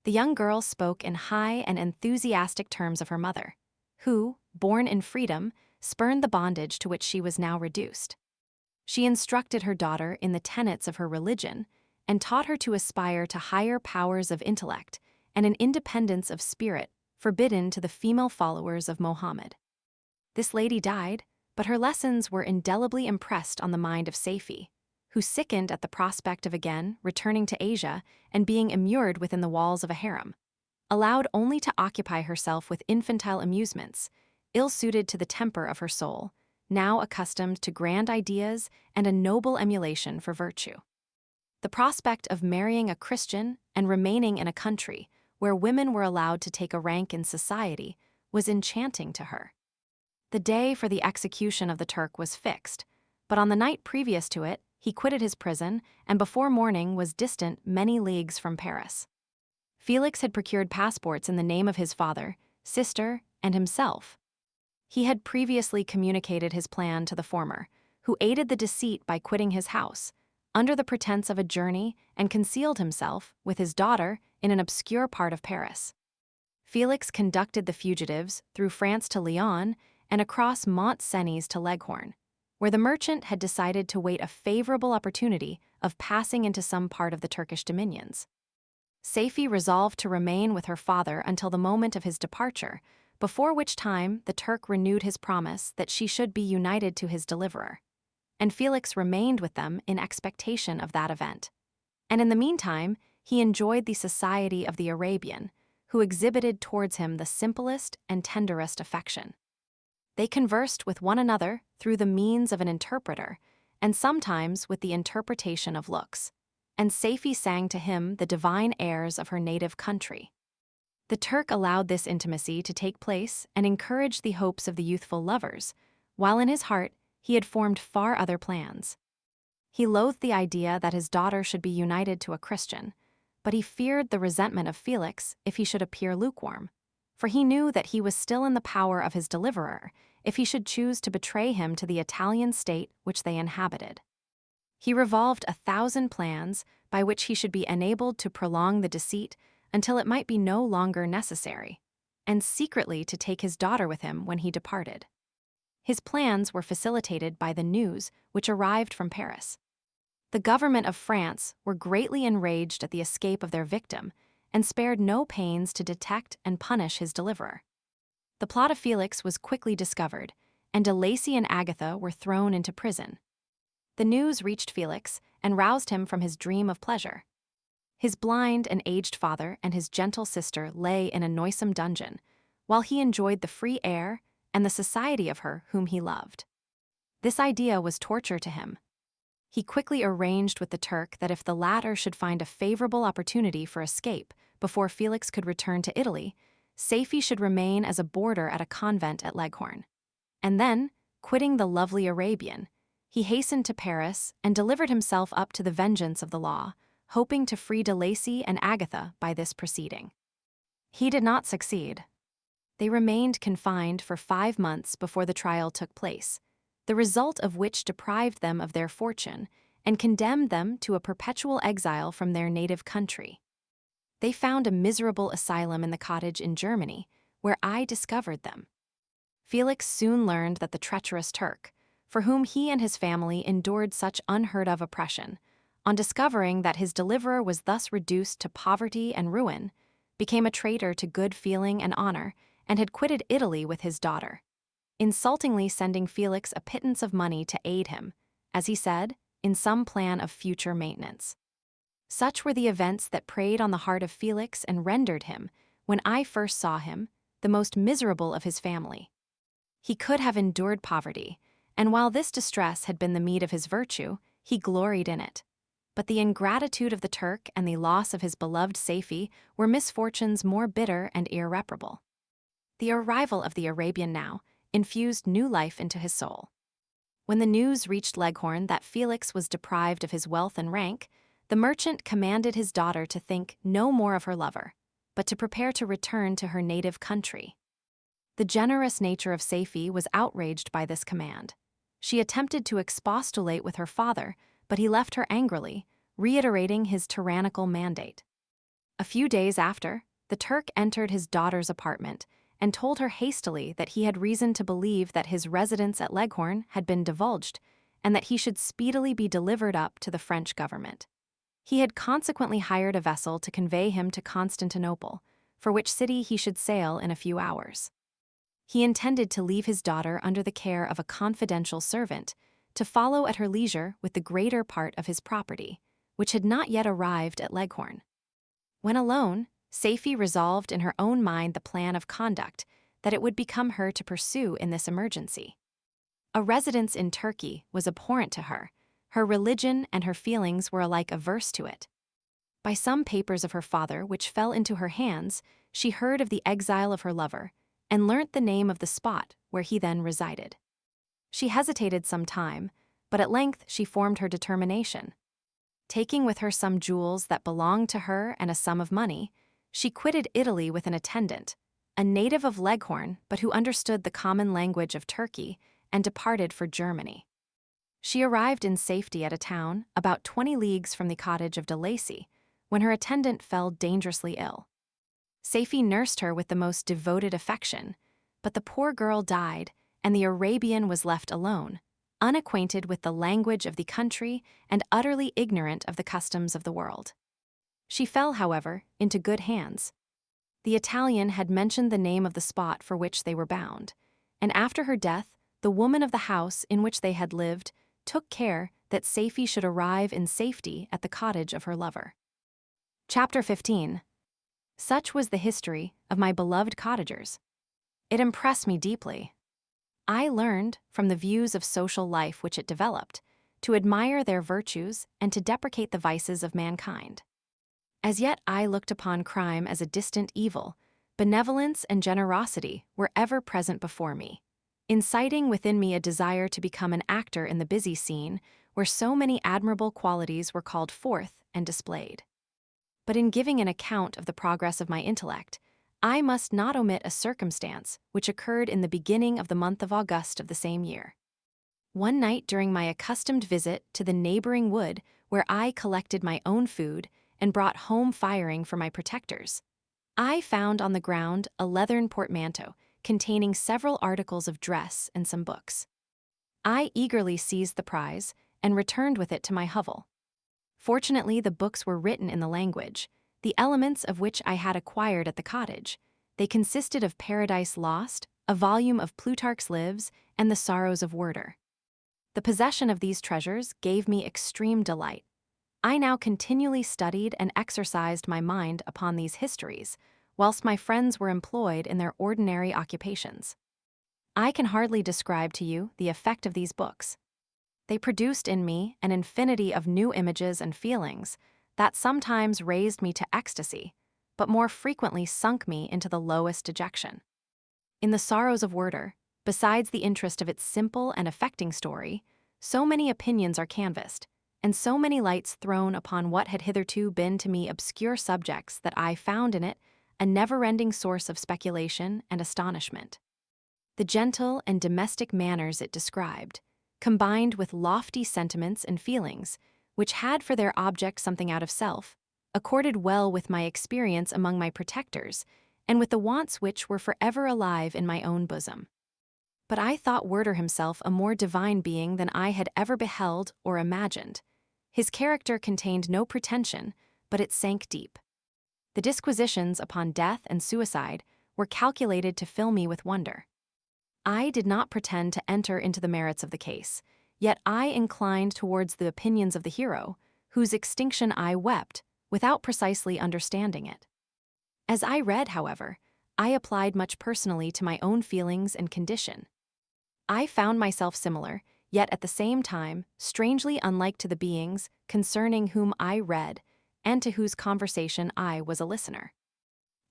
The young girl spoke in high and enthusiastic terms of her mother, who, born in freedom, spurned the bondage to which she was now reduced. She instructed her daughter in the tenets of her religion and taught her to aspire to higher powers of intellect and an independence of spirit forbidden to the female followers of Mohammed. This lady died, but her lessons were indelibly impressed on the mind of Saifi, who sickened at the prospect of again returning to Asia and being immured within the walls of a harem, allowed only to occupy herself with infantile amusements, ill-suited to the temper of her soul, now accustomed to grand ideas and a noble emulation for virtue. The prospect of marrying a Christian and remaining in a country where women were allowed to take a rank in society was enchanting to her. The day for the execution of the Turk was fixed, but on the night previous to it, he quitted his prison and before morning was distant many leagues from Paris. Felix had procured passports in the name of his father, sister, and himself. He had previously communicated his plan to the former, who aided the deceit by quitting his house, under the pretense of a journey, and concealed himself, with his daughter, in an obscure part of Paris. Felix conducted the fugitives through France to Lyon and across Mont-Cenis to Leghorn, where the merchant had decided to wait a favorable opportunity of passing into some part of the Turkish dominions. Saifi resolved to remain with her father until the moment of his departure, before which time the Turk renewed his promise that she should be united to his deliverer, and Felix remained with them in expectation of that event. And in the meantime, he enjoyed the society of the Arabian, who exhibited towards him the simplest and tenderest affection. They conversed with one another through the means of an interpreter, and sometimes with the interpretation of looks, and Saifi sang to him the divine airs of her native country. The Turk allowed this intimacy to take place and encouraged the hopes of the youthful lovers, while in his heart he had formed far other plans. He loathed the idea that his daughter should be united to a Christian, but he feared the resentment of Felix if he should appear lukewarm, for he knew that he was still in the power of his deliverer if he should choose to betray him to the Italian state which they inhabited. He revolved 1,000 plans by which he should be enabled to prolong the deceit until it might be no longer necessary, and secretly to take his daughter with him when he departed. His plans were facilitated by the news which arrived from Paris. The government of France were greatly enraged at the escape of their victim and spared no pains to detect and punish his deliverer. The plot of Felix was quickly discovered, and de Lacy and Agatha were thrown into prison. The news reached Felix and roused him from his dream of pleasure. His blind and aged father and his gentle sister lay in a noisome dungeon, while he enjoyed the free air and the society of her whom he loved. This idea was torture to him. He quickly arranged with the Turk that if the latter should find a favorable opportunity for escape before Felix could return to Italy, Saifi should remain as a boarder at a convent at Leghorn. And then, quitting the lovely Arabian, he hastened to Paris and delivered himself up to the vengeance of the law, hoping to free de Lacy and Agatha by this proceeding. He did not succeed. They remained confined for 5 months before the trial took place, the result of which deprived them of their fortune and condemned them to a perpetual exile from their native country. They found a miserable asylum in the cottage in Germany, where I discovered them. Felix soon learned that the treacherous Turk, for whom he and his family endured such unheard-of oppression, on discovering that his deliverer was thus reduced to poverty and ruin, became a traitor to good feeling and honor, and had quitted Italy with his daughter, insultingly sending Felix a pittance of money to aid him, as he said, in some plan of future maintenance. Such were the events that preyed on the heart of Felix and rendered him, when I first saw him, the most miserable of his family. He could have endured poverty, and while this distress had been the meed of his virtue, he gloried in it. But the ingratitude of the Turk and the loss of his beloved Safie were misfortunes more bitter and irreparable. The arrival of the Arabian now infused new life into his soul. When the news reached Leghorn that Felix was deprived of his wealth and rank, the merchant commanded his daughter to think no more of her lover, but to prepare to return to her native country. The generous nature of Safie was outraged by this command. She attempted to expostulate with her father, but he left her angrily, reiterating his tyrannical mandate. A few days after, the Turk entered his daughter's apartment and told her hastily that he had reason to believe that his residence at Leghorn had been divulged, and that he should speedily be delivered up to the French government. He had consequently hired a vessel to convey him to Constantinople, for which city he should sail in a few hours. He intended to leave his daughter under the care of a confidential servant, to follow at her leisure with the greater part of his property, which had not yet arrived at Leghorn. When alone, Safie resolved in her own mind the plan of conduct that it would become her to pursue in this emergency. A residence in Turkey was abhorrent to her. Her religion and her feelings were alike averse to it. By some papers of her father which fell into her hands, she heard of the exile of her lover, and learnt the name of the spot where he then resided. She hesitated some time, but at length she formed her determination. Taking with her some jewels that belonged to her and a sum of money, she quitted Italy with an attendant, a native of Leghorn but who understood the common language of Turkey, and departed for Germany. She arrived in safety at a town about 20 leagues from the cottage of de Lacy, when her attendant fell dangerously ill. Safie nursed her with the most devoted affection, but the poor girl died, and the Arabian was left alone, unacquainted with the language of the country and utterly ignorant of the customs of the world. She fell, however, into good hands. The Italian had mentioned the name of the spot for which they were bound, and after her death, the woman of the house in which they had lived took care that Safie should arrive in safety at the cottage of her lover. Chapter 15. Such was the history of my beloved cottagers. It impressed me deeply. I learned, from the views of social life which it developed, to admire their virtues and to deprecate the vices of mankind. As yet I looked upon crime as a distant evil. Benevolence and generosity were ever present before me, inciting within me a desire to become an actor in the busy scene where so many admirable qualities were called forth and displayed. But in giving an account of the progress of my intellect, I must not omit a circumstance which occurred in the beginning of the month of August of the same year. One night during my accustomed visit to the neighboring wood where I collected my own food and brought home firing for my protectors, I found on the ground a leathern portmanteau containing several articles of dress and some books. I eagerly seized the prize and returned with it to my hovel. Fortunately, the books were written in the language, the elements of which I had acquired at the cottage. They consisted of Paradise Lost, a volume of Plutarch's Lives, and the Sorrows of Werter. The possession of these treasures gave me extreme delight. I now continually studied and exercised my mind upon these histories, whilst my friends were employed in their ordinary occupations. I can hardly describe to you the effect of these books. They produced in me an infinity of new images and feelings that sometimes raised me to ecstasy, but more frequently sunk me into the lowest dejection. In the Sorrows of Werter, besides the interest of its simple and affecting story, so many opinions are canvassed, and so many lights thrown upon what had hitherto been to me obscure subjects that I found in it a never-ending source of speculation and astonishment. The gentle and domestic manners it described, combined with lofty sentiments and feelings, which had for their object something out of self, accorded well with my experience among my protectors, and with the wants which were forever alive in my own bosom. but I thought Werther himself a more divine being than I had ever beheld or imagined. His character contained no pretension, but it sank deep. The disquisitions upon death and suicide were calculated to fill me with wonder. I did not pretend to enter into the merits of the case, yet I inclined towards the opinions of the hero, whose extinction I wept, without precisely understanding it. As I read, however, I applied much personally to my own feelings and condition. I found myself similar, yet at the same time strangely unlike to the beings concerning whom I read and to whose conversation I was a listener.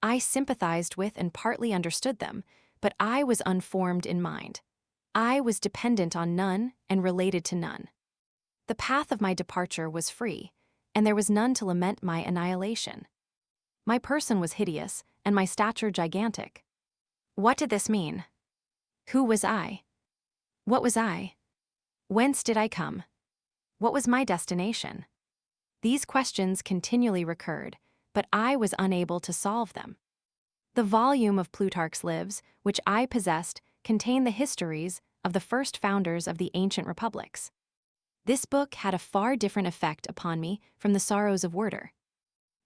I sympathized with and partly understood them, but I was unformed in mind. I was dependent on none and related to none. The path of my departure was free, and there was none to lament my annihilation. My person was hideous, and my stature gigantic. What did this mean? Who was I? What was I? Whence did I come? What was my destination? These questions continually recurred, but I was unable to solve them. The volume of Plutarch's Lives, which I possessed, contained the histories of the first founders of the ancient republics. This book had a far different effect upon me from the sorrows of Werther.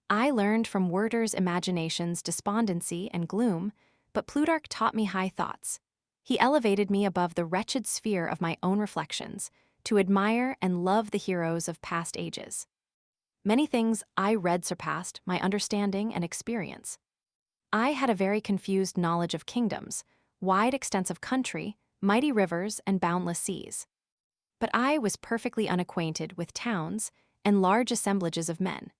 I learned from Werther's imaginations despondency and gloom, but Plutarch taught me high thoughts. He elevated me above the wretched sphere of my own reflections, to admire and love the heroes of past ages. Many things I read surpassed my understanding and experience. I had a very confused knowledge of kingdoms, wide extents of country, mighty rivers, and boundless seas. But I was perfectly unacquainted with towns and large assemblages of men.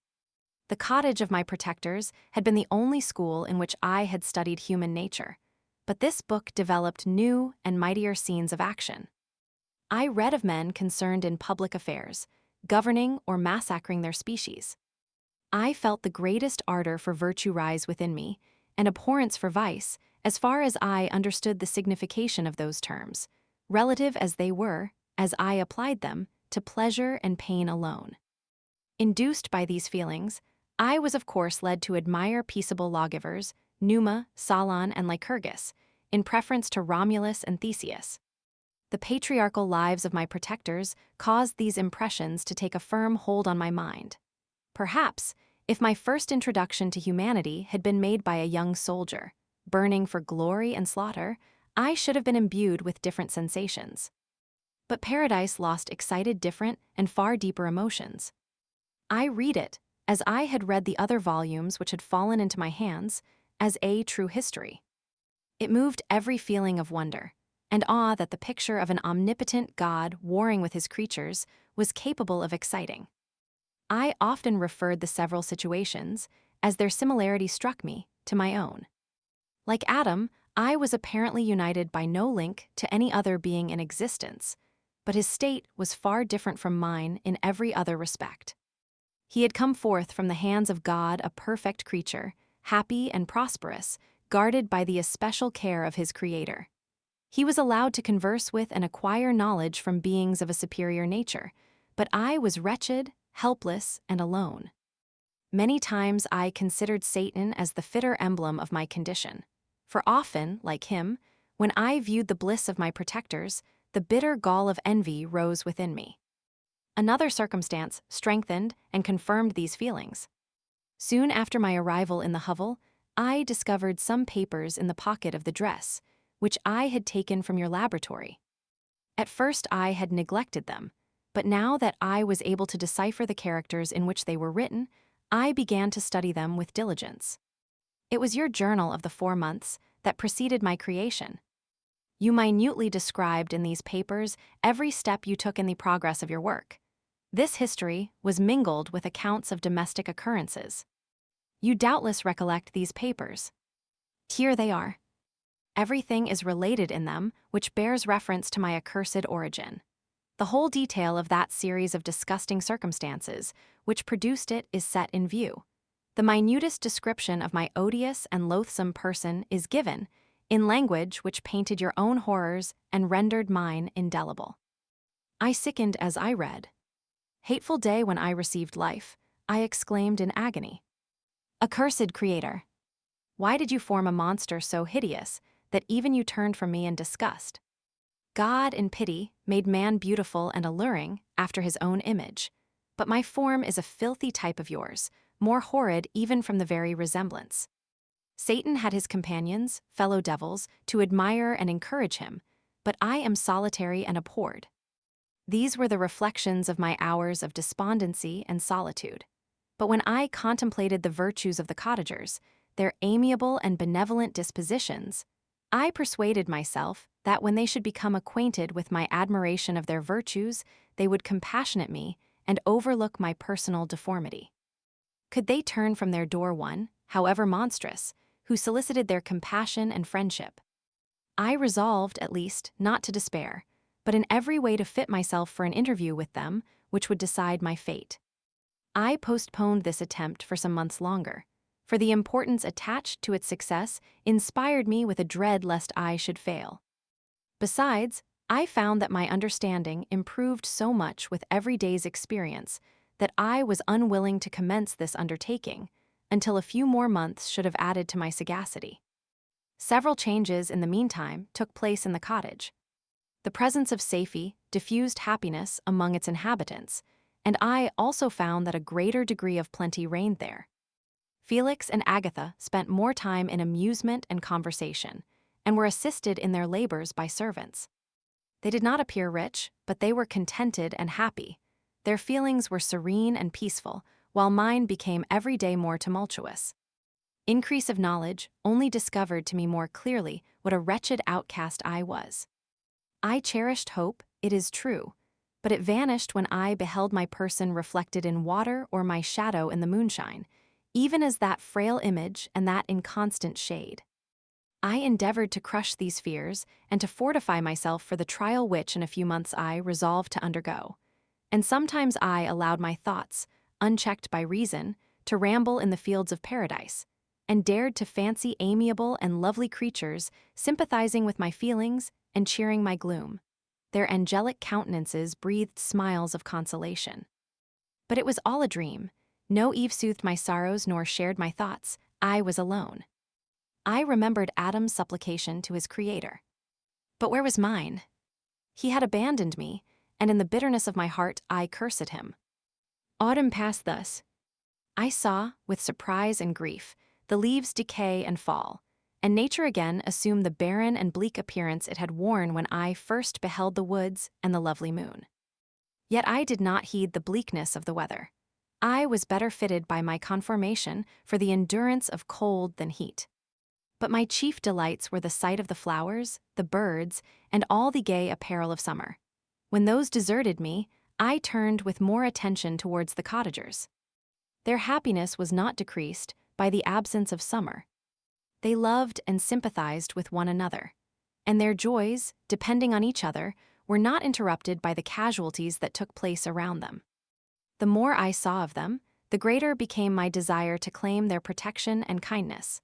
The cottage of my protectors had been the only school in which I had studied human nature, but this book developed new and mightier scenes of action. I read of men concerned in public affairs, governing or massacring their species. I felt the greatest ardor for virtue rise within me, and abhorrence for vice, as far as I understood the signification of those terms, relative as they were, as I applied them, to pleasure and pain alone. Induced by these feelings, I was of course led to admire peaceable lawgivers, Numa, Solon, and Lycurgus, in preference to Romulus and Theseus. The patriarchal lives of my protectors caused these impressions to take a firm hold on my mind. Perhaps, if my first introduction to humanity had been made by a young soldier, burning for glory and slaughter, I should have been imbued with different sensations. But Paradise Lost excited different and far deeper emotions. I read it, as I had read the other volumes which had fallen into my hands, as a true history. It moved every feeling of wonder and awe that the picture of an omnipotent God warring with his creatures was capable of exciting. I often referred the several situations, as their similarity struck me, to my own. Like Adam, I was apparently united by no link to any other being in existence, but his state was far different from mine in every other respect. He had come forth from the hands of God a perfect creature, happy and prosperous, guarded by the especial care of his Creator. He was allowed to converse with and acquire knowledge from beings of a superior nature, but I was wretched, helpless, and alone. Many times I considered Satan as the fitter emblem of my condition, for often, like him, when I viewed the bliss of my protectors, the bitter gall of envy rose within me. Another circumstance strengthened and confirmed these feelings. Soon after my arrival in the hovel, I discovered some papers in the pocket of the dress, which I had taken from your laboratory. At first I had neglected them, but now that I was able to decipher the characters in which they were written, I began to study them with diligence. It was your journal of the 4 months that preceded my creation. You minutely described in these papers every step you took in the progress of your work. This history was mingled with accounts of domestic occurrences. You doubtless recollect these papers. Here they are. Everything is related in them which bears reference to my accursed origin. The whole detail of that series of disgusting circumstances which produced it is set in view. The minutest description of my odious and loathsome person is given, in language which painted your own horrors and rendered mine indelible. I sickened as I read. Hateful day when I received life, I exclaimed in agony. Accursed Creator! Why did you form a monster so hideous that even you turned from me in disgust? God, in pity, made man beautiful and alluring after his own image. But my form is a filthy type of yours, more horrid even from the very resemblance. Satan had his companions, fellow devils, to admire and encourage him, but I am solitary and abhorred. These were the reflections of my hours of despondency and solitude. But when I contemplated the virtues of the cottagers, their amiable and benevolent dispositions, I persuaded myself that when they should become acquainted with my admiration of their virtues, they would compassionate me and overlook my personal deformity. Could they turn from their door one, however monstrous, who solicited their compassion and friendship? I resolved, at least, not to despair, but in every way to fit myself for an interview with them, which would decide my fate. I postponed this attempt for some months longer, for the importance attached to its success inspired me with a dread lest I should fail. Besides, I found that my understanding improved so much with every day's experience that I was unwilling to commence this undertaking until a few more months should have added to my sagacity. Several changes in the meantime took place in the cottage. The presence of Safie diffused happiness among its inhabitants, and I also found that a greater degree of plenty reigned there. Felix and Agatha spent more time in amusement and conversation, and were assisted in their labors by servants. They did not appear rich, but they were contented and happy. Their feelings were serene and peaceful, while mine became every day more tumultuous. Increase of knowledge only discovered to me more clearly what a wretched outcast I was. I cherished hope, it is true, but it vanished when I beheld my person reflected in water or my shadow in the moonshine, even as that frail image and that inconstant shade. I endeavored to crush these fears and to fortify myself for the trial which in a few months I resolved to undergo. And sometimes I allowed my thoughts, unchecked by reason, to ramble in the fields of paradise, and dared to fancy amiable and lovely creatures sympathizing with my feelings and cheering my gloom. Their angelic countenances breathed smiles of consolation. But it was all a dream. No Eve soothed my sorrows nor shared my thoughts. I was alone. I remembered Adam's supplication to his Creator. But where was mine? He had abandoned me, and in the bitterness of my heart I cursed him. Autumn passed thus. I saw, with surprise and grief, the leaves decay and fall, and nature again assumed the barren and bleak appearance it had worn when I first beheld the woods and the lovely moon. Yet I did not heed the bleakness of the weather. I was better fitted by my conformation for the endurance of cold than heat. But my chief delights were the sight of the flowers, the birds, and all the gay apparel of summer. When those deserted me, I turned with more attention towards the cottagers. Their happiness was not decreased by the absence of summer. They loved and sympathized with one another, and their joys, depending on each other, were not interrupted by the casualties that took place around them. The more I saw of them, the greater became my desire to claim their protection and kindness.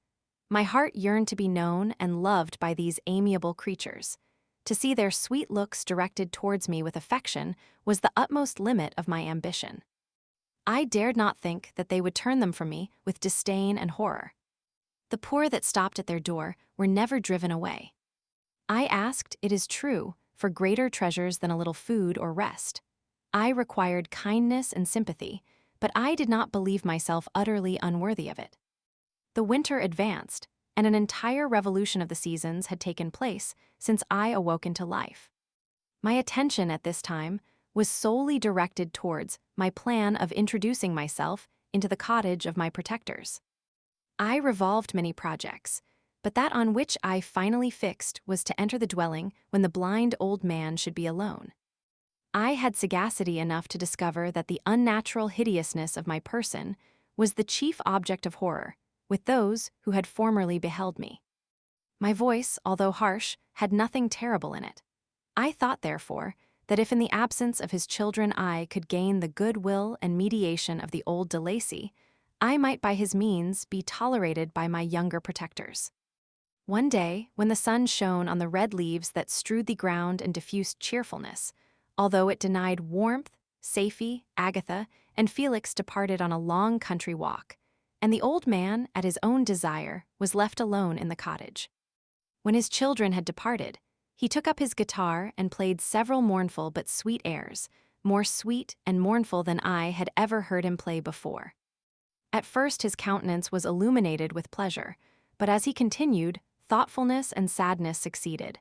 My heart yearned to be known and loved by these amiable creatures. To see their sweet looks directed towards me with affection was the utmost limit of my ambition. I dared not think that they would turn them from me with disdain and horror. The poor that stopped at their door were never driven away. I asked, it is true, for greater treasures than a little food or rest. I required kindness and sympathy, but I did not believe myself utterly unworthy of it. The winter advanced, and an entire revolution of the seasons had taken place since I awoke into life. My attention at this time was solely directed towards my plan of introducing myself into the cottage of my protectors. I revolved many projects, but that on which I finally fixed was to enter the dwelling when the blind old man should be alone. I had sagacity enough to discover that the unnatural hideousness of my person was the chief object of horror with those who had formerly beheld me. My voice, although harsh, had nothing terrible in it. I thought, therefore, that if in the absence of his children I could gain the good-will and mediation of the old de Lacy, I might by his means be tolerated by my younger protectors. One day, when the sun shone on the red leaves that strewed the ground and diffused cheerfulness, although it denied warmth, Safie, Agatha, and Felix departed on a long country walk, and the old man, at his own desire, was left alone in the cottage. When his children had departed, He took up his guitar and played several mournful but sweet airs, more sweet and mournful than I had ever heard him play before. At first his countenance was illuminated with pleasure, but as he continued, thoughtfulness and sadness succeeded.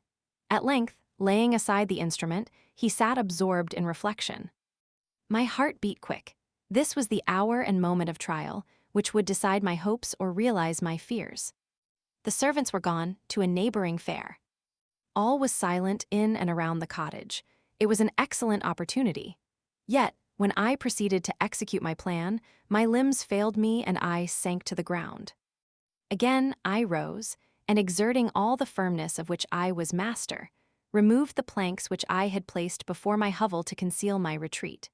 At length, laying aside the instrument, he sat absorbed in reflection. My heart beat quick. This was the hour and moment of trial, which would decide my hopes or realize my fears. The servants were gone to a neighboring fair. All was silent in and around the cottage. It was an excellent opportunity. Yet, when I proceeded to execute my plan, my limbs failed me and I sank to the ground. Again I rose, and exerting all the firmness of which I was master, removed the planks which I had placed before my hovel to conceal my retreat.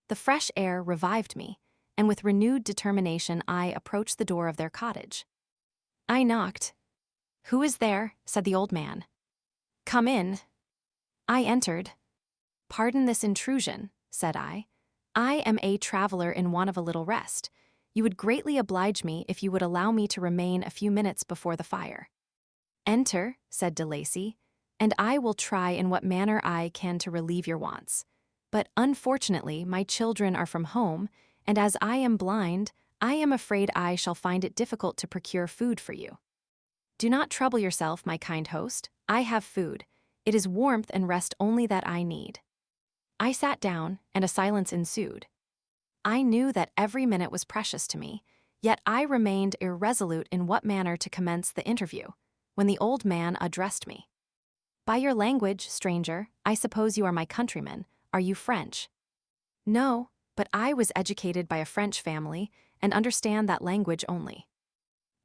The fresh air revived me, and with renewed determination I approached the door of their cottage. I knocked. "Who is there?" said the old man. "Come in." I entered. "Pardon this intrusion," said I. "I am a traveler in want of a little rest. You would greatly oblige me if you would allow me to remain a few minutes before the fire." "Enter," said de Lacy, "and I will try in what manner I can to relieve your wants. But unfortunately my children are from home, and as I am blind, I am afraid I shall find it difficult to procure food for you." "Do not trouble yourself, my kind host. I have food. It is warmth and rest only that I need." I sat down, and a silence ensued. I knew that every minute was precious to me, yet I remained irresolute in what manner to commence the interview, when the old man addressed me. "By your language, stranger, I suppose you are my countryman. Are you French?" "No, but I was educated by a French family, and understand that language only.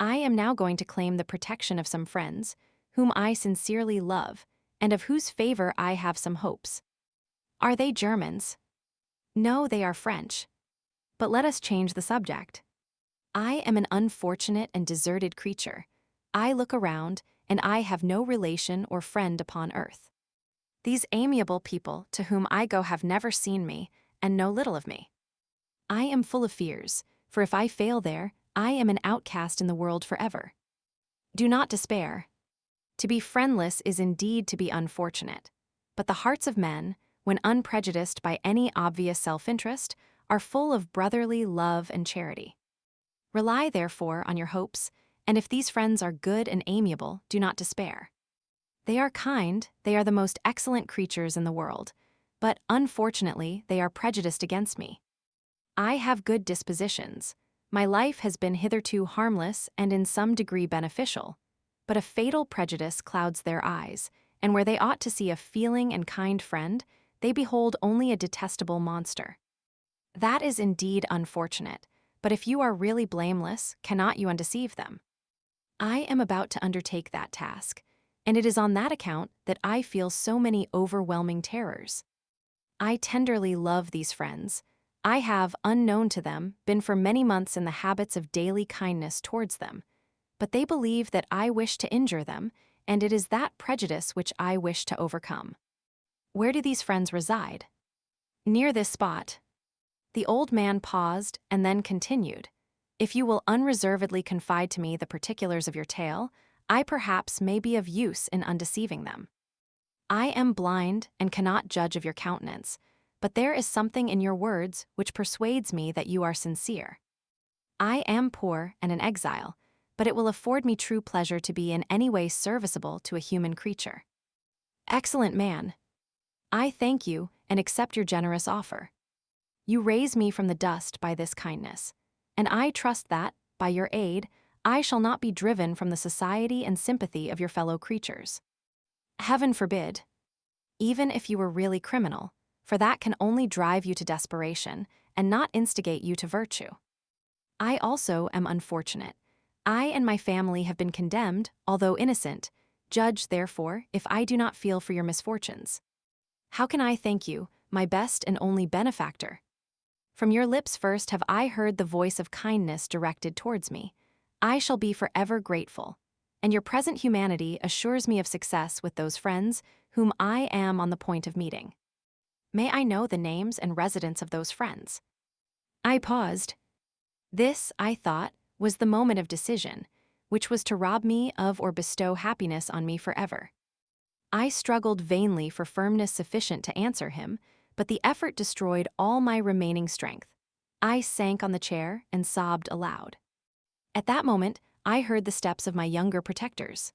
I am now going to claim the protection of some friends, whom I sincerely love, and of whose favor I have some hopes." "Are they Germans?" "No, they are French. But let us change the subject. I am an unfortunate and deserted creature. I look around, and I have no relation or friend upon earth. These amiable people to whom I go have never seen me, and know little of me. I am full of fears, for if I fail there, I am an outcast in the world forever. Do not despair. To be friendless is indeed to be unfortunate, but the hearts of men, when unprejudiced by any obvious self-interest, are full of brotherly love and charity. Rely, therefore, on your hopes, and if these friends are good and amiable, do not despair. They are kind, they are the most excellent creatures in the world, but unfortunately they are prejudiced against me. I have good dispositions. My life has been hitherto harmless and in some degree beneficial, but a fatal prejudice clouds their eyes, and where they ought to see a feeling and kind friend, they behold only a detestable monster. That is indeed unfortunate, but if you are really blameless, cannot you undeceive them? I am about to undertake that task, and it is on that account that I feel so many overwhelming terrors. I tenderly love these friends. I have, unknown to them, been for many months in the habits of daily kindness towards them, but they believe that I wish to injure them, and it is that prejudice which I wish to overcome. Where do these friends reside? Near this spot. The old man paused and then continued. If you will unreservedly confide to me the particulars of your tale, I perhaps may be of use in undeceiving them. I am blind and cannot judge of your countenance, but there is something in your words which persuades me that you are sincere. I am poor and an exile, but it will afford me true pleasure to be in any way serviceable to a human creature. Excellent man. I thank you and accept your generous offer. You raise me from the dust by this kindness, and I trust that, by your aid, I shall not be driven from the society and sympathy of your fellow creatures. Heaven forbid. Even if you were really criminal, for that can only drive you to desperation and not instigate you to virtue. I also am unfortunate. I and my family have been condemned, although innocent. Judge, therefore, if I do not feel for your misfortunes. How can I thank you, my best and only benefactor? From your lips first have I heard the voice of kindness directed towards me. I shall be forever grateful, and your present humanity assures me of success with those friends whom I am on the point of meeting. May I know the names and residence of those friends? I paused. This, I thought, was the moment of decision, which was to rob me of or bestow happiness on me forever. I struggled vainly for firmness sufficient to answer him, but the effort destroyed all my remaining strength. I sank on the chair and sobbed aloud. At that moment, I heard the steps of my younger protectors.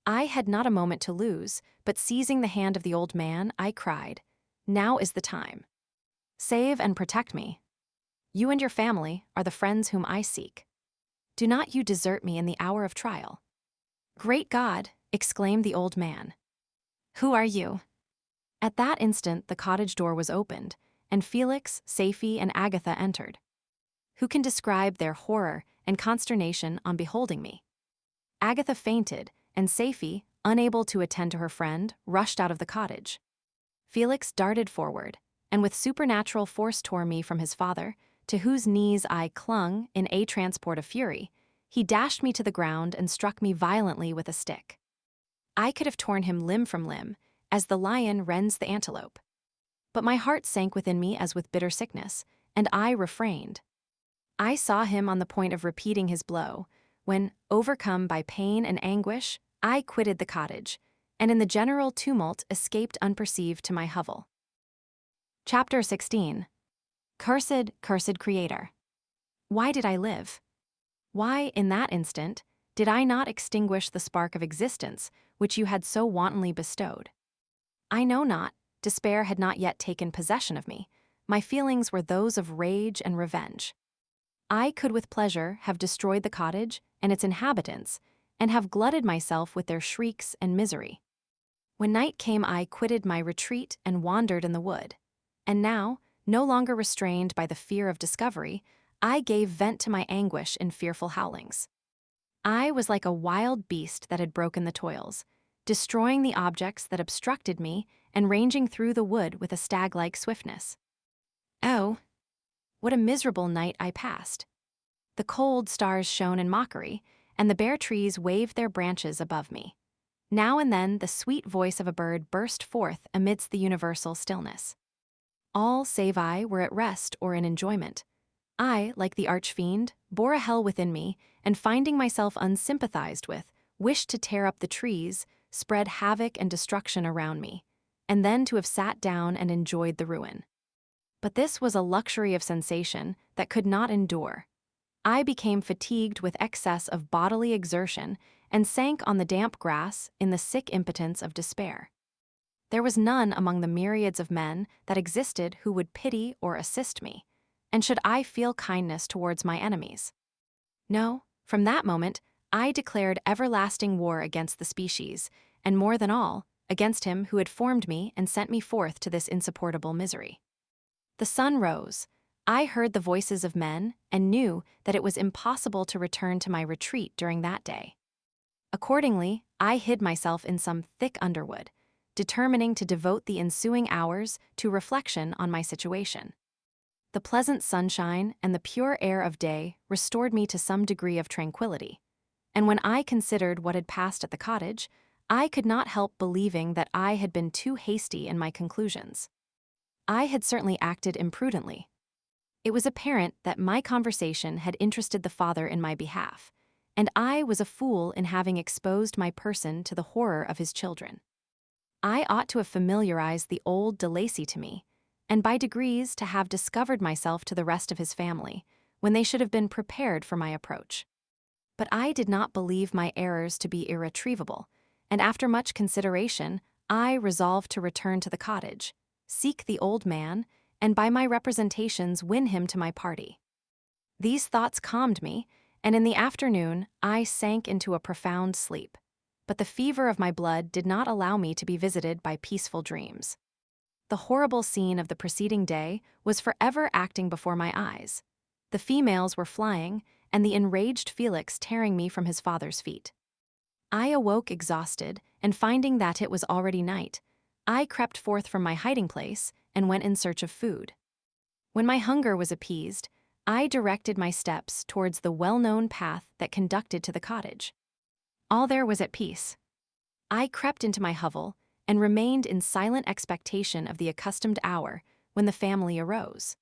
I had not a moment to lose, but seizing the hand of the old man, I cried, "Now is the time. Save and protect me. You and your family are the friends whom I seek. Do not you desert me in the hour of trial." "Great God!" exclaimed the old man. "Who are you?" At that instant the cottage door was opened, and Felix, Safie, and Agatha entered. Who can describe their horror and consternation on beholding me? Agatha fainted, and Safie, unable to attend to her friend, rushed out of the cottage. Felix darted forward, and with supernatural force tore me from his father, to whose knees I clung in a transport of fury. He dashed me to the ground and struck me violently with a stick. I could have torn him limb from limb, as the lion rends the antelope. But my heart sank within me as with bitter sickness, and I refrained. I saw him on the point of repeating his blow, when, overcome by pain and anguish, I quitted the cottage, and in the general tumult escaped unperceived to my hovel. Chapter 16. Cursed, cursed Creator. Why did I live? Why, in that instant, did I not extinguish the spark of existence which you had so wantonly bestowed? I know not. Despair had not yet taken possession of me. My feelings were those of rage and revenge. I could with pleasure have destroyed the cottage and its inhabitants, and have glutted myself with their shrieks and misery. When night came, I quitted my retreat and wandered in the wood. And now, no longer restrained by the fear of discovery, I gave vent to my anguish in fearful howlings. I was like a wild beast that had broken the toils, destroying the objects that obstructed me and ranging through the wood with a stag-like swiftness. Oh, what a miserable night I passed! The cold stars shone in mockery, and the bare trees waved their branches above me. Now and then the sweet voice of a bird burst forth amidst the universal stillness. All save I were at rest or in enjoyment. I, like the arch-fiend, bore a hell within me, and finding myself unsympathized with, wished to tear up the trees, spread havoc and destruction around me, and then to have sat down and enjoyed the ruin. But this was a luxury of sensation that could not endure. I became fatigued with excess of bodily exertion and sank on the damp grass in the sick impotence of despair. There was none among the myriads of men that existed who would pity or assist me, and should I feel kindness towards my enemies? No, from that moment, I declared everlasting war against the species, and more than all, against him who had formed me and sent me forth to this insupportable misery. The sun rose. I heard the voices of men and knew that it was impossible to return to my retreat during that day. Accordingly, I hid myself in some thick underwood, determining to devote the ensuing hours to reflection on my situation. The pleasant sunshine and the pure air of day restored me to some degree of tranquility, and when I considered what had passed at the cottage, I could not help believing that I had been too hasty in my conclusions. I had certainly acted imprudently. It was apparent that my conversation had interested the father in my behalf, and I was a fool in having exposed my person to the horror of his children. I ought to have familiarized the old De Lacy to me, and by degrees to have discovered myself to the rest of his family, when they should have been prepared for my approach. But I did not believe my errors to be irretrievable, and after much consideration, I resolved to return to the cottage, seek the old man, and by my representations win him to my party. These thoughts calmed me, and in the afternoon I sank into a profound sleep, but the fever of my blood did not allow me to be visited by peaceful dreams. The horrible scene of the preceding day was forever acting before my eyes. The females were flying, and the enraged Felix tearing me from his father's feet. I awoke exhausted, and finding that it was already night, I crept forth from my hiding place and went in search of food. When my hunger was appeased, I directed my steps towards the well-known path that conducted to the cottage. All there was at peace. I crept into my hovel and remained in silent expectation of the accustomed hour when the family arose.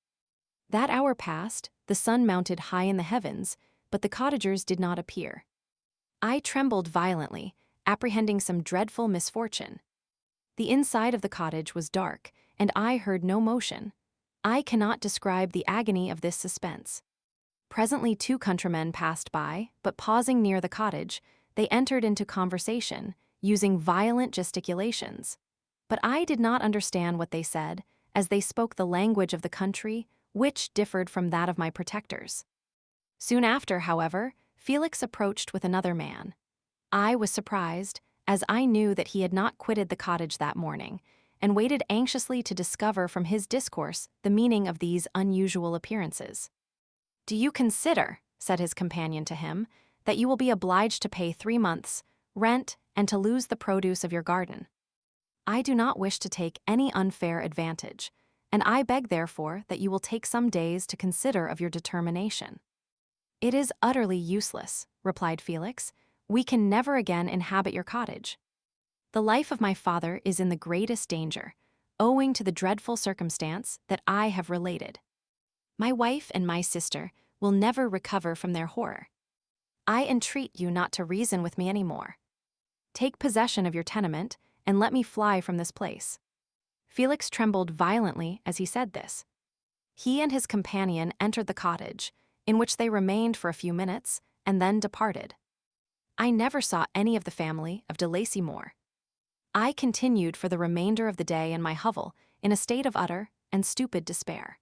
That hour passed, the sun mounted high in the heavens, but the cottagers did not appear. I trembled violently, apprehending some dreadful misfortune, The inside of the cottage was dark, and I heard no motion. I cannot describe the agony of this suspense. Presently 2 countrymen passed by, but pausing near the cottage, they entered into conversation, using violent gesticulations. But I did not understand what they said, as they spoke the language of the country, which differed from that of my protectors. Soon after, however, Felix approached with another man. I was surprised, as I knew that he had not quitted the cottage that morning, and waited anxiously to discover from his discourse the meaning of these unusual appearances. "Do you consider," said his companion to him, "that you will be obliged to pay 3 months' rent and to lose the produce of your garden? I do not wish to take any unfair advantage, and I beg therefore that you will take some days to consider of your determination." "It is utterly useless," replied Felix. "We can never again inhabit your cottage. The life of my father is in the greatest danger, owing to the dreadful circumstance that I have related. My wife and my sister will never recover from their horror. I entreat you not to reason with me any more. Take possession of your tenement, and let me fly from this place." Felix trembled violently as he said this. He and his companion entered the cottage, in which they remained for a few minutes, and then departed. I never saw any of the family of de Lacy more. I continued for the remainder of the day in my hovel, in a state of utter and stupid despair.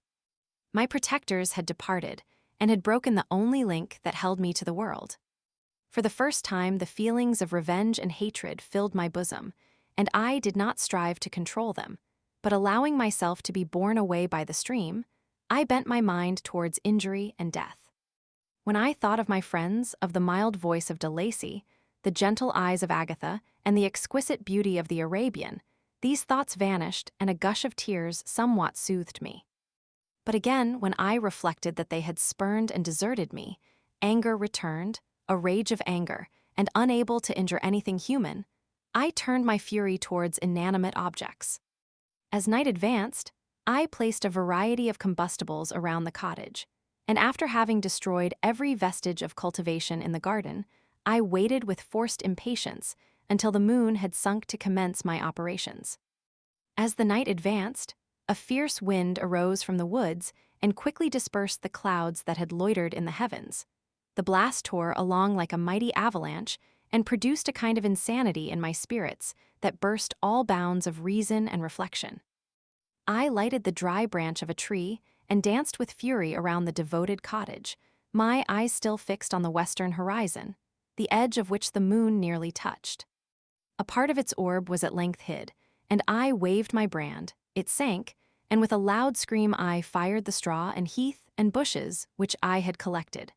My protectors had departed, and had broken the only link that held me to the world. For the first time, the feelings of revenge and hatred filled my bosom, and I did not strive to control them, but allowing myself to be borne away by the stream, I bent my mind towards injury and death. When I thought of my friends, of the mild voice of de Lacy, the gentle eyes of Agatha, and the exquisite beauty of the Arabian, these thoughts vanished, and a gush of tears somewhat soothed me. But again, when I reflected that they had spurned and deserted me, anger returned, a rage of anger, and unable to injure anything human, I turned my fury towards inanimate objects. As night advanced, I placed a variety of combustibles around the cottage, and after having destroyed every vestige of cultivation in the garden, I waited with forced impatience until the moon had sunk to commence my operations. As the night advanced, a fierce wind arose from the woods and quickly dispersed the clouds that had loitered in the heavens. The blast tore along like a mighty avalanche and produced a kind of insanity in my spirits that burst all bounds of reason and reflection. I lighted the dry branch of a tree and danced with fury around the devoted cottage, my eyes still fixed on the western horizon, the edge of which the moon nearly touched. A part of its orb was at length hid, and I waved my brand. It sank, and with a loud scream I fired the straw and heath and bushes which I had collected.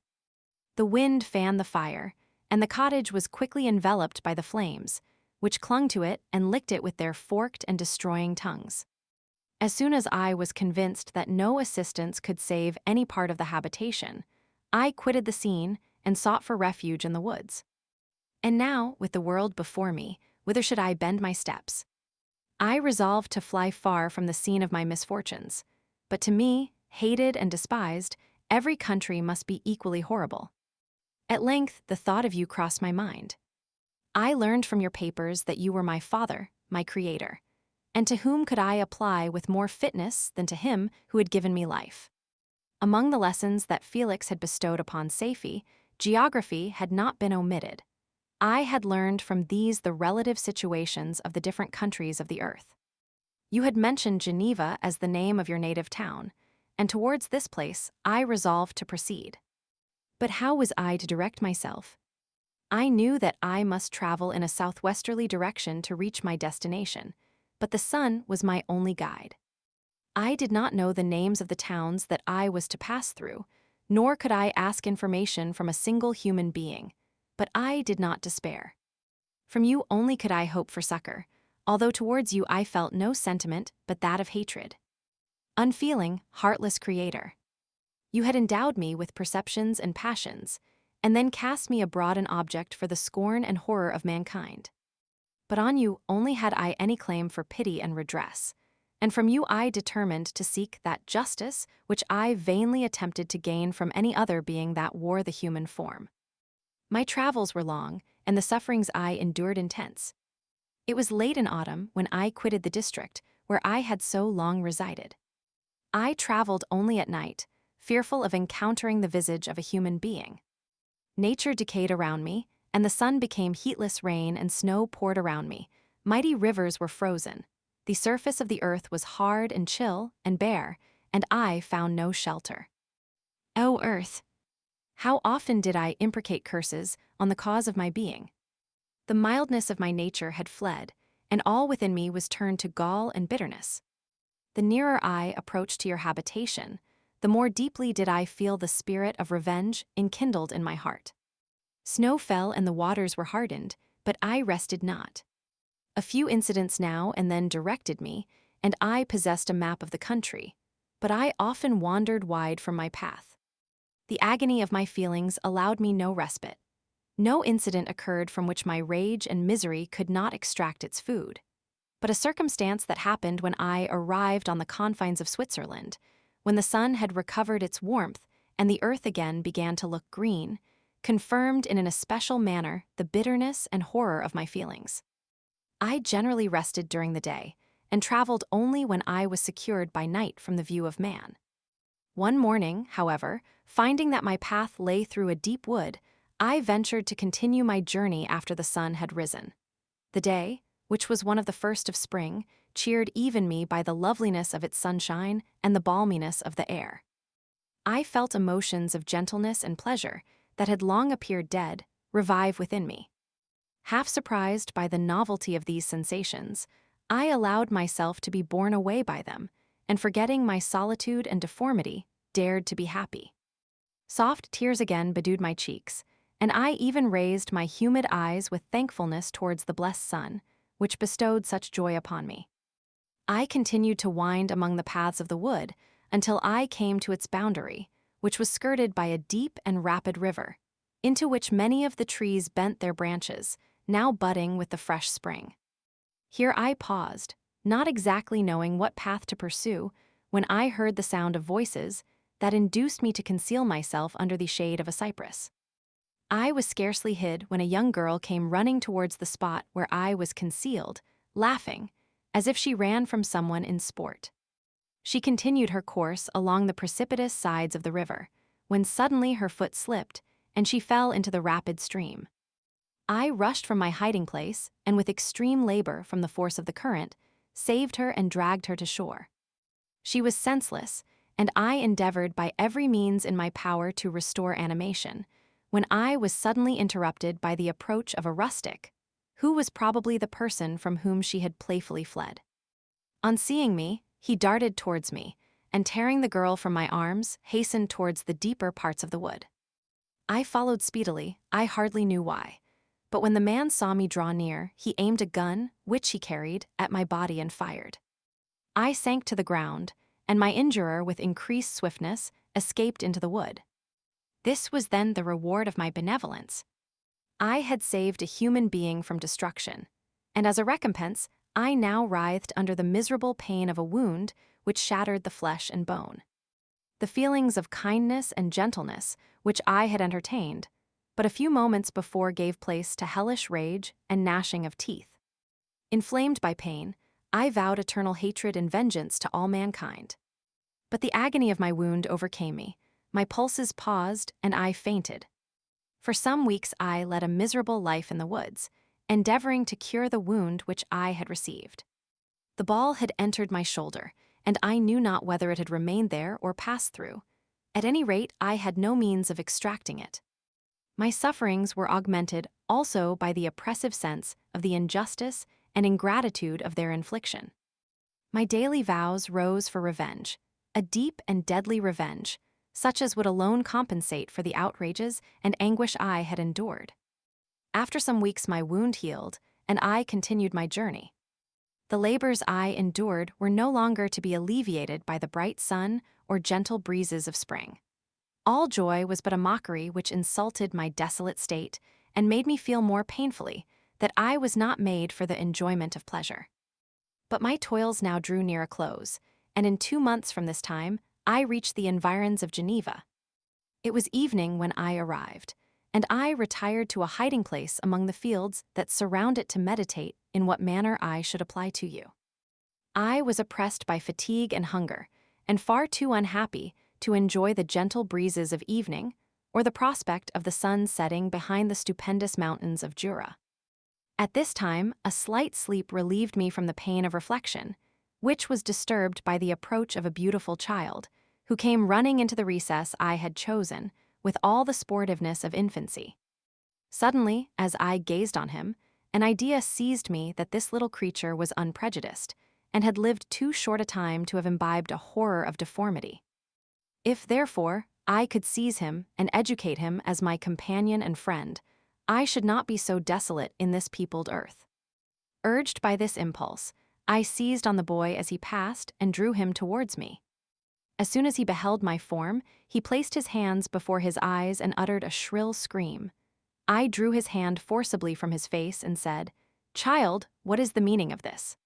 The wind fanned the fire, and the cottage was quickly enveloped by the flames, which clung to it and licked it with their forked and destroying tongues. As soon as I was convinced that no assistance could save any part of the habitation, I quitted the scene and sought for refuge in the woods. And now, with the world before me, whither should I bend my steps? I resolved to fly far from the scene of my misfortunes, but to me, hated and despised, every country must be equally horrible. At length, the thought of you crossed my mind. I learned from your papers that you were my father, my creator, and to whom could I apply with more fitness than to him who had given me life? Among the lessons that Felix had bestowed upon Safie, geography had not been omitted. I had learned from these the relative situations of the different countries of the earth. You had mentioned Geneva as the name of your native town, and towards this place I resolved to proceed. But how was I to direct myself? I knew that I must travel in a southwesterly direction to reach my destination, but the sun was my only guide. I did not know the names of the towns that I was to pass through, nor could I ask information from a single human being, but I did not despair. From you only could I hope for succor, although towards you I felt no sentiment but that of hatred. Unfeeling, heartless creator. You had endowed me with perceptions and passions, and then cast me abroad an object for the scorn and horror of mankind. But on you only had I any claim for pity and redress, and from you I determined to seek that justice which I vainly attempted to gain from any other being that wore the human form. My travels were long, and the sufferings I endured intense. It was late in autumn when I quitted the district where I had so long resided. I traveled only at night, fearful of encountering the visage of a human being. Nature decayed around me, and the sun became heatless rain and snow poured around me. Mighty rivers were frozen. The surface of the earth was hard and chill and bare, and I found no shelter. O earth! How often did I imprecate curses on the cause of my being? The mildness of my nature had fled, and all within me was turned to gall and bitterness. The nearer I approached to your habitation, the more deeply did I feel the spirit of revenge enkindled in my heart. Snow fell and the waters were hardened, but I rested not. A few incidents now and then directed me, and I possessed a map of the country, but I often wandered wide from my path. The agony of my feelings allowed me no respite. No incident occurred from which my rage and misery could not extract its food. But a circumstance that happened when I arrived on the confines of Switzerland, when the sun had recovered its warmth and the earth again began to look green, confirmed in an especial manner the bitterness and horror of my feelings. I generally rested during the day, and traveled only when I was secured by night from the view of man. One morning, however, finding that my path lay through a deep wood, I ventured to continue my journey after the sun had risen. The day, which was one of the first of spring, cheered even me by the loveliness of its sunshine and the balminess of the air. I felt emotions of gentleness and pleasure that had long appeared dead revive within me. Half surprised by the novelty of these sensations, I allowed myself to be borne away by them, and forgetting my solitude and deformity, dared to be happy. Soft tears again bedewed my cheeks, and I even raised my humid eyes with thankfulness towards the blessed sun, which bestowed such joy upon me. I continued to wind among the paths of the wood until I came to its boundary, which was skirted by a deep and rapid river, into which many of the trees bent their branches, now budding with the fresh spring. Here I paused, not exactly knowing what path to pursue, when I heard the sound of voices that induced me to conceal myself under the shade of a cypress. I was scarcely hid when a young girl came running towards the spot where I was concealed, laughing, as if she ran from someone in sport. She continued her course along the precipitous sides of the river, when suddenly her foot slipped, and she fell into the rapid stream. I rushed from my hiding place, and with extreme labor from the force of the current, saved her and dragged her to shore. She was senseless, and I endeavored by every means in my power to restore animation, when I was suddenly interrupted by the approach of a rustic, who was probably the person from whom she had playfully fled. On seeing me, he darted towards me, and tearing the girl from my arms, hastened towards the deeper parts of the wood. I followed speedily, I hardly knew why, but when the man saw me draw near, he aimed a gun, which he carried, at my body and fired. I sank to the ground, and my injurer, with increased swiftness, escaped into the wood. This was then the reward of my benevolence. I had saved a human being from destruction, and as a recompense, I now writhed under the miserable pain of a wound which shattered the flesh and bone. The feelings of kindness and gentleness which I had entertained, but a few moments before gave place to hellish rage and gnashing of teeth. Inflamed by pain, I vowed eternal hatred and vengeance to all mankind. But the agony of my wound overcame me. My pulses paused, and I fainted. For some weeks I led a miserable life in the woods, endeavoring to cure the wound which I had received. The ball had entered my shoulder, and I knew not whether it had remained there or passed through. At any rate, I had no means of extracting it. My sufferings were augmented also by the oppressive sense of the injustice and ingratitude of their infliction. My daily vows rose for revenge, a deep and deadly revenge, such as would alone compensate for the outrages and anguish I had endured. After some weeks my wound healed, and I continued my journey. The labors I endured were no longer to be alleviated by the bright sun or gentle breezes of spring. All joy was but a mockery which insulted my desolate state and made me feel more painfully that I was not made for the enjoyment of pleasure. But my toils now drew near a close, and in 2 months from this time, I reached the environs of Geneva. It was evening when I arrived, and I retired to a hiding place among the fields that surround it to meditate in what manner I should apply to you. I was oppressed by fatigue and hunger, and far too unhappy to enjoy the gentle breezes of evening or the prospect of the sun setting behind the stupendous mountains of Jura. At this time, a slight sleep relieved me from the pain of reflection, which was disturbed by the approach of a beautiful child, who came running into the recess I had chosen, with all the sportiveness of infancy. Suddenly, as I gazed on him, an idea seized me that this little creature was unprejudiced, and had lived too short a time to have imbibed a horror of deformity. If, therefore, I could seize him and educate him as my companion and friend, I should not be so desolate in this peopled earth. Urged by this impulse, I seized on the boy as he passed and drew him towards me. As soon as he beheld my form, he placed his hands before his eyes and uttered a shrill scream. I drew his hand forcibly from his face and said, "Child, what is the meaning of this?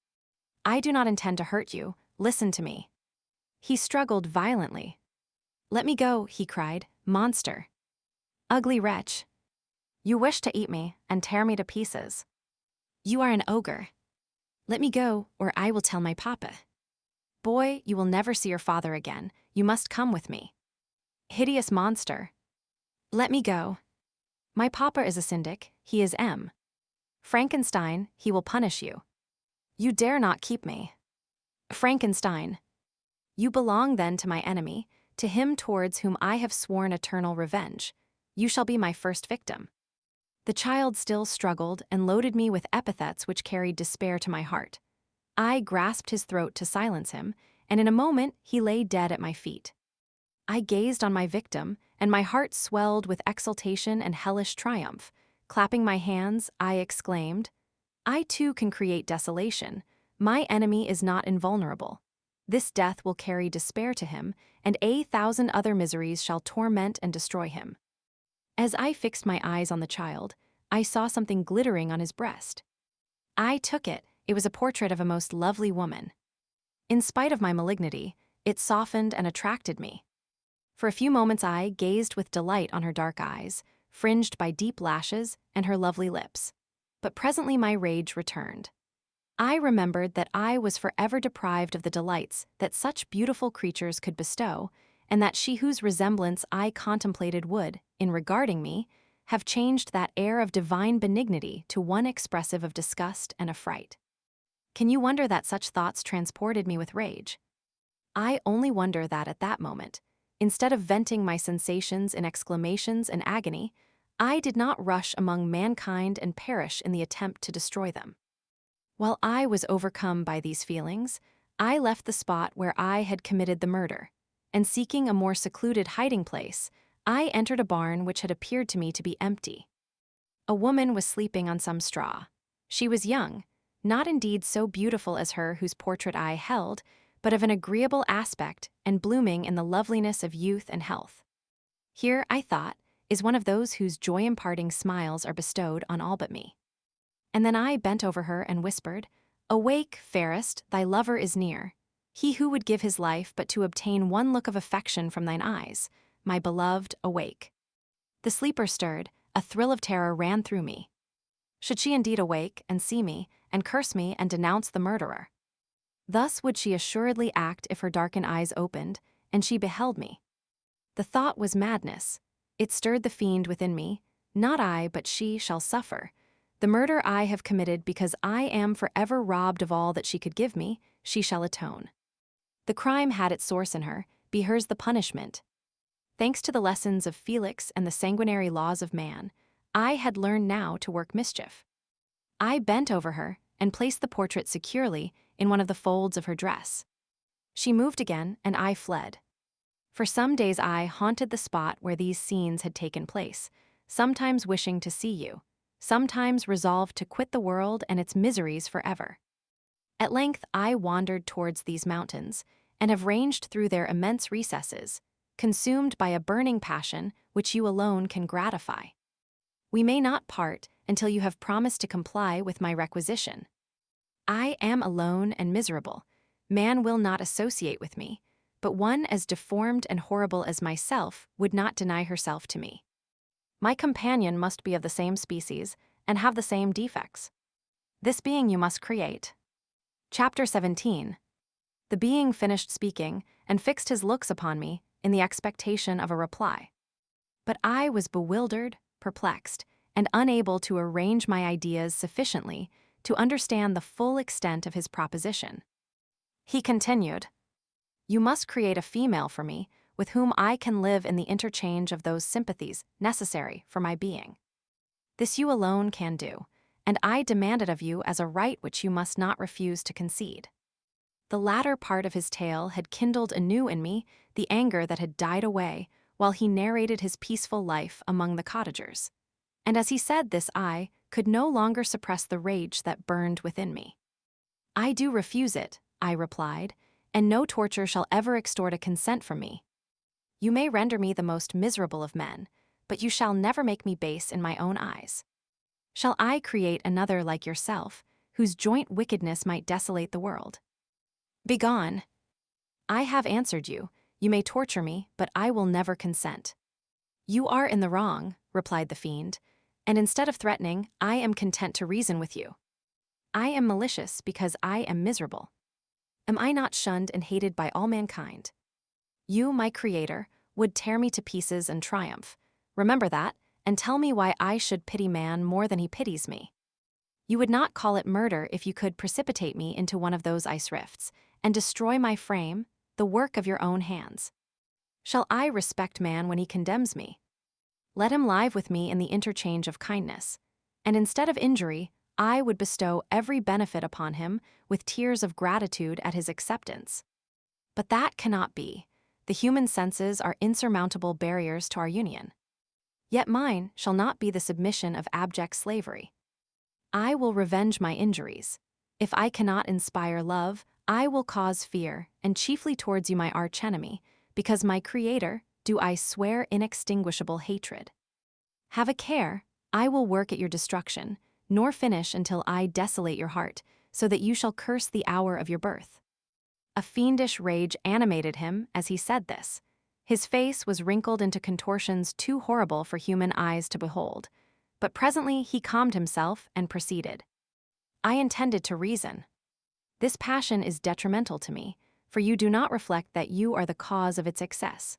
I do not intend to hurt you. Listen to me." He struggled violently. "Let me go," he cried. "Monster! Ugly wretch! You wish to eat me and tear me to pieces. You are an ogre. Let me go, or I will tell my papa. Boy, you will never see your father again. You must come with me. Hideous monster! Let me go. My papa is a syndic. He is M. Frankenstein. He will punish you. You dare not keep me. Frankenstein! You belong then to my enemy, to him towards whom I have sworn eternal revenge. You shall be my first victim." The child still struggled and loaded me with epithets which carried despair to my heart. I grasped his throat to silence him, and in a moment he lay dead at my feet. I gazed on my victim, and my heart swelled with exultation and hellish triumph. Clapping my hands, I exclaimed, "I too can create desolation. My enemy is not invulnerable. This death will carry despair to him, and 1,000 other miseries shall torment and destroy him." As I fixed my eyes on the child, I saw something glittering on his breast. I took it. It was a portrait of a most lovely woman. In spite of my malignity, it softened and attracted me. For a few moments I gazed with delight on her dark eyes, fringed by deep lashes, and her lovely lips. But presently my rage returned. I remembered that I was forever deprived of the delights that such beautiful creatures could bestow, and that she whose resemblance I contemplated would, in regarding me, have changed that air of divine benignity to one expressive of disgust and affright. Can you wonder that such thoughts transported me with rage? I only wonder that at that moment, instead of venting my sensations in exclamations and agony, I did not rush among mankind and perish in the attempt to destroy them. While I was overcome by these feelings, I left the spot where I had committed the murder, and seeking a more secluded hiding place, I entered a barn which had appeared to me to be empty. A woman was sleeping on some straw. She was young, not indeed so beautiful as her whose portrait I held, but of an agreeable aspect and blooming in the loveliness of youth and health. Here, I thought, is one of those whose joy-imparting smiles are bestowed on all but me. And then I bent over her and whispered, "Awake, fairest, thy lover is near. He who would give his life but to obtain one look of affection from thine eyes. My beloved, awake." The sleeper stirred, a thrill of terror ran through me. Should she indeed awake and see me, and curse me and denounce the murderer? Thus would she assuredly act if her darkened eyes opened, and she beheld me. The thought was madness. It stirred the fiend within me. Not I, but she, shall suffer. The murder I have committed because I am forever robbed of all that she could give me, she shall atone. The crime had its source in her, be hers the punishment. Thanks to the lessons of Felix and the sanguinary laws of man, I had learned now to work mischief. I bent over her and placed the portrait securely in one of the folds of her dress. She moved again, and I fled. For some days I haunted the spot where these scenes had taken place, sometimes wishing to see you, sometimes resolved to quit the world and its miseries forever. At length I wandered towards these mountains, and have ranged through their immense recesses, consumed by a burning passion which you alone can gratify. We may not part until you have promised to comply with my requisition. I am alone and miserable. Man will not associate with me, but one as deformed and horrible as myself would not deny herself to me. My companion must be of the same species and have the same defects. This being you must create. Chapter 17. The being finished speaking and fixed his looks upon me in the expectation of a reply. But I was bewildered, perplexed, and unable to arrange my ideas sufficiently to understand the full extent of his proposition. He continued, "You must create a female for me with whom I can live in the interchange of those sympathies necessary for my being. This you alone can do, and I demand it of you as a right which you must not refuse to concede." The latter part of his tale had kindled anew in me the anger that had died away while he narrated his peaceful life among the cottagers. And as he said this, I could no longer suppress the rage that burned within me. "I do refuse it," I replied, "and no torture shall ever extort a consent from me. You may render me the most miserable of men, but you shall never make me base in my own eyes. Shall I create another like yourself, whose joint wickedness might desolate the world? Begone. I have answered you. You may torture me, but I will never consent." "You are in the wrong," replied the fiend, "and instead of threatening, I am content to reason with you. I am malicious because I am miserable. Am I not shunned and hated by all mankind? You, my creator, would tear me to pieces and triumph. Remember that, and tell me why I should pity man more than he pities me. You would not call it murder if you could precipitate me into one of those ice rifts, and destroy my frame, the work of your own hands. Shall I respect man when he condemns me? Let him live with me in the interchange of kindness, and instead of injury, I would bestow every benefit upon him with tears of gratitude at his acceptance. But that cannot be. The human senses are insurmountable barriers to our union. Yet mine shall not be the submission of abject slavery. I will revenge my injuries. If I cannot inspire love, I will cause fear, and chiefly towards you, my archenemy, because my creator, do I swear inextinguishable hatred. Have a care, I will work at your destruction, nor finish until I desolate your heart, so that you shall curse the hour of your birth." A fiendish rage animated him as he said this. His face was wrinkled into contortions too horrible for human eyes to behold, but presently he calmed himself and proceeded. "I intended to reason. This passion is detrimental to me, for you do not reflect that you are the cause of its excess.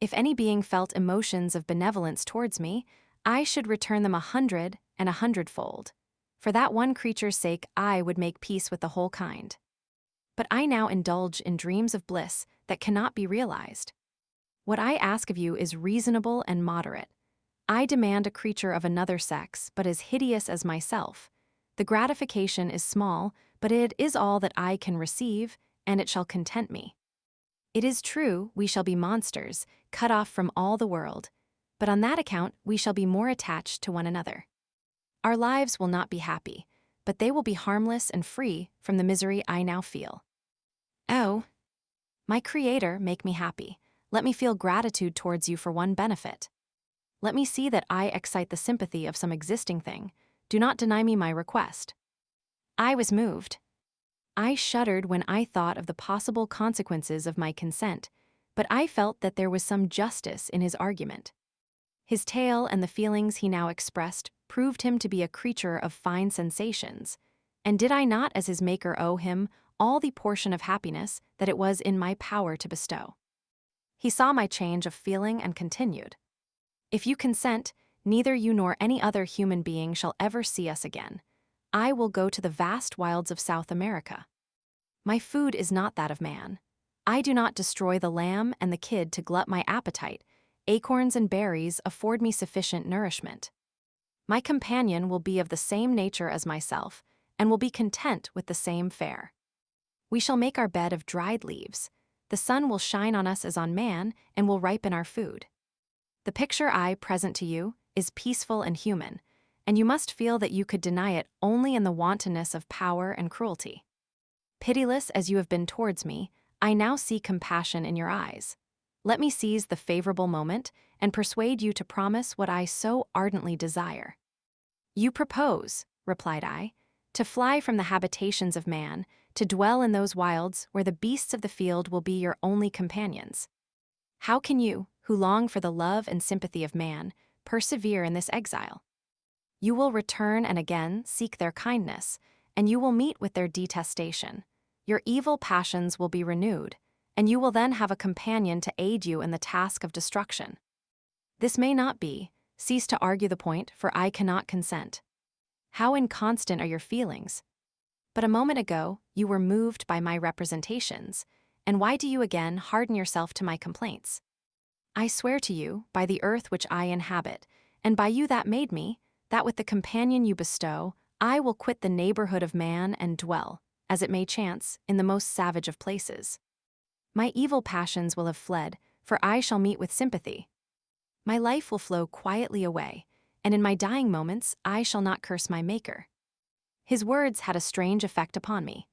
If any being felt emotions of benevolence towards me, I should return them 100 and 100-fold. For that one creature's sake I would make peace with the whole kind. But I now indulge in dreams of bliss that cannot be realized. What I ask of you is reasonable and moderate. I demand a creature of another sex, but as hideous as myself. The gratification is small, but it is all that I can receive, and it shall content me. It is true, we shall be monsters, cut off from all the world, but on that account we shall be more attached to one another. Our lives will not be happy, but they will be harmless and free from the misery I now feel. Oh, my Creator, make me happy. Let me feel gratitude towards you for one benefit. Let me see that I excite the sympathy of some existing thing. Do not deny me my request." I was moved. I shuddered when I thought of the possible consequences of my consent, but I felt that there was some justice in his argument. His tale and the feelings he now expressed proved him to be a creature of fine sensations, and did I not as his maker owe him all the portion of happiness that it was in my power to bestow? He saw my change of feeling and continued, "If you consent, neither you nor any other human being shall ever see us again. I will go to the vast wilds of South America. My food is not that of man. I do not destroy the lamb and the kid to glut my appetite. Acorns and berries afford me sufficient nourishment. My companion will be of the same nature as myself, and will be content with the same fare. We shall make our bed of dried leaves. The sun will shine on us as on man, and will ripen our food. The picture I present to you is peaceful and human, and you must feel that you could deny it only in the wantonness of power and cruelty. Pitiless as you have been towards me, I now see compassion in your eyes. Let me seize the favorable moment and persuade you to promise what I so ardently desire." "You propose," replied I, "to fly from the habitations of man, to dwell in those wilds where the beasts of the field will be your only companions. How can you, who long for the love and sympathy of man, persevere in this exile? You will return and again seek their kindness, and you will meet with their detestation. Your evil passions will be renewed, and you will then have a companion to aid you in the task of destruction. This may not be. Cease to argue the point, for I cannot consent. How inconstant are your feelings? But a moment ago, you were moved by my representations, and why do you again harden yourself to my complaints? I swear to you, by the earth which I inhabit, and by you that made me, that with the companion you bestow, I will quit the neighborhood of man and dwell, as it may chance, in the most savage of places. My evil passions will have fled, for I shall meet with sympathy. My life will flow quietly away, and in my dying moments I shall not curse my Maker. His words had a strange effect upon me.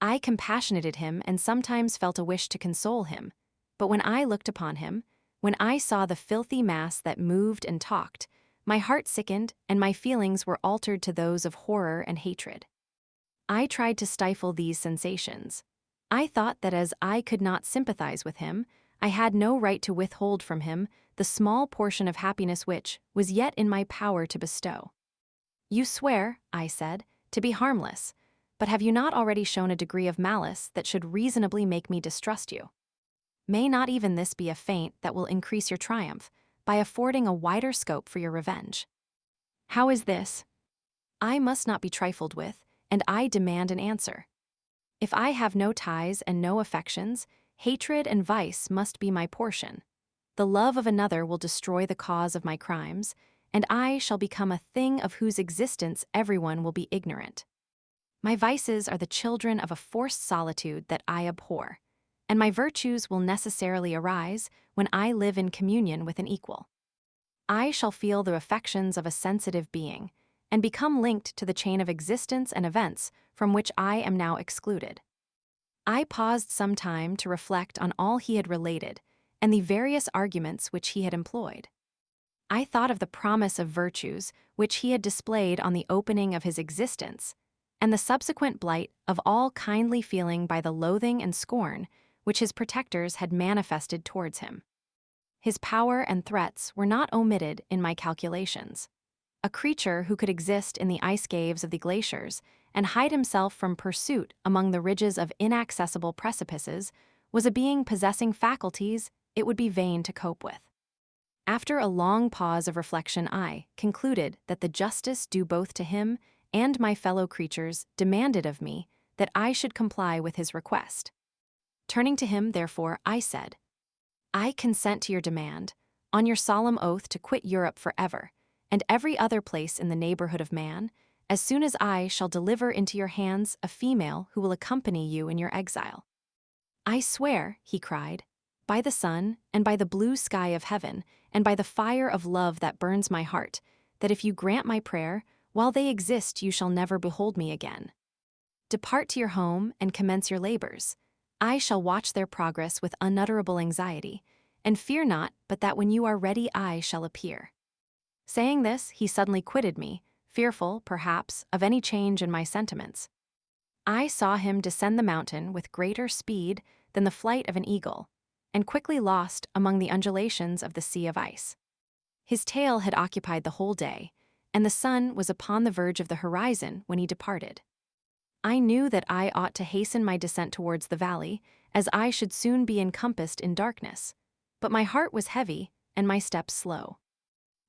I compassionated him and sometimes felt a wish to console him, but when I looked upon him, when I saw the filthy mass that moved and talked, my heart sickened and my feelings were altered to those of horror and hatred. I tried to stifle these sensations. I thought that as I could not sympathize with him, I had no right to withhold from him the small portion of happiness which was yet in my power to bestow. You swear, I said, to be harmless, but have you not already shown a degree of malice that should reasonably make me distrust you? May not even this be a feint that will increase your triumph, by affording a wider scope for your revenge? How is this? I must not be trifled with, and I demand an answer. If I have no ties and no affections, hatred and vice must be my portion. The love of another will destroy the cause of my crimes, and I shall become a thing of whose existence everyone will be ignorant. My vices are the children of a forced solitude that I abhor, and my virtues will necessarily arise when I live in communion with an equal. I shall feel the affections of a sensitive being, and become linked to the chain of existence and events from which I am now excluded. I paused some time to reflect on all he had related, and the various arguments which he had employed. I thought of the promise of virtues which he had displayed on the opening of his existence, and the subsequent blight of all kindly feeling by the loathing and scorn which his protectors had manifested towards him. His power and threats were not omitted in my calculations. A creature who could exist in the ice caves of the glaciers and hide himself from pursuit among the ridges of inaccessible precipices was a being possessing faculties it would be vain to cope with. After a long pause of reflection, I concluded that the justice due both to him and my fellow creatures demanded of me that I should comply with his request. Turning to him, therefore, I said, I consent to your demand, on your solemn oath to quit Europe forever, and every other place in the neighborhood of man, as soon as I shall deliver into your hands a female who will accompany you in your exile. I swear, he cried, by the sun, and by the blue sky of heaven, and by the fire of love that burns my heart, that if you grant my prayer, while they exist you shall never behold me again. Depart to your home and commence your labors. I shall watch their progress with unutterable anxiety, and fear not but that when you are ready I shall appear. Saying this, he suddenly quitted me, fearful, perhaps, of any change in my sentiments. I saw him descend the mountain with greater speed than the flight of an eagle, and quickly lost among the undulations of the sea of ice. His tale had occupied the whole day, and the sun was upon the verge of the horizon when he departed. I knew that I ought to hasten my descent towards the valley, as I should soon be encompassed in darkness, but my heart was heavy and my steps slow.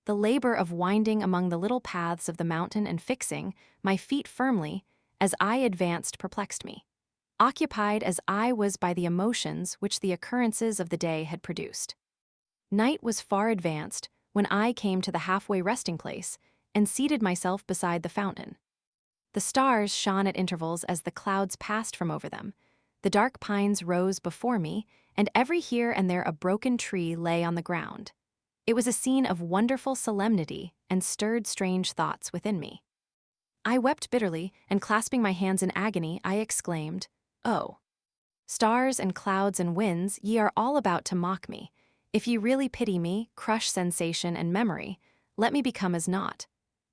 The labor of winding among the little paths of the mountain and fixing my feet firmly as I advanced perplexed me, occupied as I was by the emotions which the occurrences of the day had produced. Night was far advanced when I came to the halfway resting place and seated myself beside the fountain. The stars shone at intervals as the clouds passed from over them. The dark pines rose before me, and every here and there a broken tree lay on the ground. It was a scene of wonderful solemnity and stirred strange thoughts within me. I wept bitterly, and clasping my hands in agony, I exclaimed, "Oh! Stars and clouds and winds, ye are all about to mock me. If ye really pity me, crush sensation and memory, let me become as naught.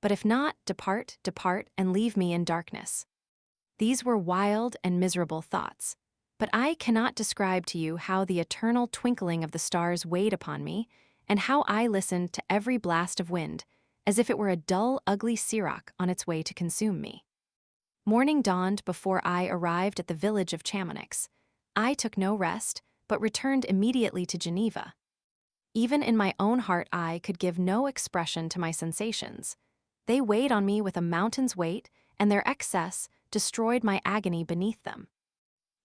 But if not, depart, depart, and leave me in darkness." These were wild and miserable thoughts, but I cannot describe to you how the eternal twinkling of the stars weighed upon me, and how I listened to every blast of wind, as if it were a dull, ugly siroc on its way to consume me. Morning dawned before I arrived at the village of Chamonix. I took no rest, but returned immediately to Geneva. Even in my own heart I could give no expression to my sensations. They weighed on me with a mountain's weight, and their excess destroyed my agony beneath them.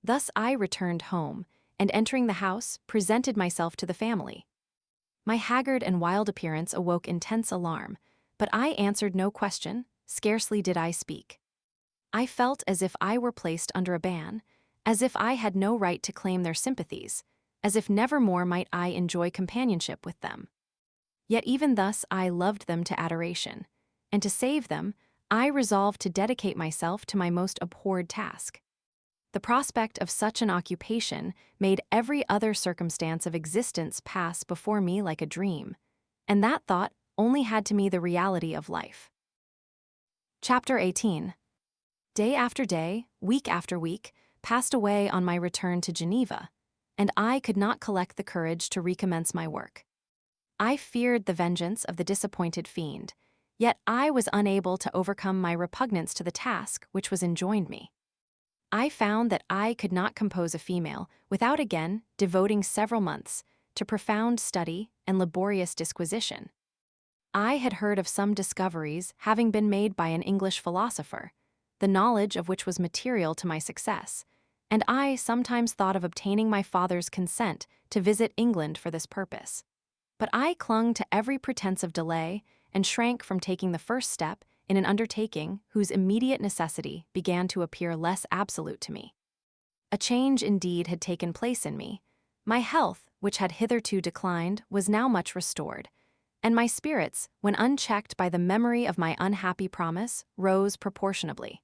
Thus I returned home, and entering the house, presented myself to the family. My haggard and wild appearance awoke intense alarm, but I answered no question, scarcely did I speak. I felt as if I were placed under a ban, as if I had no right to claim their sympathies, as if never more might I enjoy companionship with them. Yet even thus I loved them to adoration, and to save them, I resolved to dedicate myself to my most abhorred task. The prospect of such an occupation made every other circumstance of existence pass before me like a dream, and that thought only had to me the reality of life. Chapter 18. Day after day, week after week, passed away on my return to Geneva, and I could not collect the courage to recommence my work. I feared the vengeance of the disappointed fiend, yet I was unable to overcome my repugnance to the task which was enjoined me. I found that I could not compose a female without again devoting several months to profound study and laborious disquisition. I had heard of some discoveries having been made by an English philosopher, the knowledge of which was material to my success, and I sometimes thought of obtaining my father's consent to visit England for this purpose. But I clung to every pretense of delay and shrank from taking the first step in an undertaking whose immediate necessity began to appear less absolute to me. A change indeed had taken place in me. My health, which had hitherto declined, was now much restored, and my spirits, when unchecked by the memory of my unhappy promise, rose proportionably.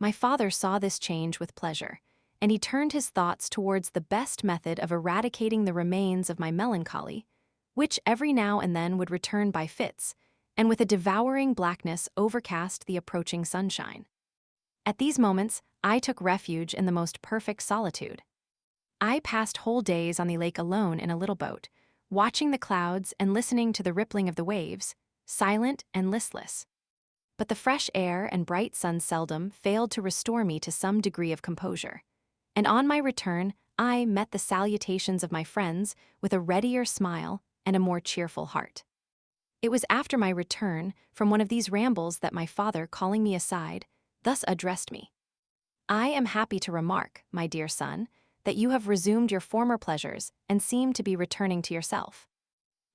My father saw this change with pleasure, and he turned his thoughts towards the best method of eradicating the remains of my melancholy, which every now and then would return by fits, and with a devouring blackness overcast the approaching sunshine. At these moments, I took refuge in the most perfect solitude. I passed whole days on the lake alone in a little boat, watching the clouds and listening to the rippling of the waves, silent and listless. But the fresh air and bright sun seldom failed to restore me to some degree of composure, and on my return I met the salutations of my friends with a readier smile and a more cheerful heart. It was after my return from one of these rambles that my father, calling me aside, thus addressed me. "I am happy to remark, my dear son, that you have resumed your former pleasures and seem to be returning to yourself.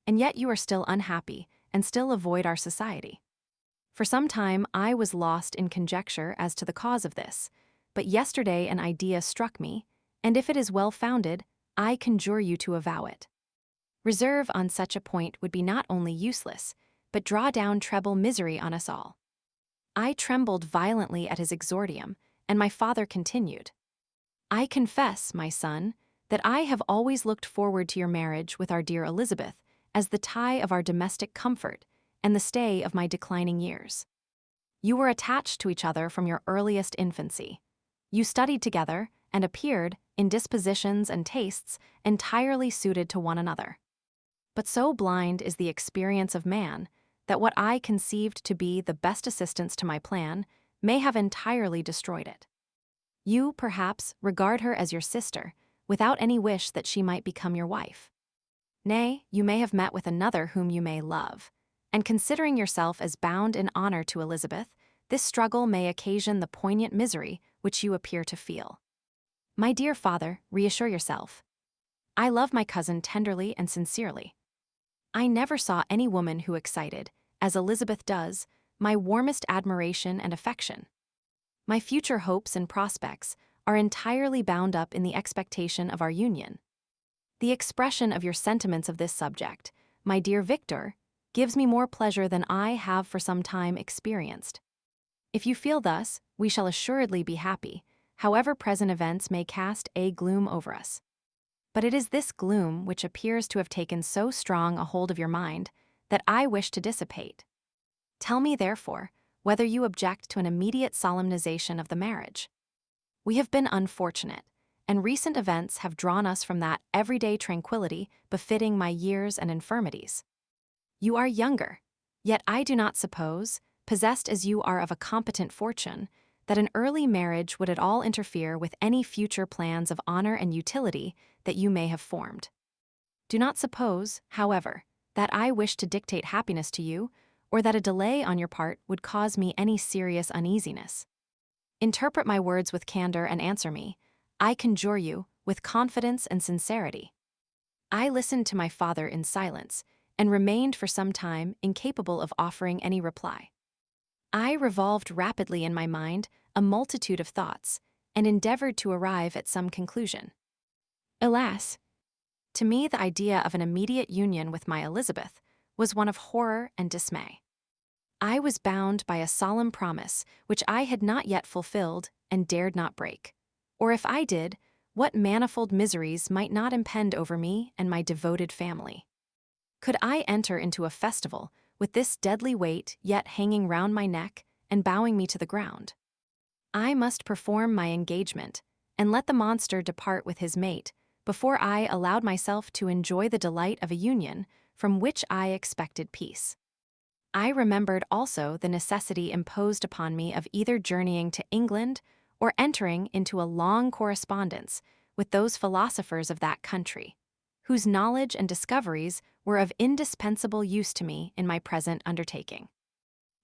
And yet you are still unhappy and still avoid our society." For some time I was lost in conjecture as to the cause of this, but yesterday an idea struck me, and if it is well-founded, I conjure you to avow it. Reserve on such a point would be not only useless, but draw down treble misery on us all. I trembled violently at his exordium, and my father continued, "I confess, my son, that I have always looked forward to your marriage with our dear Elizabeth as the tie of our domestic comfort and the stay of my declining years. You were attached to each other from your earliest infancy. You studied together and appeared, in dispositions and tastes, entirely suited to one another. But so blind is the experience of man that what I conceived to be the best assistance to my plan may have entirely destroyed it. You, perhaps, regard her as your sister, without any wish that she might become your wife. Nay, you may have met with another whom you may love, and considering yourself as bound in honor to Elizabeth, this struggle may occasion the poignant misery which you appear to feel. My dear father, reassure yourself. I love my cousin tenderly and sincerely. I never saw any woman who excited, as Elizabeth does, my warmest admiration and affection. My future hopes and prospects are entirely bound up in the expectation of our union. The expression of your sentiments of this subject, my dear Victor, gives me more pleasure than I have for some time experienced. If you feel thus, we shall assuredly be happy, however present events may cast a gloom over us. But it is this gloom which appears to have taken so strong a hold of your mind that I wish to dissipate. Tell me, therefore, whether you object to an immediate solemnization of the marriage. We have been unfortunate, and recent events have drawn us from that everyday tranquility befitting my years and infirmities. You are younger, Yet I do not suppose, possessed as you are of a competent fortune, that an early marriage would at all interfere with any future plans of honor and utility that you may have formed. Do not suppose, however, that I wish to dictate happiness to you, or that a delay on your part would cause me any serious uneasiness. Interpret my words with candor and answer me, I conjure you, with confidence and sincerity. I listened to my father in silence, and remained for some time incapable of offering any reply. I revolved rapidly in my mind a multitude of thoughts, and endeavored to arrive at some conclusion. Alas! To me the idea of an immediate union with my Elizabeth was one of horror and dismay. I was bound by a solemn promise which I had not yet fulfilled and dared not break. Or if I did, what manifold miseries might not impend over me and my devoted family? Could I enter into a festival with this deadly weight yet hanging round my neck and bowing me to the ground? I must perform my engagement, and let the monster depart with his mate, before I allowed myself to enjoy the delight of a union from which I expected peace. I remembered also the necessity imposed upon me of either journeying to England or entering into a long correspondence with those philosophers of that country, whose knowledge and discoveries were of indispensable use to me in my present undertaking.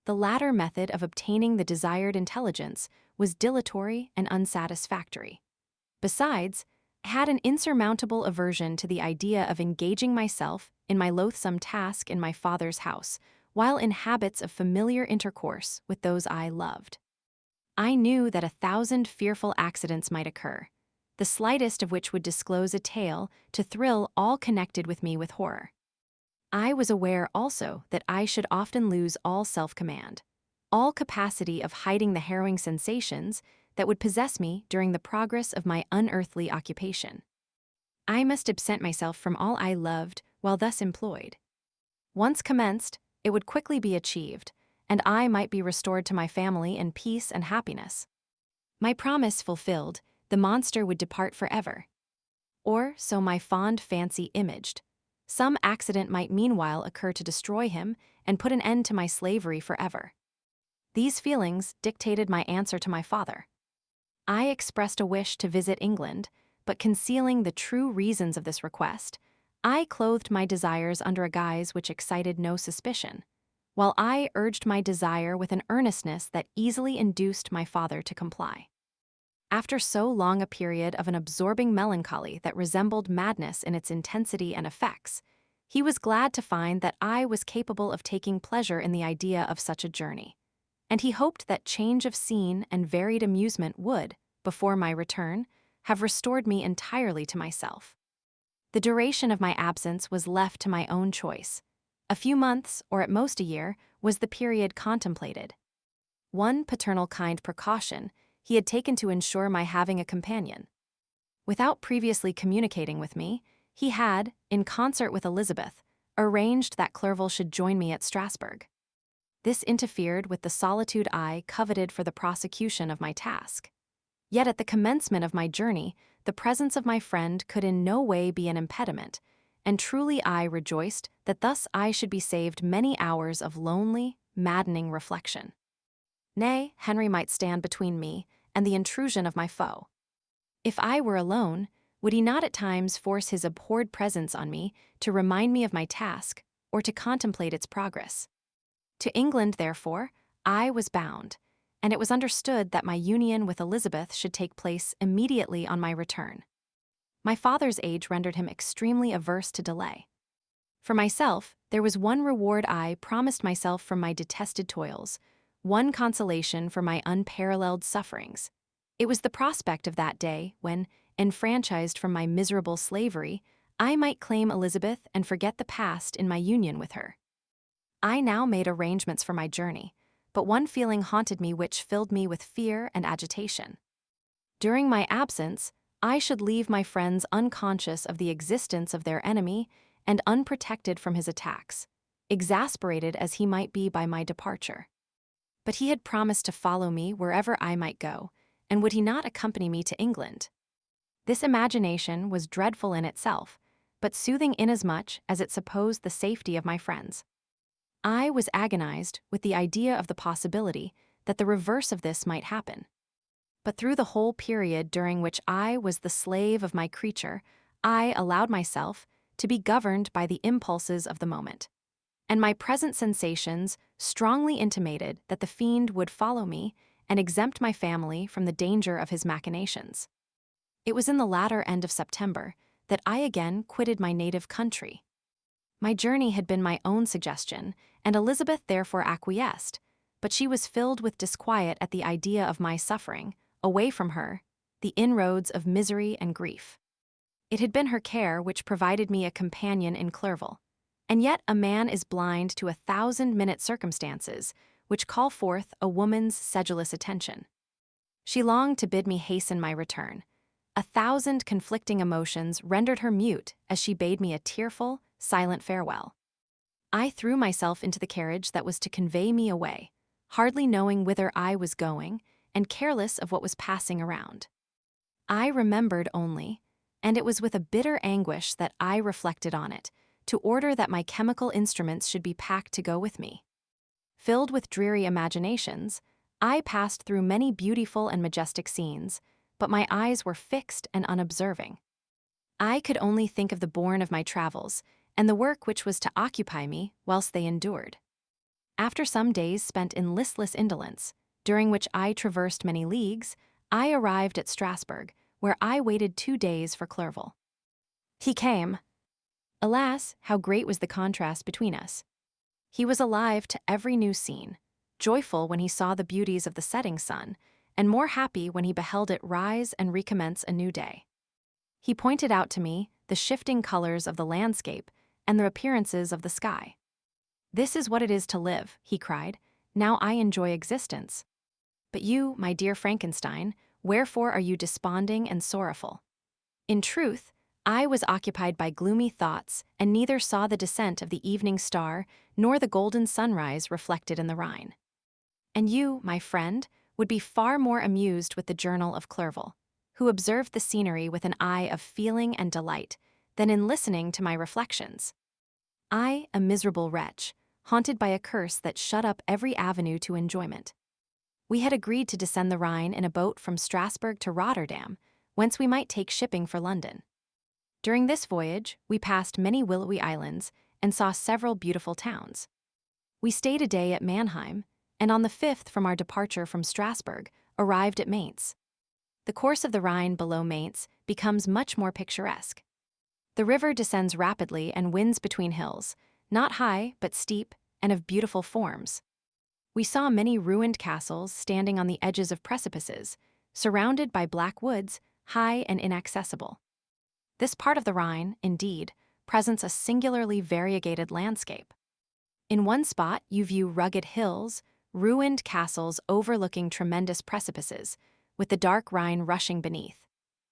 The latter method of obtaining the desired intelligence was dilatory and unsatisfactory. Besides, I had an insurmountable aversion to the idea of engaging myself in my loathsome task in my father's house, while in habits of familiar intercourse with those I loved. I knew that 1,000 fearful accidents might occur, the slightest of which would disclose a tale to thrill all connected with me with horror. I was aware also that I should often lose all self-command, all capacity of hiding the harrowing sensations that would possess me during the progress of my unearthly occupation. I must absent myself from all I loved while thus employed. Once commenced, it would quickly be achieved, and I might be restored to my family in peace and happiness. My promise fulfilled, the monster would depart forever. Or so my fond fancy imaged. Some accident might meanwhile occur to destroy him and put an end to my slavery forever. These feelings dictated my answer to my father. I expressed a wish to visit England, but concealing the true reasons of this request, I clothed my desires under a guise which excited no suspicion, while I urged my desire with an earnestness that easily induced my father to comply. After so long a period of an absorbing melancholy that resembled madness in its intensity and effects, he was glad to find that I was capable of taking pleasure in the idea of such a journey, and he hoped that change of scene and varied amusement would, before my return, have restored me entirely to myself. The duration of my absence was left to my own choice. A few months, or at most a year, was the period contemplated. One paternal kind precaution he had taken to ensure my having a companion. Without previously communicating with me, he had, in concert with Elizabeth, arranged that Clerval should join me at Strasbourg. This interfered with the solitude I coveted for the prosecution of my task. Yet at the commencement of my journey, the presence of my friend could in no way be an impediment, and truly I rejoiced that thus I should be saved many hours of lonely, maddening reflection. Nay, Henry might stand between me and the intrusion of my foe. If I were alone, would he not at times force his abhorred presence on me to remind me of my task or to contemplate its progress? To England, therefore, I was bound, and it was understood that my union with Elizabeth should take place immediately on my return. My father's age rendered him extremely averse to delay. For myself, there was one reward I promised myself from my detested toils, one consolation for my unparalleled sufferings. It was the prospect of that day when, enfranchised from my miserable slavery, I might claim Elizabeth and forget the past in my union with her. I now made arrangements for my journey, but one feeling haunted me which filled me with fear and agitation. During my absence, I should leave my friends unconscious of the existence of their enemy and unprotected from his attacks, exasperated as he might be by my departure. But he had promised to follow me wherever I might go, and would he not accompany me to England? This imagination was dreadful in itself, but soothing inasmuch as it supposed the safety of my friends. I was agonized with the idea of the possibility that the reverse of this might happen. But through the whole period during which I was the slave of my creature, I allowed myself to be governed by the impulses of the moment. And my present sensations strongly intimated that the fiend would follow me and exempt my family from the danger of his machinations. It was in the latter end of September that I again quitted my native country. My journey had been my own suggestion, and Elizabeth therefore acquiesced, but she was filled with disquiet at the idea of my suffering, away from her, the inroads of misery and grief. It had been her care which provided me a companion in Clerval, and yet a man is blind to 1,000-minute circumstances which call forth a woman's sedulous attention. She longed to bid me hasten my return. 1,000 conflicting emotions rendered her mute as she bade me a tearful, silent farewell. I threw myself into the carriage that was to convey me away, hardly knowing whither I was going and careless of what was passing around. I remembered only, and it was with a bitter anguish that I reflected on it, to order that my chemical instruments should be packed to go with me. Filled with dreary imaginations, I passed through many beautiful and majestic scenes, but my eyes were fixed and unobserving. I could only think of the bourne of my travels, and the work which was to occupy me whilst they endured. After some days spent in listless indolence, during which I traversed many leagues, I arrived at Strasbourg, where I waited 2 days for Clerval. He came. Alas, how great was the contrast between us! He was alive to every new scene, joyful when he saw the beauties of the setting sun, and more happy when he beheld it rise and recommence a new day. He pointed out to me the shifting colors of the landscape and the appearances of the sky. "This is what it is to live," he cried. "Now I enjoy existence. But you, my dear Frankenstein, wherefore are you desponding and sorrowful?" In truth, I was occupied by gloomy thoughts and neither saw the descent of the evening star nor the golden sunrise reflected in the Rhine. And you, my friend, would be far more amused with the journal of Clerval, who observed the scenery with an eye of feeling and delight, than in listening to my reflections. I, a miserable wretch, haunted by a curse that shut up every avenue to enjoyment. We had agreed to descend the Rhine in a boat from Strasbourg to Rotterdam, whence we might take shipping for London. During this voyage, we passed many willowy islands and saw several beautiful towns. We stayed a day at Mannheim, and on the 5th from our departure from Strasbourg, arrived at Mainz. The course of the Rhine below Mainz becomes much more picturesque. The river descends rapidly and winds between hills, not high but steep and of beautiful forms. We saw many ruined castles standing on the edges of precipices, surrounded by black woods, high and inaccessible. This part of the Rhine, indeed, presents a singularly variegated landscape. In one spot you view rugged hills, ruined castles overlooking tremendous precipices, with the dark Rhine rushing beneath,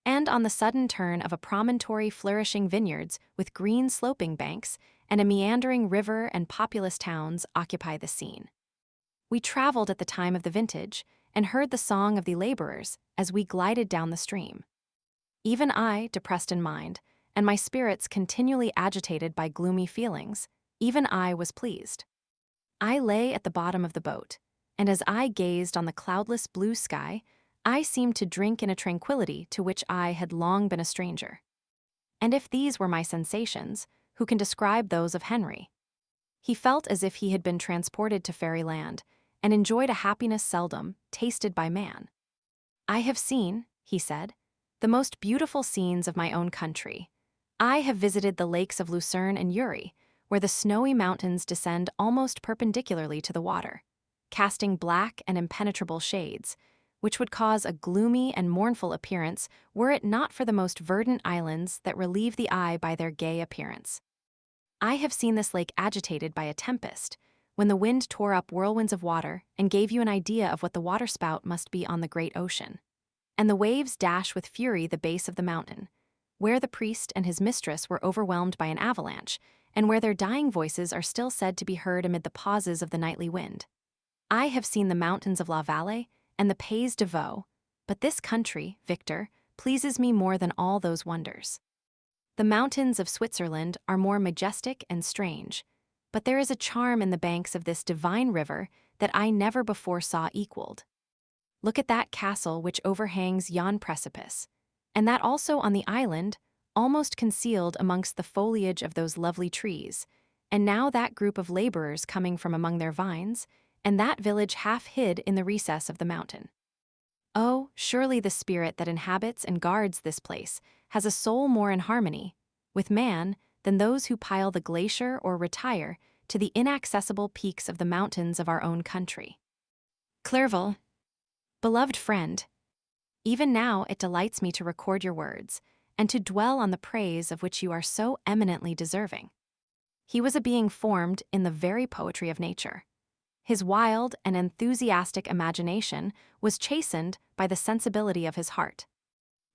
and on the sudden turn of a promontory flourishing vineyards with green sloping banks and a meandering river and populous towns occupy the scene. We traveled at the time of the vintage and heard the song of the laborers as we glided down the stream. Even I, depressed in mind, and my spirits continually agitated by gloomy feelings, even I was pleased. I lay at the bottom of the boat, and as I gazed on the cloudless blue sky, I seemed to drink in a tranquility to which I had long been a stranger. And if these were my sensations, who can describe those of Henry? He felt as if he had been transported to fairyland, and enjoyed a happiness seldom tasted by man. "I have seen," he said, "the most beautiful scenes of my own country. I have visited the lakes of Lucerne and Uri, where the snowy mountains descend almost perpendicularly to the water, casting black and impenetrable shades, which would cause a gloomy and mournful appearance were it not for the most verdant islands that relieve the eye by their gay appearance. I have seen this lake agitated by a tempest, when the wind tore up whirlwinds of water and gave you an idea of what the waterspout must be on the great ocean. And the waves dash with fury the base of the mountain, where the priest and his mistress were overwhelmed by an avalanche, and where their dying voices are still said to be heard amid the pauses of the nightly wind. I have seen the mountains of La Valle and the Pays de Vaux, but this country, Victor, pleases me more than all those wonders. The mountains of Switzerland are more majestic and strange, But there is a charm in the banks of this divine river that I never before saw equaled. Look at that castle which overhangs yon precipice, and that also on the island, almost concealed amongst the foliage of those lovely trees, and now that group of laborers coming from among their vines, and that village half hid in the recess of the mountain. Oh, surely the spirit that inhabits and guards this place has a soul more in harmony with man than those who pile the glacier or retire to the inaccessible peaks of the mountains of our own country. Clerval, beloved friend, even now it delights me to record your words, and to dwell on the praise of which you are so eminently deserving. He was a being formed in the very poetry of nature. His wild and enthusiastic imagination was chastened by the sensibility of his heart.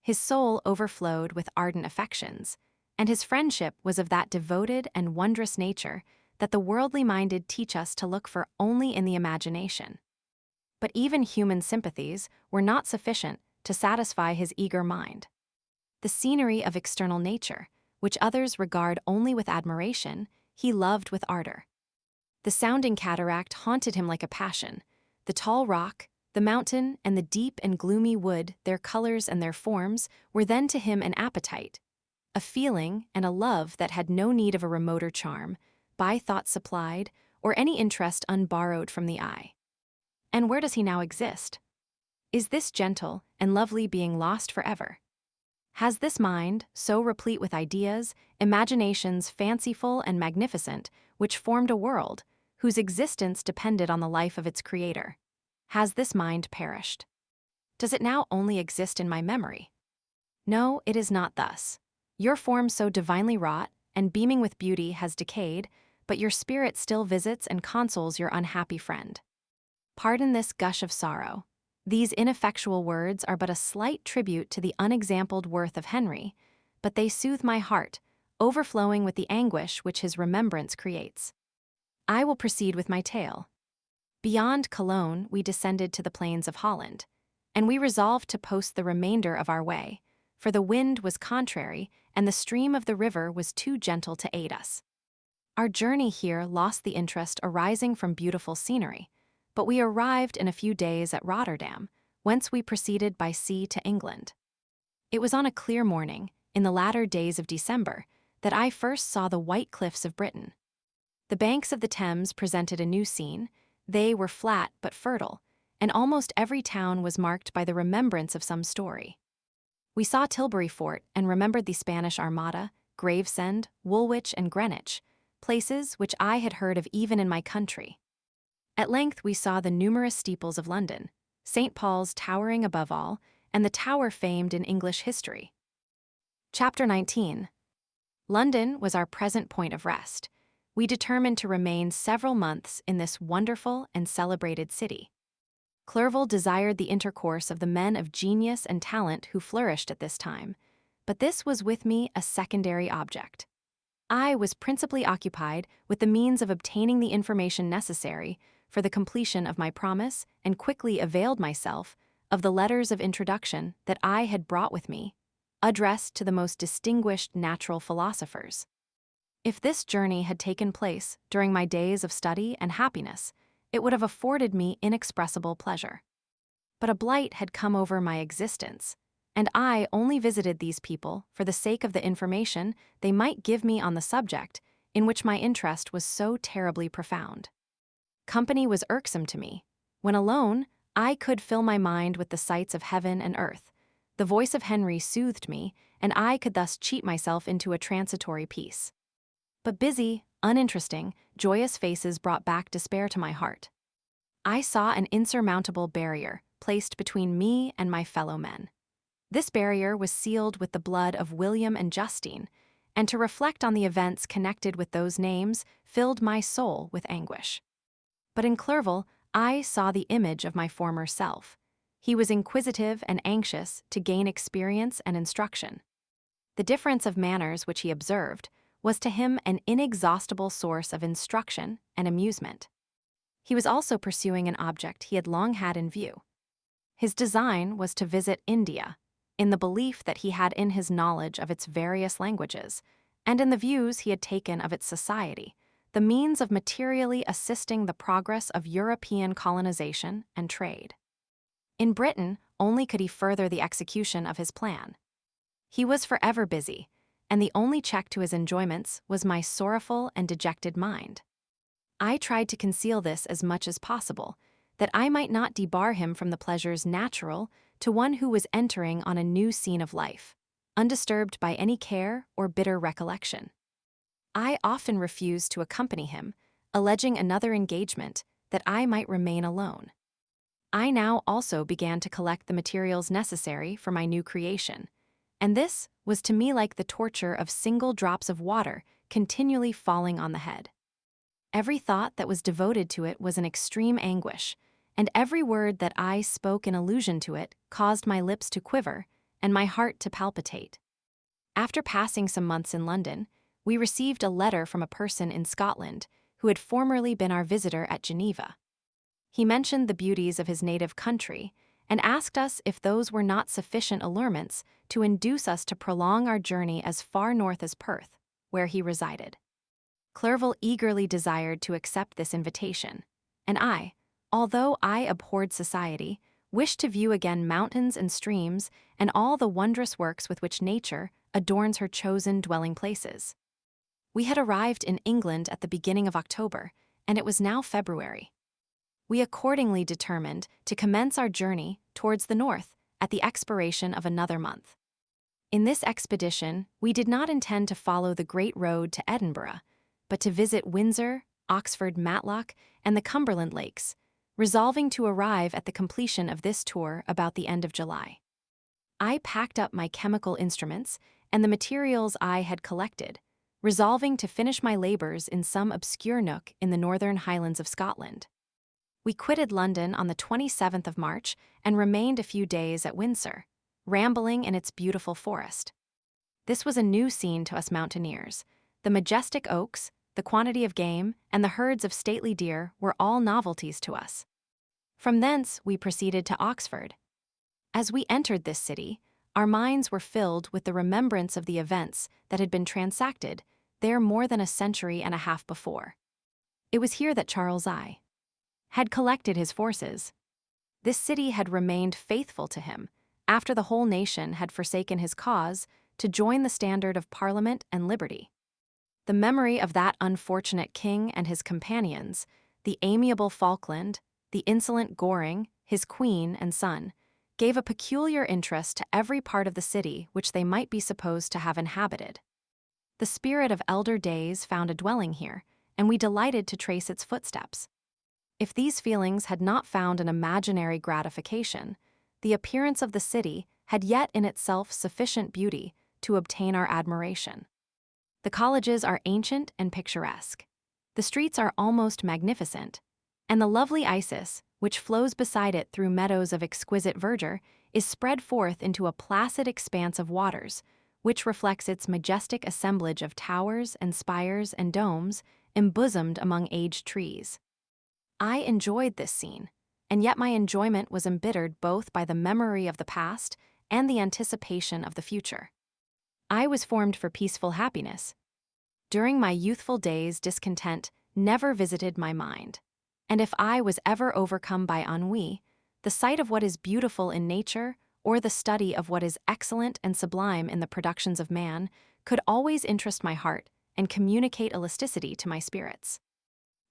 His soul overflowed with ardent affections, and his friendship was of that devoted and wondrous nature that the worldly-minded teach us to look for only in the imagination. But even human sympathies were not sufficient to satisfy his eager mind. The scenery of external nature, which others regard only with admiration, he loved with ardor. The sounding cataract haunted him like a passion. The tall rock, the mountain, and the deep and gloomy wood, their colors and their forms, were then to him an appetite, a feeling and a love that had no need of a remoter charm, by thought supplied, or any interest unborrowed from the eye. And where does he now exist? Is this gentle and lovely being lost forever? Has this mind, so replete with ideas, imaginations fanciful and magnificent, which formed a world, whose existence depended on the life of its creator, has this mind perished? Does it now only exist in my memory? No, it is not thus. Your form so divinely wrought, and beaming with beauty, has decayed, but your spirit still visits and consoles your unhappy friend. Pardon this gush of sorrow. These ineffectual words are but a slight tribute to the unexampled worth of Henry, but they soothe my heart, overflowing with the anguish which his remembrance creates. I will proceed with my tale. Beyond Cologne we descended to the plains of Holland, and we resolved to post the remainder of our way, for the wind was contrary and the stream of the river was too gentle to aid us. Our journey here lost the interest arising from beautiful scenery, but we arrived in a few days at Rotterdam, whence we proceeded by sea to England. It was on a clear morning, in the latter days of December, that I first saw the white cliffs of Britain. The banks of the Thames presented a new scene. They were flat but fertile, and almost every town was marked by the remembrance of some story. We saw Tilbury Fort and remembered the Spanish Armada, Gravesend, Woolwich, and Greenwich, places which I had heard of even in my country. At length we saw the numerous steeples of London, St. Paul's towering above all, and the tower famed in English history. Chapter 19. London was our present point of rest. We determined to remain several months in this wonderful and celebrated city. Clerval desired the intercourse of the men of genius and talent who flourished at this time, but this was with me a secondary object. I was principally occupied with the means of obtaining the information necessary for the completion of my promise, and quickly availed myself of the letters of introduction that I had brought with me, addressed to the most distinguished natural philosophers. If this journey had taken place during my days of study and happiness, it would have afforded me inexpressible pleasure. But a blight had come over my existence, and I only visited these people for the sake of the information they might give me on the subject in which my interest was so terribly profound. Company was irksome to me. When alone, I could fill my mind with the sights of heaven and earth. The voice of Henry soothed me, and I could thus cheat myself into a transitory peace. But busy, uninteresting, joyous faces brought back despair to my heart. I saw an insurmountable barrier placed between me and my fellow men. This barrier was sealed with the blood of William and Justine, and to reflect on the events connected with those names filled my soul with anguish. But in Clerval, I saw the image of my former self. He was inquisitive and anxious to gain experience and instruction. The difference of manners which he observed was to him an inexhaustible source of instruction and amusement. He was also pursuing an object he had long had in view. His design was to visit India, in the belief that he had in his knowledge of its various languages, and in the views he had taken of its society, the means of materially assisting the progress of European colonization and trade. In Britain, only could he further the execution of his plan. He was forever busy, and the only check to his enjoyments was my sorrowful and dejected mind. I tried to conceal this as much as possible, that I might not debar him from the pleasures natural to one who was entering on a new scene of life, undisturbed by any care or bitter recollection. I often refused to accompany him, alleging another engagement, that I might remain alone. I now also began to collect the materials necessary for my new creation, and this was to me like the torture of single drops of water continually falling on the head. Every thought that was devoted to it was an extreme anguish, and every word that I spoke in allusion to it caused my lips to quiver and my heart to palpitate. After passing some months in London, we received a letter from a person in Scotland who had formerly been our visitor at Geneva. He mentioned the beauties of his native country and asked us if those were not sufficient allurements to induce us to prolong our journey as far north as Perth, where he resided. Clerval eagerly desired to accept this invitation, and I, although I abhorred society, wished to view again mountains and streams and all the wondrous works with which nature adorns her chosen dwelling places. We had arrived in England at the beginning of October, and it was now February. We accordingly determined to commence our journey towards the north at the expiration of another month. In this expedition, we did not intend to follow the great road to Edinburgh, but to visit Windsor, Oxford, Matlock, and the Cumberland Lakes, resolving to arrive at the completion of this tour about the end of July. I packed up my chemical instruments and the materials I had collected, resolving to finish my labors in some obscure nook in the northern Highlands of Scotland. We quitted London on the 27th of March and remained a few days at Windsor, rambling in its beautiful forest. This was a new scene to us mountaineers. The majestic oaks, the quantity of game, and the herds of stately deer were all novelties to us. From thence we proceeded to Oxford. As we entered this city, our minds were filled with the remembrance of the events that had been transacted there more than a century and a half before. It was here that Charles I had collected his forces. This city had remained faithful to him, after the whole nation had forsaken his cause, to join the standard of Parliament and liberty. The memory of that unfortunate king and his companions, the amiable Falkland, the insolent Goring, his queen and son, gave a peculiar interest to every part of the city which they might be supposed to have inhabited. The spirit of elder days found a dwelling here, and we delighted to trace its footsteps. If these feelings had not found an imaginary gratification, the appearance of the city had yet in itself sufficient beauty to obtain our admiration. The colleges are ancient and picturesque. The streets are almost magnificent, and the lovely Isis, which flows beside it through meadows of exquisite verdure, is spread forth into a placid expanse of waters, which reflects its majestic assemblage of towers and spires and domes embosomed among aged trees. I enjoyed this scene, and yet my enjoyment was embittered both by the memory of the past and the anticipation of the future. I was formed for peaceful happiness. During my youthful days, discontent never visited my mind, and if I was ever overcome by ennui, the sight of what is beautiful in nature or the study of what is excellent and sublime in the productions of man could always interest my heart and communicate elasticity to my spirits.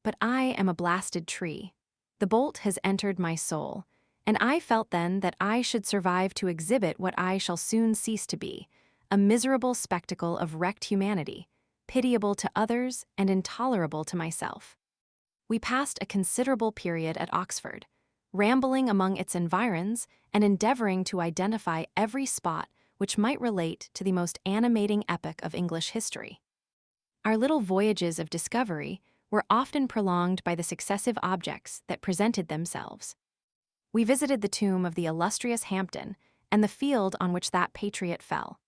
But I am a blasted tree. The bolt has entered my soul, and I felt then that I should survive to exhibit what I shall soon cease to be, a miserable spectacle of wrecked humanity, pitiable to others and intolerable to myself. We passed a considerable period at Oxford, rambling among its environs and endeavoring to identify every spot which might relate to the most animating epoch of English history. Our little voyages of discovery were often prolonged by the successive objects that presented themselves. We visited the tomb of the illustrious Hampden and the field on which that patriot fell.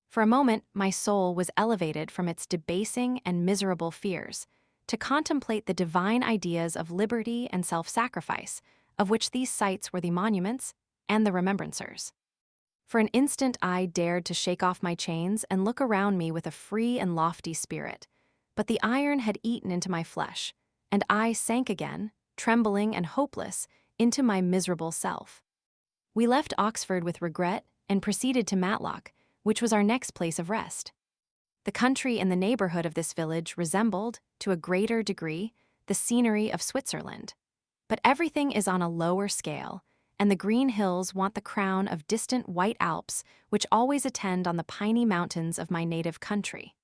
For a moment, my soul was elevated from its debasing and miserable fears to contemplate the divine ideas of liberty and self-sacrifice, of which these sites were the monuments and the remembrancers. For an instant I dared to shake off my chains and look around me with a free and lofty spirit, but the iron had eaten into my flesh, and I sank again, trembling and hopeless, into my miserable self. We left Oxford with regret and proceeded to Matlock, which was our next place of rest. The country in the neighborhood of this village resembled, to a greater degree, the scenery of Switzerland. But everything is on a lower scale, and the green hills want the crown of distant white Alps which always attend on the piney mountains of my native country.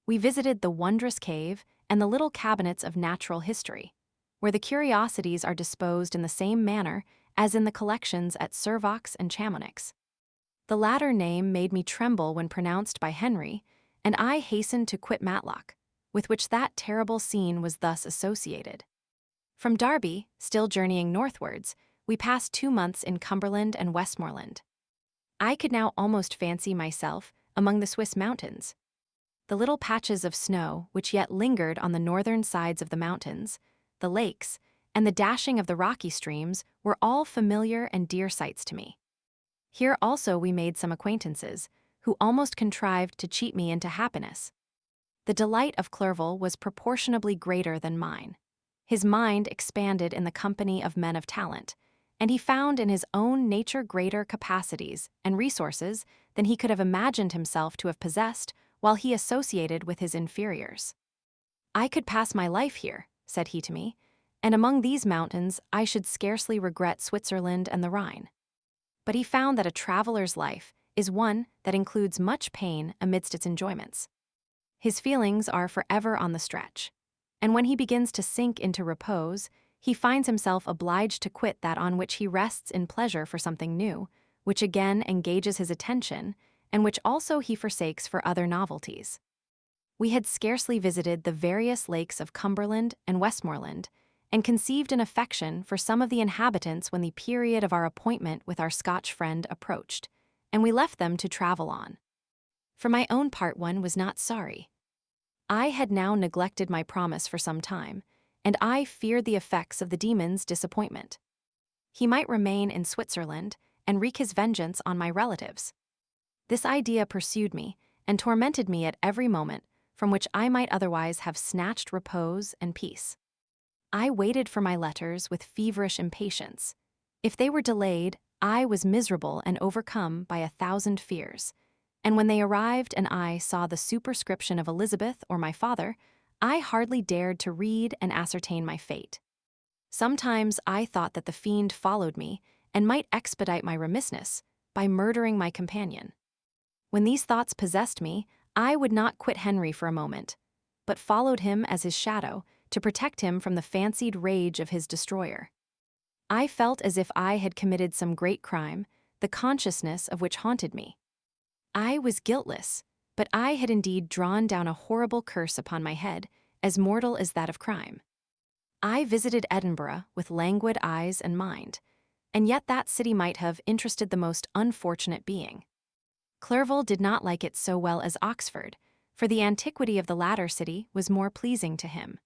We visited the wondrous cave and the little cabinets of natural history, where the curiosities are disposed in the same manner as in the collections at Servox and Chamonix. The latter name made me tremble when pronounced by Henry, and I hastened to quit Matlock, with which that terrible scene was thus associated. From Derby, still journeying northwards, we passed 2 months in Cumberland and Westmoreland. I could now almost fancy myself among the Swiss mountains. The little patches of snow which yet lingered on the northern sides of the mountains, the lakes, and the dashing of the rocky streams were all familiar and dear sights to me. Here also we made some acquaintances, who almost contrived to cheat me into happiness. The delight of Clerval was proportionably greater than mine. His mind expanded in the company of men of talent, and he found in his own nature greater capacities and resources than he could have imagined himself to have possessed while he associated with his inferiors. "I could pass my life here," said he to me, "and among these mountains I should scarcely regret Switzerland and the Rhine." But he found that a traveler's life is one that includes much pain amidst its enjoyments. His feelings are forever on the stretch, and when he begins to sink into repose, he finds himself obliged to quit that on which he rests in pleasure for something new, which again engages his attention, and which also he forsakes for other novelties. We had scarcely visited the various lakes of Cumberland and Westmoreland, and conceived an affection for some of the inhabitants when the period of our appointment with our Scotch friend approached, and we left them to travel on. For my own part, one was not sorry. I had now neglected my promise for some time, and I feared the effects of the demon's disappointment. He might remain in Switzerland and wreak his vengeance on my relatives. This idea pursued me and tormented me at every moment, from which I might otherwise have snatched repose and peace. I waited for my letters with feverish impatience. If they were delayed, I was miserable and overcome by 1,000 fears, and when they arrived and I saw the superscription of Elizabeth or my father, I hardly dared to read and ascertain my fate. Sometimes I thought that the fiend followed me and might expedite my remissness by murdering my companion. When these thoughts possessed me, I would not quit Henry for a moment, but followed him as his shadow to protect him from the fancied rage of his destroyer. I felt as if I had committed some great crime, the consciousness of which haunted me. I was guiltless, but I had indeed drawn down a horrible curse upon my head, as mortal as that of crime. I visited Edinburgh with languid eyes and mind, and yet that city might have interested the most unfortunate being. Clerval did not like it so well as Oxford, for the antiquity of the latter city was more pleasing to him.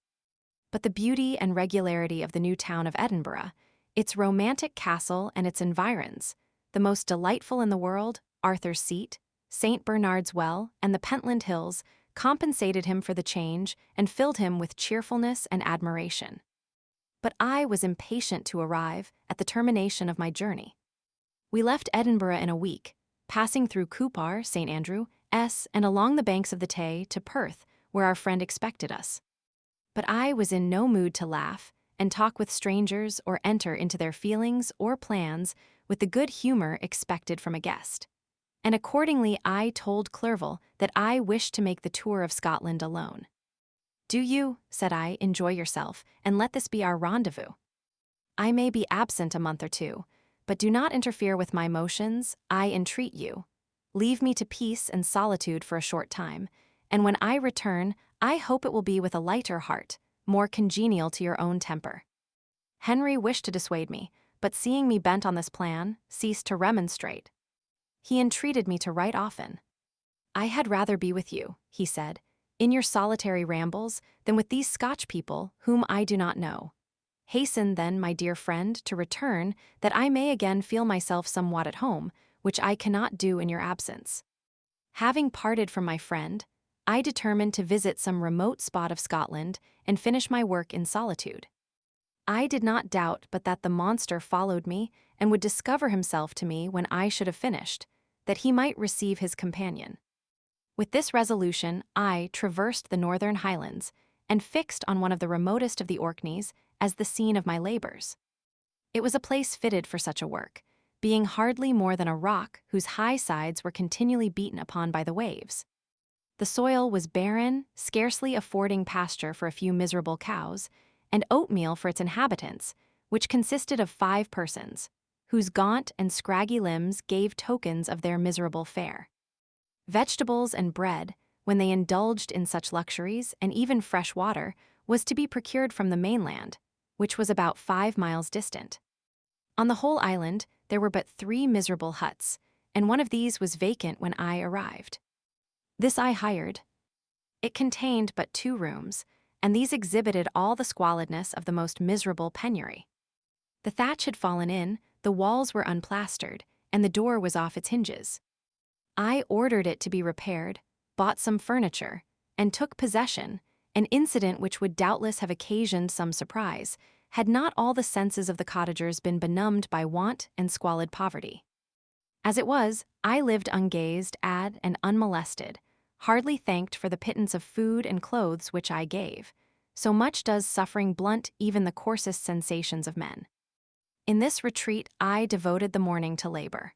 But the beauty and regularity of the new town of Edinburgh, its romantic castle and its environs, the most delightful in the world, Arthur's Seat, St. Bernard's Well, and the Pentland Hills, compensated him for the change and filled him with cheerfulness and admiration. But I was impatient to arrive at the termination of my journey. We left Edinburgh in a week, passing through Cupar, St. Andrew, and along the banks of the Tay to Perth, where our friend expected us. But I was in no mood to laugh and talk with strangers or enter into their feelings or plans with the good humor expected from a guest. And accordingly I told Clerval that I wished to make the tour of Scotland alone. "Do you," said I, "enjoy yourself, and let this be our rendezvous. I may be absent a month or two, but do not interfere with my motions, I entreat you. Leave me to peace and solitude for a short time, and when I return, I hope it will be with a lighter heart, more congenial to your own temper." Henry wished to dissuade me, but seeing me bent on this plan, ceased to remonstrate. He entreated me to write often. "I had rather be with you," he said, "in your solitary rambles than with these Scotch people whom I do not know. Hasten then, my dear friend, to return, that I may again feel myself somewhat at home, which I cannot do in your absence." Having parted from my friend, I determined to visit some remote spot of Scotland and finish my work in solitude. I did not doubt but that the monster followed me and would discover himself to me when I should have finished, that he might receive his companion. With this resolution, I traversed the northern highlands and fixed on one of the remotest of the Orkneys as the scene of my labors. It was a place fitted for such a work, being hardly more than a rock whose high sides were continually beaten upon by the waves. The soil was barren, scarcely affording pasture for a few miserable cows, and oatmeal for its inhabitants, which consisted of 5 persons, whose gaunt and scraggy limbs gave tokens of their miserable fare. Vegetables and bread, when they indulged in such luxuries, and even fresh water, was to be procured from the mainland, which was about 5 miles distant. On the whole island, there were but 3 miserable huts, and one of these was vacant when I arrived. This I hired. It contained but 2 rooms, and these exhibited all the squalidness of the most miserable penury. The thatch had fallen in, the walls were unplastered, and the door was off its hinges. I ordered it to be repaired, bought some furniture, and took possession, an incident which would doubtless have occasioned some surprise, had not all the senses of the cottagers been benumbed by want and squalid poverty. As it was, I lived ungazed at and unmolested, hardly thanked for the pittance of food and clothes which I gave. So much does suffering blunt even the coarsest sensations of men. In this retreat I devoted the morning to labor.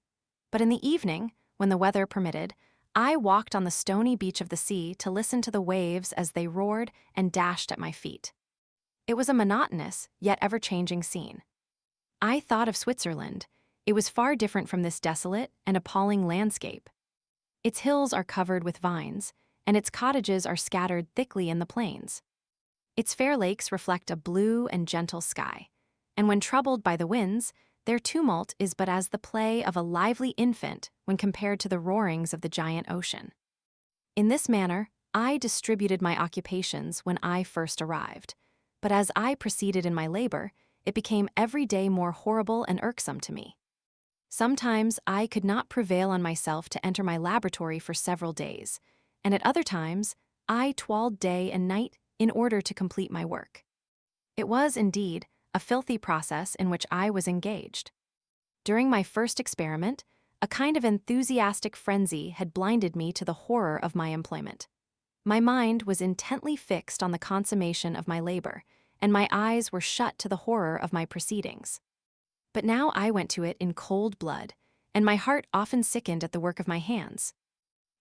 But in the evening, when the weather permitted, I walked on the stony beach of the sea to listen to the waves as they roared and dashed at my feet. It was a monotonous, yet ever-changing scene. I thought of Switzerland. It was far different from this desolate and appalling landscape. Its hills are covered with vines, and its cottages are scattered thickly in the plains. Its fair lakes reflect a blue and gentle sky, and when troubled by the winds, their tumult is but as the play of a lively infant when compared to the roarings of the giant ocean. In this manner, I distributed my occupations when I first arrived, but as I proceeded in my labor, it became every day more horrible and irksome to me. Sometimes I could not prevail on myself to enter my laboratory for several days, and at other times I toiled day and night in order to complete my work. It was, indeed, a filthy process in which I was engaged. During my first experiment, a kind of enthusiastic frenzy had blinded me to the horror of my employment. My mind was intently fixed on the consummation of my labor, and my eyes were shut to the horror of my proceedings. But now I went to it in cold blood, and my heart often sickened at the work of my hands.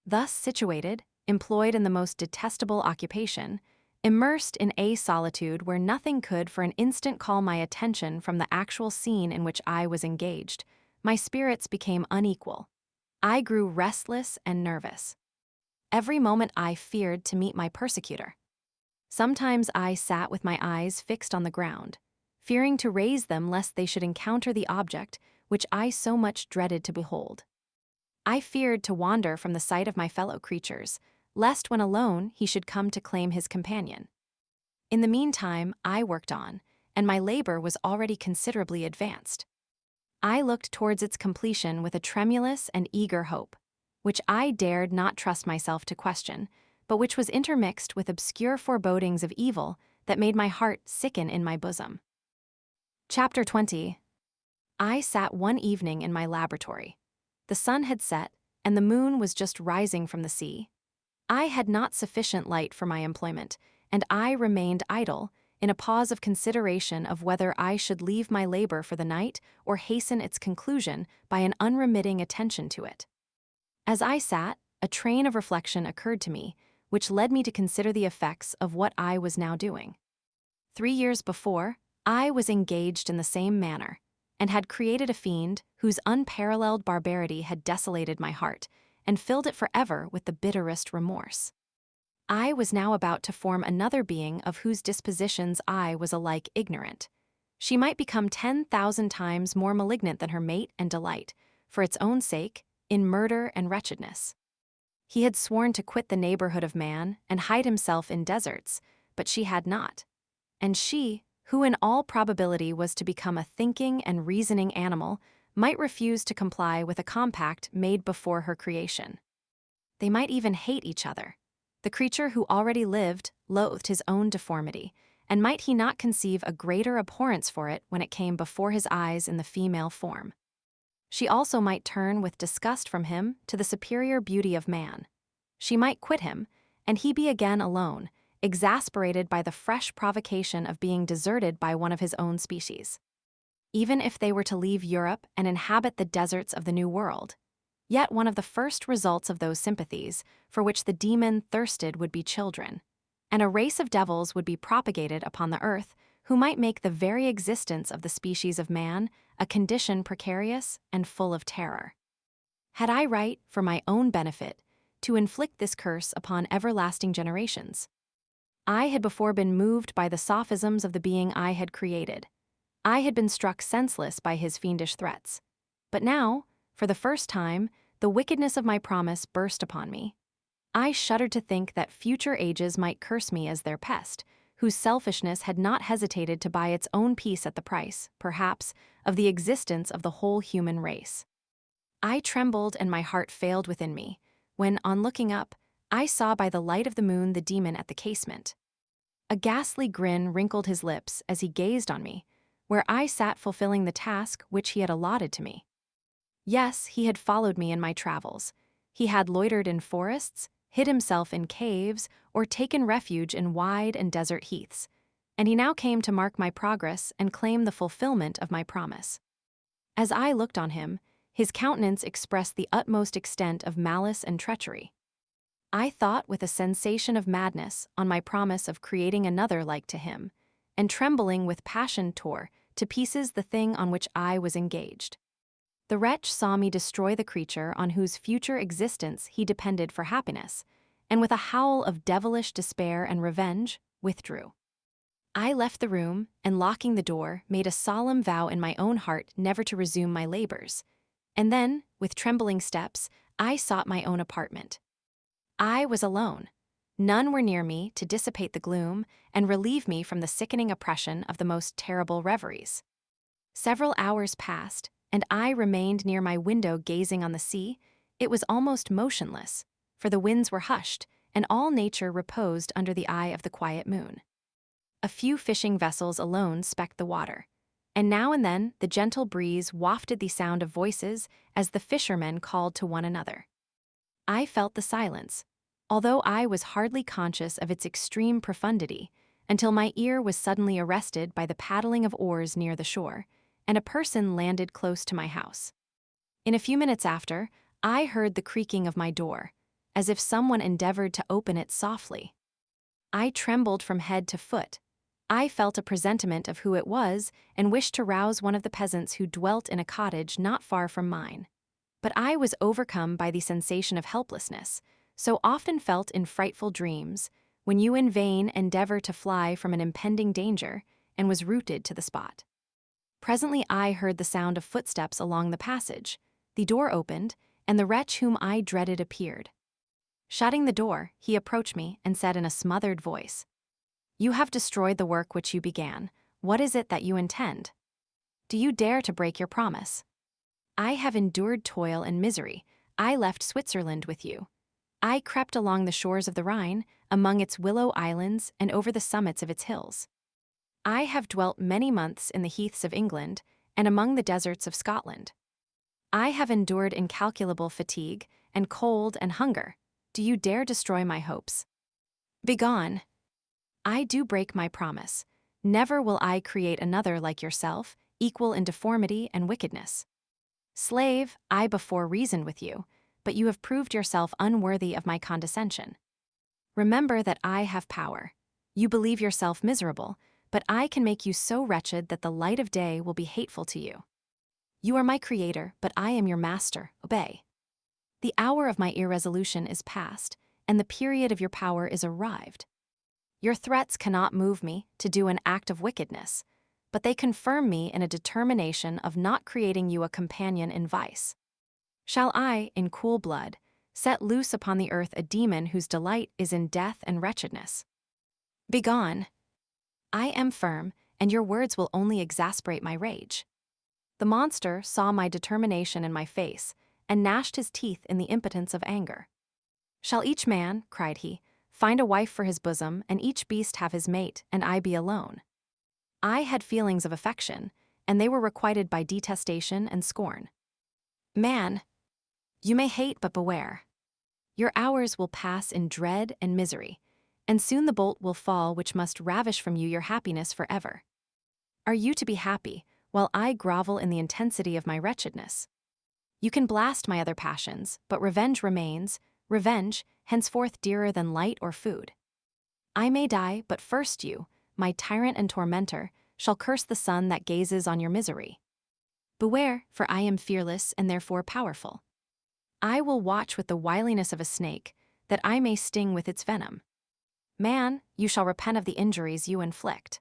Thus situated, employed in the most detestable occupation, immersed in a solitude where nothing could for an instant call my attention from the actual scene in which I was engaged, my spirits became unequal. I grew restless and nervous. Every moment I feared to meet my persecutor. Sometimes I sat with my eyes fixed on the ground, fearing to raise them lest they should encounter the object which I so much dreaded to behold. I feared to wander from the sight of my fellow creatures, lest when alone he should come to claim his companion. In the meantime, I worked on, and my labor was already considerably advanced. I looked towards its completion with a tremulous and eager hope, which I dared not trust myself to question, but which was intermixed with obscure forebodings of evil that made my heart sicken in my bosom. Chapter 20. I sat one evening in my laboratory. The sun had set, and the moon was just rising from the sea. I had not sufficient light for my employment, and I remained idle, in a pause of consideration of whether I should leave my labor for the night or hasten its conclusion by an unremitting attention to it. As I sat, a train of reflection occurred to me, which led me to consider the effects of what I was now doing. 3 years before, I was engaged in the same manner, and had created a fiend whose unparalleled barbarity had desolated my heart, and filled it forever with the bitterest remorse. I was now about to form another being of whose dispositions I was alike ignorant. She might become 10,000 times more malignant than her mate and delight, for its own sake, in murder and wretchedness. He had sworn to quit the neighborhood of man and hide himself in deserts, but she had not. And she, who in all probability was to become a thinking and reasoning animal, might refuse to comply with a compact made before her creation. They might even hate each other. The creature who already lived loathed his own deformity, and might he not conceive a greater abhorrence for it when it came before his eyes in the female form? She also might turn with disgust from him to the superior beauty of man. She might quit him, and he be again alone, exasperated by the fresh provocation of being deserted by one of his own species. Even if they were to leave Europe and inhabit the deserts of the New World, yet one of the first results of those sympathies for which the demon thirsted would be children, and a race of devils would be propagated upon the earth who might make the very existence of the species of man a condition precarious and full of terror. Had I right, for my own benefit, to inflict this curse upon everlasting generations? I had before been moved by the sophisms of the being I had created. I had been struck senseless by his fiendish threats. But now, for the first time, the wickedness of my promise burst upon me. I shuddered to think that future ages might curse me as their pest, whose selfishness had not hesitated to buy its own peace at the price, perhaps, of the existence of the whole human race. I trembled and my heart failed within me, when, on looking up, I saw by the light of the moon the demon at the casement. A ghastly grin wrinkled his lips as he gazed on me, where I sat fulfilling the task which he had allotted to me. Yes, he had followed me in my travels. He had loitered in forests, hid himself in caves, or taken refuge in wide and desert heaths, and he now came to mark my progress and claim the fulfillment of my promise. As I looked on him, his countenance expressed the utmost extent of malice and treachery. I thought with a sensation of madness on my promise of creating another like to him, and trembling with passion tore to pieces the thing on which I was engaged. The wretch saw me destroy the creature on whose future existence he depended for happiness, and with a howl of devilish despair and revenge, withdrew. I left the room, and locking the door, made a solemn vow in my own heart never to resume my labors, and then, with trembling steps, I sought my own apartment. I was alone. None were near me to dissipate the gloom and relieve me from the sickening oppression of the most terrible reveries. Several hours passed, and I remained near my window gazing on the sea. It was almost motionless, for the winds were hushed, and all nature reposed under the eye of the quiet moon. A few fishing vessels alone specked the water, and now and then the gentle breeze wafted the sound of voices as the fishermen called to one another. I felt the silence, although I was hardly conscious of its extreme profundity, until my ear was suddenly arrested by the paddling of oars near the shore, and a person landed close to my house. In a few minutes after, I heard the creaking of my door, as if someone endeavored to open it softly. I trembled from head to foot. I felt a presentiment of who it was and wished to rouse one of the peasants who dwelt in a cottage not far from mine. But I was overcome by the sensation of helplessness, so often felt in frightful dreams, when you in vain endeavor to fly from an impending danger, and was rooted to the spot. Presently I heard the sound of footsteps along the passage. The door opened, and the wretch whom I dreaded appeared. Shutting the door, he approached me and said in a smothered voice, "You have destroyed the work which you began. What is it that you intend? Do you dare to break your promise? I have endured toil and misery. I left Switzerland with you. I crept along the shores of the Rhine, among its willow islands and over the summits of its hills. I have dwelt many months in the heaths of England and among the deserts of Scotland. I have endured incalculable fatigue and cold and hunger. Do you dare destroy my hopes? Begone! I do break my promise. Never will I create another like yourself, equal in deformity and wickedness. Slave, I before reasoned with you, but you have proved yourself unworthy of my condescension. Remember that I have power. You believe yourself miserable, but I can make you so wretched that the light of day will be hateful to you. You are my creator, but I am your master. Obey. The hour of my irresolution is past, and the period of your power is arrived. Your threats cannot move me to do an act of wickedness, but they confirm me in a determination of not creating you a companion in vice. Shall I, in cool blood, set loose upon the earth a demon whose delight is in death and wretchedness? Begone! I am firm, and your words will only exasperate my rage." The monster saw my determination in my face, and gnashed his teeth in the impotence of anger. "Shall each man," cried he, find a wife for his bosom, and each beast have his mate, and I be alone. I had feelings of affection, and they were requited by detestation and scorn. Man, you may hate, but beware. Your hours will pass in dread and misery, and soon the bolt will fall which must ravish from you your happiness forever. Are you to be happy, while I grovel in the intensity of my wretchedness? You can blast my other passions, but revenge remains, revenge, henceforth dearer than light or food. I may die, but first you, my tyrant and tormentor, shall curse the sun that gazes on your misery. Beware, for I am fearless and therefore powerful. I will watch with the wiliness of a snake, that I may sting with its venom. Man, you shall repent of the injuries you inflict.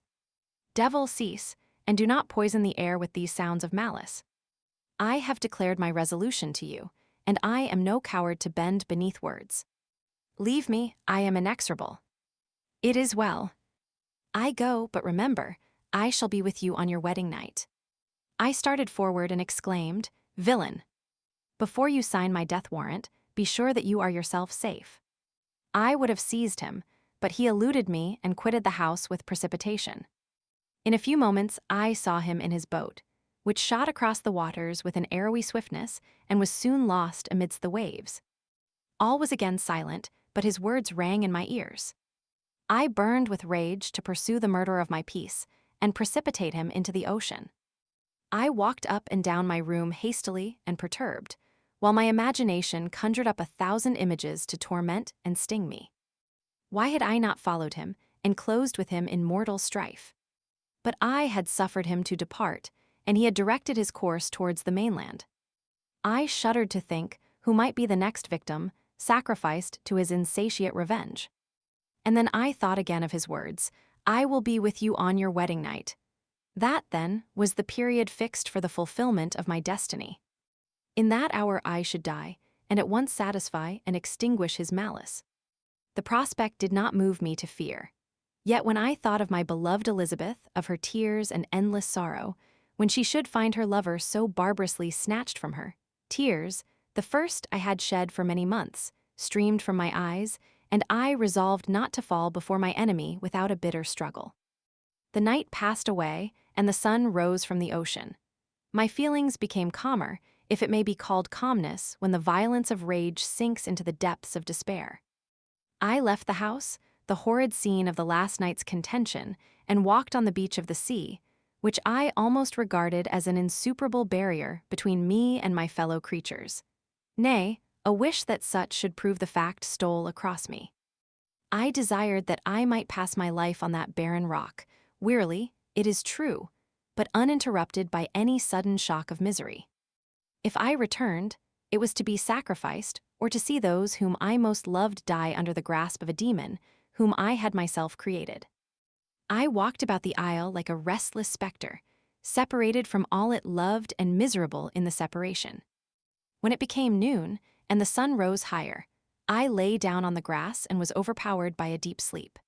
Devil, cease, and do not poison the air with these sounds of malice. I have declared my resolution to you, and I am no coward to bend beneath words. Leave me, I am inexorable. It is well. I go, but remember, I shall be with you on your wedding night. I started forward and exclaimed, Villain! Before you sign my death warrant, be sure that you are yourself safe. I would have seized him, but he eluded me and quitted the house with precipitation. In a few moments I saw him in his boat, which shot across the waters with an arrowy swiftness and was soon lost amidst the waves. All was again silent, but his words rang in my ears. I burned with rage to pursue the murderer of my peace and precipitate him into the ocean. I walked up and down my room hastily and perturbed, while my imagination conjured up 1,000 images to torment and sting me. Why had I not followed him and closed with him in mortal strife? But I had suffered him to depart, and he had directed his course towards the mainland. I shuddered to think who might be the next victim, sacrificed to his insatiate revenge. And then I thought again of his words, I will be with you on your wedding night. That, then, was the period fixed for the fulfillment of my destiny. In that hour I should die, and at once satisfy and extinguish his malice. The prospect did not move me to fear. Yet when I thought of my beloved Elizabeth, of her tears and endless sorrow, when she should find her lover so barbarously snatched from her, tears, the first I had shed for many months, streamed from my eyes, and I resolved not to fall before my enemy without a bitter struggle. The night passed away, and the sun rose from the ocean. My feelings became calmer, if it may be called calmness, when the violence of rage sinks into the depths of despair. I left the house, the horrid scene of the last night's contention, and walked on the beach of the sea, which I almost regarded as an insuperable barrier between me and my fellow creatures. Nay, a wish that such should prove the fact stole across me. I desired that I might pass my life on that barren rock, wearily, it is true, but uninterrupted by any sudden shock of misery. If I returned, it was to be sacrificed or to see those whom I most loved die under the grasp of a demon, whom I had myself created. I walked about the isle like a restless specter, separated from all it loved and miserable in the separation. When it became noon, and the sun rose higher, I lay down on the grass and was overpowered by a deep sleep.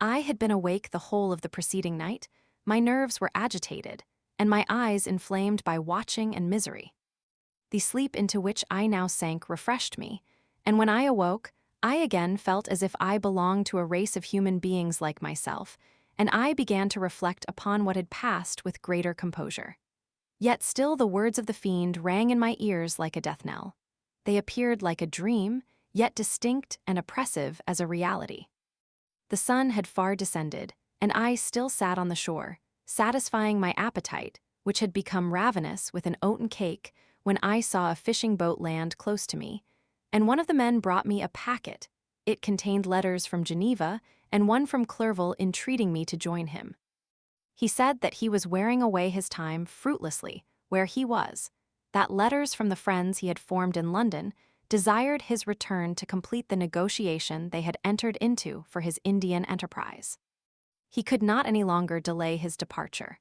I had been awake the whole of the preceding night, my nerves were agitated, and my eyes inflamed by watching and misery. The sleep into which I now sank refreshed me, and when I awoke, I again felt as if I belonged to a race of human beings like myself, and I began to reflect upon what had passed with greater composure. Yet still the words of the fiend rang in my ears like a death knell. They appeared like a dream, yet distinct and oppressive as a reality. The sun had far descended, and I still sat on the shore, satisfying my appetite, which had become ravenous with an oaten cake, when I saw a fishing boat land close to me, and one of the men brought me a packet. It contained letters from Geneva and one from Clerval entreating me to join him. He said that he was wearing away his time fruitlessly where he was, that letters from the friends he had formed in London desired his return to complete the negotiation they had entered into for his Indian enterprise. He could not any longer delay his departure,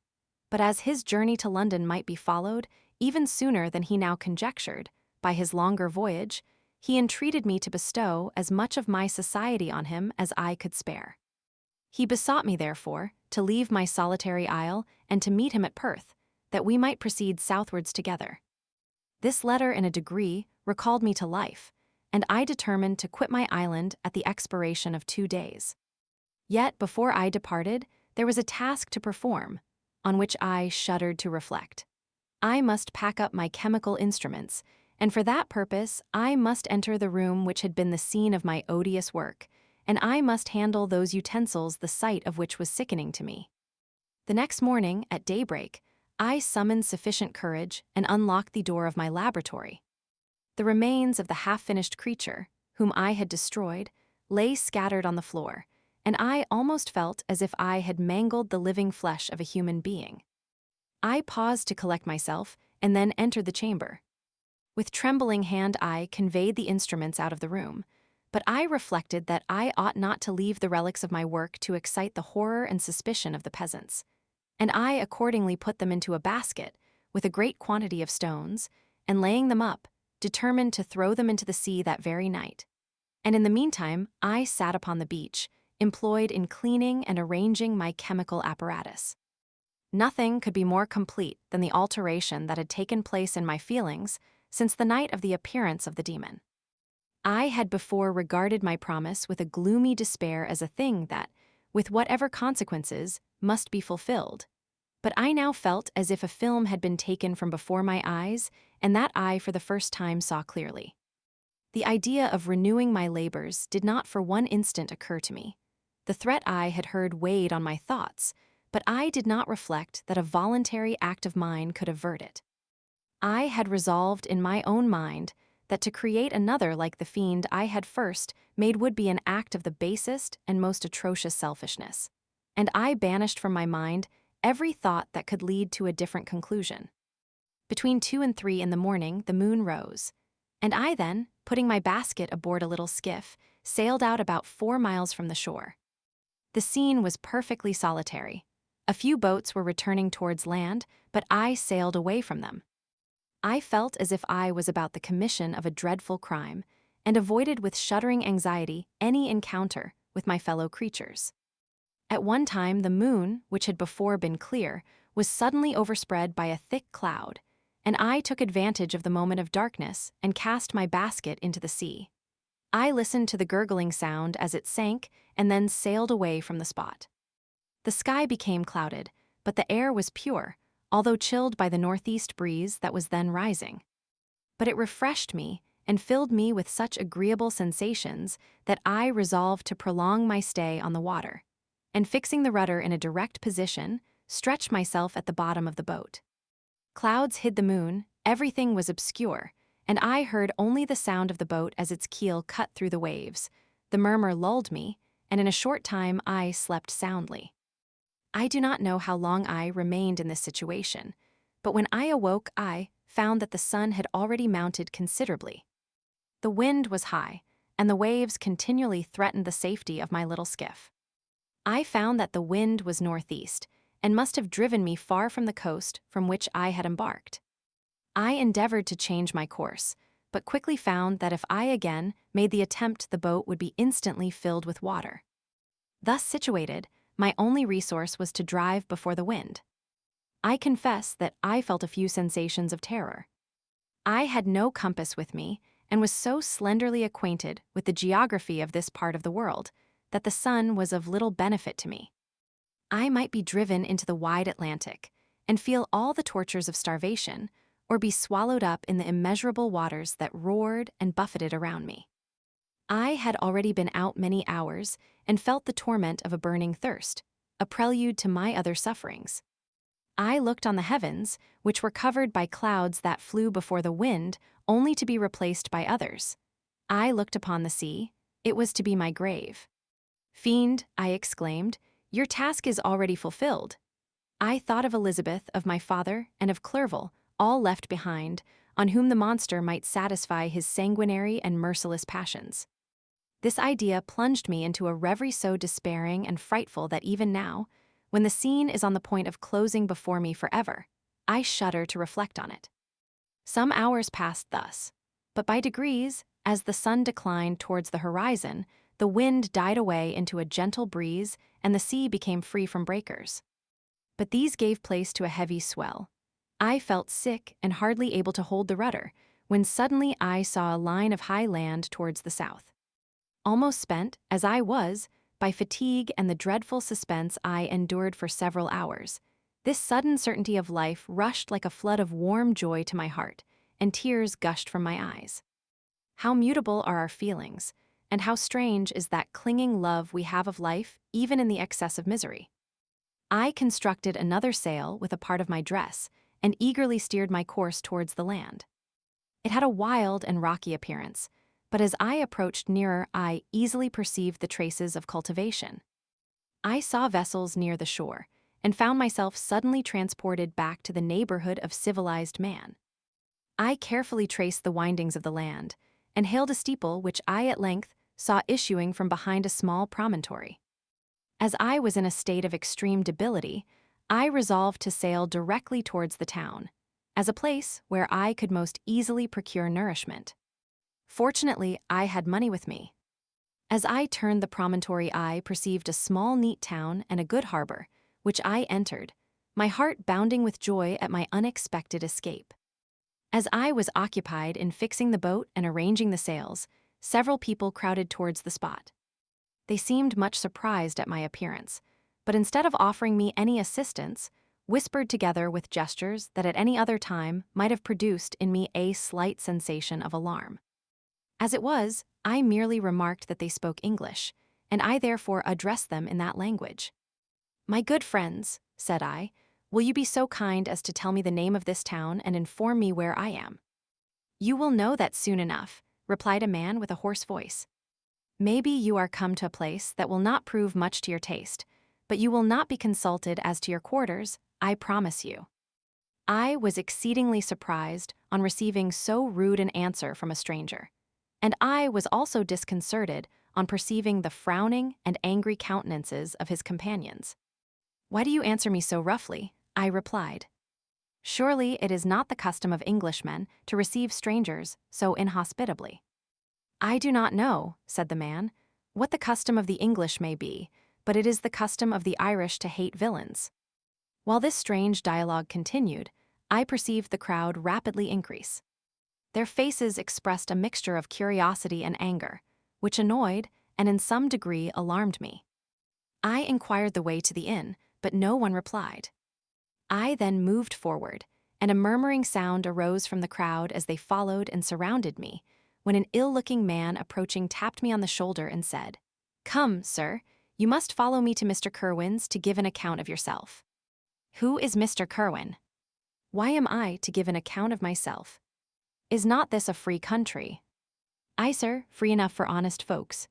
but as his journey to London might be followed, even sooner than he now conjectured, by his longer voyage, he entreated me to bestow as much of my society on him as I could spare. He besought me, therefore, to leave my solitary isle and to meet him at Perth, that we might proceed southwards together. This letter, in a degree, recalled me to life, and I determined to quit my island at the expiration of 2 days. Yet before I departed, there was a task to perform, on which I shuddered to reflect. I must pack up my chemical instruments, and for that purpose I must enter the room which had been the scene of my odious work, and I must handle those utensils the sight of which was sickening to me. The next morning, at daybreak, I summoned sufficient courage and unlocked the door of my laboratory. The remains of the half-finished creature, whom I had destroyed, lay scattered on the floor, and I almost felt as if I had mangled the living flesh of a human being. I paused to collect myself and then entered the chamber. With trembling hand I conveyed the instruments out of the room, but I reflected that I ought not to leave the relics of my work to excite the horror and suspicion of the peasants, and I accordingly put them into a basket with a great quantity of stones, and laying them up, determined to throw them into the sea that very night. And in the meantime I sat upon the beach, employed in cleaning and arranging my chemical apparatus. Nothing could be more complete than the alteration that had taken place in my feelings since the night of the appearance of the demon. I had before regarded my promise with a gloomy despair as a thing that, with whatever consequences, must be fulfilled. But I now felt as if a film had been taken from before my eyes, and that I for the first time saw clearly. The idea of renewing my labors did not for one instant occur to me. The threat I had heard weighed on my thoughts, but I did not reflect that a voluntary act of mine could avert it. I had resolved in my own mind that to create another like the fiend I had first made would be an act of the basest and most atrocious selfishness, and I banished from my mind every thought that could lead to a different conclusion. Between 2 and 3 in the morning the moon rose, and I then, putting my basket aboard a little skiff, sailed out about 4 miles from the shore. The scene was perfectly solitary. A few boats were returning towards land, but I sailed away from them. I felt as if I was about the commission of a dreadful crime, and avoided with shuddering anxiety any encounter with my fellow creatures. At one time the moon, which had before been clear, was suddenly overspread by a thick cloud, and I took advantage of the moment of darkness and cast my basket into the sea. I listened to the gurgling sound as it sank and then sailed away from the spot. The sky became clouded, but the air was pure, although chilled by the northeast breeze that was then rising. But it refreshed me and filled me with such agreeable sensations that I resolved to prolong my stay on the water, and fixing the rudder in a direct position, stretched myself at the bottom of the boat. Clouds hid the moon, everything was obscure, and I heard only the sound of the boat as its keel cut through the waves. The murmur lulled me, and in a short time I slept soundly. I do not know how long I remained in this situation, but when I awoke I found that the sun had already mounted considerably. The wind was high, and the waves continually threatened the safety of my little skiff. I found that the wind was northeast, and must have driven me far from the coast from which I had embarked. I endeavored to change my course, but quickly found that if I again made the attempt the boat would be instantly filled with water. Thus situated, my only resource was to drive before the wind. I confess that I felt a few sensations of terror. I had no compass with me, and was so slenderly acquainted with the geography of this part of the world that the sun was of little benefit to me. I might be driven into the wide Atlantic, and feel all the tortures of starvation, or be swallowed up in the immeasurable waters that roared and buffeted around me. I had already been out many hours, and felt the torment of a burning thirst, a prelude to my other sufferings. I looked on the heavens, which were covered by clouds that flew before the wind, only to be replaced by others. I looked upon the sea, it was to be my grave. "Fiend," I exclaimed, "your task is already fulfilled." I thought of Elizabeth, of my father, and of Clerval, all left behind, on whom the monster might satisfy his sanguinary and merciless passions. This idea plunged me into a reverie so despairing and frightful that even now, when the scene is on the point of closing before me forever, I shudder to reflect on it. Some hours passed thus, but by degrees, as the sun declined towards the horizon, the wind died away into a gentle breeze and the sea became free from breakers. But these gave place to a heavy swell. I felt sick and hardly able to hold the rudder, when suddenly I saw a line of high land towards the south. Almost spent, as I was, by fatigue and the dreadful suspense I endured for several hours, this sudden certainty of life rushed like a flood of warm joy to my heart, and tears gushed from my eyes. How mutable are our feelings, and how strange is that clinging love we have of life, even in the excess of misery. I constructed another sail with a part of my dress, and eagerly steered my course towards the land. It had a wild and rocky appearance, but as I approached nearer, I easily perceived the traces of cultivation. I saw vessels near the shore, and found myself suddenly transported back to the neighborhood of civilized man. I carefully traced the windings of the land, and hailed a steeple which I at length saw issuing from behind a small promontory. As I was in a state of extreme debility, I resolved to sail directly towards the town, as a place where I could most easily procure nourishment. Fortunately, I had money with me. As I turned the promontory, I perceived a small neat town and a good harbor, which I entered, my heart bounding with joy at my unexpected escape. As I was occupied in fixing the boat and arranging the sails, several people crowded towards the spot. They seemed much surprised at my appearance, but instead of offering me any assistance, whispered together with gestures that at any other time might have produced in me a slight sensation of alarm. As it was, I merely remarked that they spoke English, and I therefore addressed them in that language. "My good friends," said I, "will you be so kind as to tell me the name of this town and inform me where I am?" "You will know that soon enough," replied a man with a hoarse voice. "Maybe you are come to a place that will not prove much to your taste, but you will not be consulted as to your quarters, I promise you." I was exceedingly surprised on receiving so rude an answer from a stranger, and I was also disconcerted on perceiving the frowning and angry countenances of his companions. "Why do you answer me so roughly?" I replied. "Surely it is not the custom of Englishmen to receive strangers so inhospitably." "I do not know," said the man, "what the custom of the English may be, but it is the custom of the Irish to hate villains." While this strange dialogue continued, I perceived the crowd rapidly increase. Their faces expressed a mixture of curiosity and anger, which annoyed and in some degree alarmed me. I inquired the way to the inn, but no one replied. I then moved forward, and a murmuring sound arose from the crowd as they followed and surrounded me, when an ill-looking man approaching tapped me on the shoulder and said, "Come, sir, you must follow me to Mr. Kerwin's to give an account of yourself." "Who is Mr. Kerwin?" "Why am I to give an account of myself? Is not this a free country?" "Aye, sir, free enough for honest folks."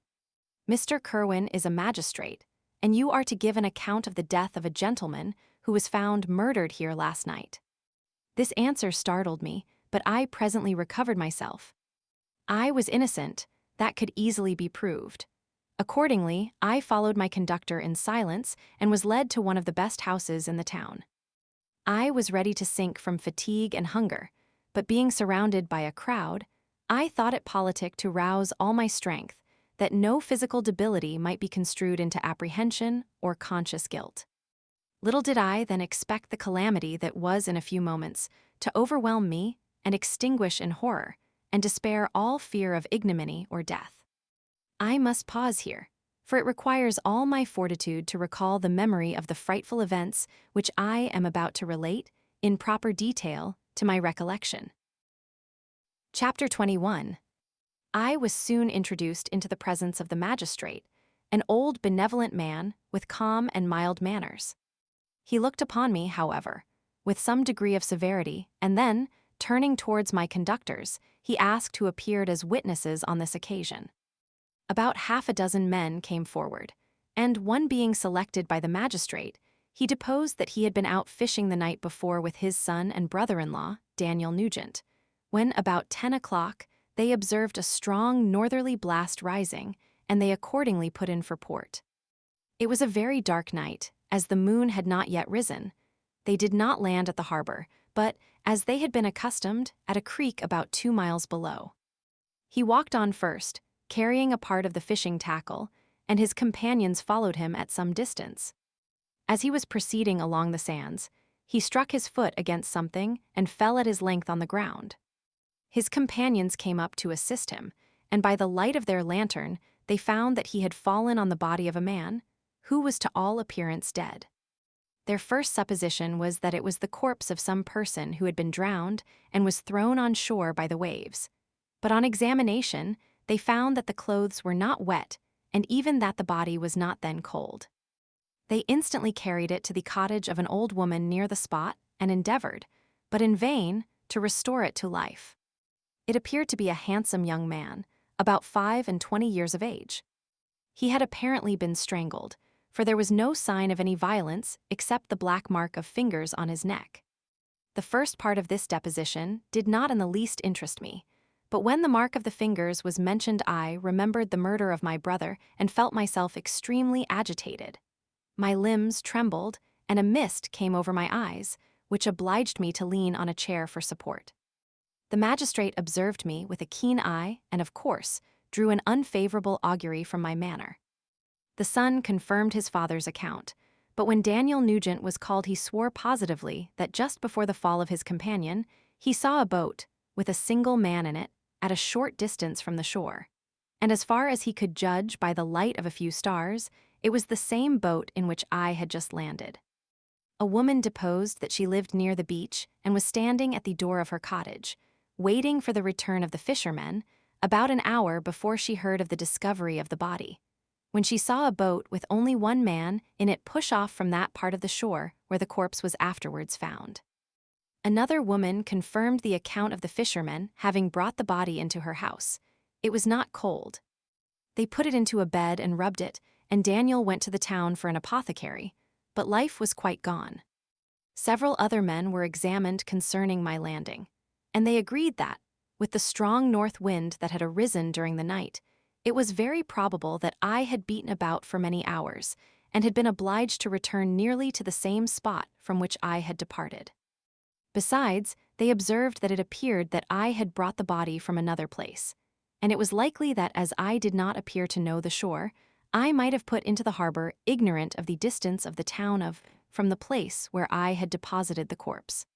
"Mr. Kerwin is a magistrate, and you are to give an account of the death of a gentleman who was found murdered here last night." This answer startled me, but I presently recovered myself. I was innocent, that could easily be proved. Accordingly, I followed my conductor in silence and was led to one of the best houses in the town. I was ready to sink from fatigue and hunger, but being surrounded by a crowd, I thought it politic to rouse all my strength, that no physical debility might be construed into apprehension or conscious guilt. Little did I then expect the calamity that was in a few moments to overwhelm me and extinguish in horror and despair all fear of ignominy or death. I must pause here, for it requires all my fortitude to recall the memory of the frightful events which I am about to relate in proper detail to my recollection. Chapter 21. I was soon introduced into the presence of the magistrate, an old benevolent man with calm and mild manners. He looked upon me, however, with some degree of severity, and then, turning towards my conductors, he asked who appeared as witnesses on this occasion. About half a dozen men came forward, and one being selected by the magistrate, he deposed that he had been out fishing the night before with his son and brother-in-law, Daniel Nugent, when about 10 o'clock they observed a strong northerly blast rising, and they accordingly put in for port. It was a very dark night, as the moon had not yet risen. They did not land at the harbor, but, as they had been accustomed, at a creek about 2 miles below. He walked on first, carrying a part of the fishing tackle, and his companions followed him at some distance. As he was proceeding along the sands, he struck his foot against something and fell at his length on the ground. His companions came up to assist him, and by the light of their lantern, they found that he had fallen on the body of a man, who was to all appearance dead. Their first supposition was that it was the corpse of some person who had been drowned and was thrown on shore by the waves. But on examination, they found that the clothes were not wet, and even that the body was not then cold. They instantly carried it to the cottage of an old woman near the spot and endeavored, but in vain, to restore it to life. It appeared to be a handsome young man, about 25 years of age. He had apparently been strangled, for there was no sign of any violence except the black mark of fingers on his neck. The first part of this deposition did not in the least interest me, but when the mark of the fingers was mentioned I remembered the murder of my brother and felt myself extremely agitated. My limbs trembled, and a mist came over my eyes, which obliged me to lean on a chair for support. The magistrate observed me with a keen eye and, of course, drew an unfavorable augury from my manner. The son confirmed his father's account, but when Daniel Nugent was called he swore positively that just before the fall of his companion, he saw a boat, with a single man in it, at a short distance from the shore. And as far as he could judge by the light of a few stars, it was the same boat in which I had just landed. A woman deposed that she lived near the beach and was standing at the door of her cottage, waiting for the return of the fishermen, about an hour before she heard of the discovery of the body, when she saw a boat with only one man in it push off from that part of the shore where the corpse was afterwards found. Another woman confirmed the account of the fishermen having brought the body into her house. It was not cold. They put it into a bed and rubbed it, and Daniel went to the town for an apothecary, but life was quite gone. Several other men were examined concerning my landing, and they agreed that, with the strong north wind that had arisen during the night, it was very probable that I had beaten about for many hours, and had been obliged to return nearly to the same spot from which I had departed. Besides, they observed that it appeared that I had brought the body from another place, and it was likely that as I did not appear to know the shore, I might have put into the harbor ignorant of the distance of the town from the place where I had deposited the corpse.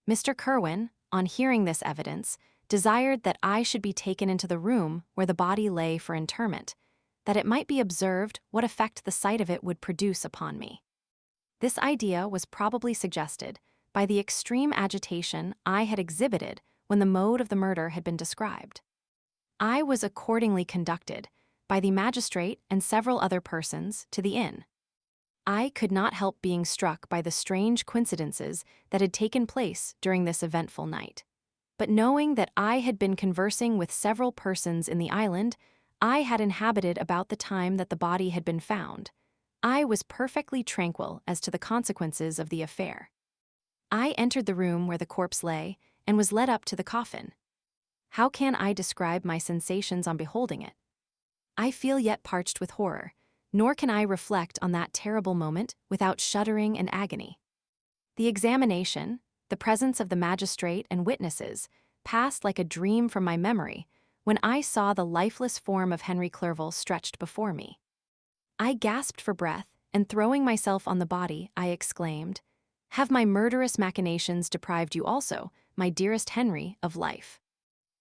Mr. Kirwin, on hearing this evidence, desired that I should be taken into the room where the body lay for interment, that it might be observed what effect the sight of it would produce upon me. This idea was probably suggested by the extreme agitation I had exhibited when the mode of the murder had been described. I was accordingly conducted, by the magistrate and several other persons, to the inn. I could not help being struck by the strange coincidences that had taken place during this eventful night. But knowing that I had been conversing with several persons in the island I had inhabited about the time that the body had been found, I was perfectly tranquil as to the consequences of the affair. I entered the room where the corpse lay and was led up to the coffin. How can I describe my sensations on beholding it? I feel yet parched with horror, nor can I reflect on that terrible moment without shuddering and agony. The examination, the presence of the magistrate and witnesses, passed like a dream from my memory when I saw the lifeless form of Henry Clerval stretched before me. I gasped for breath, and throwing myself on the body, I exclaimed, "Have my murderous machinations deprived you also, my dearest Henry, of life?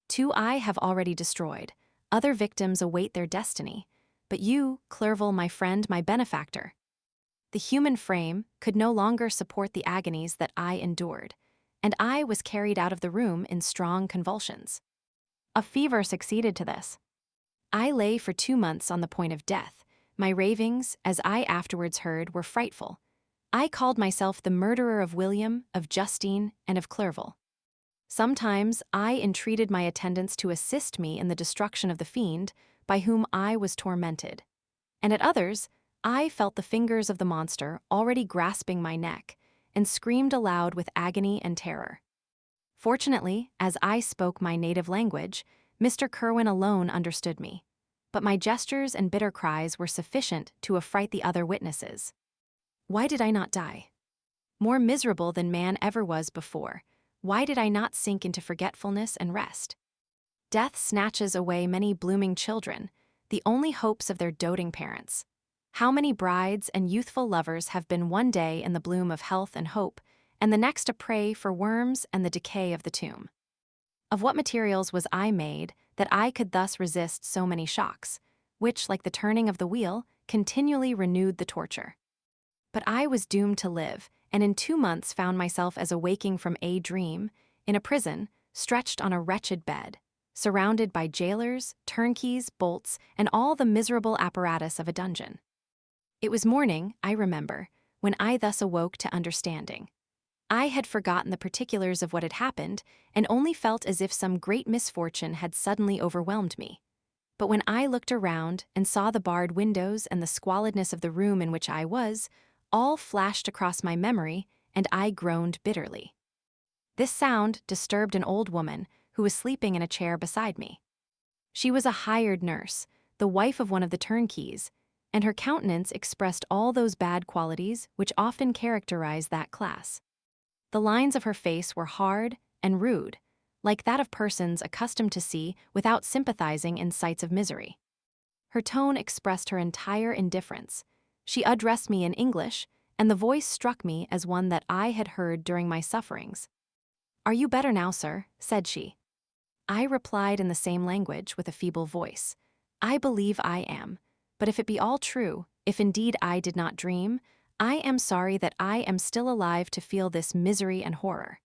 2 I have already destroyed, other victims await their destiny, but you, Clerval, my friend, my benefactor." The human frame could no longer support the agonies that I endured, and I was carried out of the room in strong convulsions. A fever succeeded to this. I lay for 2 months on the point of death. My ravings, as I afterwards heard, were frightful. I called myself the murderer of William, of Justine, and of Clerval. Sometimes I entreated my attendants to assist me in the destruction of the fiend by whom I was tormented, and at others I felt the fingers of the monster already grasping my neck, and screamed aloud with agony and terror. Fortunately, as I spoke my native language, Mr. Kirwin alone understood me, but my gestures and bitter cries were sufficient to affright the other witnesses. Why did I not die? More miserable than man ever was before, why did I not sink into forgetfulness and rest? Death snatches away many blooming children, the only hopes of their doting parents. How many brides and youthful lovers have been one day in the bloom of health and hope, and the next a prey for worms and the decay of the tomb? Of what materials was I made that I could thus resist so many shocks, which, like the turning of the wheel, continually renewed the torture? But I was doomed to live, and in 2 months found myself as awaking from a dream, in a prison, stretched on a wretched bed, surrounded by jailers, turnkeys, bolts, and all the miserable apparatus of a dungeon. It was morning, I remember, when I thus awoke to understanding. I had forgotten the particulars of what had happened, and only felt as if some great misfortune had suddenly overwhelmed me. But when I looked around and saw the barred windows and the squalidness of the room in which I was, all flashed across my memory, and I groaned bitterly. This sound disturbed an old woman who was sleeping in a chair beside me. She was a hired nurse, the wife of one of the turnkeys, and her countenance expressed all those bad qualities which often characterize that class. The lines of her face were hard and rude, like that of persons accustomed to see without sympathizing in sights of misery. Her tone expressed her entire indifference. She addressed me in English, and the voice struck me as one that I had heard during my sufferings. "Are you better now, sir?" said she. I replied in the same language with a feeble voice. "I believe I am, but if it be all true, if indeed I did not dream, I am sorry that I am still alive to feel this misery and horror."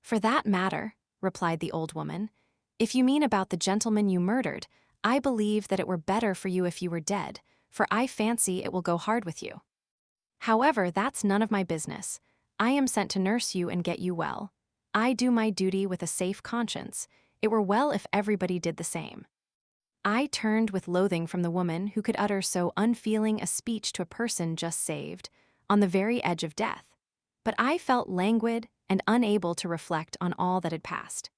"For that matter," replied the old woman, "if you mean about the gentleman you murdered, I believe that it were better for you if you were dead, for I fancy it will go hard with you. However, that's none of my business. I am sent to nurse you and get you well. I do my duty with a safe conscience. It were well if everybody did the same." I turned with loathing from the woman who could utter so unfeeling a speech to a person just saved, on the very edge of death. But I felt languid and unable to reflect on all that had passed.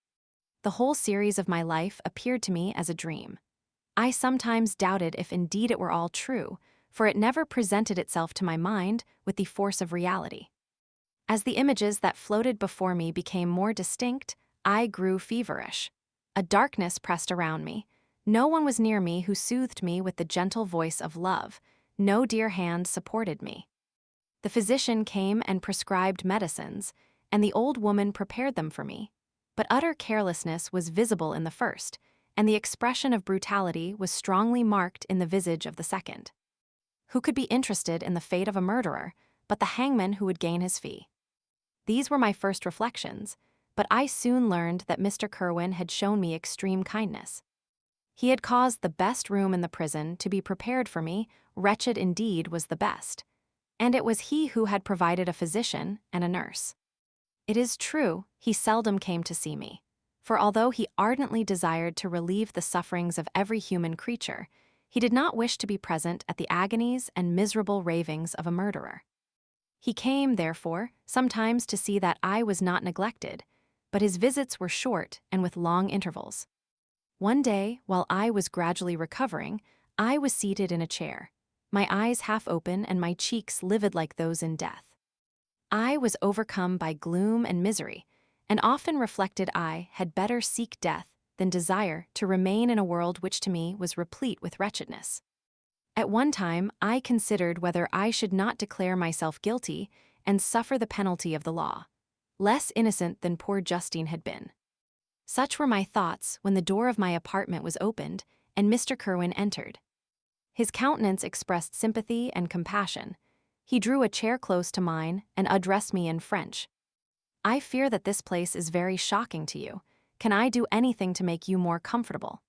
The whole series of my life appeared to me as a dream. I sometimes doubted if indeed it were all true, for it never presented itself to my mind with the force of reality. As the images that floated before me became more distinct, I grew feverish. A darkness pressed around me. No one was near me who soothed me with the gentle voice of love. No dear hand supported me. The physician came and prescribed medicines, and the old woman prepared them for me. But utter carelessness was visible in the first, and the expression of brutality was strongly marked in the visage of the second. Who could be interested in the fate of a murderer, but the hangman who would gain his fee? These were my first reflections, but I soon learned that Mr. Kirwin had shown me extreme kindness. He had caused the best room in the prison to be prepared for me, wretched indeed was the best, and it was he who had provided a physician and a nurse. It is true, he seldom came to see me, for although he ardently desired to relieve the sufferings of every human creature, he did not wish to be present at the agonies and miserable ravings of a murderer. He came, therefore, sometimes to see that I was not neglected, but his visits were short and with long intervals. One day, while I was gradually recovering, I was seated in a chair, my eyes half open and my cheeks livid like those in death. I was overcome by gloom and misery, and often reflected I had better seek death than desire to remain in a world which to me was replete with wretchedness. At one time, I considered whether I should not declare myself guilty and suffer the penalty of the law, less innocent than poor Justine had been. Such were my thoughts when the door of my apartment was opened and Mr. Kirwin entered. His countenance expressed sympathy and compassion. He drew a chair close to mine and addressed me in French. "I fear that this place is very shocking to you. Can I do anything to make you more comfortable?"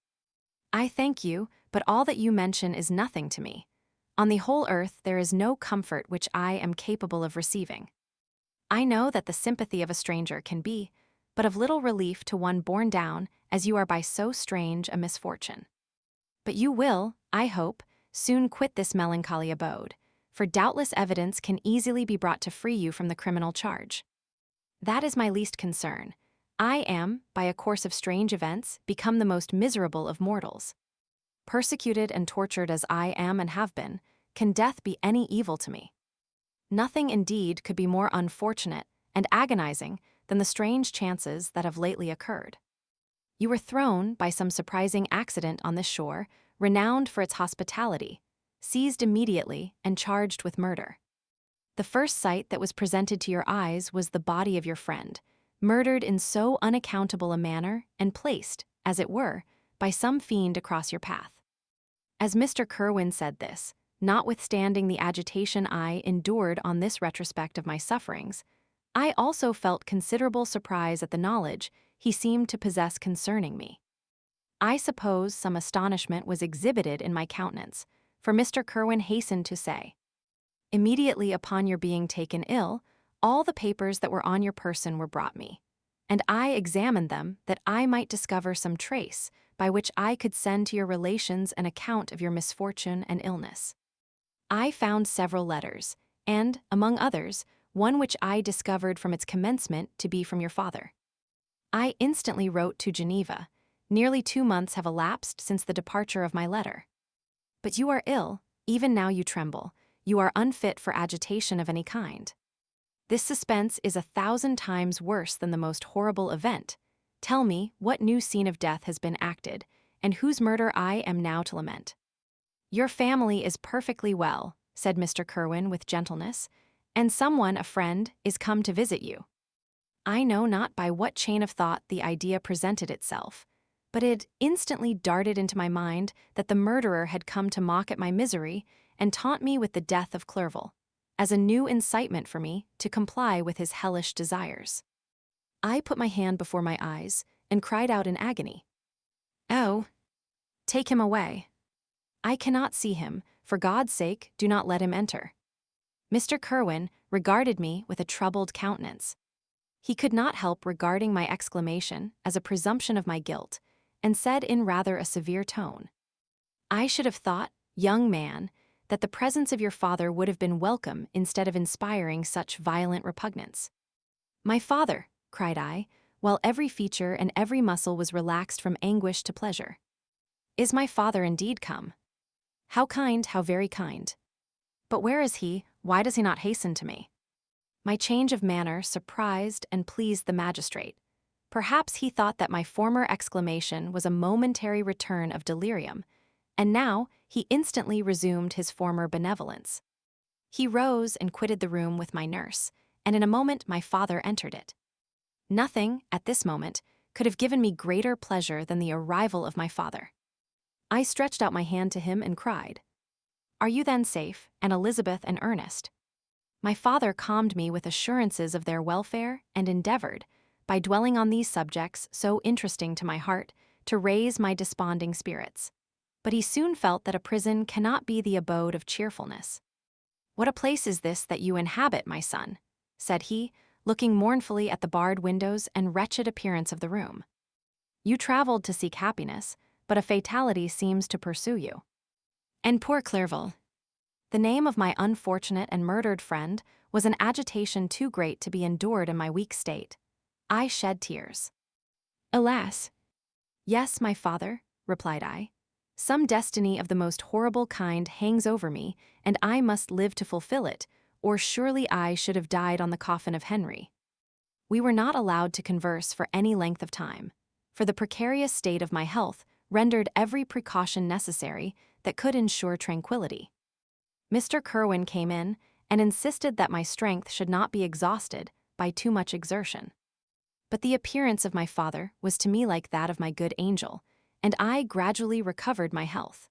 "I thank you, but all that you mention is nothing to me. On the whole earth there is no comfort which I am capable of receiving. I know that the sympathy of a stranger can be but of little relief to one borne down as you are by so strange a misfortune. But you will, I hope, soon quit this melancholy abode, for doubtless evidence can easily be brought to free you from the criminal charge. That is my least concern. I am, by a course of strange events, become the most miserable of mortals. Persecuted and tortured as I am and have been, can death be any evil to me? Nothing indeed could be more unfortunate and agonizing than the strange chances that have lately occurred. You were thrown, by some surprising accident on this shore, renowned for its hospitality, seized immediately and charged with murder. The first sight that was presented to your eyes was the body of your friend, murdered in so unaccountable a manner and placed, as it were, by some fiend across your path. As Mr. Kerwin said this, notwithstanding the agitation I endured on this retrospect of my sufferings, I also felt considerable surprise at the knowledge he seemed to possess concerning me. I suppose some astonishment was exhibited in my countenance, for Mr. Kerwin hastened to say, "Immediately upon your being taken ill, all the papers that were on your person were brought me, and I examined them that I might discover some trace by which I could send to your relations an account of your misfortune and illness. I found several letters, and, among others, one which I discovered from its commencement to be from your father. I instantly wrote to Geneva. Nearly 2 months have elapsed since the departure of my letter. But you are ill, even now you tremble, you are unfit for agitation of any kind. This suspense is 1,000 times worse than the most horrible event. Tell me what new scene of death has been acted, and whose murder I am now to lament." "Your family is perfectly well," said Mr. Kerwin with gentleness, "and someone, a friend, is come to visit you." I know not by what chain of thought the idea presented itself, but it instantly darted into my mind that the murderer had come to mock at my misery and taunt me with the death of Clerval, as a new incitement for me to comply with his hellish desires. I put my hand before my eyes and cried out in agony, "Oh, take him away. I cannot see him. For God's sake, do not let him enter." Mr. Kerwin regarded me with a troubled countenance. He could not help regarding my exclamation as a presumption of my guilt, and said in rather a severe tone, "I should have thought, young man, that the presence of your father would have been welcome instead of inspiring such violent repugnance." "My father!" cried I, while every feature and every muscle was relaxed from anguish to pleasure. "Is my father indeed come? How kind, how very kind. But where is he? Why does he not hasten to me?" My change of manner surprised and pleased the magistrate. Perhaps he thought that my former exclamation was a momentary return of delirium, and now he instantly resumed his former benevolence. He rose and quitted the room with my nurse, and in a moment my father entered it. Nothing, at this moment, could have given me greater pleasure than the arrival of my father. I stretched out my hand to him and cried, "Are you then safe, and Elizabeth and Ernest?" My father calmed me with assurances of their welfare and endeavored, by dwelling on these subjects so interesting to my heart, to raise my desponding spirits. But he soon felt that a prison cannot be the abode of cheerfulness. "What a place is this that you inhabit, my son?" said he, looking mournfully at the barred windows and wretched appearance of the room. "You traveled to seek happiness, but a fatality seems to pursue you. And poor Clerval." The name of my unfortunate and murdered friend was an agitation too great to be endured in my weak state. I shed tears. "Alas!" "Yes, my father," replied I. "Some destiny of the most horrible kind hangs over me, and I must live to fulfill it, or surely I should have died on the coffin of Henry." We were not allowed to converse for any length of time, for the precarious state of my health rendered every precaution necessary that could ensure tranquility. Mr. Kerwin came in and insisted that my strength should not be exhausted by too much exertion. But the appearance of my father was to me like that of my good angel, and I gradually recovered my health.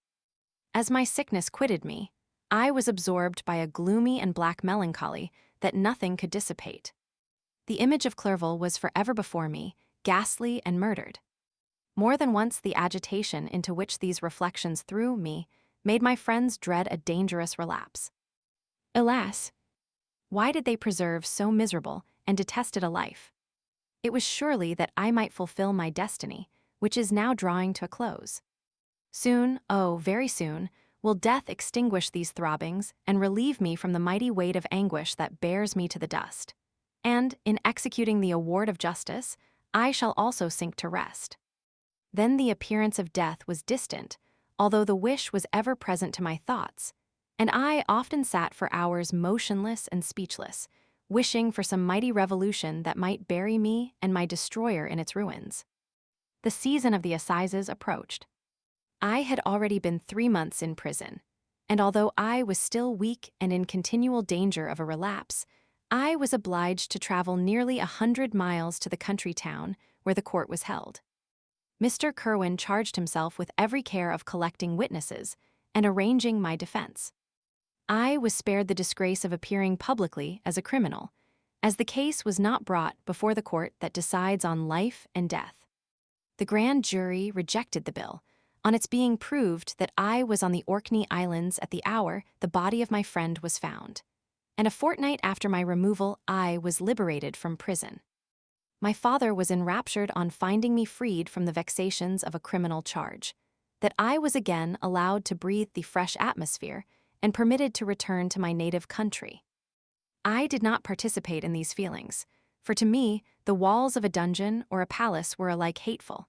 As my sickness quitted me, I was absorbed by a gloomy and black melancholy that nothing could dissipate. The image of Clerval was forever before me, ghastly and murdered. More than once the agitation into which these reflections threw me made my friends dread a dangerous relapse. Alas! Why did they preserve so miserable and detested a life? It was surely that I might fulfill my destiny, which is now drawing to a close. Soon, oh, very soon, will death extinguish these throbbings and relieve me from the mighty weight of anguish that bears me to the dust. And, in executing the award of justice, I shall also sink to rest. Then the appearance of death was distant, although the wish was ever present to my thoughts, and I often sat for hours motionless and speechless, wishing for some mighty revolution that might bury me and my destroyer in its ruins. The season of the assizes approached. I had already been 3 months in prison, and although I was still weak and in continual danger of a relapse, I was obliged to travel nearly 100 miles to the country town where the court was held. Mr. Kerwin charged himself with every care of collecting witnesses and arranging my defense. I was spared the disgrace of appearing publicly as a criminal, as the case was not brought before the court that decides on life and death. The grand jury rejected the bill, on its being proved that I was on the Orkney Islands at the hour the body of my friend was found, and a fortnight after my removal I was liberated from prison. My father was enraptured on finding me freed from the vexations of a criminal charge, that I was again allowed to breathe the fresh atmosphere and permitted to return to my native country. I did not participate in these feelings, for to me the walls of a dungeon or a palace were alike hateful.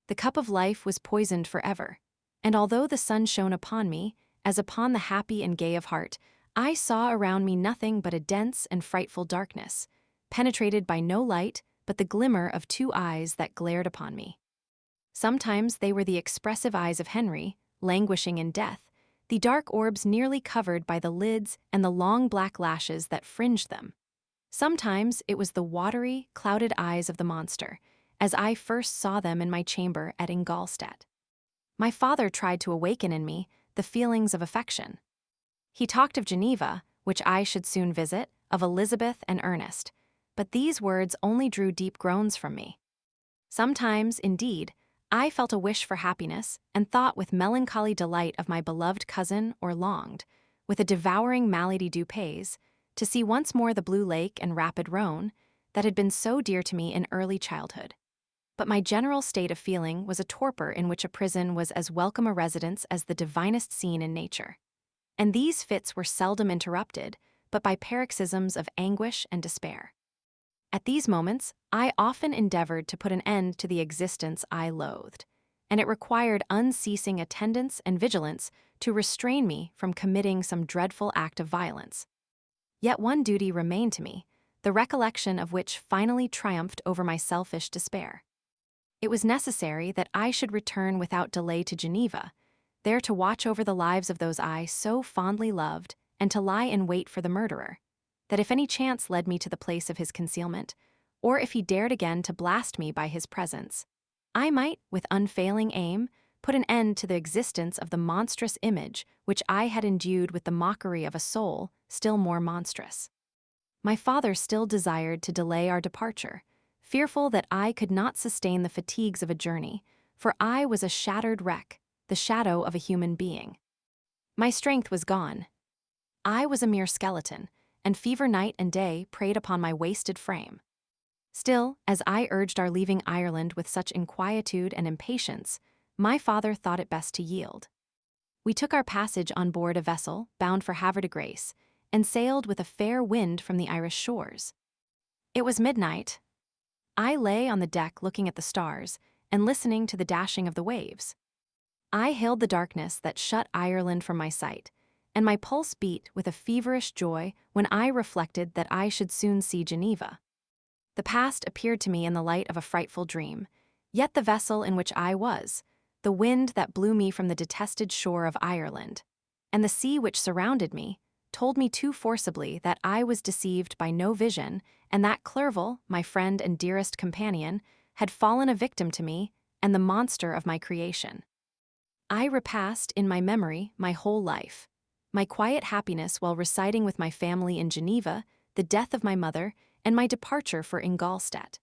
The cup of life was poisoned forever, and although the sun shone upon me, as upon the happy and gay of heart, I saw around me nothing but a dense and frightful darkness, penetrated by no light but the glimmer of two eyes that glared upon me. Sometimes they were the expressive eyes of Henry, languishing in death, the dark orbs nearly covered by the lids and the long black lashes that fringed them. Sometimes it was the watery, clouded eyes of the monster, as I first saw them in my chamber at Ingolstadt. My father tried to awaken in me the feelings of affection. He talked of Geneva, which I should soon visit, of Elizabeth and Ernest, but these words only drew deep groans from me. Sometimes, indeed, I felt a wish for happiness and thought with melancholy delight of my beloved cousin, or longed, with a devouring malady du pays, to see once more the blue lake and rapid Rhone that had been so dear to me in early childhood. But my general state of feeling was a torpor in which a prison was as welcome a residence as the divinest scene in nature. And these fits were seldom interrupted, but by paroxysms of anguish and despair. At these moments, I often endeavored to put an end to the existence I loathed, and it required unceasing attendance and vigilance to restrain me from committing some dreadful act of violence. Yet one duty remained to me, the recollection of which finally triumphed over my selfish despair. It was necessary that I should return without delay to Geneva, there to watch over the lives of those I so fondly loved and to lie in wait for the murderer, that if any chance led me to the place of his concealment, or if he dared again to blast me by his presence, I might, with unfailing aim, put an end to the existence of the monstrous image which I had endued with the mockery of a soul still more monstrous. My father still desired to delay our departure, fearful that I could not sustain the fatigues of a journey, for I was a shattered wreck, the shadow of a human being. My strength was gone. I was a mere skeleton, and fever night and day preyed upon my wasted frame. Still, as I urged our leaving Ireland with such inquietude and impatience, my father thought it best to yield. We took our passage on board a vessel bound for Havre de Grace, and sailed with a fair wind from the Irish shores. It was midnight. I lay on the deck looking at the stars and listening to the dashing of the waves. I hailed the darkness that shut Ireland from my sight, and my pulse beat with a feverish joy when I reflected that I should soon see Geneva. The past appeared to me in the light of a frightful dream, yet the vessel in which I was, the wind that blew me from the detested shore of Ireland, and the sea which surrounded me, told me too forcibly that I was deceived by no vision, and that Clerval, my friend and dearest companion, had fallen a victim to me and the monster of my creation. I repassed in my memory my whole life, my quiet happiness while residing with my family in Geneva, the death of my mother, and my departure for Ingolstadt.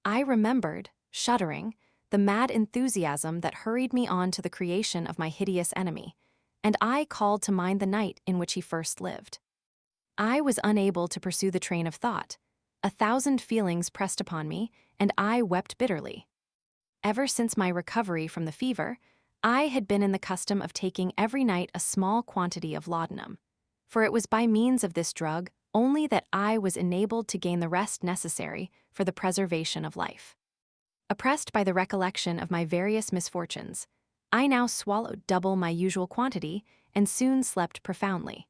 I remembered, shuddering, the mad enthusiasm that hurried me on to the creation of my hideous enemy, and I called to mind the night in which he first lived. I was unable to pursue the train of thought. 1,000 feelings pressed upon me, and I wept bitterly. Ever since my recovery from the fever, I had been in the custom of taking every night a small quantity of laudanum, for it was by means of this drug only that I was enabled to gain the rest necessary for the preservation of life. Oppressed by the recollection of my various misfortunes, I now swallowed double my usual quantity and soon slept profoundly.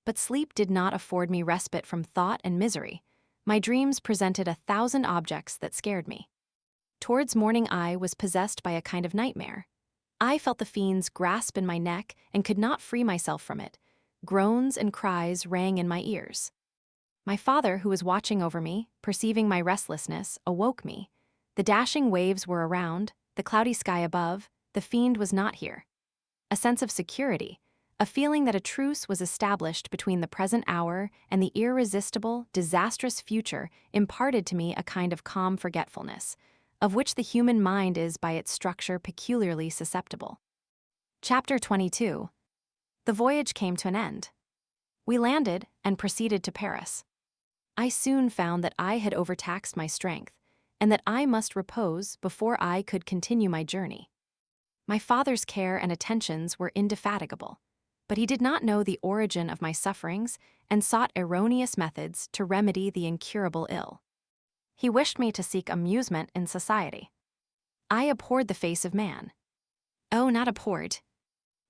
But sleep did not afford me respite from thought and misery. My dreams presented 1,000 objects that scared me. Towards morning I was possessed by a kind of nightmare. I felt the fiend's grasp in my neck and could not free myself from it. Groans and cries rang in my ears. My father, who was watching over me, perceiving my restlessness, awoke me. The dashing waves were around, the cloudy sky above, the fiend was not here. A sense of security, a feeling that a truce was established between the present hour and the irresistible, disastrous future imparted to me a kind of calm forgetfulness, of which the human mind is by its structure peculiarly susceptible. Chapter 22. The voyage came to an end. We landed and proceeded to Paris. I soon found that I had overtaxed my strength, and that I must repose before I could continue my journey. My father's care and attentions were indefatigable, but he did not know the origin of my sufferings and sought erroneous methods to remedy the incurable ill. He wished me to seek amusement in society. I abhorred the face of man. Oh, not abhorred.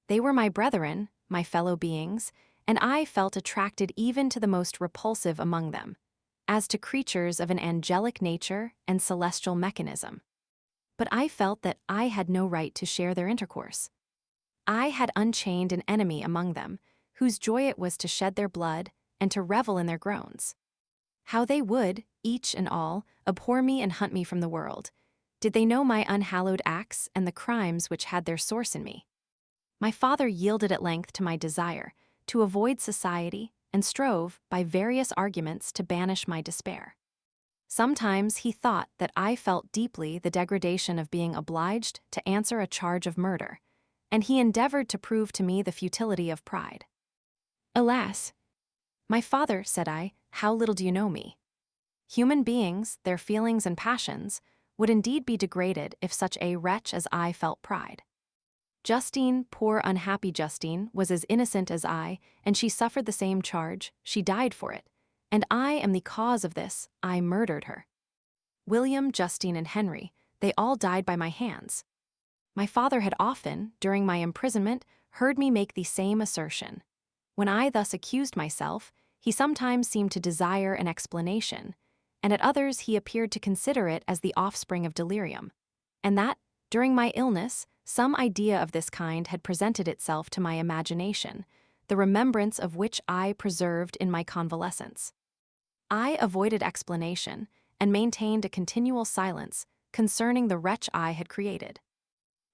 They were my brethren, my fellow beings, and I felt attracted even to the most repulsive among them, as to creatures of an angelic nature and celestial mechanism. But I felt that I had no right to share their intercourse. I had unchained an enemy among them, whose joy it was to shed their blood and to revel in their groans. How they would, each and all, abhor me and hunt me from the world, did they know my unhallowed acts and the crimes which had their source in me. My father yielded at length to my desire to avoid society and strove, by various arguments, to banish my despair. Sometimes he thought that I felt deeply the degradation of being obliged to answer a charge of murder, and he endeavored to prove to me the futility of pride. Alas! My father, said I, how little do you know me? Human beings, their feelings and passions, would indeed be degraded if such a wretch as I felt pride. Justine, poor unhappy Justine, was as innocent as I, and she suffered the same charge, she died for it, and I am the cause of this, I murdered her. William, Justine, and Henry, they all died by my hands. My father had often, during my imprisonment, heard me make the same assertion. When I thus accused myself, he sometimes seemed to desire an explanation, and at others he appeared to consider it as the offspring of delirium, and that, during my illness, some idea of this kind had presented itself to my imagination, the remembrance of which I preserved in my convalescence. I avoided explanation and maintained a continual silence concerning the wretch I had created.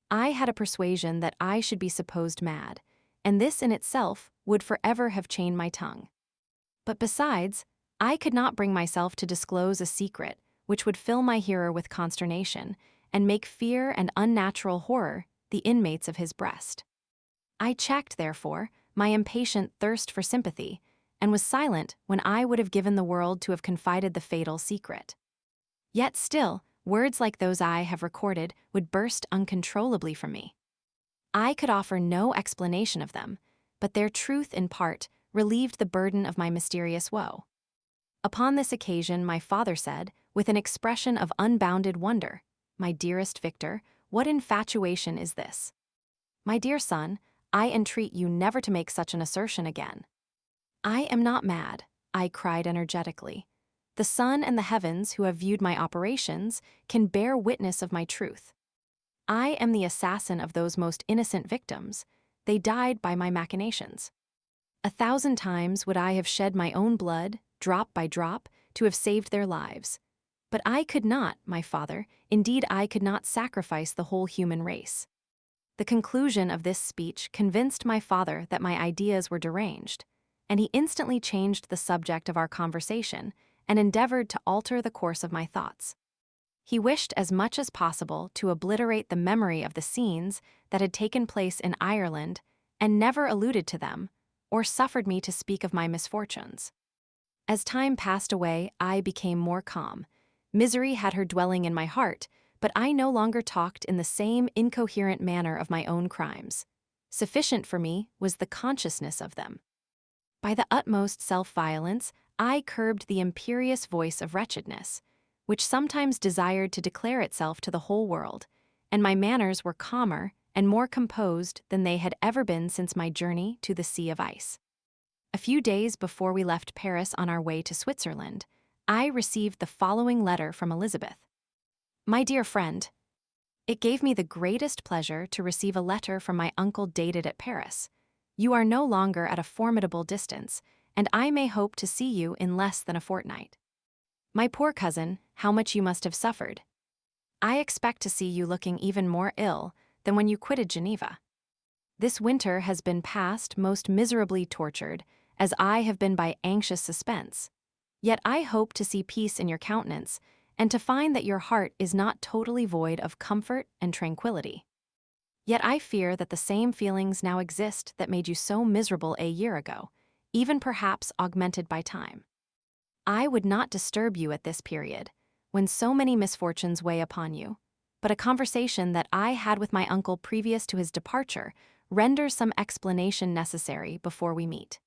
I had a persuasion that I should be supposed mad, and this in itself would forever have chained my tongue. But besides, I could not bring myself to disclose a secret which would fill my hearer with consternation and make fear and unnatural horror the inmates of his breast. I checked, therefore, my impatient thirst for sympathy, and was silent when I would have given the world to have confided the fatal secret. Yet still, words like those I have recorded would burst uncontrollably from me. I could offer no explanation of them, but their truth in part relieved the burden of my mysterious woe. Upon this occasion my father said, with an expression of unbounded wonder, "My dearest Victor, what infatuation is this? My dear son, I entreat you never to make such an assertion again." "I am not mad," I cried energetically. "The sun and the heavens, who have viewed my operations, can bear witness of my truth. I am the assassin of those most innocent victims. They died by my machinations. 1,000 times would I have shed my own blood, drop by drop, to have saved their lives. But I could not, my father, indeed I could not sacrifice the whole human race." The conclusion of this speech convinced my father that my ideas were deranged, and he instantly changed the subject of our conversation and endeavored to alter the course of my thoughts. He wished as much as possible to obliterate the memory of the scenes that had taken place in Ireland and never alluded to them, or suffered me to speak of my misfortunes. As time passed away, I became more calm. Misery had her dwelling in my heart, but I no longer talked in the same incoherent manner of my own crimes. Sufficient for me was the consciousness of them. By the utmost self-violence, I curbed the imperious voice of wretchedness, which sometimes desired to declare itself to the whole world, and my manners were calmer and more composed than they had ever been since my journey to the Sea of Ice. A few days before we left Paris on our way to Switzerland, I received the following letter from Elizabeth. "My dear friend, it gave me the greatest pleasure to receive a letter from my uncle dated at Paris. You are no longer at a formidable distance, and I may hope to see you in less than a fortnight. My poor cousin, how much you must have suffered. I expect to see you looking even more ill than when you quitted Geneva. This winter has been passed most miserably tortured, as I have been by anxious suspense. Yet I hope to see peace in your countenance, and to find that your heart is not totally void of comfort and tranquility. Yet I fear that the same feelings now exist that made you so miserable a year ago, even perhaps augmented by time. I would not disturb you at this period, when so many misfortunes weigh upon you, but a conversation that I had with my uncle previous to his departure renders some explanation necessary before we meet.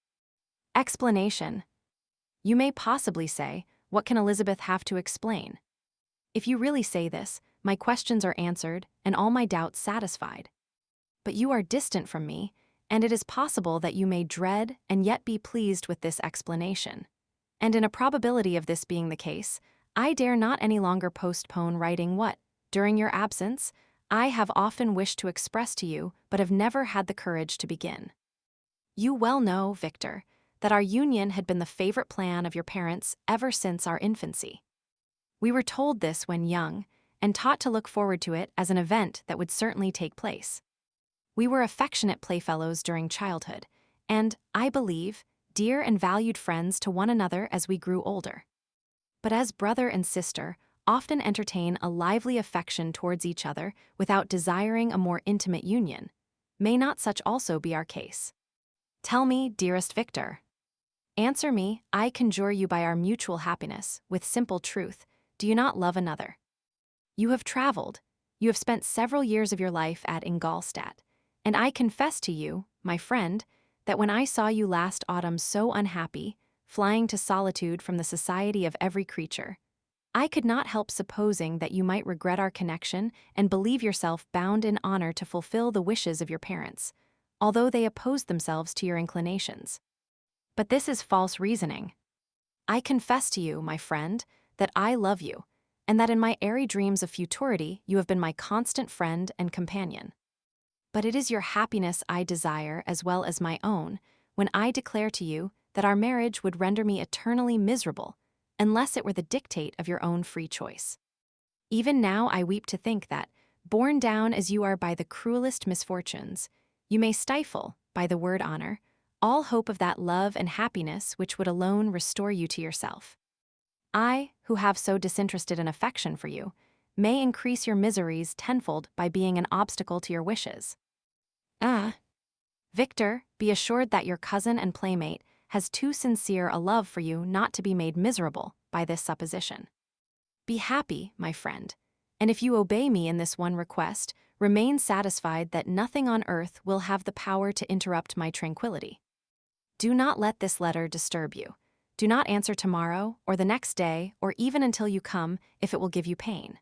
Explanation. You may possibly say, what can Elizabeth have to explain? If you really say this, my questions are answered and all my doubts satisfied. But you are distant from me, and it is possible that you may dread and yet be pleased with this explanation. And in a probability of this being the case, I dare not any longer postpone writing what, during your absence, I have often wished to express to you but have never had the courage to begin. You well know, Victor, that our union had been the favorite plan of your parents ever since our infancy. We were told this when young, and taught to look forward to it as an event that would certainly take place. We were affectionate playfellows during childhood, and, I believe, dear and valued friends to one another as we grew older. But as brother and sister often entertain a lively affection towards each other without desiring a more intimate union, may not such also be our case? Tell me, dearest Victor. Answer me, I conjure you by our mutual happiness, with simple truth, do you not love another? You have traveled, you have spent several years of your life at Ingolstadt, and I confess to you, my friend, that when I saw you last autumn so unhappy, flying to solitude from the society of every creature, I could not help supposing that you might regret our connection and believe yourself bound in honor to fulfill the wishes of your parents, although they opposed themselves to your inclinations. But this is false reasoning. I confess to you, my friend, that I love you, and that in my airy dreams of futurity you have been my constant friend and companion. But it is your happiness I desire as well as my own, when I declare to you that our marriage would render me eternally miserable, unless it were the dictate of your own free choice. Even now I weep to think that, borne down as you are by the cruelest misfortunes, you may stifle, by the word honor, all hope of that love and happiness which would alone restore you to yourself. I, who have so disinterested an affection for you, may increase your miseries tenfold by being an obstacle to your wishes. Victor, be assured that your cousin and playmate has too sincere a love for you not to be made miserable by this supposition. Be happy, my friend, and if you obey me in this one request, remain satisfied that nothing on earth will have the power to interrupt my tranquility. Do not let this letter disturb you. Do not answer tomorrow, or the next day, or even until you come, if it will give you pain.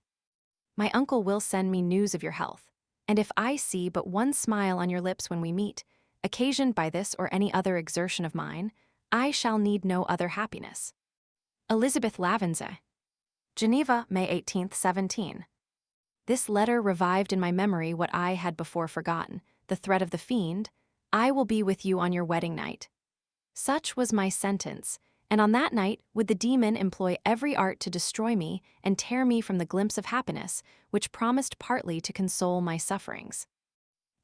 My uncle will send me news of your health, and if I see but one smile on your lips when we meet, occasioned by this or any other exertion of mine, I shall need no other happiness. Elizabeth Lavenze. Geneva, May 18th, 17. This letter revived in my memory what I had before forgotten, the threat of the fiend, I will be with you on your wedding night. Such was my sentence, and on that night would the demon employ every art to destroy me and tear me from the glimpse of happiness which promised partly to console my sufferings.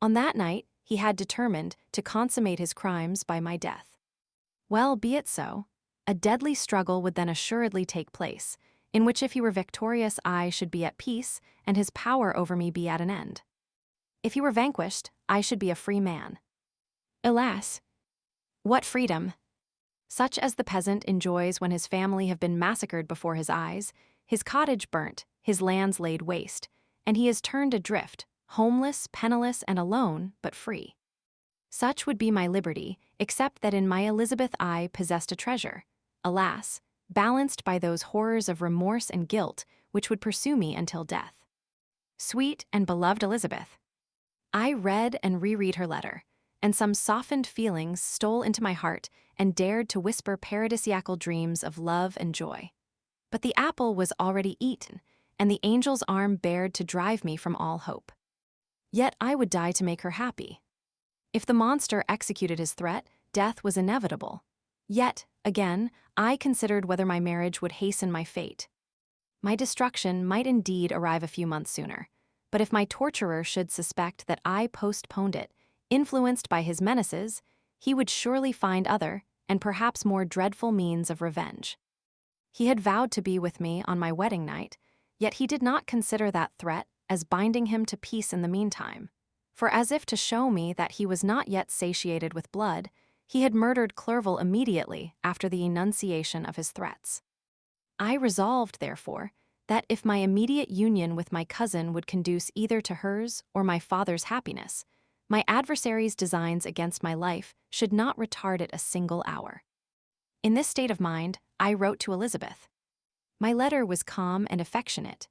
On that night he had determined to consummate his crimes by my death. Well, be it so. A deadly struggle would then assuredly take place, in which if he were victorious I should be at peace, and his power over me be at an end. If he were vanquished, I should be a free man. Alas! What freedom! Such as the peasant enjoys when his family have been massacred before his eyes, his cottage burnt, his lands laid waste, and he is turned adrift, homeless, penniless, and alone, but free. Such would be my liberty, except that in my Elizabeth I possessed a treasure, alas, balanced by those horrors of remorse and guilt which would pursue me until death. Sweet and beloved Elizabeth! I read and reread her letter, and some softened feelings stole into my heart and dared to whisper paradisiacal dreams of love and joy. But the apple was already eaten, and the angel's arm bared to drive me from all hope. Yet I would die to make her happy. If the monster executed his threat, death was inevitable. Yet, again, I considered whether my marriage would hasten my fate. My destruction might indeed arrive a few months sooner, but if my torturer should suspect that I postponed it, influenced by his menaces, he would surely find other, and perhaps more dreadful means of revenge. He had vowed to be with me on my wedding night, yet he did not consider that threat as binding him to peace in the meantime, for as if to show me that he was not yet satiated with blood, he had murdered Clerval immediately after the enunciation of his threats. I resolved, therefore, that if my immediate union with my cousin would conduce either to hers or my father's happiness, my adversary's designs against my life should not retard it a single hour. In this state of mind, I wrote to Elizabeth. My letter was calm and affectionate.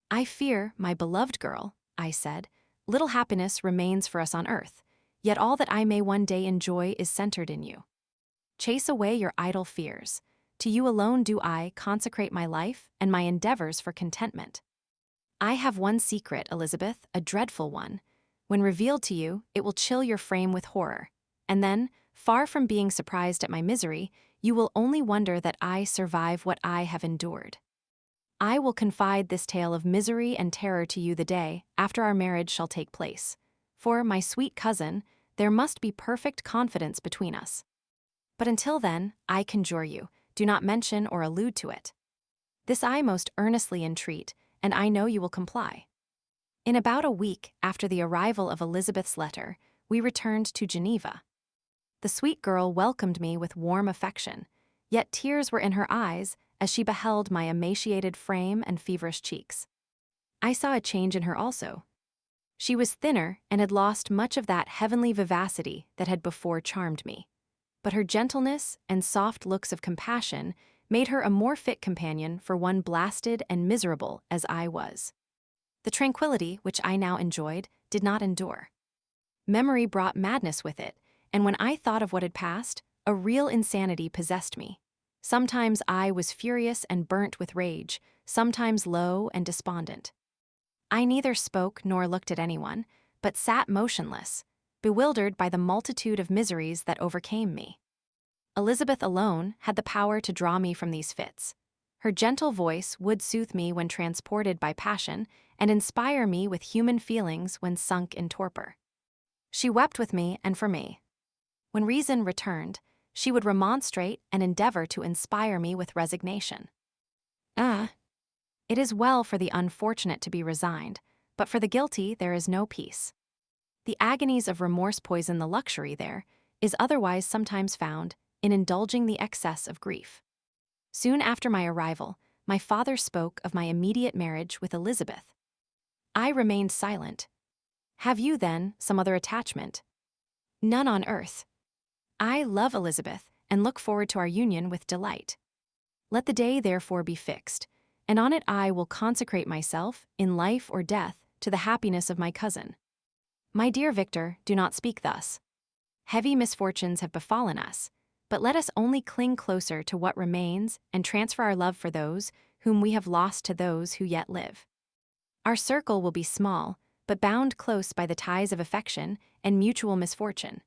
"I fear, my beloved girl," I said, "little happiness remains for us on earth, yet all that I may one day enjoy is centered in you. Chase away your idle fears. To you alone do I consecrate my life and my endeavors for contentment. I have one secret, Elizabeth, a dreadful one. When revealed to you, it will chill your frame with horror, and then, far from being surprised at my misery, you will only wonder that I survive what I have endured. I will confide this tale of misery and terror to you the day after our marriage shall take place. For, my sweet cousin, there must be perfect confidence between us. But until then, I conjure you, do not mention or allude to it. This I most earnestly entreat, and I know you will comply." In about a week after the arrival of Elizabeth's letter, we returned to Geneva. The sweet girl welcomed me with warm affection, yet tears were in her eyes as she beheld my emaciated frame and feverish cheeks. I saw a change in her also. She was thinner and had lost much of that heavenly vivacity that had before charmed me. But her gentleness and soft looks of compassion made her a more fit companion for one blasted and miserable as I was. The tranquility which I now enjoyed did not endure. Memory brought madness with it, and when I thought of what had passed, a real insanity possessed me. Sometimes I was furious and burnt with rage, sometimes low and despondent. I neither spoke nor looked at anyone, but sat motionless, bewildered by the multitude of miseries that overcame me. Elizabeth alone had the power to draw me from these fits. Her gentle voice would soothe me when transported by passion and inspire me with human feelings when sunk in torpor. She wept with me and for me. When reason returned, she would remonstrate and endeavor to inspire me with resignation. It is well for the unfortunate to be resigned, but for the guilty there is no peace. The agonies of remorse poison the luxury there is otherwise sometimes found in indulging the excess of grief. Soon after my arrival, my father spoke of my immediate marriage with Elizabeth. I remained silent. "Have you, then, some other attachment?" "None on earth. I love Elizabeth and look forward to our union with delight. Let the day therefore be fixed, and on it I will consecrate myself, in life or death, to the happiness of my cousin. My dear Victor, do not speak thus. Heavy misfortunes have befallen us, but let us only cling closer to what remains and transfer our love for those whom we have lost to those who yet live. Our circle will be small, but bound close by the ties of affection and mutual misfortune.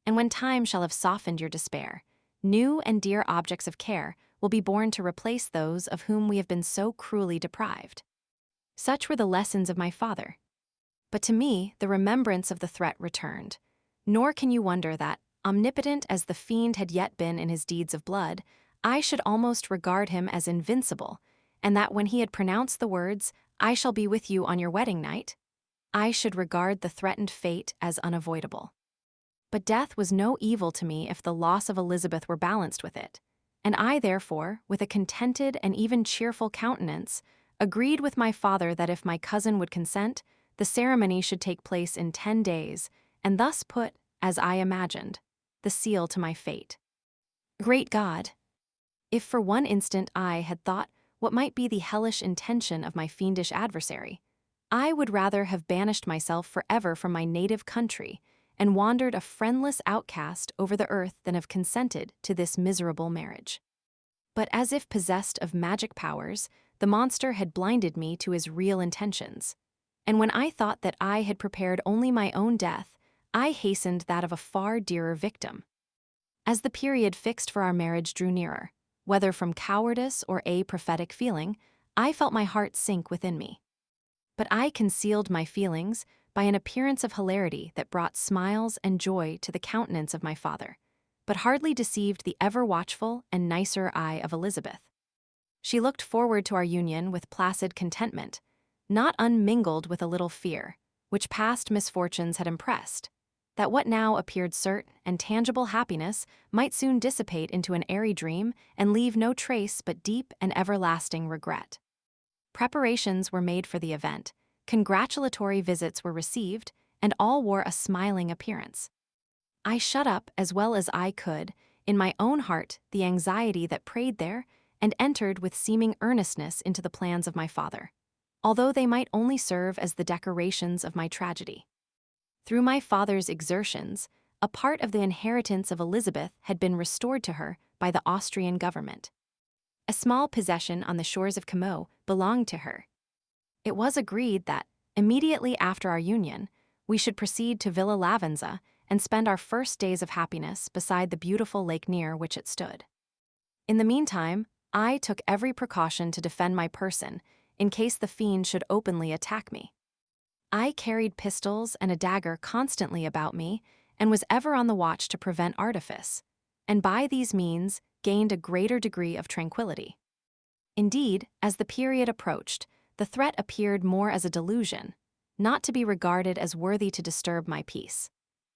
And when time shall have softened your despair, new and dear objects of care will be born to replace those of whom we have been so cruelly deprived." Such were the lessons of my father. But to me the remembrance of the threat returned, nor can you wonder that, omnipotent as the fiend had yet been in his deeds of blood, I should almost regard him as invincible, and that when he had pronounced the words, "I shall be with you on your wedding night," I should regard the threatened fate as unavoidable. But death was no evil to me if the loss of Elizabeth were balanced with it, and I therefore, with a contented and even cheerful countenance, agreed with my father that if my cousin would consent, the ceremony should take place in 10 days, and thus put, as I imagined, the seal to my fate. Great God! If for one instant I had thought what might be the hellish intention of my fiendish adversary, I would rather have banished myself forever from my native country and wandered a friendless outcast over the earth than have consented to this miserable marriage. But as if possessed of magic powers, the monster had blinded me to his real intentions. And when I thought that I had prepared only my own death, I hastened that of a far dearer victim. As the period fixed for our marriage drew nearer, whether from cowardice or a prophetic feeling, I felt my heart sink within me. But I concealed my feelings by an appearance of hilarity that brought smiles and joy to the countenance of my father, but hardly deceived the ever-watchful and nicer eye of Elizabeth. She looked forward to our union with placid contentment, not unmingled with a little fear, which past misfortunes had impressed, that what now appeared certain and tangible happiness might soon dissipate into an airy dream and leave no trace but deep and everlasting regret. Preparations were made for the event, congratulatory visits were received, and all wore a smiling appearance. I shut up, as well as I could, in my own heart the anxiety that preyed there, and entered with seeming earnestness into the plans of my father, although they might only serve as the decorations of my tragedy. Through my father's exertions, a part of the inheritance of Elizabeth had been restored to her by the Austrian government. A small possession on the shores of Como belonged to her. It was agreed that, immediately after our union, we should proceed to Villa Lavenza and spend our first days of happiness beside the beautiful lake near which it stood. In the meantime, I took every precaution to defend my person in case the fiend should openly attack me. I carried pistols and a dagger constantly about me and was ever on the watch to prevent artifice, and by these means gained a greater degree of tranquility. Indeed, as the period approached, the threat appeared more as a delusion, not to be regarded as worthy to disturb my peace,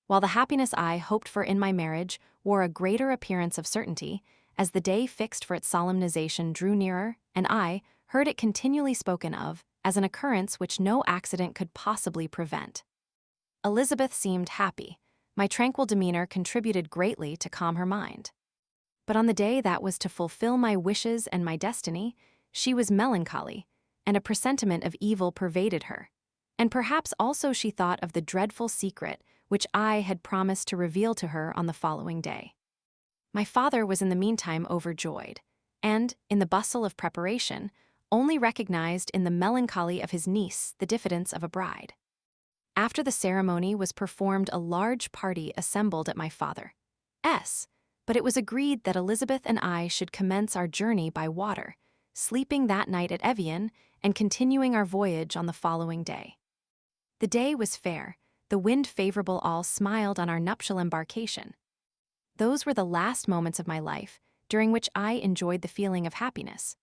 while the happiness I hoped for in my marriage wore a greater appearance of certainty as the day fixed for its solemnization drew nearer, and I heard it continually spoken of as an occurrence which no accident could possibly prevent. Elizabeth seemed happy. My tranquil demeanor contributed greatly to calm her mind. But on the day that was to fulfill my wishes and my destiny, she was melancholy, and a presentiment of evil pervaded her. And perhaps also she thought of the dreadful secret which I had promised to reveal to her on the following day. My father was in the meantime overjoyed, and, in the bustle of preparation, only recognized in the melancholy of his niece the diffidence of a bride. After the ceremony was performed, a large party assembled at my father's, but it was agreed that Elizabeth and I should commence our journey by water, sleeping that night at Evian and continuing our voyage on the following day. The day was fair, the wind favorable, all smiled on our nuptial embarkation. Those were the last moments of my life, during which I enjoyed the feeling of happiness.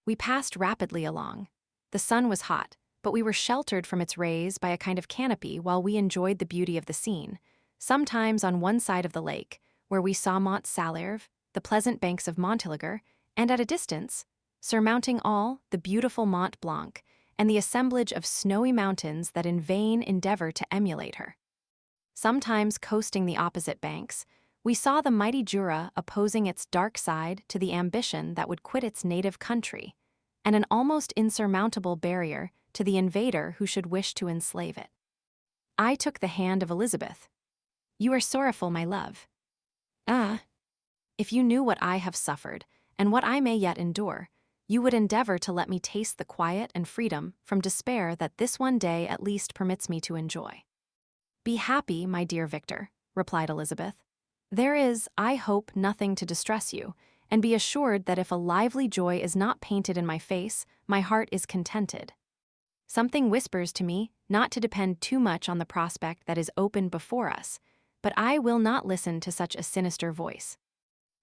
We passed rapidly along. The sun was hot, but we were sheltered from its rays by a kind of canopy while we enjoyed the beauty of the scene, sometimes on one side of the lake, where we saw Mont Salêve, the pleasant banks of Montélimar, and at a distance, surmounting all, the beautiful Mont Blanc, and the assemblage of snowy mountains that in vain endeavor to emulate her. Sometimes coasting the opposite banks, we saw the mighty Jura opposing its dark side to the ambition that would quit its native country, and an almost insurmountable barrier to the invader who should wish to enslave it. I took the hand of Elizabeth. "You are sorrowful, my love. Ah! If you knew what I have suffered, and what I may yet endure, you would endeavor to let me taste the quiet and freedom from despair that this one day at least permits me to enjoy." "Be happy, my dear Victor," replied Elizabeth. "There is, I hope, nothing to distress you, and be assured that if a lively joy is not painted in my face, my heart is contented. Something whispers to me not to depend too much on the prospect that is open before us, but I will not listen to such a sinister voice.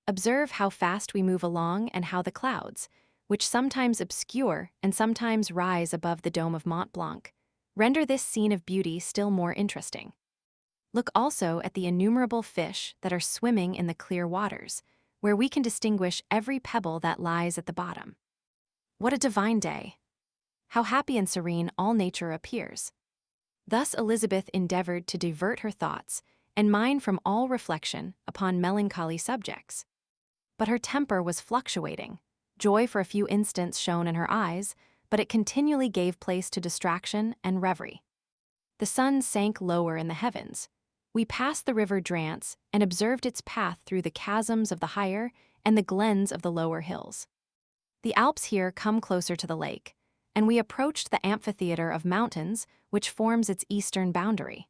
Observe how fast we move along and how the clouds, which sometimes obscure and sometimes rise above the dome of Mont Blanc, render this scene of beauty still more interesting. Look also at the innumerable fish that are swimming in the clear waters, where we can distinguish every pebble that lies at the bottom. What a divine day! How happy and serene all nature appears." Thus Elizabeth endeavored to divert her thoughts and mine from all reflection upon melancholy subjects. But her temper was fluctuating. Joy for a few instants shone in her eyes, but it continually gave place to distraction and reverie. The sun sank lower in the heavens. We passed the river Drance and observed its path through the chasms of the higher and the glens of the lower hills. The Alps here come closer to the lake, and we approached the amphitheater of mountains which forms its eastern boundary.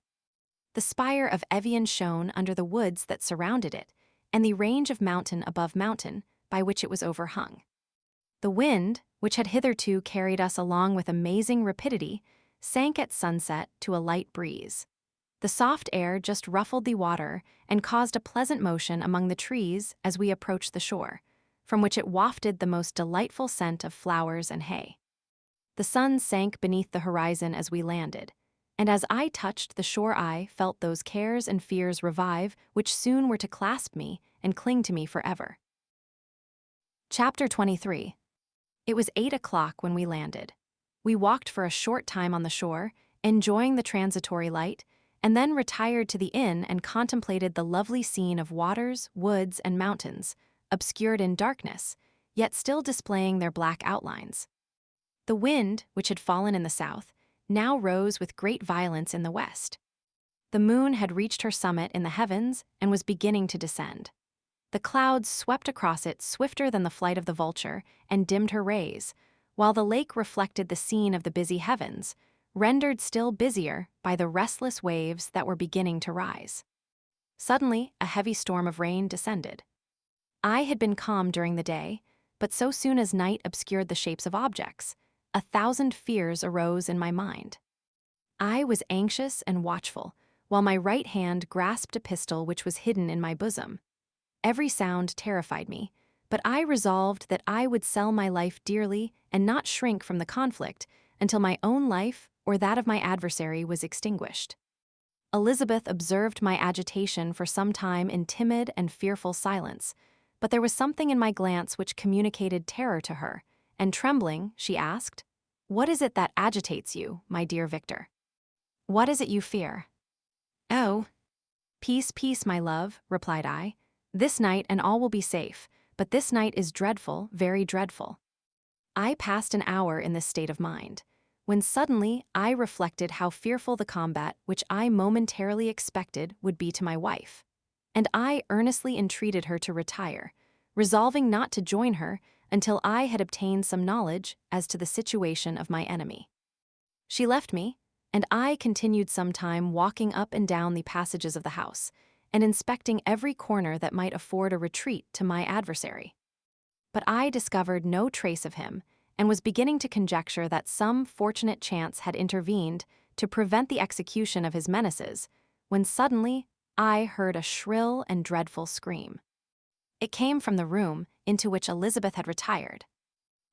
The spire of Evian shone under the woods that surrounded it, and the range of mountain above mountain by which it was overhung. The wind, which had hitherto carried us along with amazing rapidity, sank at sunset to a light breeze. The soft air just ruffled the water and caused a pleasant motion among the trees as we approached the shore, from which it wafted the most delightful scent of flowers and hay. The sun sank beneath the horizon as we landed, and as I touched the shore I felt those cares and fears revive which soon were to clasp me and cling to me forever. Chapter 23. It was 8 o'clock when we landed. We walked for a short time on the shore, enjoying the transitory light, and then retired to the inn and contemplated the lovely scene of waters, woods, and mountains, obscured in darkness, yet still displaying their black outlines. The wind, which had fallen in the south, now rose with great violence in the west. The moon had reached her summit in the heavens and was beginning to descend. The clouds swept across it swifter than the flight of the vulture and dimmed her rays, while the lake reflected the scene of the busy heavens, rendered still busier by the restless waves that were beginning to rise. Suddenly, a heavy storm of rain descended. I had been calm during the day, but so soon as night obscured the shapes of objects, 1,000 fears arose in my mind. I was anxious and watchful, while my right hand grasped a pistol which was hidden in my bosom. Every sound terrified me, but I resolved that I would sell my life dearly and not shrink from the conflict until my own life or that of my adversary was extinguished. Elizabeth observed my agitation for some time in timid and fearful silence, but there was something in my glance which communicated terror to her, and trembling, she asked, "What is it that agitates you, my dear Victor? What is it you fear?" "Oh, peace, peace, my love," replied I. "This night and all will be safe, but this night is dreadful, very dreadful." I passed an hour in this state of mind, when suddenly I reflected how fearful the combat which I momentarily expected would be to my wife, and I earnestly entreated her to retire, resolving not to join her until I had obtained some knowledge as to the situation of my enemy. She left me, and I continued some time walking up and down the passages of the house, and inspecting every corner that might afford a retreat to my adversary. But I discovered no trace of him, and was beginning to conjecture that some fortunate chance had intervened to prevent the execution of his menaces, when suddenly I heard a shrill and dreadful scream. It came from the room into which Elizabeth had retired.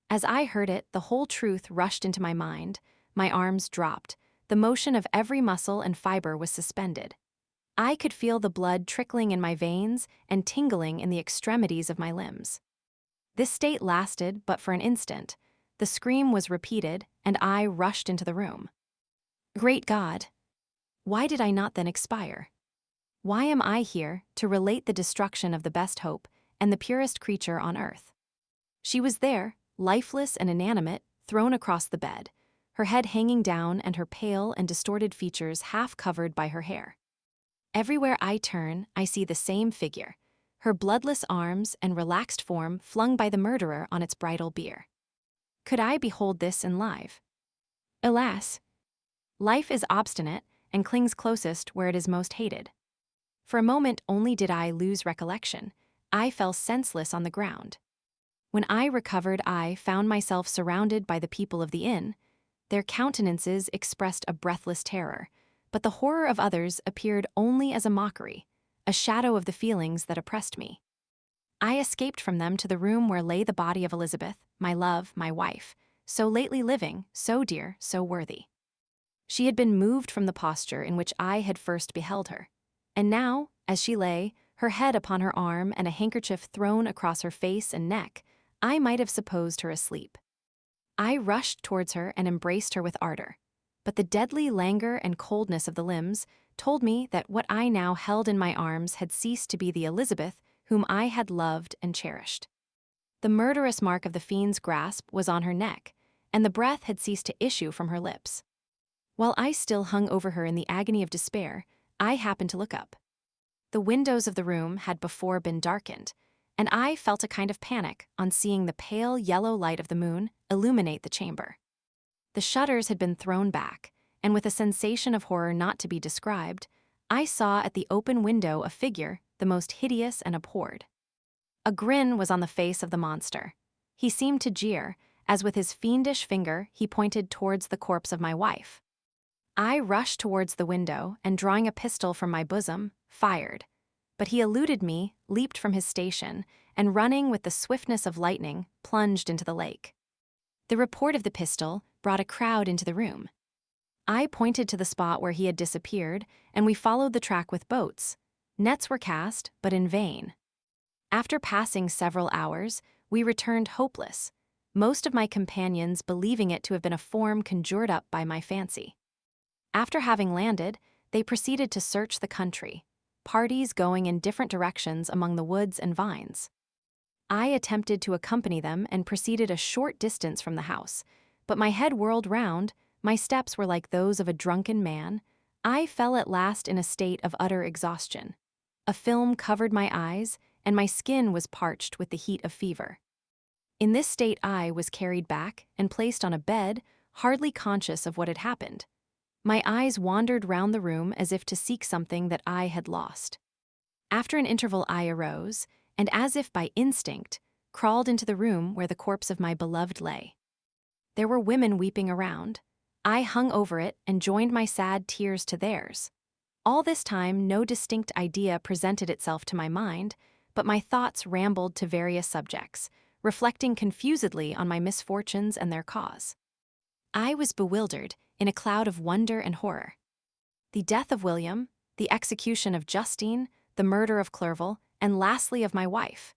As I heard it, the whole truth rushed into my mind, my arms dropped, the motion of every muscle and fiber was suspended. I could feel the blood trickling in my veins and tingling in the extremities of my limbs. This state lasted but for an instant. The scream was repeated, and I rushed into the room. Great God! Why did I not then expire? Why am I here to relate the destruction of the best hope and the purest creature on earth? She was there, lifeless and inanimate, thrown across the bed, her head hanging down and her pale and distorted features half covered by her hair. Everywhere I turn, I see the same figure, her bloodless arms and relaxed form flung by the murderer on its bridal bier. Could I behold this in life? Alas! Life is obstinate and clings closest where it is most hated. For a moment only did I lose recollection. I fell senseless on the ground. When I recovered, I found myself surrounded by the people of the inn. Their countenances expressed a breathless terror, but the horror of others appeared only as a mockery, a shadow of the feelings that oppressed me. I escaped from them to the room where lay the body of Elizabeth, my love, my wife, so lately living, so dear, so worthy. She had been moved from the posture in which I had first beheld her, and now, as she lay, her head upon her arm and a handkerchief thrown across her face and neck, I might have supposed her asleep. I rushed towards her and embraced her with ardor, but the deadly languor and coldness of the limbs told me that what I now held in my arms had ceased to be the Elizabeth whom I had loved and cherished. The murderous mark of the fiend's grasp was on her neck, and the breath had ceased to issue from her lips. While I still hung over her in the agony of despair, I happened to look up. The windows of the room had before been darkened, and I felt a kind of panic on seeing the pale yellow light of the moon illuminate the chamber. The shutters had been thrown back, and with a sensation of horror not to be described, I saw at the open window a figure the most hideous and abhorred. A grin was on the face of the monster. He seemed to jeer, as with his fiendish finger he pointed towards the corpse of my wife. I rushed towards the window and, drawing a pistol from my bosom, fired. But he eluded me, leaped from his station, and running with the swiftness of lightning, plunged into the lake. The report of the pistol brought a crowd into the room. I pointed to the spot where he had disappeared, and we followed the track with boats. Nets were cast, but in vain. After passing several hours, we returned hopeless, most of my companions believing it to have been a form conjured up by my fancy. After having landed, they proceeded to search the country, parties going in different directions among the woods and vines. I attempted to accompany them and proceeded a short distance from the house, but my head whirled round, my steps were like those of a drunken man. I fell at last in a state of utter exhaustion. A film covered my eyes, and my skin was parched with the heat of fever. In this state I was carried back and placed on a bed, hardly conscious of what had happened. My eyes wandered round the room as if to seek something that I had lost. After an interval I arose, and as if by instinct, crawled into the room where the corpse of my beloved lay. There were women weeping around. I hung over it and joined my sad tears to theirs. All this time no distinct idea presented itself to my mind, but my thoughts rambled to various subjects, reflecting confusedly on my misfortunes and their cause. I was bewildered in a cloud of wonder and horror. The death of William, the execution of Justine, the murder of Clerval, and lastly of my wife.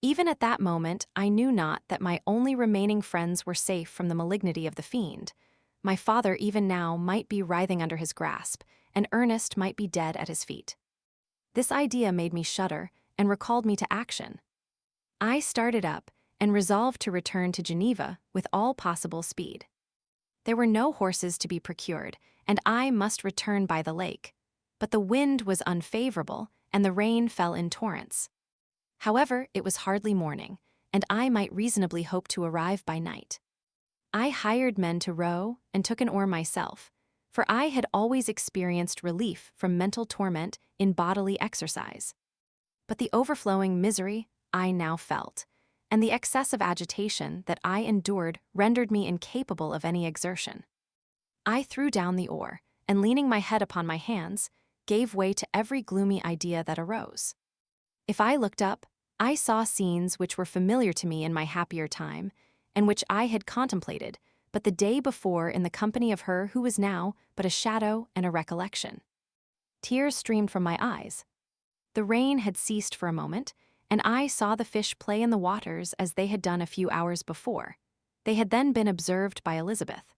Even at that moment I knew not that my only remaining friends were safe from the malignity of the fiend. My father even now might be writhing under his grasp, and Ernest might be dead at his feet. This idea made me shudder and recalled me to action. I started up and resolved to return to Geneva with all possible speed. There were no horses to be procured, and I must return by the lake. But the wind was unfavorable, and the rain fell in torrents. However, it was hardly morning, and I might reasonably hope to arrive by night. I hired men to row and took an oar myself, for I had always experienced relief from mental torment in bodily exercise. But the overflowing misery I now felt, and the excessive agitation that I endured rendered me incapable of any exertion. I threw down the oar, and leaning my head upon my hands, gave way to every gloomy idea that arose. If I looked up, I saw scenes which were familiar to me in my happier time, and which I had contemplated but the day before in the company of her who was now but a shadow and a recollection. Tears streamed from my eyes. The rain had ceased for a moment, and I saw the fish play in the waters as they had done a few hours before. They had then been observed by Elizabeth.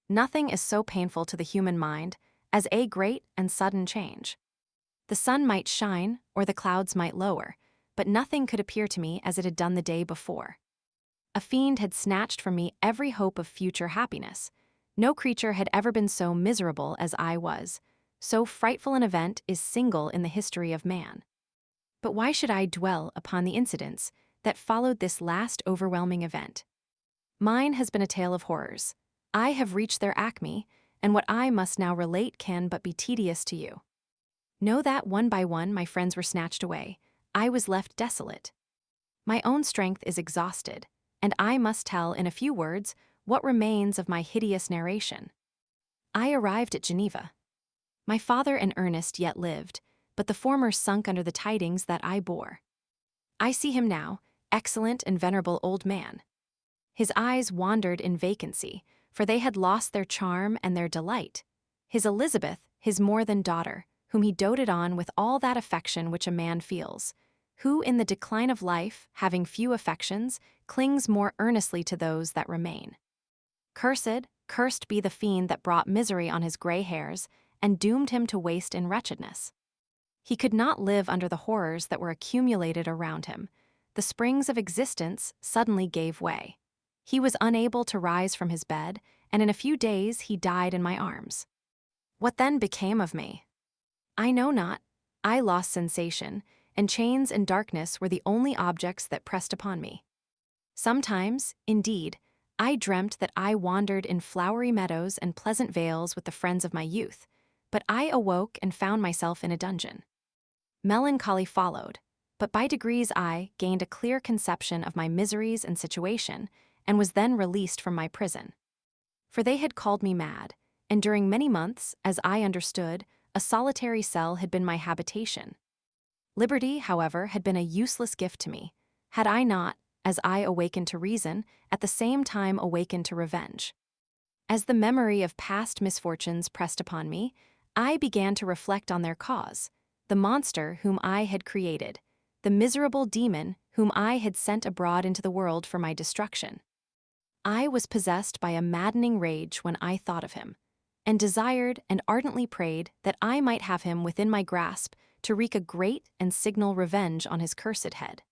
Nothing is so painful to the human mind as a great and sudden change. The sun might shine or the clouds might lower, but nothing could appear to me as it had done the day before. A fiend had snatched from me every hope of future happiness. No creature had ever been so miserable as I was. So frightful an event is single in the history of man. But why should I dwell upon the incidents that followed this last overwhelming event? Mine has been a tale of horrors. I have reached their acme, and what I must now relate can but be tedious to you. Know that one by one my friends were snatched away. I was left desolate. My own strength is exhausted, and I must tell in a few words what remains of my hideous narration. I arrived at Geneva. My father and Ernest yet lived, but the former sunk under the tidings that I bore. I see him now, excellent and venerable old man. His eyes wandered in vacancy, for they had lost their charm and their delight. His Elizabeth, his more than daughter, whom he doted on with all that affection which a man feels, who in the decline of life, having few affections, clings more earnestly to those that remain. Cursed be the fiend that brought misery on his gray hairs, and doomed him to waste in wretchedness. He could not live under the horrors that were accumulated around him. The springs of existence suddenly gave way. He was unable to rise from his bed, and in a few days he died in my arms. What then became of me? I know not. I lost sensation, and chains and darkness were the only objects that pressed upon me. Sometimes, indeed, I dreamt that I wandered in flowery meadows and pleasant vales with the friends of my youth, but I awoke and found myself in a dungeon. Melancholy followed, but by degrees I gained a clear conception of my miseries and situation, and was then released from my prison. For they had called me mad, and during many months, as I understood, a solitary cell had been my habitation. Liberty, however, had been a useless gift to me, had I not, as I awakened to reason, at the same time awakened to revenge. As the memory of past misfortunes pressed upon me, I began to reflect on their cause, the monster whom I had created, the miserable demon whom I had sent abroad into the world for my destruction. I was possessed by a maddening rage when I thought of him, and desired and ardently prayed that I might have him within my grasp to wreak a great and signal revenge on his cursed head.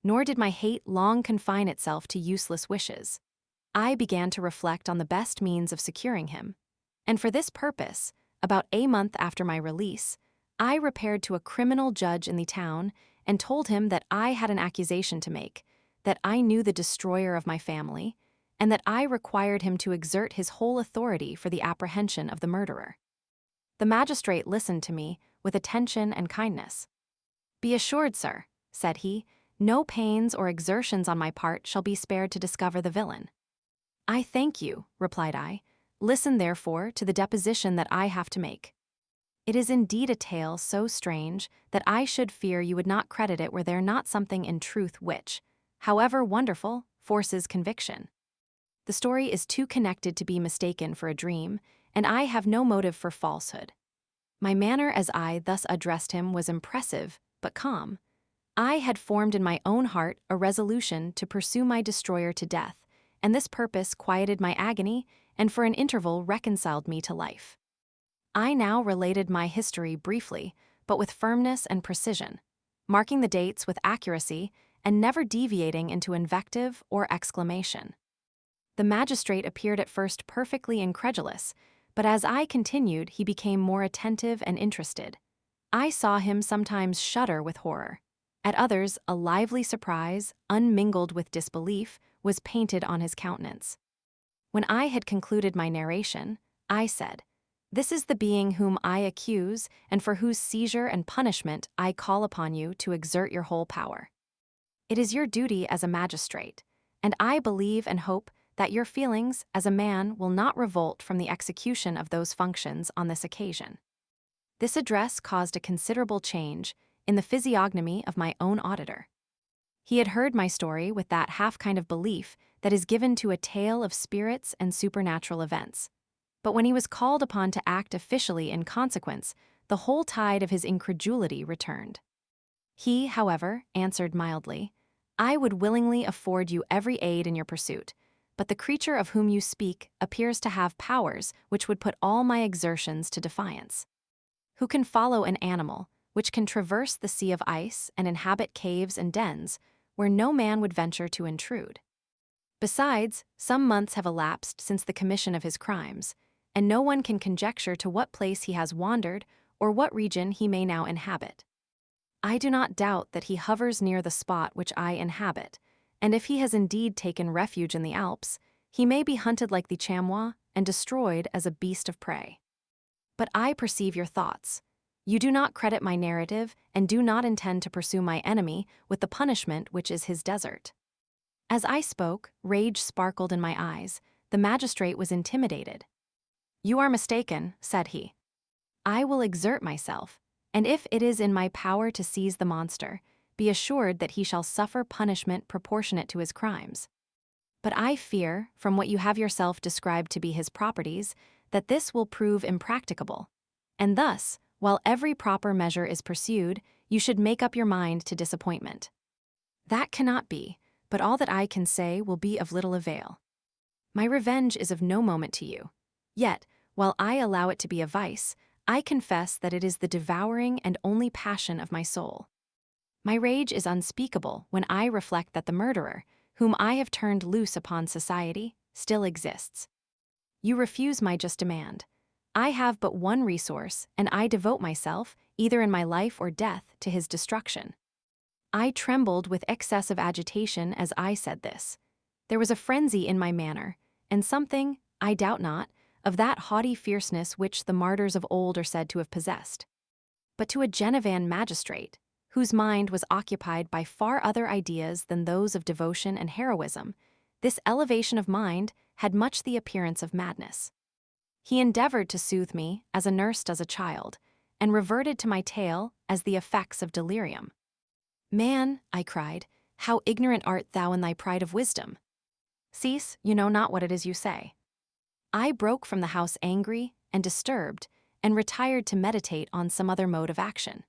Nor did my hate long confine itself to useless wishes. I began to reflect on the best means of securing him, and for this purpose, about a month after my release, I repaired to a criminal judge in the town and told him that I had an accusation to make, that I knew the destroyer of my family, and that I required him to exert his whole authority for the apprehension of the murderer. The magistrate listened to me with attention and kindness. "Be assured, sir," said he, "no pains or exertions on my part shall be spared to discover the villain." "I thank you," replied I. "Listen, therefore, to the deposition that I have to make. It is indeed a tale so strange that I should fear you would not credit it were there not something in truth which, however wonderful, forces conviction. The story is too connected to be mistaken for a dream, and I have no motive for falsehood." My manner as I thus addressed him was impressive, but calm. I had formed in my own heart a resolution to pursue my destroyer to death, and this purpose quieted my agony and for an interval reconciled me to life. I now related my history briefly, but with firmness and precision, marking the dates with accuracy and never deviating into invective or exclamation. The magistrate appeared at first perfectly incredulous, but as I continued he became more attentive and interested. I saw him sometimes shudder with horror. At others, a lively surprise, unmingled with disbelief, was painted on his countenance. When I had concluded my narration, I said, "This is the being whom I accuse and for whose seizure and punishment I call upon you to exert your whole power. It is your duty as a magistrate, and I believe and hope that your feelings as a man will not revolt from the execution of those functions on this occasion." This address caused a considerable change in the physiognomy of my own auditor. He had heard my story with that half kind of belief that is given to a tale of spirits and supernatural events. But when he was called upon to act officially in consequence, the whole tide of his incredulity returned. He, however, answered mildly, "I would willingly afford you every aid in your pursuit, but the creature of whom you speak appears to have powers which would put all my exertions to defiance. Who can follow an animal which can traverse the sea of ice and inhabit caves and dens where no man would venture to intrude? Besides, some months have elapsed since the commission of his crimes, and no one can conjecture to what place he has wandered or what region he may now inhabit. I do not doubt that he hovers near the spot which I inhabit, and if he has indeed taken refuge in the Alps, he may be hunted like the chamois and destroyed as a beast of prey. But I perceive your thoughts. You do not credit my narrative and do not intend to pursue my enemy with the punishment which is his desert." As I spoke, rage sparkled in my eyes. The magistrate was intimidated. "You are mistaken," said he. "I will exert myself, and if it is in my power to seize the monster, be assured that he shall suffer punishment proportionate to his crimes. But I fear, from what you have yourself described to be his properties, that this will prove impracticable, and thus, while every proper measure is pursued, you should make up your mind to disappointment. That cannot be, but all that I can say will be of little avail. My revenge is of no moment to you. Yet, while I allow it to be a vice, I confess that it is the devouring and only passion of my soul. My rage is unspeakable when I reflect that the murderer, whom I have turned loose upon society, still exists. You refuse my just demand. I have but one resource, and I devote myself, either in my life or death, to his destruction." I trembled with excessive agitation as I said this. There was a frenzy in my manner, and something, I doubt not, of that haughty fierceness which the martyrs of old are said to have possessed. but to a Genevan magistrate, whose mind was occupied by far other ideas than those of devotion and heroism, this elevation of mind had much the appearance of madness. He endeavored to soothe me as a nurse does a child, and reverted to my tale as the effects of delirium. "Man," I cried, "how ignorant art thou in thy pride of wisdom! Cease, you know not what it is you say." I broke from the house angry and disturbed, and retired to meditate on some other mode of action.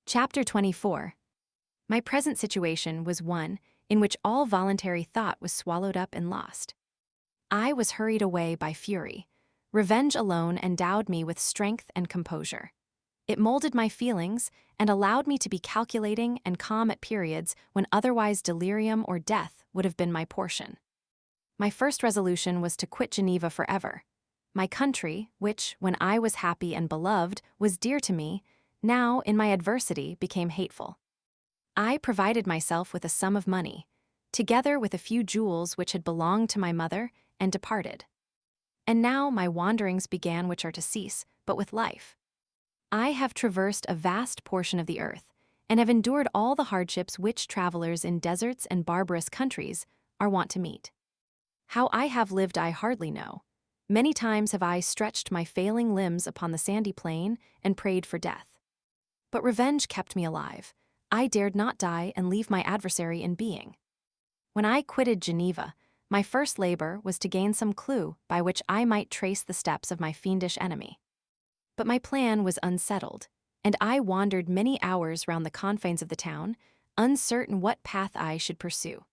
Chapter 24. My present situation was one in which all voluntary thought was swallowed up and lost. I was hurried away by fury. Revenge alone endowed me with strength and composure. It molded my feelings and allowed me to be calculating and calm at periods when otherwise delirium or death would have been my portion. My first resolution was to quit Geneva forever. My country, which, when I was happy and beloved, was dear to me, now, in my adversity, became hateful. I provided myself with a sum of money, together with a few jewels which had belonged to my mother, and departed. And now my wanderings began which are to cease, but with life. I have traversed a vast portion of the earth, and have endured all the hardships which travelers in deserts and barbarous countries are wont to meet. How I have lived I hardly know. Many times have I stretched my failing limbs upon the sandy plain and prayed for death. But revenge kept me alive. I dared not die and leave my adversary in being. When I quitted Geneva, my first labor was to gain some clue by which I might trace the steps of my fiendish enemy. But my plan was unsettled, and I wandered many hours round the confines of the town, uncertain what path I should pursue.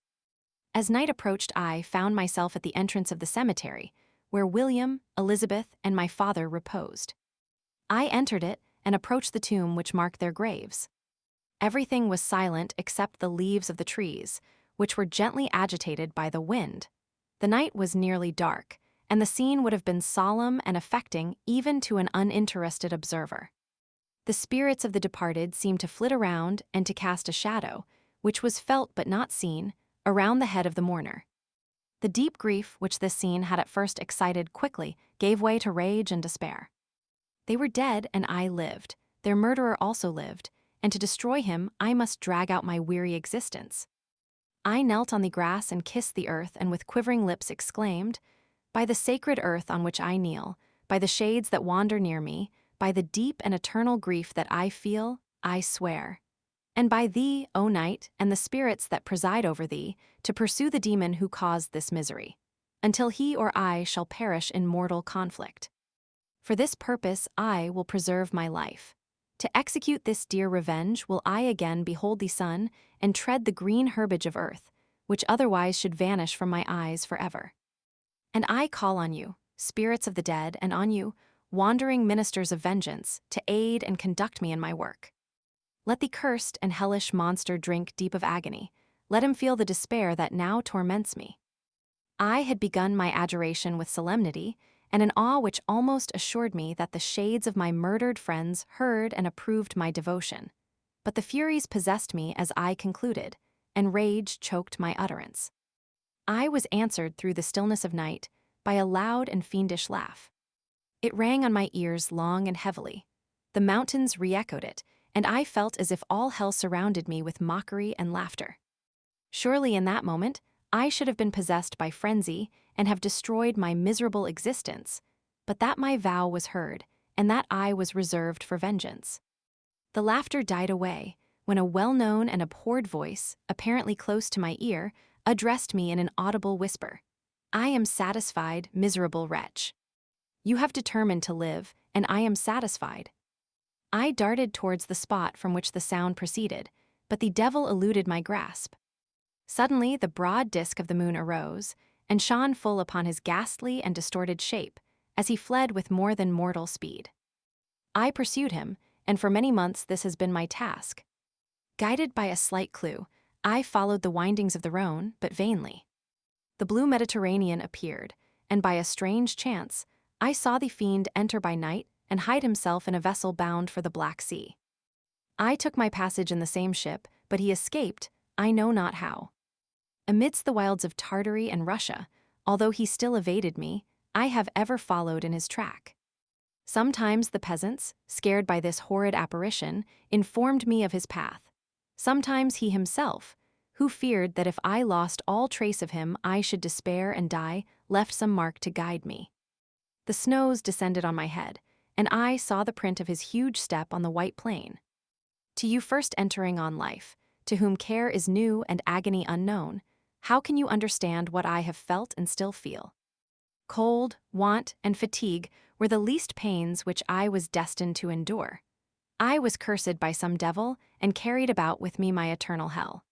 As night approached, I found myself at the entrance of the cemetery, where William, Elizabeth, and my father reposed. I entered it and approached the tomb which marked their graves. Everything was silent except the leaves of the trees, which were gently agitated by the wind. The night was nearly dark, and the scene would have been solemn and affecting even to an uninterested observer. The spirits of the departed seemed to flit around and to cast a shadow, which was felt but not seen, around the head of the mourner. The deep grief which this scene had at first excited quickly gave way to rage and despair. They were dead and I lived, their murderer also lived, and to destroy him I must drag out my weary existence. I knelt on the grass and kissed the earth, and with quivering lips exclaimed, "By the sacred earth on which I kneel, by the shades that wander near me, by the deep and eternal grief that I feel, I swear. And by thee, O night, and the spirits that preside over thee, to pursue the demon who caused this misery, until he or I shall perish in mortal conflict. For this purpose I will preserve my life. To execute this dear revenge will I again behold the sun and tread the green herbage of earth, which otherwise should vanish from my eyes forever. And I call on you, spirits of the dead, and on you, wandering ministers of vengeance, to aid and conduct me in my work. Let the cursed and hellish monster drink deep of agony. Let him feel the despair that now torments me." I had begun my adjuration with solemnity, and an awe which almost assured me that the shades of my murdered friends heard and approved my devotion. But the furies possessed me as I concluded, and rage choked my utterance. I was answered through the stillness of night by a loud and fiendish laugh. It rang on my ears long and heavily. The mountains re-echoed it, and I felt as if all hell surrounded me with mockery and laughter. Surely in that moment, I should have been possessed by frenzy and have destroyed my miserable existence, but that my vow was heard, and that I was reserved for vengeance. The laughter died away, when a well-known and abhorred voice, apparently close to my ear, addressed me in an audible whisper. "I am satisfied, miserable wretch. You have determined to live, and I am satisfied." I darted towards the spot from which the sound proceeded, but the devil eluded my grasp. Suddenly the broad disk of the moon arose, and shone full upon his ghastly and distorted shape, as he fled with more than mortal speed. I pursued him, and for many months this has been my task. Guided by a slight clue, I followed the windings of the Rhone, but vainly. The blue Mediterranean appeared, and by a strange chance, I saw the fiend enter by night and hide himself in a vessel bound for the Black Sea. I took my passage in the same ship, but he escaped, I know not how. Amidst the wilds of Tartary and Russia, although he still evaded me, I have ever followed in his track. Sometimes the peasants, scared by this horrid apparition, informed me of his path. Sometimes he himself, who feared that if I lost all trace of him I should despair and die, left some mark to guide me. The snows descended on my head, and I saw the print of his huge step on the white plain. To you first entering on life, to whom care is new and agony unknown, how can you understand what I have felt and still feel? Cold, want, and fatigue were the least pains which I was destined to endure. I was cursed by some devil and carried about with me my eternal hell.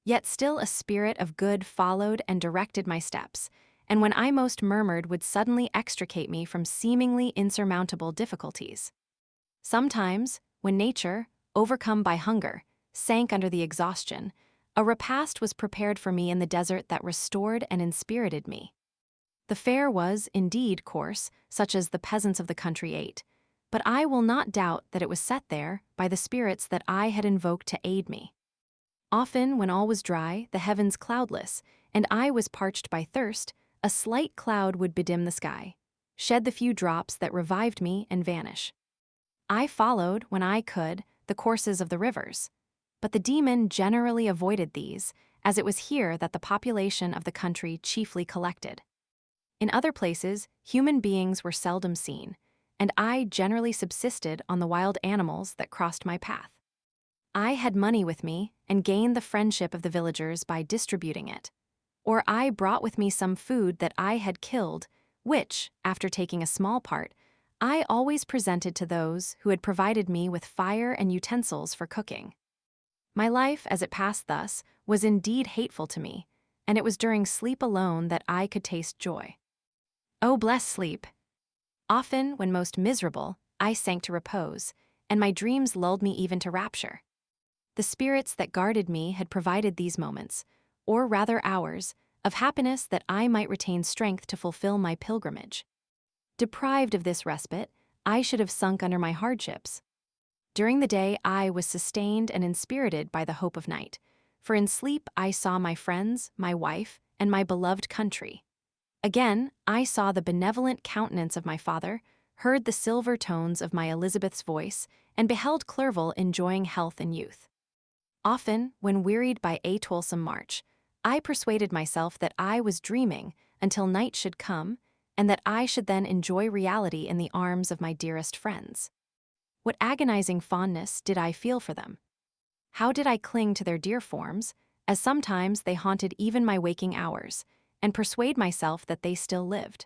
Yet still a spirit of good followed and directed my steps, and when I most murmured would suddenly extricate me from seemingly insurmountable difficulties. Sometimes, when nature, overcome by hunger, sank under the exhaustion, a repast was prepared for me in the desert that restored and inspirited me. The fare was, indeed, coarse, such as the peasants of the country ate, but I will not doubt that it was set there by the spirits that I had invoked to aid me. Often, when all was dry, the heavens cloudless, and I was parched by thirst, a slight cloud would bedim the sky, shed the few drops that revived me, and vanish. I followed, when I could, the courses of the rivers, but the demon generally avoided these, as it was here that the population of the country chiefly collected. In other places, human beings were seldom seen, and I generally subsisted on the wild animals that crossed my path. I had money with me and gained the friendship of the villagers by distributing it, or I brought with me some food that I had killed, which, after taking a small part, I always presented to those who had provided me with fire and utensils for cooking. My life, as it passed thus, was indeed hateful to me, and it was during sleep alone that I could taste joy. Oh, bless sleep! Often, when most miserable, I sank to repose, and my dreams lulled me even to rapture. The spirits that guarded me had provided these moments, or rather hours, of happiness that I might retain strength to fulfill my pilgrimage. Deprived of this respite, I should have sunk under my hardships. During the day I was sustained and inspirited by the hope of night, for in sleep I saw my friends, my wife, and my beloved country. Again, I saw the benevolent countenance of my father, heard the silver tones of my Elizabeth's voice, and beheld Clerval enjoying health and youth. Often, when wearied by a toilsome march, I persuaded myself that I was dreaming until night should come, and that I should then enjoy reality in the arms of my dearest friends. What agonizing fondness did I feel for them? How did I cling to their dear forms, as sometimes they haunted even my waking hours, and persuade myself that they still lived.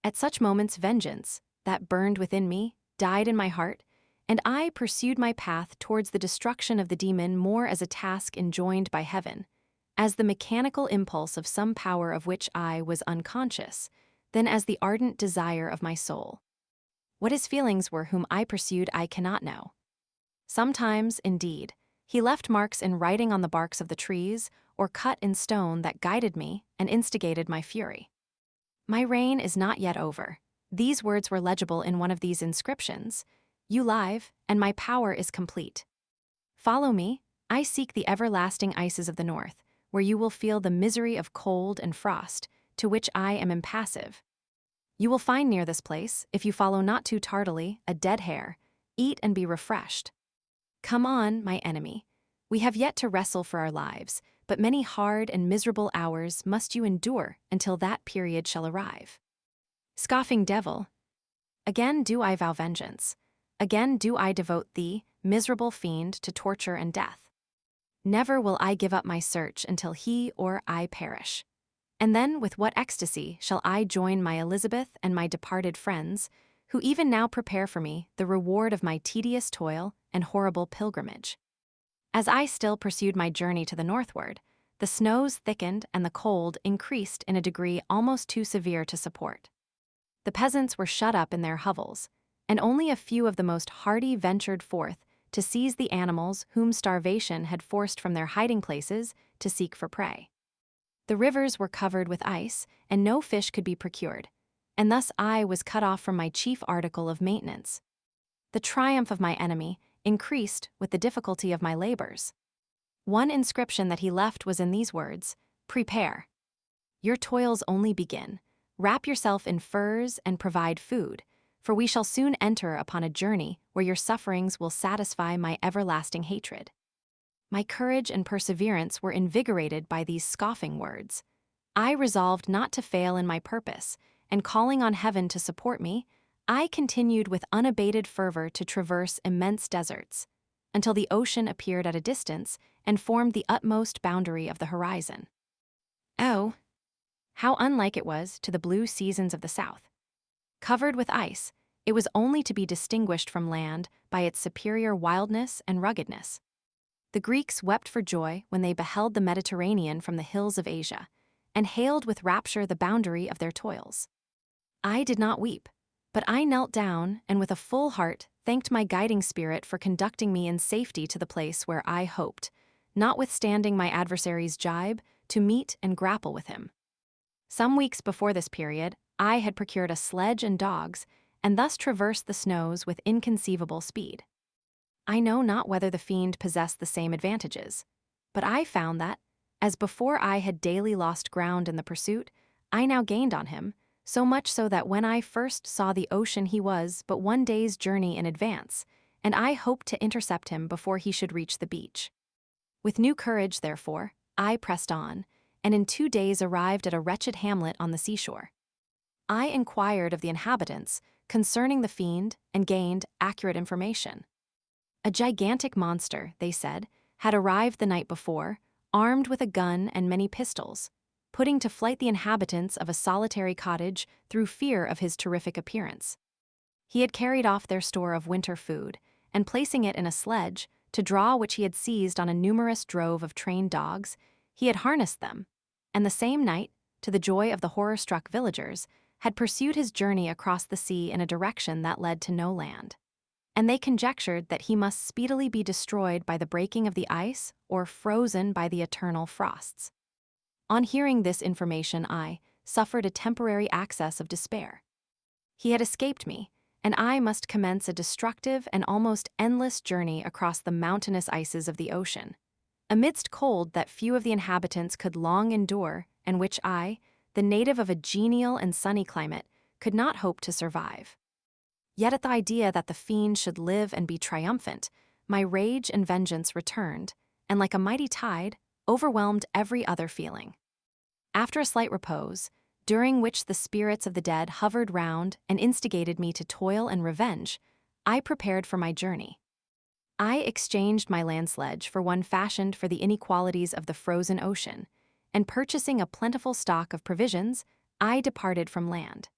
At such moments vengeance, that burned within me, died in my heart, and I pursued my path towards the destruction of the demon more as a task enjoined by heaven, as the mechanical impulse of some power of which I was unconscious, than as the ardent desire of my soul. What his feelings were whom I pursued I cannot know. Sometimes, indeed, he left marks in writing on the barks of the trees, or cut in stone that guided me and instigated my fury. My reign is not yet over. These words were legible in one of these inscriptions: "You live, and my power is complete. Follow me, I seek the everlasting ices of the north, where you will feel the misery of cold and frost, to which I am impassive. You will find near this place, if you follow not too tardily, a dead hare. Eat and be refreshed. Come on, my enemy. We have yet to wrestle for our lives, but many hard and miserable hours must you endure until that period shall arrive. Scoffing devil, again do I vow vengeance. Again do I devote thee, miserable fiend, to torture and death. Never will I give up my search until he or I perish. And then with what ecstasy shall I join my Elizabeth and my departed friends, who even now prepare for me the reward of my tedious toil and horrible pilgrimage. As I still pursued my journey to the northward, the snows thickened and the cold increased in a degree almost too severe to support. The peasants were shut up in their hovels, and only a few of the most hardy ventured forth to seize the animals whom starvation had forced from their hiding places to seek for prey. The rivers were covered with ice, and no fish could be procured, and thus I was cut off from my chief article of maintenance. The triumph of my enemy increased with the difficulty of my labors. One inscription that he left was in these words: "Prepare. Your toils only begin. Wrap yourself in furs and provide food, for we shall soon enter upon a journey where your sufferings will satisfy my everlasting hatred." My courage and perseverance were invigorated by these scoffing words. I resolved not to fail in my purpose, and calling on heaven to support me, I continued with unabated fervor to traverse immense deserts, until the ocean appeared at a distance and formed the utmost boundary of the horizon. Oh, how unlike it was to the blue seasons of the south! Covered with ice, it was only to be distinguished from land by its superior wildness and ruggedness. The Greeks wept for joy when they beheld the Mediterranean from the hills of Asia, and hailed with rapture the boundary of their toils. I did not weep, but I knelt down and with a full heart thanked my guiding spirit for conducting me in safety to the place where I hoped, notwithstanding my adversary's jibe, to meet and grapple with him. Some weeks before this period, I had procured a sledge and dogs, and thus traversed the snows with inconceivable speed. I know not whether the fiend possessed the same advantages, but I found that, as before I had daily lost ground in the pursuit, I now gained on him, so much so that when I first saw the ocean he was but 1 day's journey in advance, and I hoped to intercept him before he should reach the beach. With new courage, therefore, I pressed on, and in 2 days arrived at a wretched hamlet on the seashore. I inquired of the inhabitants concerning the fiend and gained accurate information. A gigantic monster, they said, had arrived the night before, armed with a gun and many pistols, putting to flight the inhabitants of a solitary cottage through fear of his terrific appearance. He had carried off their store of winter food, and placing it in a sledge, to draw which he had seized on a numerous drove of trained dogs, he had harnessed them, and the same night, to the joy of the horror-struck villagers, had pursued his journey across the sea in a direction that led to no land. And they conjectured that he must speedily be destroyed by the breaking of the ice or frozen by the eternal frosts. On hearing this information, I suffered a temporary access of despair. He had escaped me, and I must commence a destructive and almost endless journey across the mountainous ices of the ocean, amidst cold that few of the inhabitants could long endure, and which I, the native of a genial and sunny climate, could not hope to survive. Yet at the idea that the fiend should live and be triumphant, my rage and vengeance returned, and like a mighty tide, overwhelmed every other feeling. After a slight repose, during which the spirits of the dead hovered round and instigated me to toil and revenge, I prepared for my journey. I exchanged my land sledge for one fashioned for the inequalities of the frozen ocean, and purchasing a plentiful stock of provisions, I departed from land.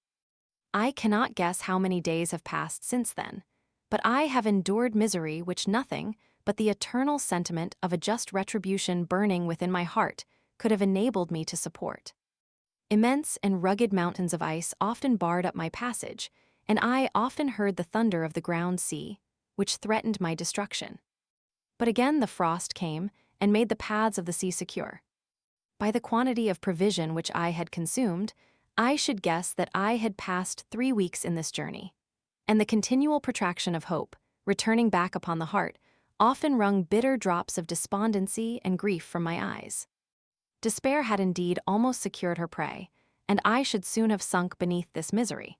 I cannot guess how many days have passed since then, but I have endured misery which nothing but the eternal sentiment of a just retribution burning within my heart could have enabled me to support. Immense and rugged mountains of ice often barred up my passage, and I often heard the thunder of the ground sea, which threatened my destruction. But again the frost came and made the paths of the sea secure. By the quantity of provision which I had consumed, I should guess that I had passed 3 weeks in this journey, and the continual protraction of hope, returning back upon the heart, often wrung bitter drops of despondency and grief from my eyes. Despair had indeed almost secured her prey, and I should soon have sunk beneath this misery.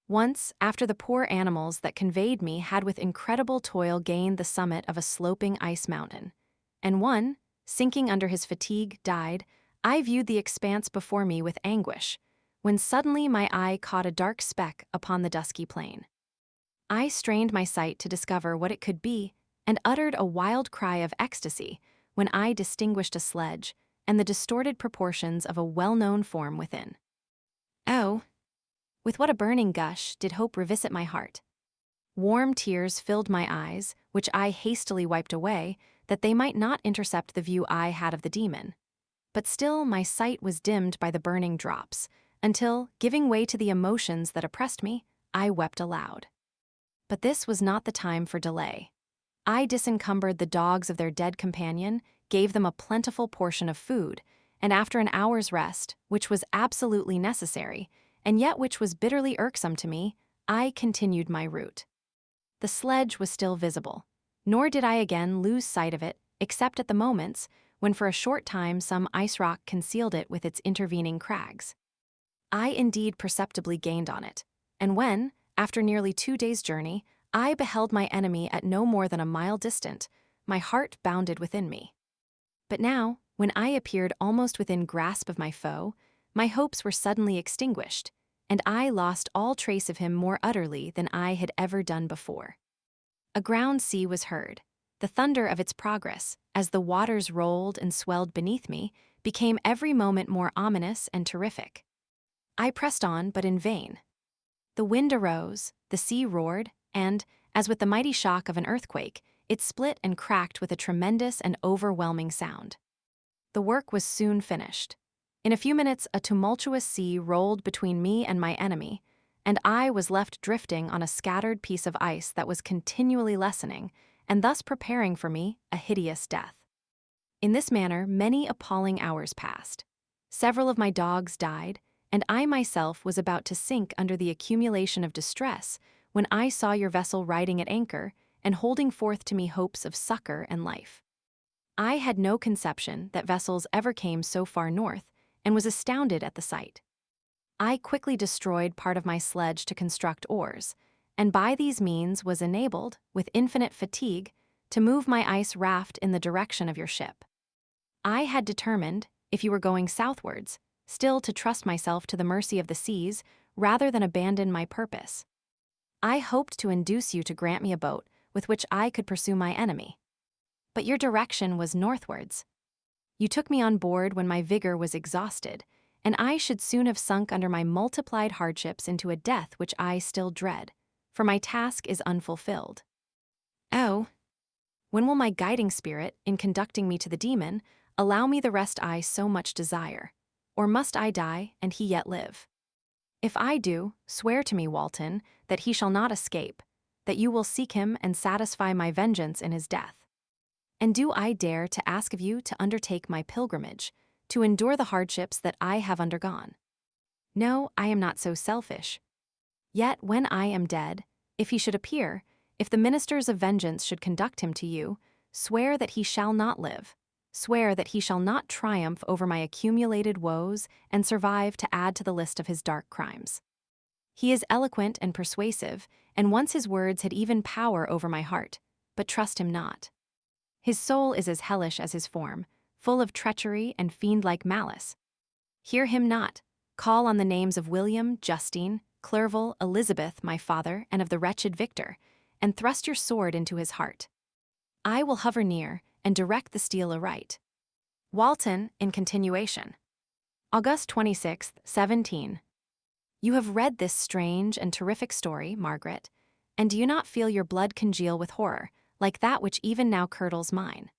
Once, after the poor animals that conveyed me had with incredible toil gained the summit of a sloping ice mountain, and one, sinking under his fatigue, died, I viewed the expanse before me with anguish, when suddenly my eye caught a dark speck upon the dusky plain. I strained my sight to discover what it could be, and uttered a wild cry of ecstasy when I distinguished a sledge and the distorted proportions of a well-known form within. Oh, with what a burning gush did hope revisit my heart! Warm tears filled my eyes, which I hastily wiped away, that they might not intercept the view I had of the demon. But still my sight was dimmed by the burning drops, until, giving way to the emotions that oppressed me, I wept aloud. But this was not the time for delay. I disencumbered the dogs of their dead companion, gave them a plentiful portion of food, and after an hour's rest, which was absolutely necessary, and yet which was bitterly irksome to me, I continued my route. The sledge was still visible, nor did I again lose sight of it, except at the moments when for a short time some ice rock concealed it with its intervening crags. I indeed perceptibly gained on it, and when, After nearly 2 days' journey, I beheld my enemy at no more than a mile distant. My heart bounded within me. But now, when I appeared almost within grasp of my foe, my hopes were suddenly extinguished, and I lost all trace of him more utterly than I had ever done before. A ground sea was heard. The thunder of its progress, as the waters rolled and swelled beneath me, became every moment more ominous and terrific. I pressed on, but in vain. The wind arose, the sea roared, and, as with the mighty shock of an earthquake, it split and cracked with a tremendous and overwhelming sound. The work was soon finished. In a few minutes, a tumultuous sea rolled between me and my enemy, and I was left drifting on a scattered piece of ice that was continually lessening, and thus preparing for me a hideous death. In this manner, many appalling hours passed. Several of my dogs died, and I myself was about to sink under the accumulation of distress when I saw your vessel riding at anchor and holding forth to me hopes of succor and life. I had no conception that vessels ever came so far north, and was astounded at the sight. I quickly destroyed part of my sledge to construct oars, and by these means was enabled, with infinite fatigue, to move my ice raft in the direction of your ship. I had determined, if you were going southwards, still to trust myself to the mercy of the seas rather than abandon my purpose. I hoped to induce you to grant me a boat with which I could pursue my enemy. But your direction was northwards. You took me on board when my vigor was exhausted, and I should soon have sunk under my multiplied hardships into a death which I still dread, for my task is unfulfilled. Oh, when will my guiding spirit, in conducting me to the demon, allow me the rest I so much desire? Or must I die, and he yet live? If I do, swear to me, Walton, that he shall not escape, that you will seek him and satisfy my vengeance in his death. And do I dare to ask of you to undertake my pilgrimage, to endure the hardships that I have undergone? No, I am not so selfish. Yet when I am dead, if he should appear, if the ministers of vengeance should conduct him to you, swear that he shall not live. Swear that he shall not triumph over my accumulated woes and survive to add to the list of his dark crimes. He is eloquent and persuasive, and once his words had even power over my heart, but trust him not. His soul is as hellish as his form, full of treachery and fiend-like malice. Hear him not. Call on the names of William, Justine, Clerval, Elizabeth, my father, and of the wretched Victor, and thrust your sword into his heart. I will hover near and direct the steel aright. Walton, in continuation. August 26, 17. You have read this strange and terrific story, Margaret, and do you not feel your blood congeal with horror, like that which even now curdles mine?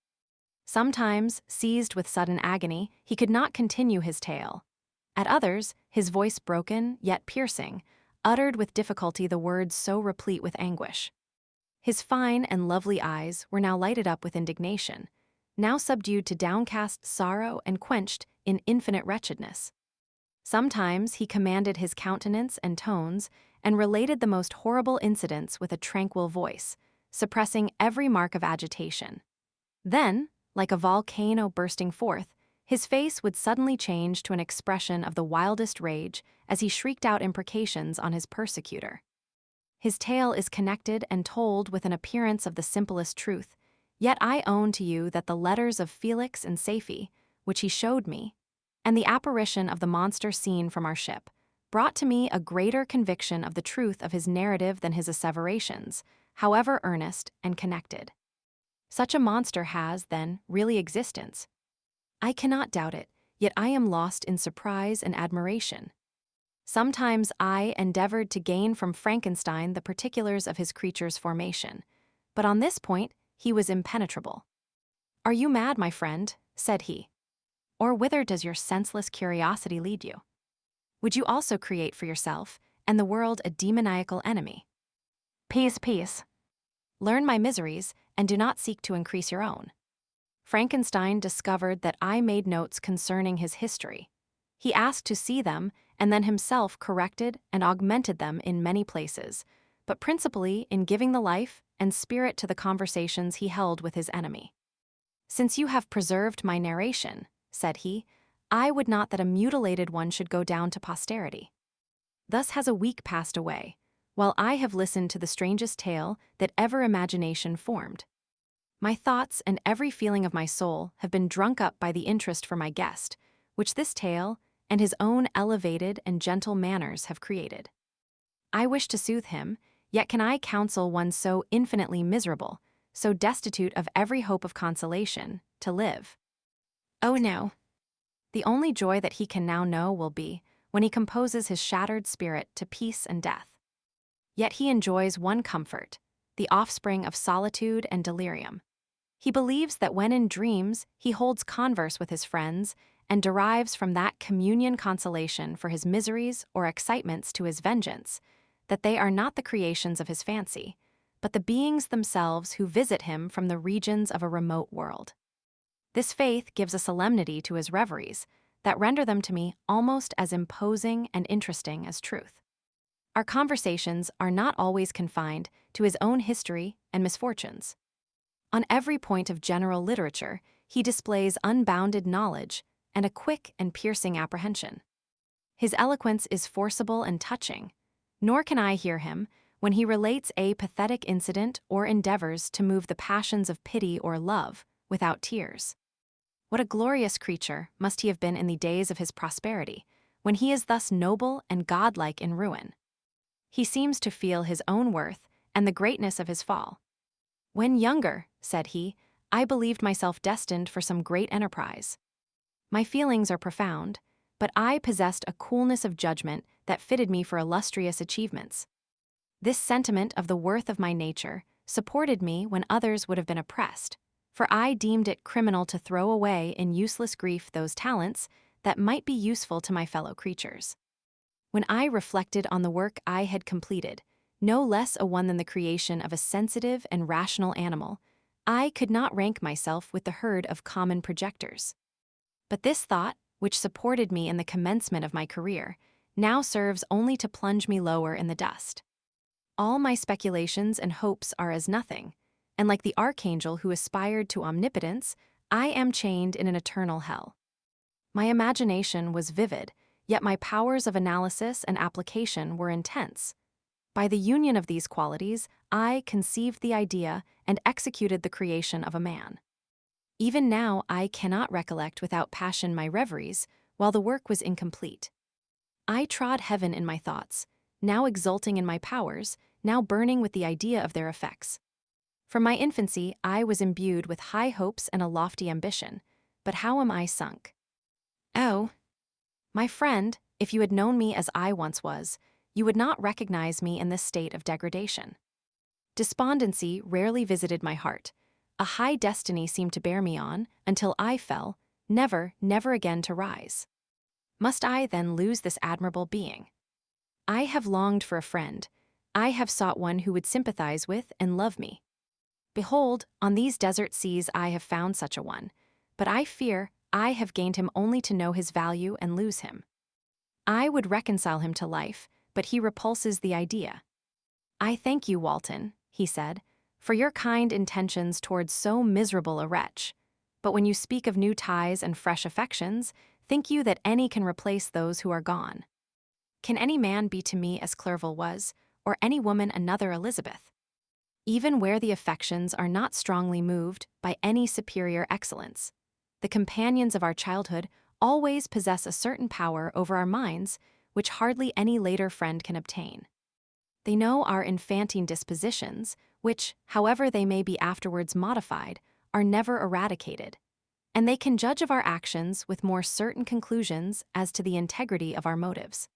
Sometimes, seized with sudden agony, he could not continue his tale. At others, his voice broken, yet piercing, uttered with difficulty the words so replete with anguish. His fine and lovely eyes were now lighted up with indignation, now subdued to downcast sorrow and quenched in infinite wretchedness. Sometimes he commanded his countenance and tones, and related the most horrible incidents with a tranquil voice, suppressing every mark of agitation. Then, like a volcano bursting forth, his face would suddenly change to an expression of the wildest rage as he shrieked out imprecations on his persecutor. His tale is connected and told with an appearance of the simplest truth, yet I own to you that the letters of Felix and Safie, which he showed me, and the apparition of the monster seen from our ship, brought to me a greater conviction of the truth of his narrative than his asseverations, however earnest and connected. Such a monster has, then, really existence. I cannot doubt it, yet I am lost in surprise and admiration. Sometimes I endeavored to gain from Frankenstein the particulars of his creature's formation, but on this point he was impenetrable. "Are you mad, my friend?" said he. "Or whither does your senseless curiosity lead you? Would you also create for yourself and the world a demoniacal enemy? Peace, peace. Learn my miseries and do not seek to increase your own." Frankenstein discovered that I made notes concerning his history. He asked to see them and then himself corrected and augmented them in many places, but principally in giving the life and spirit to the conversations he held with his enemy. "Since you have preserved my narration," said he, "I would not that a mutilated one should go down to posterity." Thus has a week passed away. while I have listened to the strangest tale that ever imagination formed. My thoughts and every feeling of my soul have been drunk up by the interest for my guest, which this tale and his own elevated and gentle manners have created. I wish to soothe him, yet can I counsel one so infinitely miserable, so destitute of every hope of consolation, to live? Oh no! The only joy that he can now know will be when he composes his shattered spirit to peace and death. Yet he enjoys one comfort, the offspring of solitude and delirium. He believes that when in dreams he holds converse with his friends and derives from that communion consolation for his miseries or excitements to his vengeance, that they are not the creations of his fancy, but the beings themselves who visit him from the regions of a remote world. This faith gives a solemnity to his reveries that render them to me almost as imposing and interesting as truth. Our conversations are not always confined to his own history and misfortunes. On every point of general literature, he displays unbounded knowledge and a quick and piercing apprehension. His eloquence is forcible and touching, nor can I hear him when he relates a pathetic incident or endeavors to move the passions of pity or love without tears. What a glorious creature must he have been in the days of his prosperity, when he is thus noble and godlike in ruin. He seems to feel his own worth and the greatness of his fall. When younger, said he, I believed myself destined for some great enterprise. My feelings are profound, but I possessed a coolness of judgment that fitted me for illustrious achievements. This sentiment of the worth of my nature supported me when others would have been oppressed, for I deemed it criminal to throw away in useless grief those talents that might be useful to my fellow creatures. When I reflected on the work I had completed, no less a one than the creation of a sensitive and rational animal, I could not rank myself with the herd of common projectors. But this thought, which supported me in the commencement of my career, now serves only to plunge me lower in the dust. All my speculations and hopes are as nothing, and like the archangel who aspired to omnipotence, I am chained in an eternal hell. My imagination was vivid, yet my powers of analysis and application were intense. By the union of these qualities, I conceived the idea and executed the creation of a man. Even now I cannot recollect without passion my reveries, while the work was incomplete. I trod heaven in my thoughts, now exulting in my powers, now burning with the idea of their effects. From my infancy I was imbued with high hopes and a lofty ambition, but how am I sunk? Oh, my friend, if you had known me as I once was, you would not recognize me in this state of degradation. Despondency rarely visited my heart. A high destiny seemed to bear me on, until I fell, never, never again to rise. Must I then lose this admirable being? I have longed for a friend. I have sought one who would sympathize with and love me. Behold, on these desert seas I have found such a one, but I fear I have gained him only to know his value and lose him. I would reconcile him to life, but he repulses the idea. I thank you, Walton, he said, for your kind intentions towards so miserable a wretch. But when you speak of new ties and fresh affections, think you that any can replace those who are gone? Can any man be to me as Clerval was, or any woman another Elizabeth? Even where the affections are not strongly moved by any superior excellence, the companions of our childhood always possess a certain power over our minds which hardly any later friend can obtain. They know our infantine dispositions, which, however they may be afterwards modified, are never eradicated, and they can judge of our actions with more certain conclusions as to the integrity of our motives.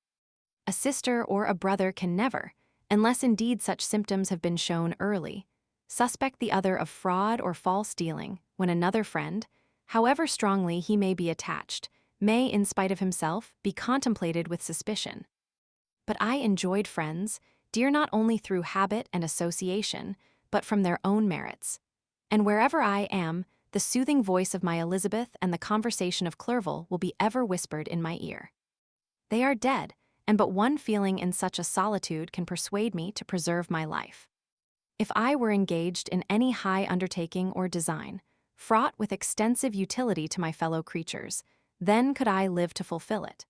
A sister or a brother can never, unless indeed such symptoms have been shown early, suspect the other of fraud or false dealing when another friend, however strongly he may be attached, may, in spite of himself, be contemplated with suspicion. But I enjoyed friends, dear not only through habit and association, but from their own merits. And wherever I am, the soothing voice of my Elizabeth and the conversation of Clerval will be ever whispered in my ear. They are dead, and but one feeling in such a solitude can persuade me to preserve my life. If I were engaged in any high undertaking or design, fraught with extensive utility to my fellow creatures, then could I live to fulfill it.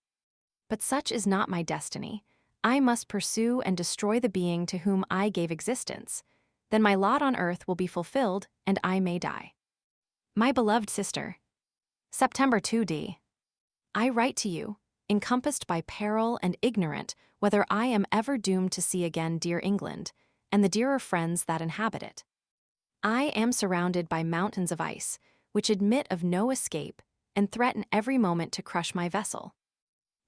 But such is not my destiny. I must pursue and destroy the being to whom I gave existence. Then my lot on earth will be fulfilled, and I may die. My beloved sister. September 2d. I write to you, encompassed by peril and ignorant whether I am ever doomed to see again dear England, and the dearer friends that inhabit it. I am surrounded by mountains of ice, which admit of no escape, and threaten every moment to crush my vessel.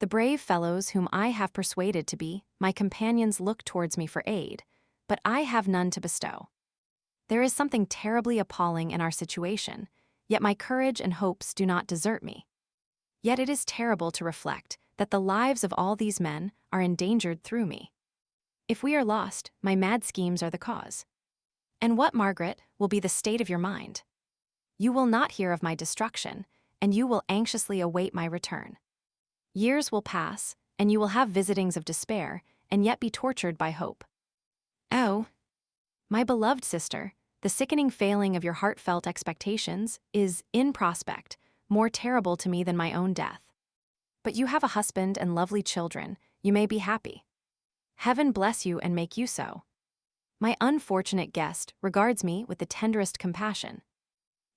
The brave fellows whom I have persuaded to be my companions look towards me for aid, but I have none to bestow. There is something terribly appalling in our situation, yet my courage and hopes do not desert me. Yet it is terrible to reflect that the lives of all these men are endangered through me. If we are lost, my mad schemes are the cause. And what, Margaret, will be the state of your mind? You will not hear of my destruction, and you will anxiously await my return. Years will pass, and you will have visitings of despair, and yet be tortured by hope. Oh, my beloved sister, the sickening failing of your heartfelt expectations is, in prospect, more terrible to me than my own death. But you have a husband and lovely children, you may be happy. Heaven bless you and make you so. My unfortunate guest regards me with the tenderest compassion.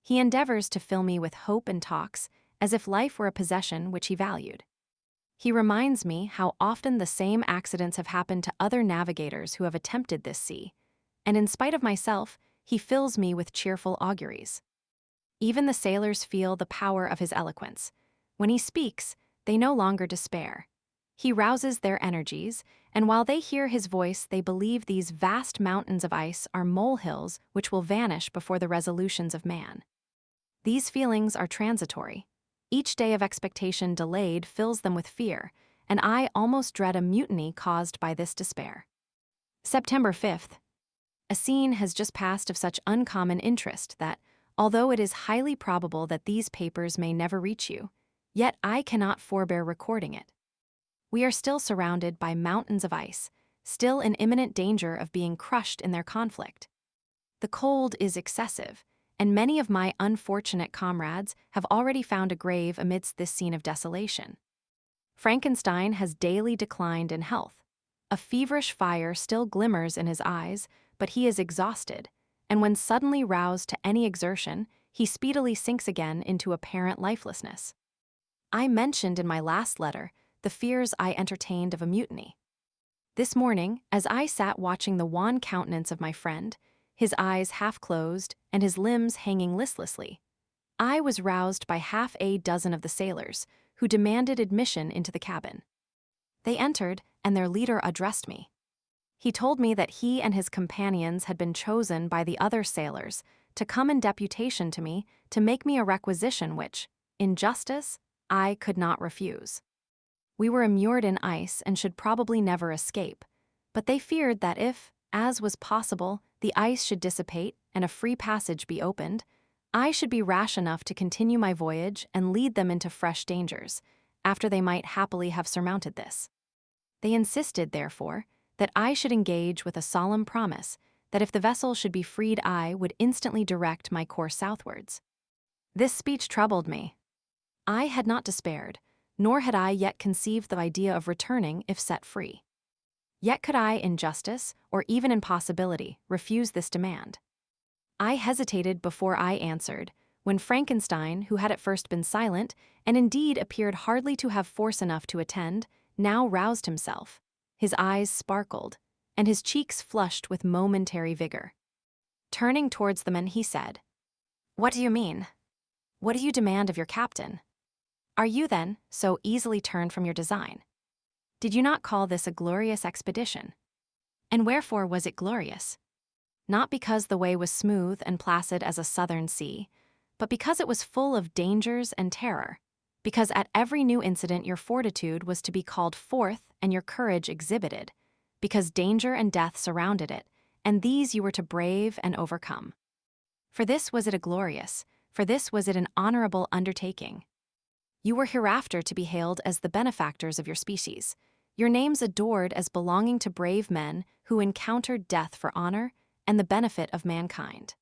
He endeavors to fill me with hope and talks, as if life were a possession which he valued. He reminds me how often the same accidents have happened to other navigators who have attempted this sea, and in spite of myself, he fills me with cheerful auguries. Even the sailors feel the power of his eloquence. When he speaks, they no longer despair. He rouses their energies, and while they hear his voice, they believe these vast mountains of ice are molehills which will vanish before the resolutions of man. These feelings are transitory. Each day of expectation delayed fills them with fear, and I almost dread a mutiny caused by this despair. September 5th. A scene has just passed of such uncommon interest that, although it is highly probable that these papers may never reach you, yet I cannot forbear recording it. We are still surrounded by mountains of ice, still in imminent danger of being crushed in their conflict. The cold is excessive, and many of my unfortunate comrades have already found a grave amidst this scene of desolation. Frankenstein has daily declined in health. A feverish fire still glimmers in his eyes, but he is exhausted, and when suddenly roused to any exertion, he speedily sinks again into apparent lifelessness. I mentioned in my last letter the fears I entertained of a mutiny. This morning, as I sat watching the wan countenance of my friend, his eyes half closed and his limbs hanging listlessly, I was roused by half a dozen of the sailors, who demanded admission into the cabin. They entered, and their leader addressed me. He told me that he and his companions had been chosen by the other sailors to come in deputation to me to make me a requisition which, in justice, I could not refuse. We were immured in ice and should probably never escape, but they feared that if, as was possible, the ice should dissipate and a free passage be opened, I should be rash enough to continue my voyage and lead them into fresh dangers, after they might happily have surmounted this. They insisted, therefore, that I should engage with a solemn promise that if the vessel should be freed I would instantly direct my course southwards. This speech troubled me. I had not despaired, nor had I yet conceived the idea of returning if set free. Yet could I, in justice, or even in possibility, refuse this demand? I hesitated before I answered, when Frankenstein, who had at first been silent, and indeed appeared hardly to have force enough to attend, now roused himself. His eyes sparkled, and his cheeks flushed with momentary vigor. Turning towards the men, he said, "What do you mean? What do you demand of your captain? Are you, then, so easily turned from your design? Did you not call this a glorious expedition? And wherefore was it glorious? Not because the way was smooth and placid as a southern sea, but because it was full of dangers and terror, because at every new incident your fortitude was to be called forth and your courage exhibited, because danger and death surrounded it, and these you were to brave and overcome. For this was it a glorious, for this was it an honorable undertaking. You were hereafter to be hailed as the benefactors of your species, your names adored as belonging to brave men who encountered death for honor and the benefit of mankind.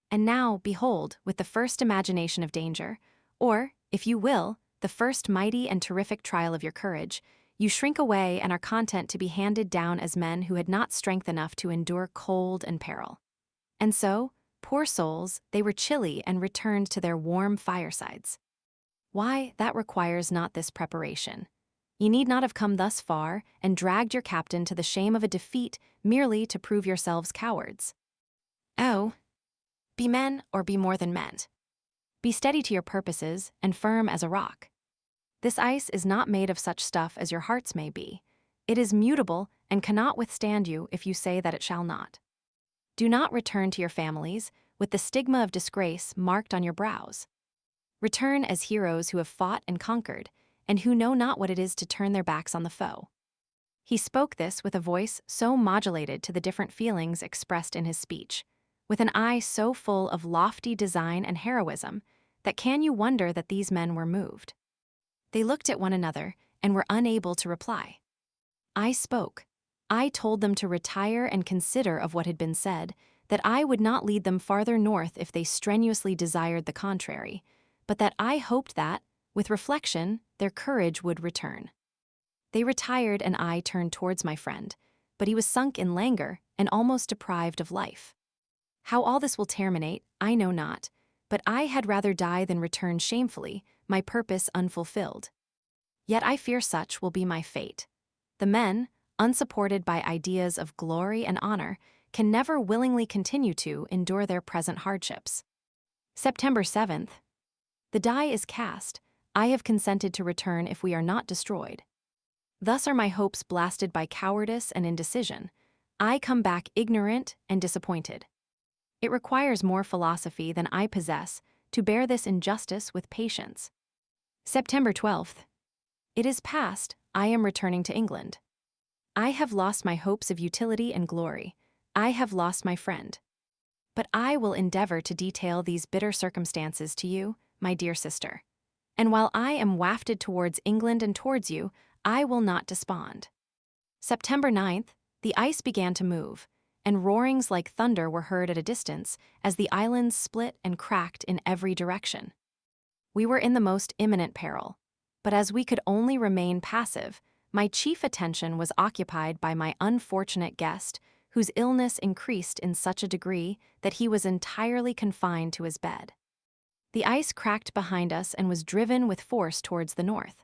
And now, behold, with the first imagination of danger, or, if you will, the first mighty and terrific trial of your courage, You shrink away and are content to be handed down as men who had not strength enough to endure cold and peril. And so, poor souls, they were chilly and returned to their warm firesides. Why, that requires not this preparation. Ye need not have come thus far and dragged your captain to the shame of a defeat merely to prove yourselves cowards. Oh, be men or be more than men. Be steady to your purposes and firm as a rock. This ice is not made of such stuff as your hearts may be. It is mutable and cannot withstand you if you say that it shall not. Do not return to your families with the stigma of disgrace marked on your brows. Return as heroes who have fought and conquered, and who know not what it is to turn their backs on the foe. He spoke this with a voice so modulated to the different feelings expressed in his speech, with an eye so full of lofty design and heroism, that can you wonder that these men were moved? They looked at one another and were unable to reply. I spoke. I told them to retire and consider of what had been said, that I would not lead them farther north if they strenuously desired the contrary, but that I hoped that, with reflection, their courage would return. They retired and I turned towards my friend, but he was sunk in languor and almost deprived of life. How all this will terminate, I know not, but I had rather die than return shamefully, my purpose unfulfilled. Yet I fear such will be my fate. The men, unsupported by ideas of glory and honor, can never willingly continue to endure their present hardships. September 7th. The die is cast. I have consented to return if we are not destroyed. Thus are my hopes blasted by cowardice and indecision. I come back ignorant and disappointed. It requires more philosophy than I possess to bear this injustice with patience. September 12th. It is past, I am returning to England. I have lost my hopes of utility and glory. I have lost my friend. But I will endeavor to detail these bitter circumstances to you, my dear sister. And while I am wafted towards England and towards you, I will not despond. September 9th, the ice began to move, and roarings like thunder were heard at a distance as the islands split and cracked in every direction. We were in the most imminent peril, but as we could only remain passive, my chief attention was occupied by my unfortunate guest, whose illness increased in such a degree that he was entirely confined to his bed. The ice cracked behind us and was driven with force towards the north.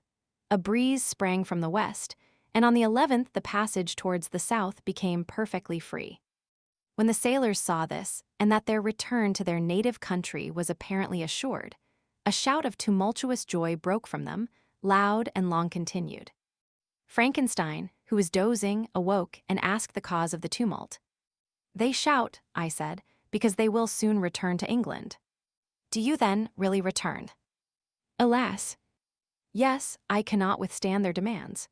A breeze sprang from the west, and on the 11th the passage towards the south became perfectly free. When the sailors saw this, and that their return to their native country was apparently assured, a shout of tumultuous joy broke from them, loud and long continued. Frankenstein, who was dozing, awoke and asked the cause of the tumult. They shout, I said, because they will soon return to England. Do you then really return? Alas! Yes, I cannot withstand their demands.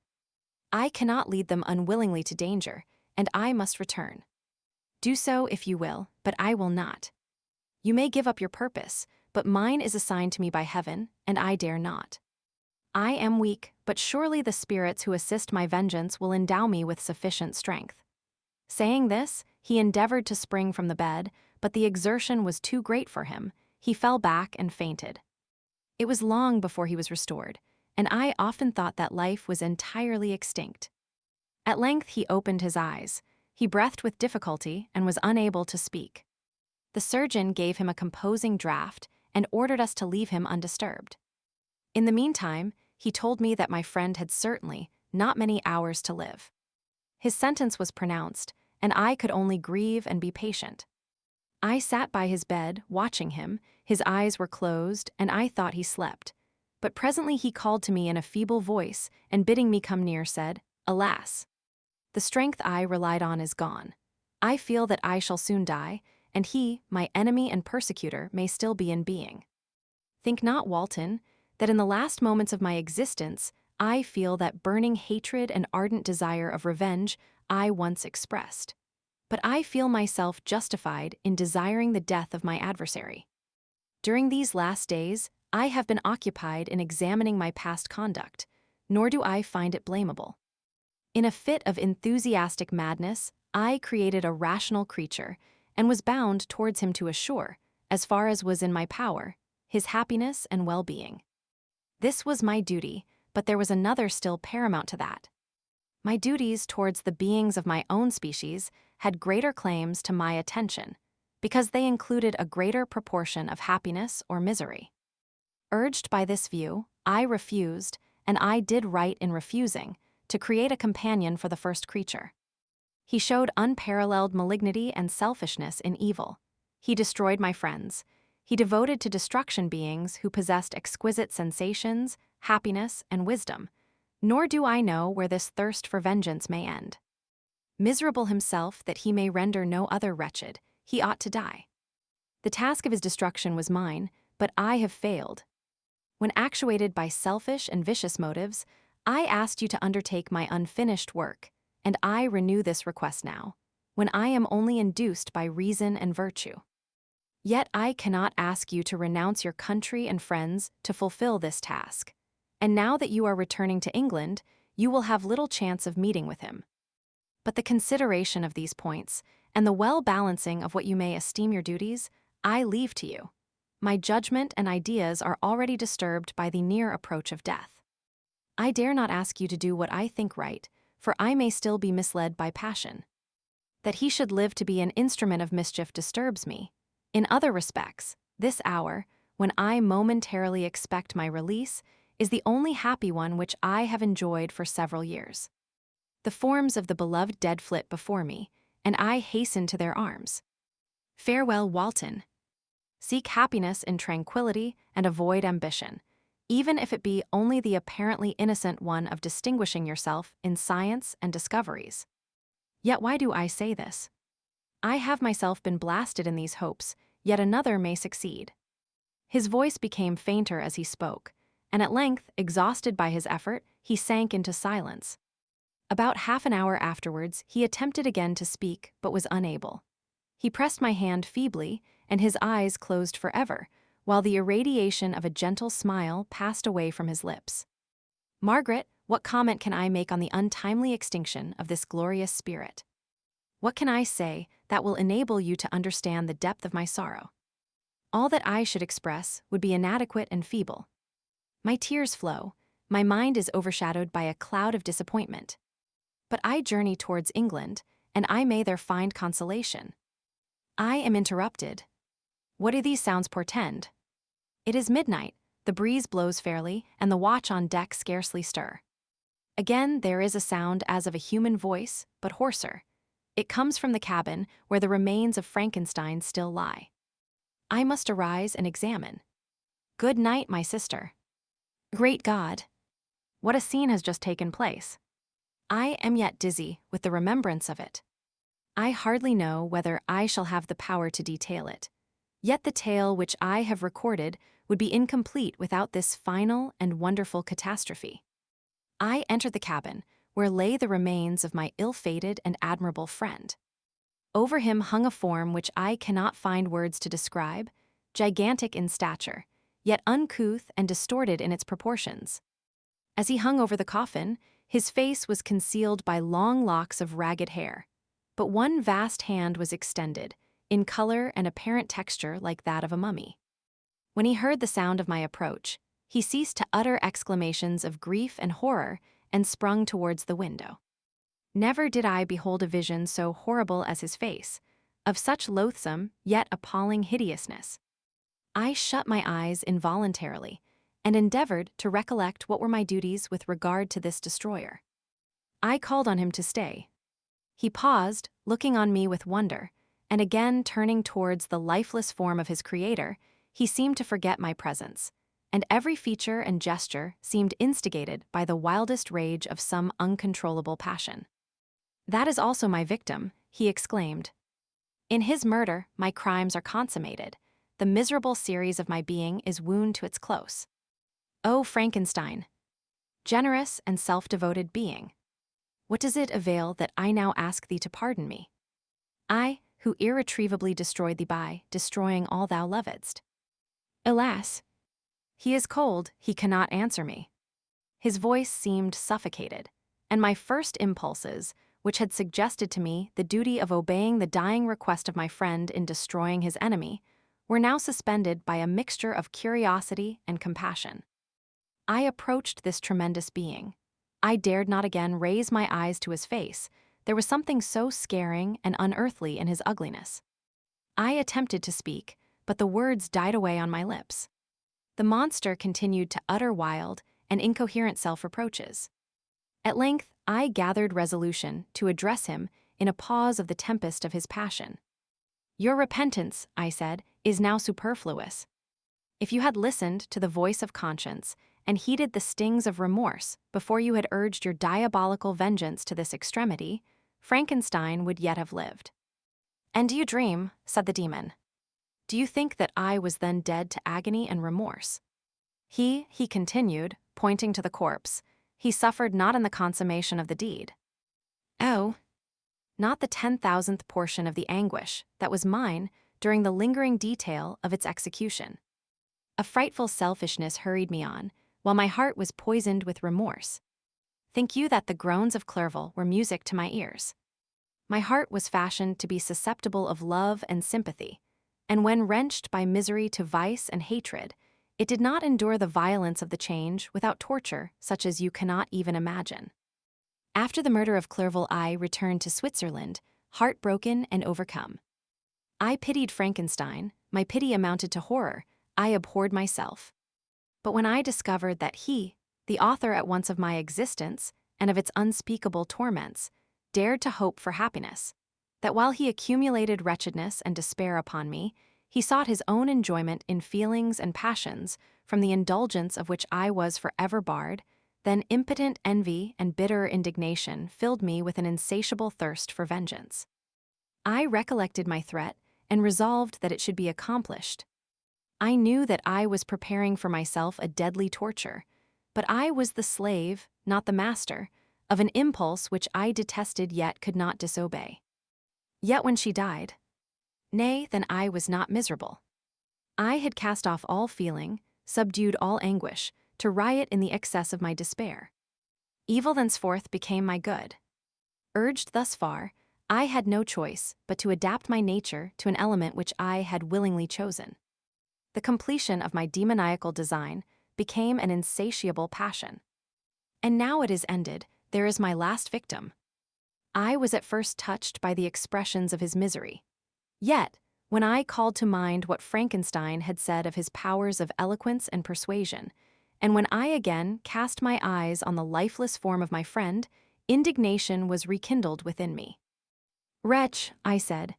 I cannot lead them unwillingly to danger, and I must return. Do so if you will, but I will not. You may give up your purpose, but mine is assigned to me by heaven, and I dare not. I am weak, but surely the spirits who assist my vengeance will endow me with sufficient strength. Saying this, he endeavored to spring from the bed, but the exertion was too great for him. He fell back and fainted. It was long before he was restored, and I often thought that life was entirely extinct. At length he opened his eyes. He breathed with difficulty and was unable to speak. The surgeon gave him a composing draught and ordered us to leave him undisturbed. In the meantime, he told me that my friend had certainly not many hours to live. His sentence was pronounced, and I could only grieve and be patient. I sat by his bed, watching him. His eyes were closed, and I thought he slept. But presently he called to me in a feeble voice, and bidding me come near, said, "Alas! The strength I relied on is gone. I feel that I shall soon die, and he, my enemy and persecutor, may still be in being. Think not, Walton, that in the last moments of my existence, I feel that burning hatred and ardent desire of revenge I once expressed. But I feel myself justified in desiring the death of my adversary. During these last days, I have been occupied in examining my past conduct, nor do I find it blamable. In a fit of enthusiastic madness, I created a rational creature, and was bound towards him to assure, as far as was in my power, his happiness and well-being. This was my duty, but there was another still paramount to that, My duties towards the beings of my own species had greater claims to my attention, because they included a greater proportion of happiness or misery. Urged by this view, I refused, and I did right in refusing, to create a companion for the first creature. He showed unparalleled malignity and selfishness in evil. He destroyed my friends. He devoted to destruction beings who possessed exquisite sensations, happiness, and wisdom. Nor do I know where this thirst for vengeance may end. Miserable himself that he may render no other wretched, he ought to die. The task of his destruction was mine, but I have failed. When actuated by selfish and vicious motives, I asked you to undertake my unfinished work, and I renew this request now, when I am only induced by reason and virtue. Yet I cannot ask you to renounce your country and friends to fulfill this task, and now that you are returning to England, you will have little chance of meeting with him. But the consideration of these points, and the well-balancing of what you may esteem your duties, I leave to you. My judgment and ideas are already disturbed by the near approach of death. I dare not ask you to do what I think right, for I may still be misled by passion. That he should live to be an instrument of mischief disturbs me. In other respects, this hour, when I momentarily expect my release, is the only happy one which I have enjoyed for several years. The forms of the beloved dead flit before me, and I hasten to their arms. Farewell, Walton. Seek happiness in tranquility and avoid ambition, even if it be only the apparently innocent one of distinguishing yourself in science and discoveries. Yet why do I say this? I have myself been blasted in these hopes, yet another may succeed. His voice became fainter as he spoke, and at length, exhausted by his effort, he sank into silence. About half an hour afterwards, he attempted again to speak, but was unable. He pressed my hand feebly, and his eyes closed forever, while the irradiation of a gentle smile passed away from his lips. Margaret, what comment can I make on the untimely extinction of this glorious spirit? What can I say that will enable you to understand the depth of my sorrow? All that I should express would be inadequate and feeble. My tears flow, my mind is overshadowed by a cloud of disappointment. But I journey towards England, and I may there find consolation. I am interrupted. What do these sounds portend? It is midnight, the breeze blows fairly, and the watch on deck scarcely stir. Again there is a sound as of a human voice, but hoarser. It comes from the cabin where the remains of Frankenstein still lie. I must arise and examine. Good night, my sister. Great God! What a scene has just taken place. I am yet dizzy with the remembrance of it. I hardly know whether I shall have the power to detail it. Yet the tale which I have recorded would be incomplete without this final and wonderful catastrophe. I entered the cabin, where lay the remains of my ill-fated and admirable friend. Over him hung a form which I cannot find words to describe, gigantic in stature, yet uncouth and distorted in its proportions. As he hung over the coffin, his face was concealed by long locks of ragged hair, but one vast hand was extended, in color and apparent texture like that of a mummy. When he heard the sound of my approach, he ceased to utter exclamations of grief and horror and sprung towards the window. Never did I behold a vision so horrible as his face, of such loathsome yet appalling hideousness. I shut my eyes involuntarily, and endeavored to recollect what were my duties with regard to this destroyer. I called on him to stay. He paused, looking on me with wonder, and again turning towards the lifeless form of his creator, he seemed to forget my presence, and every feature and gesture seemed instigated by the wildest rage of some uncontrollable passion. That is also my victim, he exclaimed. In his murder, my crimes are consummated. The miserable series of my being is wound to its close. O Frankenstein, generous and self-devoted being, what does it avail that I now ask thee to pardon me? I, who irretrievably destroyed thee by destroying all thou lovedst. Alas! He is cold, he cannot answer me. His voice seemed suffocated, and my first impulses, which had suggested to me the duty of obeying the dying request of my friend in destroying his enemy, were now suspended by a mixture of curiosity and compassion. I approached this tremendous being. I dared not again raise my eyes to his face. There was something so scaring and unearthly in his ugliness. I attempted to speak, but the words died away on my lips. The monster continued to utter wild and incoherent self-reproaches. At length, I gathered resolution to address him in a pause of the tempest of his passion. "Your repentance," I said, "is now superfluous. If you had listened to the voice of conscience and heeded the stings of remorse before you had urged your diabolical vengeance to this extremity, Frankenstein would yet have lived." "And do you dream," said the demon, "do you think that I was then dead to agony and remorse?" He continued, pointing to the corpse, he suffered not in the consummation of the deed. Oh, not the 10,000th portion of the anguish that was mine during the lingering detail of its execution. A frightful selfishness hurried me on, while my heart was poisoned with remorse. Think you that the groans of Clerval were music to my ears? My heart was fashioned to be susceptible of love and sympathy, and when wrenched by misery to vice and hatred, it did not endure the violence of the change without torture such as you cannot even imagine. After the murder of Clerval, I returned to Switzerland, heartbroken and overcome. I pitied Frankenstein, my pity amounted to horror, I abhorred myself. But when I discovered that he, the author at once of my existence and of its unspeakable torments, dared to hope for happiness, that while he accumulated wretchedness and despair upon me, he sought his own enjoyment in feelings and passions from the indulgence of which I was forever barred, then impotent envy and bitter indignation filled me with an insatiable thirst for vengeance. I recollected my threat and resolved that it should be accomplished. I knew that I was preparing for myself a deadly torture, but I was the slave, not the master, of an impulse which I detested yet could not disobey. Yet when she died, nay, then I was not miserable. I had cast off all feeling, subdued all anguish, to riot in the excess of my despair. Evil thenceforth became my good. Urged thus far, I had no choice but to adapt my nature to an element which I had willingly chosen. The completion of my demoniacal design became an insatiable passion. And now it is ended, there is my last victim. I was at first touched by the expressions of his misery. Yet, when I called to mind what Frankenstein had said of his powers of eloquence and persuasion, and when I again cast my eyes on the lifeless form of my friend, indignation was rekindled within me. "Wretch," I said,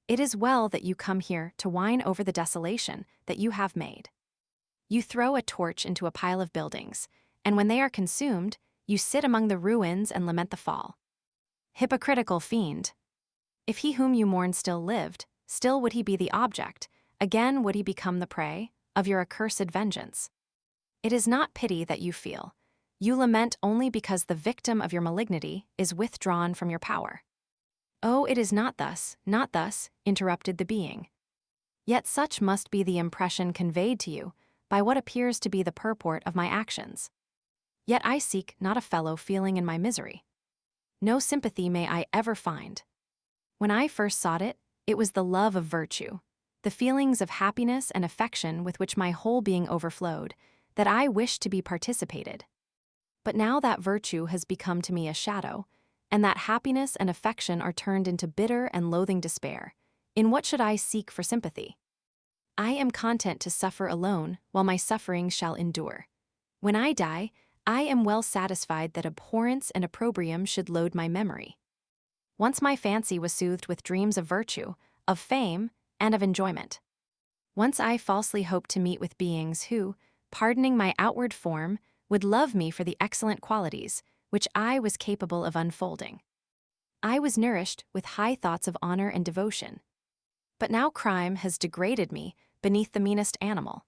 "it is well that you come here to whine over the desolation that you have made. You throw a torch into a pile of buildings, and when they are consumed, you sit among the ruins and lament the fall. Hypocritical fiend! If he whom you mourn still lived, still would he be the object, again would he become the prey, of your accursed vengeance. It is not pity that you feel. You lament only because the victim of your malignity is withdrawn from your power." "Oh, it is not thus, interrupted the being. "Yet such must be the impression conveyed to you by what appears to be the purport of my actions. Yet I seek not a fellow feeling in my misery. No sympathy may I ever find. When I first sought it, it was the love of virtue, the feelings of happiness and affection with which my whole being overflowed, that I wished to be participated. But now that virtue has become to me a shadow, and that happiness and affection are turned into bitter and loathing despair, in what should I seek for sympathy? I am content to suffer alone while my sufferings shall endure. When I die, I am well satisfied that abhorrence and opprobrium should load my memory. Once my fancy was soothed with dreams of virtue, of fame, and of enjoyment. Once I falsely hoped to meet with beings who, pardoning my outward form, would love me for the excellent qualities which I was capable of unfolding. I was nourished with high thoughts of honor and devotion. But now crime has degraded me beneath the meanest animal.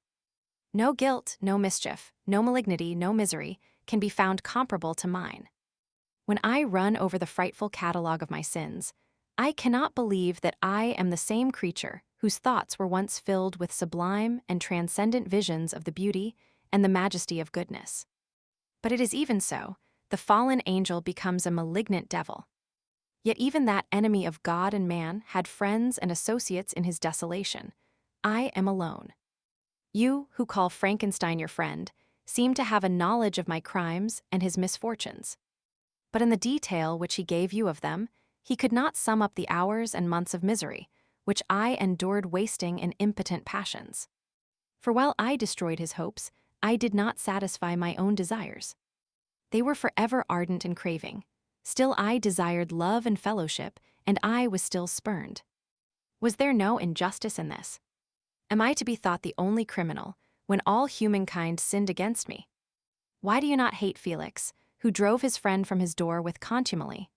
No guilt, no mischief, no malignity, no misery can be found comparable to mine. When I run over the frightful catalogue of my sins, I cannot believe that I am the same creature whose thoughts were once filled with sublime and transcendent visions of the beauty and the majesty of goodness. But it is even so, the fallen angel becomes a malignant devil. Yet even that enemy of God and man had friends and associates in his desolation. I am alone. You, who call Frankenstein your friend, seemed to have a knowledge of my crimes and his misfortunes. But in the detail which he gave you of them, he could not sum up the hours and months of misery, which I endured wasting in impotent passions. For while I destroyed his hopes, I did not satisfy my own desires. They were forever ardent and craving. Still I desired love and fellowship, and I was still spurned. Was there no injustice in this? Am I to be thought the only criminal, when all humankind sinned against me? Why do you not hate Felix, who drove his friend from his door with contumely?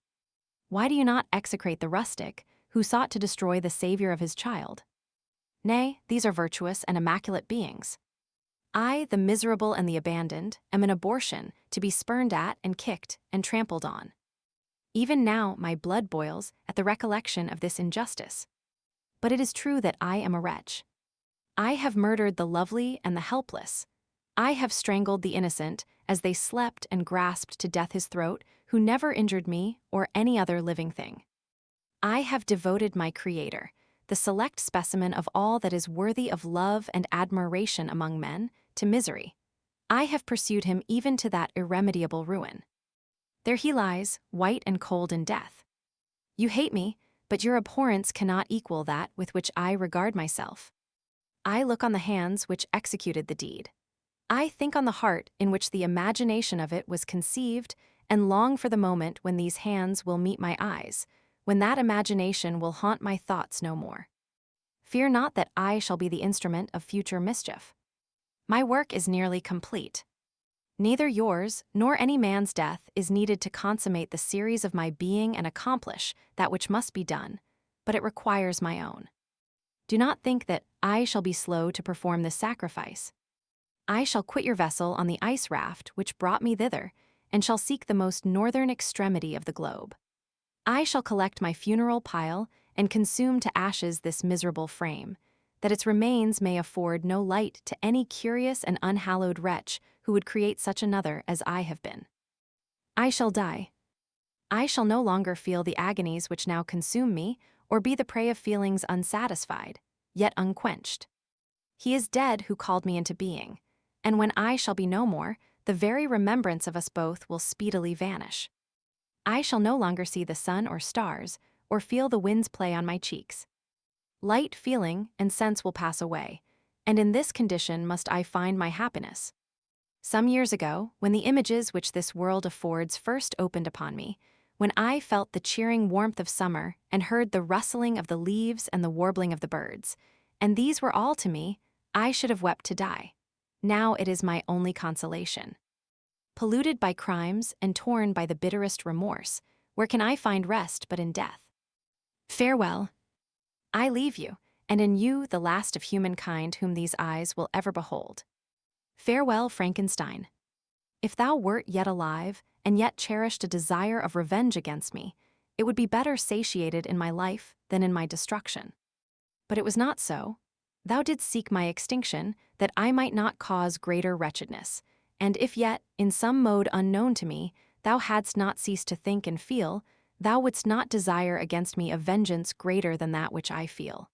Why do you not execrate the rustic, who sought to destroy the Savior of his child? Nay, these are virtuous and immaculate beings. I, the miserable and the abandoned, am an abortion, to be spurned at and kicked and trampled on. Even now my blood boils at the recollection of this injustice. But it is true that I am a wretch. I have murdered the lovely and the helpless. I have strangled the innocent as they slept and grasped to death his throat, who never injured me or any other living thing. I have devoted my Creator, the select specimen of all that is worthy of love and admiration among men, to misery. I have pursued him even to that irremediable ruin. There he lies, white and cold in death. You hate me, but your abhorrence cannot equal that with which I regard myself. I look on the hands which executed the deed. I think on the heart in which the imagination of it was conceived, and long for the moment when these hands will meet my eyes, when that imagination will haunt my thoughts no more. Fear not that I shall be the instrument of future mischief. My work is nearly complete. Neither yours nor any man's death is needed to consummate the series of my being and accomplish that which must be done, but it requires my own. Do not think that I shall be slow to perform this sacrifice. I shall quit your vessel on the ice raft which brought me thither, and shall seek the most northern extremity of the globe. I shall collect my funeral pile and consume to ashes this miserable frame, that its remains may afford no light to any curious and unhallowed wretch who would create such another as I have been. I shall die. I shall no longer feel the agonies which now consume me, or be the prey of feelings unsatisfied, yet unquenched. He is dead who called me into being, and when I shall be no more, the very remembrance of us both will speedily vanish. I shall no longer see the sun or stars, or feel the winds play on my cheeks. Light, feeling, and sense will pass away, and in this condition must I find my happiness. Some years ago, when the images which this world affords first opened upon me, when I felt the cheering warmth of summer and heard the rustling of the leaves and the warbling of the birds, and these were all to me, I should have wept to die. Now it is my only consolation. Polluted by crimes and torn by the bitterest remorse, where can I find rest but in death? Farewell. I leave you, and in you the last of humankind whom these eyes will ever behold. Farewell, Frankenstein. If thou wert yet alive, and yet cherished a desire of revenge against me, it would be better satiated in my life than in my destruction. But it was not so. Thou didst seek my extinction, that I might not cause greater wretchedness, and if yet, in some mode unknown to me, thou hadst not ceased to think and feel, thou wouldst not desire against me a vengeance greater than that which I feel.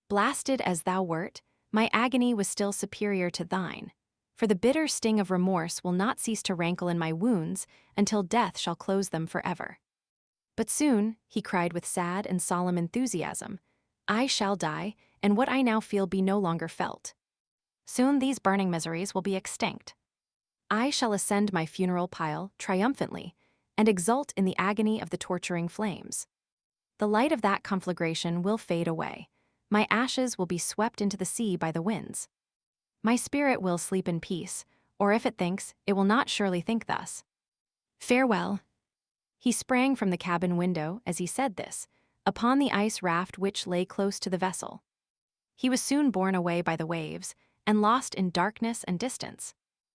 Blasted as thou wert, my agony was still superior to thine, for the bitter sting of remorse will not cease to rankle in my wounds until death shall close them forever. But soon, he cried with sad and solemn enthusiasm, I shall die, and what I now feel be no longer felt. Soon these burning miseries will be extinct. I shall ascend my funeral pile triumphantly, and exult in the agony of the torturing flames. The light of that conflagration will fade away. My ashes will be swept into the sea by the winds. My spirit will sleep in peace, or if it thinks, it will not surely think thus. Farewell. He sprang from the cabin window as he said this, upon the ice raft which lay close to the vessel. He was soon borne away by the waves, and lost in darkness and distance.